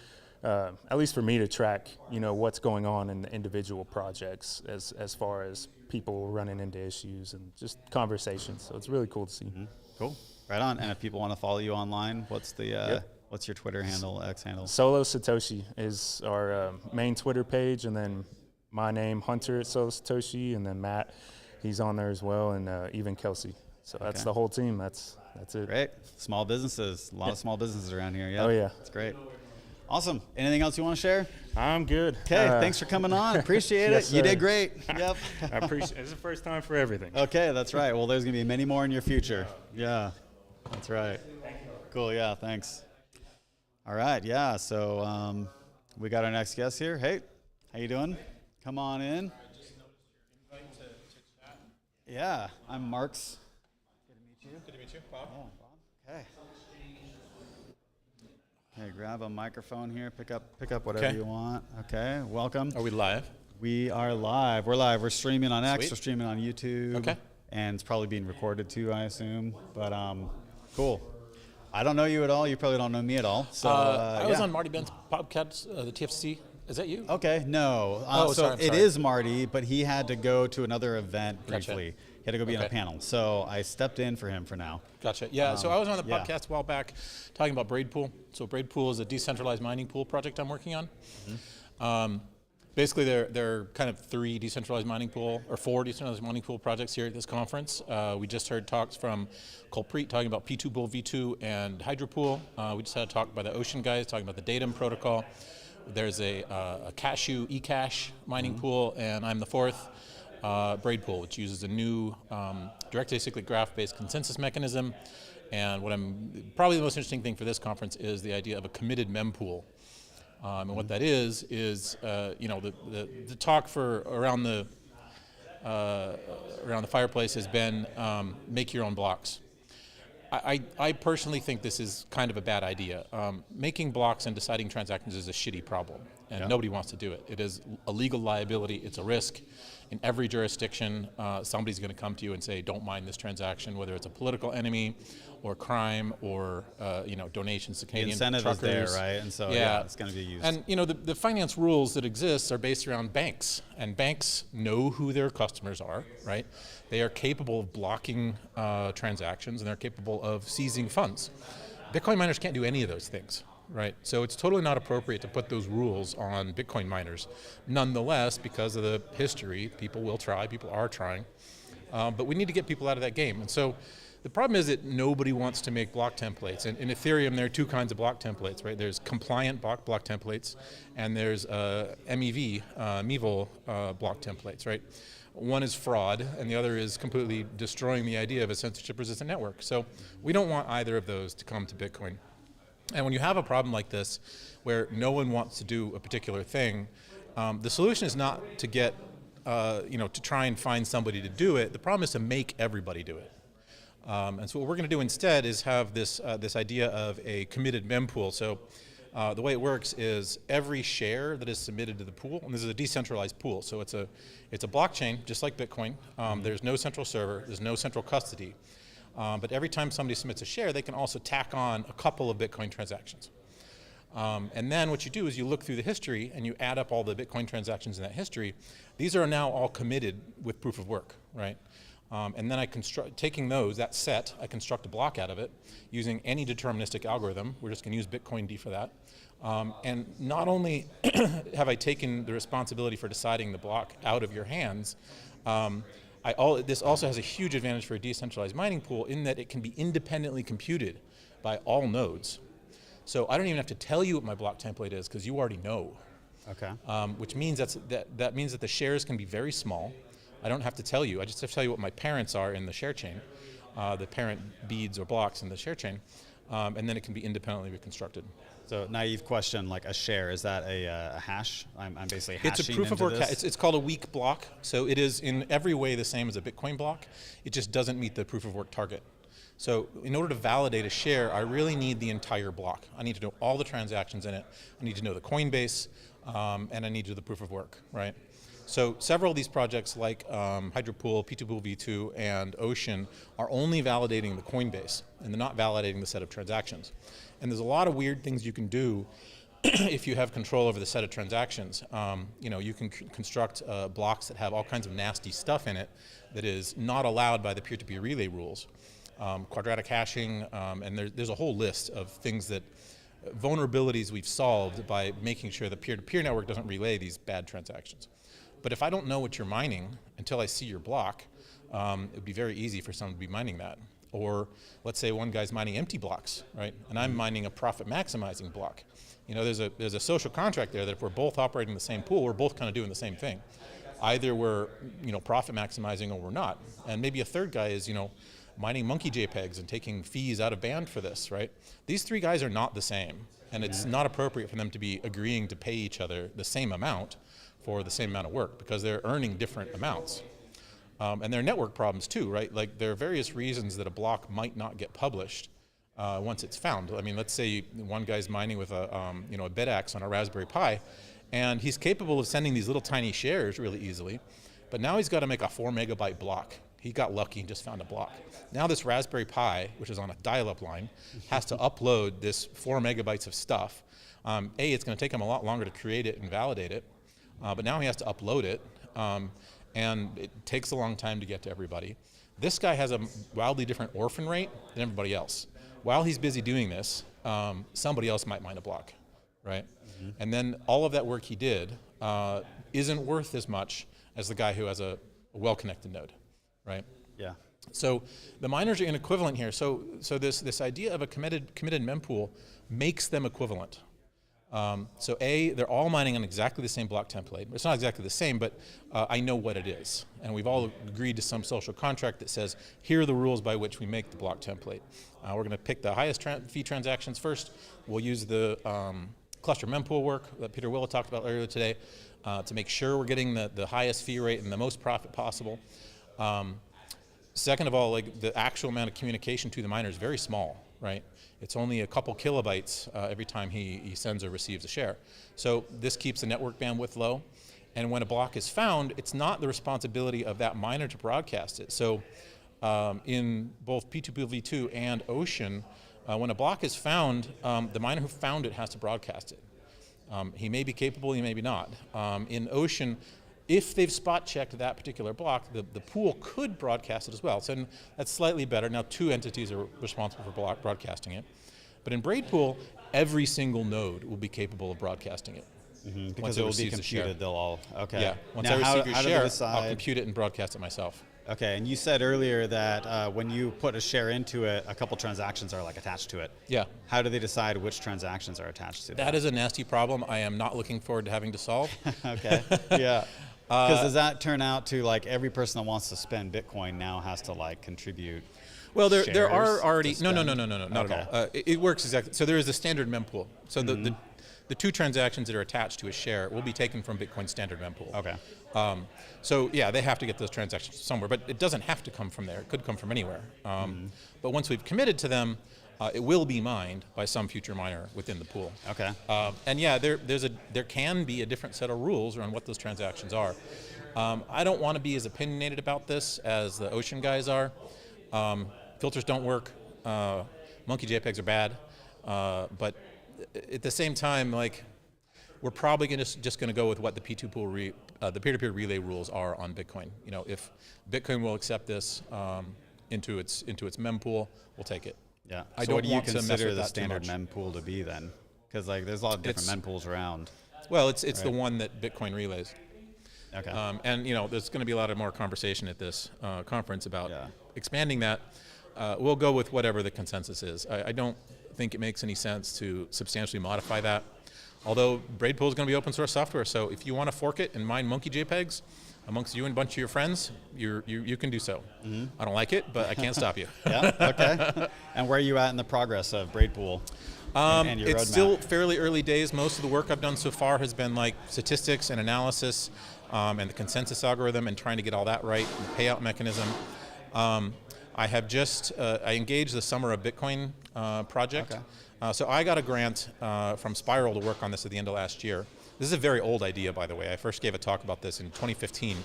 at least for me, to track, you know, what's going on in the individual projects as far as people running into issues and just conversations. So it's really cool to see. Cool. Right on. And if people want to follow you online, what's the what's your Twitter handle, X handle? Solo Satoshi is our main Twitter page, and then my name, Hunter at Solo Satoshi, and then Matt, he's on there as well, and even Kelsey. So that's the whole team. That's it. Great. Small businesses. A lot of small businesses around here. Yeah. Oh, yeah. That's great. Awesome. Anything else you want to share? I'm good. Okay. Thanks for coming on. Appreciate it. You did great. Yep. I appreciate it. It's the first time for everything. Okay. That's right. Well, there's going to be many more in your future. Yeah. That's right. Cool. Yeah. Thanks. All right. Yeah. So we got our next guest here. Hey, how you doing? Come on in. Yeah. I'm Mark's. Good to meet you. Good to meet you, Bob. Yeah, Bob. Okay. Okay, grab a microphone here. Pick up whatever you want. Okay, welcome. Are we live? We are live. We're live. We're streaming on X. Sweet. We're streaming on YouTube. Okay. And it's probably being recorded too, I assume. But cool. I don't know you at all. You probably don't know me at all. So I was on Marty Ben's podcast, the TFC. Is that you? Okay, no. Sorry, I'm it sorry. is Marty, but he had to go to another event briefly. Gotcha. He had to go be on a panel. So I stepped in for him for now. Gotcha. Yeah, so I was on the yeah. podcast a while back talking about Braidpool. So Braidpool is a decentralized mining pool project I'm working on. Basically, there are kind of 3 decentralized mining pool, or 4 decentralized mining pool projects here at this conference. We just heard talks from Culpreet talking about P2Pool V2 and Hydropool. We just had a talk by the Ocean guys talking about the Datum protocol. There's a Cashew eCash mining pool, and I'm the 4th, Braidpool, which uses a new direct acyclic graph-based consensus mechanism. And probably the most interesting thing for this conference is the idea of a committed mempool. And what that is the talk for around the fireplace has been make your own blocks. I personally think this is kind of a bad idea. Making blocks and deciding transactions is a shitty problem, and nobody wants to do it. It is a legal liability. It's a risk. In every jurisdiction, somebody's going to come to you and say, don't mine this transaction, whether it's a political enemy or crime or donations to Canadian incentive truckers. is there, right? And so it's going to be used. And the finance rules that exist are based around banks, and banks know who their customers are, right? They are capable of blocking transactions, and they're capable of seizing funds. Bitcoin miners can't do any of those things, right? So it's totally not appropriate to put those rules on Bitcoin miners. Nonetheless, because of the history, people are trying, but we need to get people out of that game. And so the problem is that nobody wants to make block templates. And in Ethereum, there are 2 kinds of block templates, right? There's compliant block templates, and there's MEV, MEVOL block templates, right? One is fraud, and the other is completely destroying the idea of a censorship-resistant network. So we don't want either of those to come to Bitcoin. And when you have a problem like this, where no one wants to do a particular thing, the solution is not to get, to try and find somebody to do it. The problem is to make everybody do it. And so what we're going to do instead is have this idea of a committed mempool. So the way it works is every share that is submitted to the pool, and this is a decentralized pool, so it's a blockchain just like Bitcoin. There's no central server, there's no central custody. But every time somebody submits a share, they can also tack on a couple of Bitcoin transactions. And then what you do is you look through the history and you add up all the Bitcoin transactions in that history. These are now all committed with proof of work, right? And then taking that set, I construct a block out of it using any deterministic algorithm. We're just going to use Bitcoin D for that. And not only have I taken the responsibility for deciding the block out of your hands, this also has a huge advantage for a decentralized mining pool in that it can be independently computed by all nodes. So I don't even have to tell you what my block template is because you already know. Okay. Which means that means that the shares can be very small. I don't have to tell you. I just have to tell you what my parents are in the share chain, the parent beads or blocks in the share chain, and then it can be independently reconstructed. So naive question, like a share, is that a hash? I'm basically hashing It's a proof of work. It's called a weak block. So it is in every way the same as a Bitcoin block. It just doesn't meet the proof of work target. So in order to validate a share, I really need the entire block. I need to know all the transactions in it. I need to know the Coinbase, and I need to do the proof of work, right? So several of these projects like Hydropool, P2Pool V2, and Ocean are only validating the Coinbase, and they're not validating the set of transactions. And there's a lot of weird things you can do if you have control over the set of transactions. You can construct blocks that have all kinds of nasty stuff in it that is not allowed by the peer-to-peer relay rules. Quadratic hashing, and there's a whole list of things that vulnerabilities we've solved by making sure the peer-to-peer network doesn't relay these bad transactions. But if I don't know what you're mining until I see your block, it would be very easy for someone to be mining that. Or let's say one guy's mining empty blocks, right? And I'm mining a profit maximizing block. There's a social contract there that if we're both operating the same pool, we're both kind of doing the same thing. Either we're profit maximizing or we're not. And maybe a third guy is mining monkey JPEGs and taking fees out of band for this, right? These 3 guys are not the same, and it's not appropriate for them to be agreeing to pay each other the same amount for the same amount of work because they're earning different amounts. And there are network problems too, right? Like there are various reasons that a block might not get published once it's found. I mean, let's say one guy's mining with a BitAxe on a Raspberry Pi, and he's capable of sending these little tiny shares really easily, but now he's got to make a 4 megabyte block. He got lucky and just found a block. Now this Raspberry Pi, which is on a dial-up line, has to upload this 4 megabytes of stuff. It's going to take him a lot longer to create it and validate it, but now he has to upload it, and it takes a long time to get to everybody. This guy has a wildly different orphan rate than everybody else. While he's busy doing this, somebody else might mine a block, right? And then all of that work he did isn't worth as much as the guy who has a well-connected node, right? Yeah. So the miners are inequivalent here. So this idea of a committed mempool makes them equivalent. So they're all mining on exactly the same block template. It's not exactly the same, but I know what it is. And we've all agreed to some social contract that says, here are the rules by which we make the block template. We're going to pick the highest fee transactions first. We'll use the cluster mempool work that Peter Willa talked about earlier today to make sure we're getting the highest fee rate and the most profit possible. Second of all, like the actual amount of communication to the miner is very small, right? It's only a couple kilobytes every time he sends or receives a share. So this keeps the network bandwidth low. And when a block is found, it's not the responsibility of that miner to broadcast it. So in both P2P-V2 and Ocean, when a block is found, the miner who found it has to broadcast it. He may be capable, he may be not. In Ocean, if they've spot checked that particular block, the pool could broadcast it as well. So that's slightly better. Now 2 entities are responsible for broadcasting it. But in Braidpool, every single node will be capable of broadcasting it. Because it will be computed, they'll all, okay. Yeah, once now, I receive your share, I'll decide? compute it and broadcast it myself. Okay, and you said earlier that when you put a share into it, a couple transactions are like attached to it. Yeah. How do they decide which transactions are attached to that? That is a nasty problem I am not looking forward to having to solve. Okay, yeah. Because does that turn out to like every person that wants to spend Bitcoin now has to like contribute? Well, there are already not Okay. at all. It works exactly. So there is a standard mempool. So the 2 transactions that are attached to a share will be taken from Bitcoin's standard mempool. Okay. So yeah, they have to get those transactions somewhere, but it doesn't have to come from there. It could come from anywhere. But once we've committed to them, it will be mined by some future miner within the pool. Okay. And yeah, there can be a different set of rules around what those transactions are. I don't want to be as opinionated about this as the Ocean guys are. Filters don't work. Monkey JPEGs are bad. But at the same time, like, we're probably just going to go with what the P2 pool, the peer-to-peer relay rules are on Bitcoin. You know, if Bitcoin will accept this into its mempool, we'll take it. Yeah. I so don't what do you want to mess consider with the that too standard much. mempool to be then? Because like there's a lot of different mempools around. Well, it's right? the one that Bitcoin relays. Okay. And you know, there's going to be a lot of more conversation at this conference about expanding that. We'll go with whatever the consensus is. I don't think it makes any sense to substantially modify that. Although Braidpool is going to be open source software, so if you want to fork it and mine monkey JPEGs amongst you and a bunch of your friends, you can do so. I don't like it, but I can't stop you. Yeah. Okay. And where are you at in the progress of Braidpool? And your It's roadmap? still fairly early days. Most of the work I've done so far has been like statistics and analysis and the consensus algorithm and trying to get all that right, and the payout mechanism. I have just, I engaged the Summer of Bitcoin project. Okay. So I got a grant from Spiral to work on this at the end of last year. This is a very old idea, by the way. I first gave a talk about this in 2015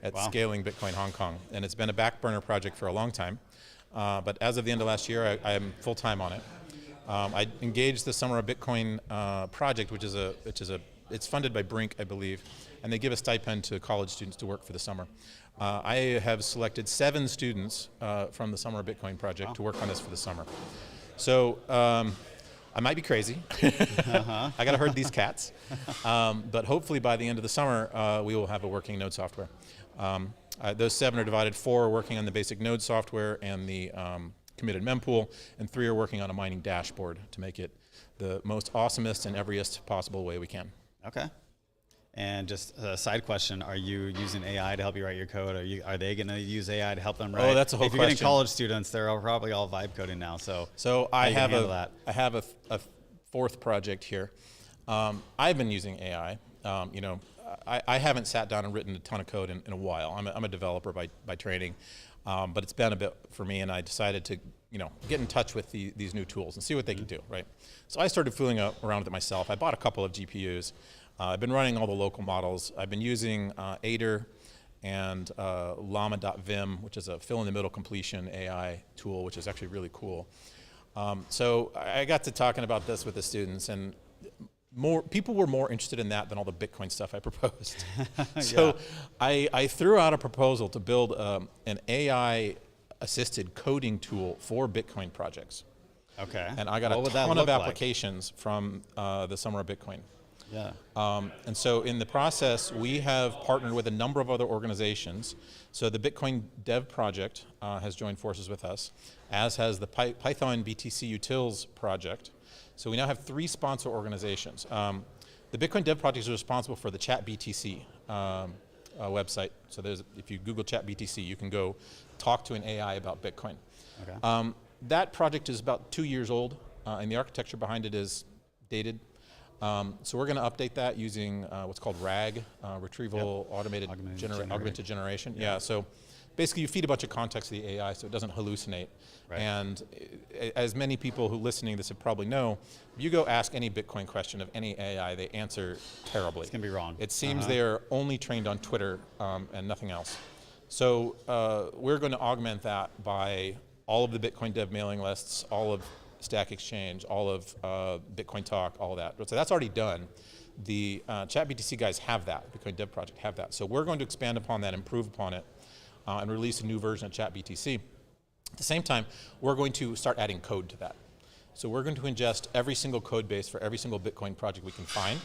at Scaling Bitcoin Hong Kong, and it's been a back burner project for a long time. But as of the end of last year, I am full-time on it. I engaged the Summer of Bitcoin project, which is it's funded by Brink, I believe, and they give a stipend to college students to work for the summer. I have selected 7 students from the Summer of Bitcoin project to work on this for the summer. So I might be crazy. I got to herd these cats. But hopefully by the end of the summer, we will have a working node software. Those 7 are divided. 4 are working on the basic node software and the committed mempool, and 3 are working on a mining dashboard to make it the most awesomest and everyest possible way we can. Okay. And just a side question, are you using AI to help you write your code? Are they going to use AI to help them write? Oh, that's a whole If you're getting question. college students, they're probably all vibe coding now. So I how have you handle that? I have a 4th project here. I've been using AI. You know, I haven't sat down and written a ton of code in a while. I'm a developer by training, but it's been a bit for me, and I decided to get in touch with these new tools and see what they can do. Right. So I started fooling around with it myself. I bought a couple of GPUs. I've been running all the local models. I've been using Aider and llama.vim, which is a fill-in-the-middle completion AI tool, which is actually really cool. So I got to talking about this with the students, and people were more interested in that than all the Bitcoin stuff I proposed. So I threw out a proposal to build an AI-assisted coding tool for Bitcoin projects. Okay. And I got a ton of applications from the Summer of Bitcoin. Yeah. And so in the process, we have partnered with a number of other organizations. So the Bitcoin Dev project has joined forces with us, as has the Python BTC Utils project. So we now have 3 sponsor organizations. The Bitcoin Dev project is responsible for the ChatBTC website. So if you Google ChatBTC, you can go talk to an AI about Bitcoin. Okay. That project is about 2 years old, and the architecture behind it is dated. So we're going to update that using what's called RAG, Retrieval Augmented Generation. Yeah. So basically you feed a bunch of context to the AI so it doesn't hallucinate. Right. And as many people who listening to this would probably know, if you go ask any Bitcoin question of any AI, they answer terribly. It's going to be wrong. It seems they're only trained on Twitter and nothing else. So we're going to augment that by all of the Bitcoin Dev mailing lists, all of Stack Exchange, all of Bitcoin Talk, all of that. So that's already done. The ChatBTC guys have that, Bitcoin Dev project have that. So we're going to expand upon that, improve upon it, and release a new version of ChatBTC. At the same time, we're going to start adding code to that. So we're going to ingest every single code base for every single Bitcoin project we can find,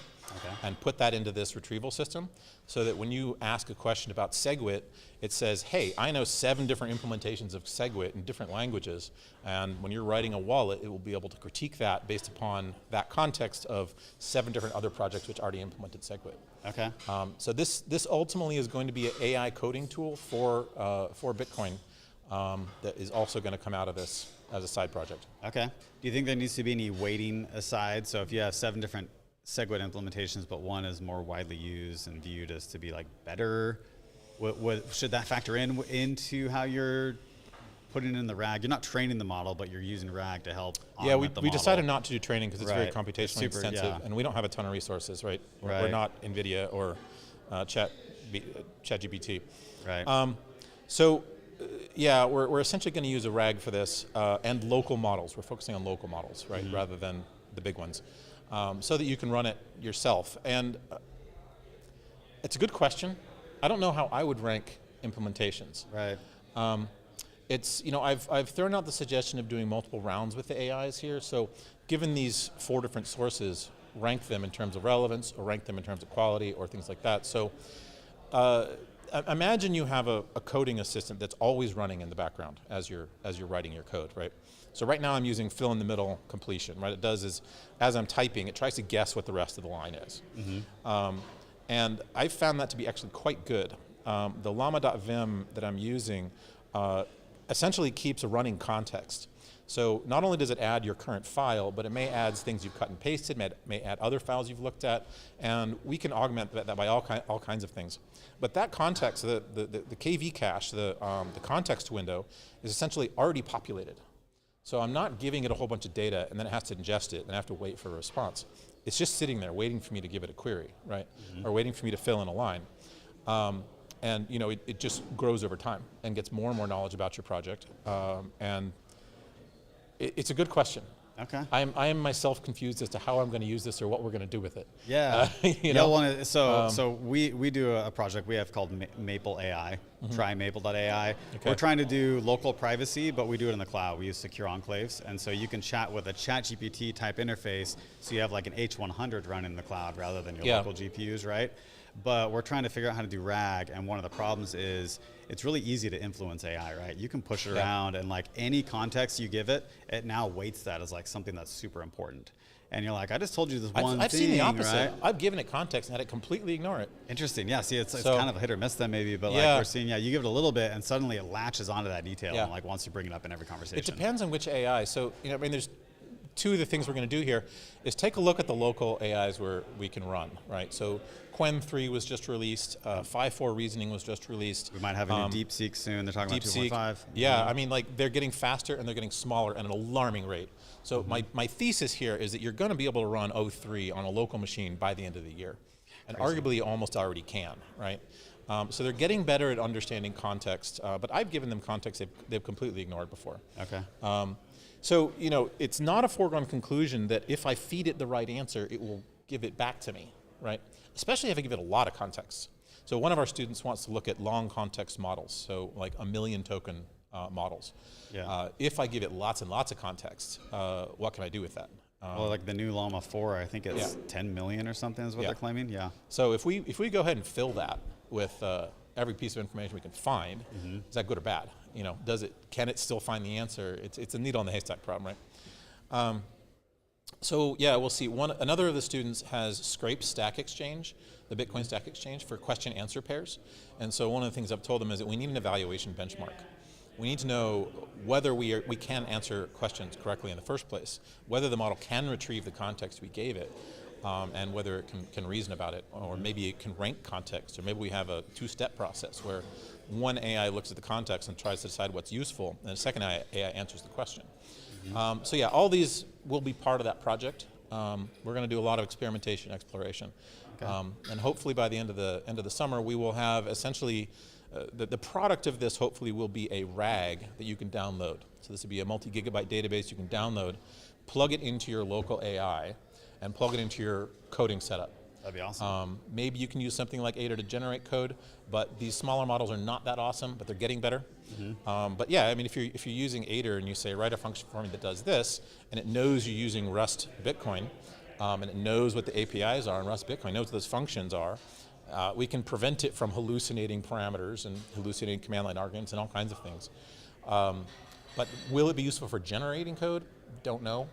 and put that into this retrieval system, so that when you ask a question about SegWit, it says, hey, I know 7 different implementations of SegWit in different languages, and when you're writing a wallet, it will be able to critique that based upon that context of 7 different other projects which already implemented SegWit. Okay. So this ultimately is going to be an AI coding tool for Bitcoin that is also going to come out of this as a side project. Okay. Do you think there needs to be any weighting aside? So if you have 7 different SegWit implementations, but one is more widely used and viewed as to be like better, should that factor into how you're putting in the RAG? You're not training the model, but you're using RAG to help augment the model. We decided not to do training because it's very computationally intensive, and we don't have a ton of resources, right? We're not NVIDIA or ChatGPT. Right. Yeah, we're essentially going to use a RAG for this, and local models. We're focusing on local models, right, rather than the big ones, so that you can run it yourself. And it's a good question. I don't know how I would rank implementations. Right. It's, I've thrown out the suggestion of doing multiple rounds with the AIs here. So given these 4 different sources, rank them in terms of relevance, or rank them in terms of quality, or things like that. So imagine you have a coding assistant that's always running in the background as you're writing your code, right? So right now I'm using fill-in-the-middle completion. What it does is, as I'm typing, it tries to guess what the rest of the line is. And I found that to be actually quite good. The llama.vim that I'm using essentially keeps a running context. So not only does it add your current file, but it may add things you've cut and pasted, may add other files you've looked at, and we can augment that by all kinds of things. But that context, the KV cache, the context window, is essentially already populated. So I'm not giving it a whole bunch of data and then it has to ingest it and I have to wait for a response. It's just sitting there waiting for me to give it a query, right? Or waiting for me to fill in a line. And it just grows over time and gets more and more knowledge about your project. And it's a good question. Okay. I am myself confused as to how I'm going to use this or what we're going to do with it. Yeah. So we do a project we have called Maple AI, trymaple.ai. Okay. We're trying to do local privacy, but we do it in the cloud. We use secure enclaves, and so you can chat with a ChatGPT type interface. So you have like an H100 running in the cloud rather than your local GPUs, right? But we're trying to figure out how to do RAG, and one of the problems is it's really easy to influence AI, right? You can push it around, and like any context you give it, it now weights that as like something that's super important. And you're like, I just told you this one thing, I've seen the opposite. Right? I've given it context and had it completely ignore it. Interesting. Yeah. See, it's kind of a hit or miss then maybe, but like we're seeing, you give it a little bit, and suddenly it latches onto that detail and like wants to bring it up in every conversation. It depends on which AI. So there's 2 of the things we're going to do here is take a look at the local AIs where we can run, right? So Quen 3 was just released, 5.4 reasoning was just released. We might have a new DeepSeek soon. They're talking about 2.5. Yeah, I mean, like they're getting faster and they're getting smaller at an alarming rate. So my thesis here is that you're going to be able to run O3 on a local machine by the end of the year. And arguably almost already can, right? So they're getting better at understanding context, but I've given them context they've completely ignored before. Okay. So, you know, it's not a foregone conclusion that if I feed it the right answer, it will give it back to me, right? Especially if I give it a lot of context. So one of our students wants to look at long context models, so like 1 million token models. Yeah. If I give it lots and lots of context, what can I do with that? Well, like the new Llama 4, I think it's 10 million or something is what they're claiming. Yeah. So if we go ahead and fill that with every piece of information we can find, is that good or bad? You know, can it still find the answer? It's a needle in the haystack problem, right? So yeah, we'll see. Another of the students has scraped Stack Exchange, the Bitcoin Stack Exchange, for question answer pairs. And so one of the things I've told them is that we need an evaluation benchmark. We need to know whether we can answer questions correctly in the first place, whether the model can retrieve the context we gave it, and whether it can reason about it, or maybe it can rank context, or maybe we have a two-step process where one AI looks at the context and tries to decide what's useful, and the second AI answers the question. So yeah, all these will be part of that project. We're going to do a lot of experimentation, exploration, and hopefully by the end of the summer, we will have essentially the product of this. Hopefully, will be a RAG that you can download. So this will be a multi-gigabyte database you can download, plug it into your local AI, and plug it into your coding setup. That'd be awesome. Maybe you can use something like Ada to generate code, but these smaller models are not that awesome, but they're getting better. But yeah, I mean, if you're using Ada and you say, write a function for me that does this, and it knows you're using Rust Bitcoin, and it knows what the APIs are in Rust Bitcoin, knows what those functions are, we can prevent it from hallucinating parameters and hallucinating command line arguments and all kinds of things. But will it be useful for generating code? Don't know.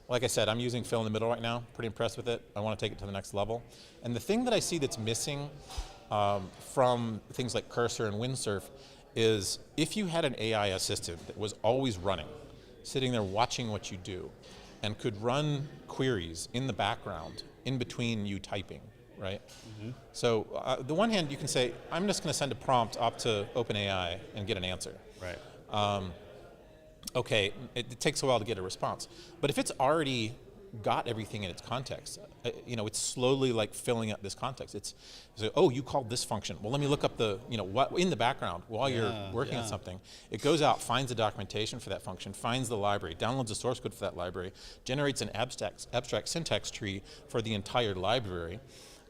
Like I said, I'm using fill in the middle right now. Pretty impressed with it. I want to take it to the next level. And the thing that I see that's missing from things like Cursor and Windsurf is if you had an AI assistant that was always running, sitting there watching what you do, and could run queries in the background in between you typing, right? So the one hand you can say, I'm just going to send a prompt up to OpenAI and get an answer. Right. Okay, it takes a while to get a response. But if it's already got everything in its context, you know, it's slowly like filling up this context. It's like, oh, you called this function. Well, let me look up the, you know, what in the background while you're working on something. It goes out, finds the documentation for that function, finds the library, downloads the source code for that library, generates an abstract syntax tree for the entire library,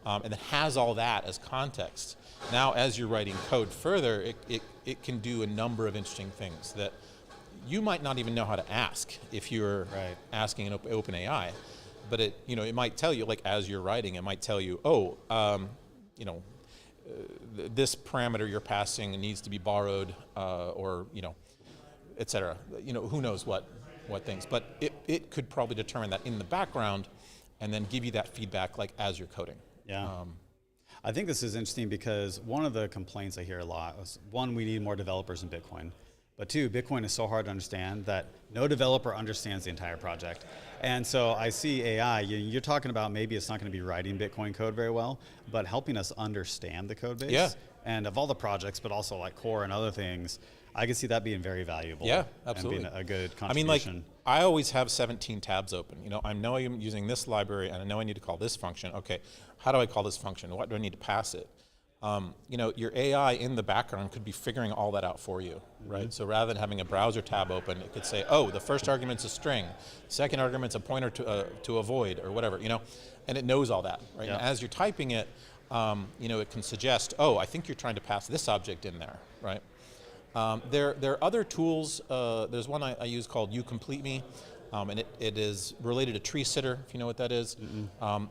and it has all that as context. Now, as you're writing code further, it can do a number of interesting things that you might not even know how to ask if you're asking an OpenAI, but it might tell you, like as you're writing, it might tell you, this parameter you're passing needs to be borrowed, or et cetera. Who knows what things, but it could probably determine that in the background, and then give you that feedback like as you're coding. Yeah. I think this is interesting because one of the complaints I hear a lot is, one, we need more developers in Bitcoin. But two, Bitcoin is so hard to understand that no developer understands the entire project. And so I see AI, you're talking about maybe it's not going to be writing Bitcoin code very well, but helping us understand the code base. Yeah. And of all the projects, but also like core and other things, I can see that being very valuable. Yeah, absolutely. And being a good contribution. I mean, like, I always have 17 tabs open. I know I'm using this library, and I know I need to call this function. Okay, how do I call this function? What do I need to pass it? Your AI in the background could be figuring all that out for you, right? So rather than having a browser tab open, it could say, oh, the first argument's a string, second argument's a pointer to a void, or whatever, and it knows all that, right? Yeah. And as you're typing it, it can suggest, oh, I think you're trying to pass this object in there, right? There are other tools. There's one I use called uCompleteMe, and it is related to Tree Sitter, if you know what that is.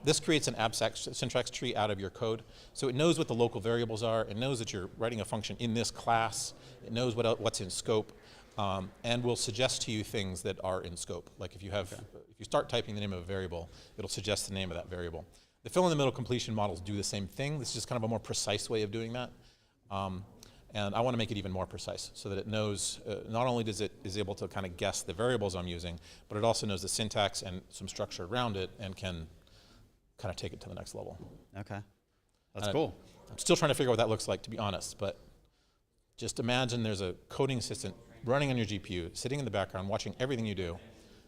This creates an abstract syntax tree out of your code. So it knows what the local variables are. It knows that you're writing a function in this class. It knows what's in scope, and will suggest to you things that are in scope. Like if you start typing the name of a variable, it'll suggest the name of that variable. The fill-in-the-middle completion models do the same thing. This is just kind of a more precise way of doing that. And I want to make it even more precise so that it knows, not only is able to kind of guess the variables I'm using, but it also knows the syntax and some structure around it and can kind of take it to the next level. Okay, that's cool. I'm still trying to figure out what that looks like, to be honest, but just imagine there's a coding assistant running on your GPU, sitting in the background, watching everything you do,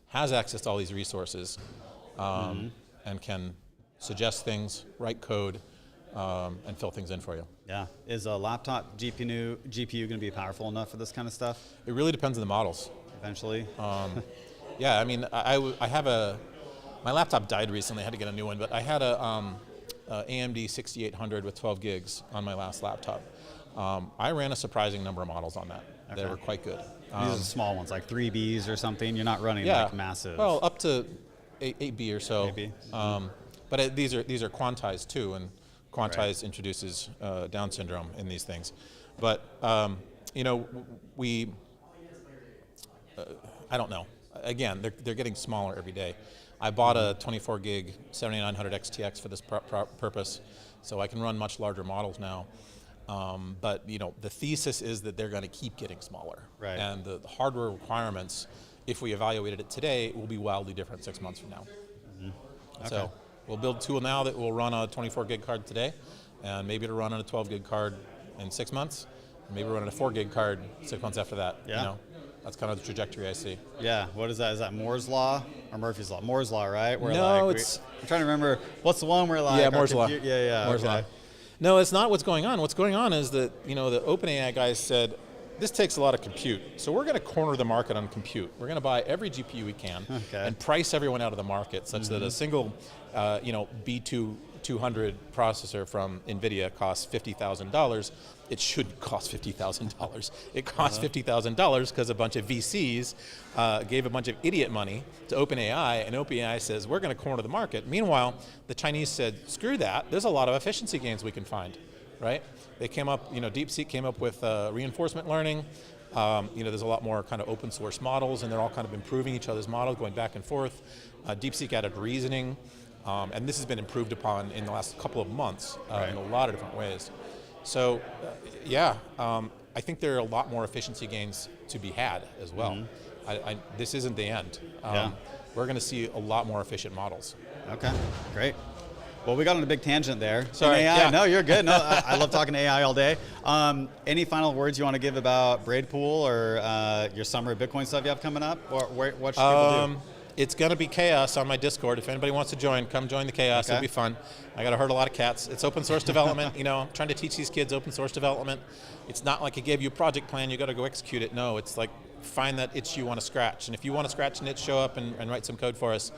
has access to all these resources, and can suggest things, write code, and fill things in for you. Yeah. Is a laptop GPU going to be powerful enough for this kind of stuff? It really depends on the models. Eventually. Yeah, I mean, I have my laptop died recently. I had to get a new one, but I had a AMD 6800 with 12 gigs on my last laptop. I ran a surprising number of models on that. Okay. They were quite good. These are small ones, like 3Bs or something. You're not running like massive. Well, up to 8B or so. 8B. But these are quantized too, and quantized introduces Down syndrome in these things. But you know, I don't know. Again, they're getting smaller every day. I bought a 24 gig 7900 XTX for this purpose, so I can run much larger models now. But you know, the thesis is that they're going to keep getting smaller, right. And the hardware requirements, if we evaluated it today, will be wildly different 6 months from now. Mm-hmm. Okay. So we'll build a tool now that will run on a 24 gig card today, and maybe it'll run on a 12 gig card in 6 months, and maybe run on a 4 gig card 6 months after that. Yeah. You know, that's kind of the trajectory I see. Yeah. What is that? Is that Moore's Law or Murphy's Law? Moore's Law, right? Where No, like I'm trying to remember. What's the one where like Moore's Law. Yeah. Moore's Law. No, it's not what's going on. What's going on is that, you know, the OpenAI guys said, this takes a lot of compute, so we're going to corner the market on compute. We're going to buy every GPU we can and price everyone out of the market such that a single, you know, B200 processor from NVIDIA costs $50,000. It shouldn't cost $50,000. It costs $50,000 because a bunch of VCs gave a bunch of idiot money to OpenAI, and OpenAI says, we're going to corner the market. Meanwhile, the Chinese said, screw that. There's a lot of efficiency gains we can find, right? They came up, you know, DeepSeek came up with reinforcement learning. You know, there's a lot more kind of open source models, and they're all kind of improving each other's models, going back and forth. DeepSeek added reasoning, and this has been improved upon in the last couple of months in a lot of different ways. So, I think there are a lot more efficiency gains to be had as well. This isn't the end. We're going to see a lot more efficient models. Okay, great. Well, we got on a big tangent there. Sorry. AI. Yeah. No, you're good. No, I love talking to AI all day. Any final words you want to give about Braidpool or your summer Bitcoin stuff you have coming up? Or what should people do? It's going to be chaos on my Discord. If anybody wants to join, come join the chaos. Okay. It'll be fun. I got to herd a lot of cats. It's open source development. You know, I'm trying to teach these kids open source development. It's not like I gave you a project plan, you got to go execute it. No, it's like find that itch you want to scratch. And if you want to scratch an itch, show up and write some code for us.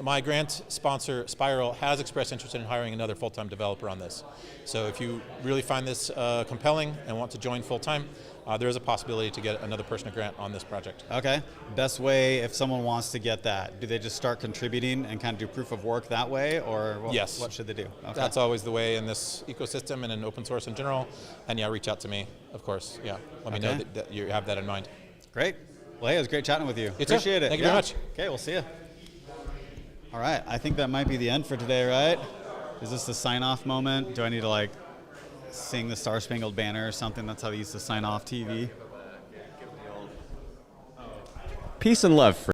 My grant sponsor, Spiral, has expressed interest in hiring another full-time developer on this. So if you really find this compelling and want to join full-time, there is a possibility to get another person a grant on this project. Okay. Best way if someone wants to get that, do they just start contributing and kind of do proof of work that way, or Yes. What should they do? Okay. That's always the way in this ecosystem and in open source in general. And yeah, reach out to me, of course. Yeah, let me know that you have that in mind. Great. Well, hey, it was great chatting with you. You too. Appreciate it. Thank you very much. Okay, we'll see you. All right, I think that might be the end for today, right? Is this the sign-off moment? Do I need to like sing the Star Spangled Banner or something? That's how they used to sign off TV. Peace and love, friends.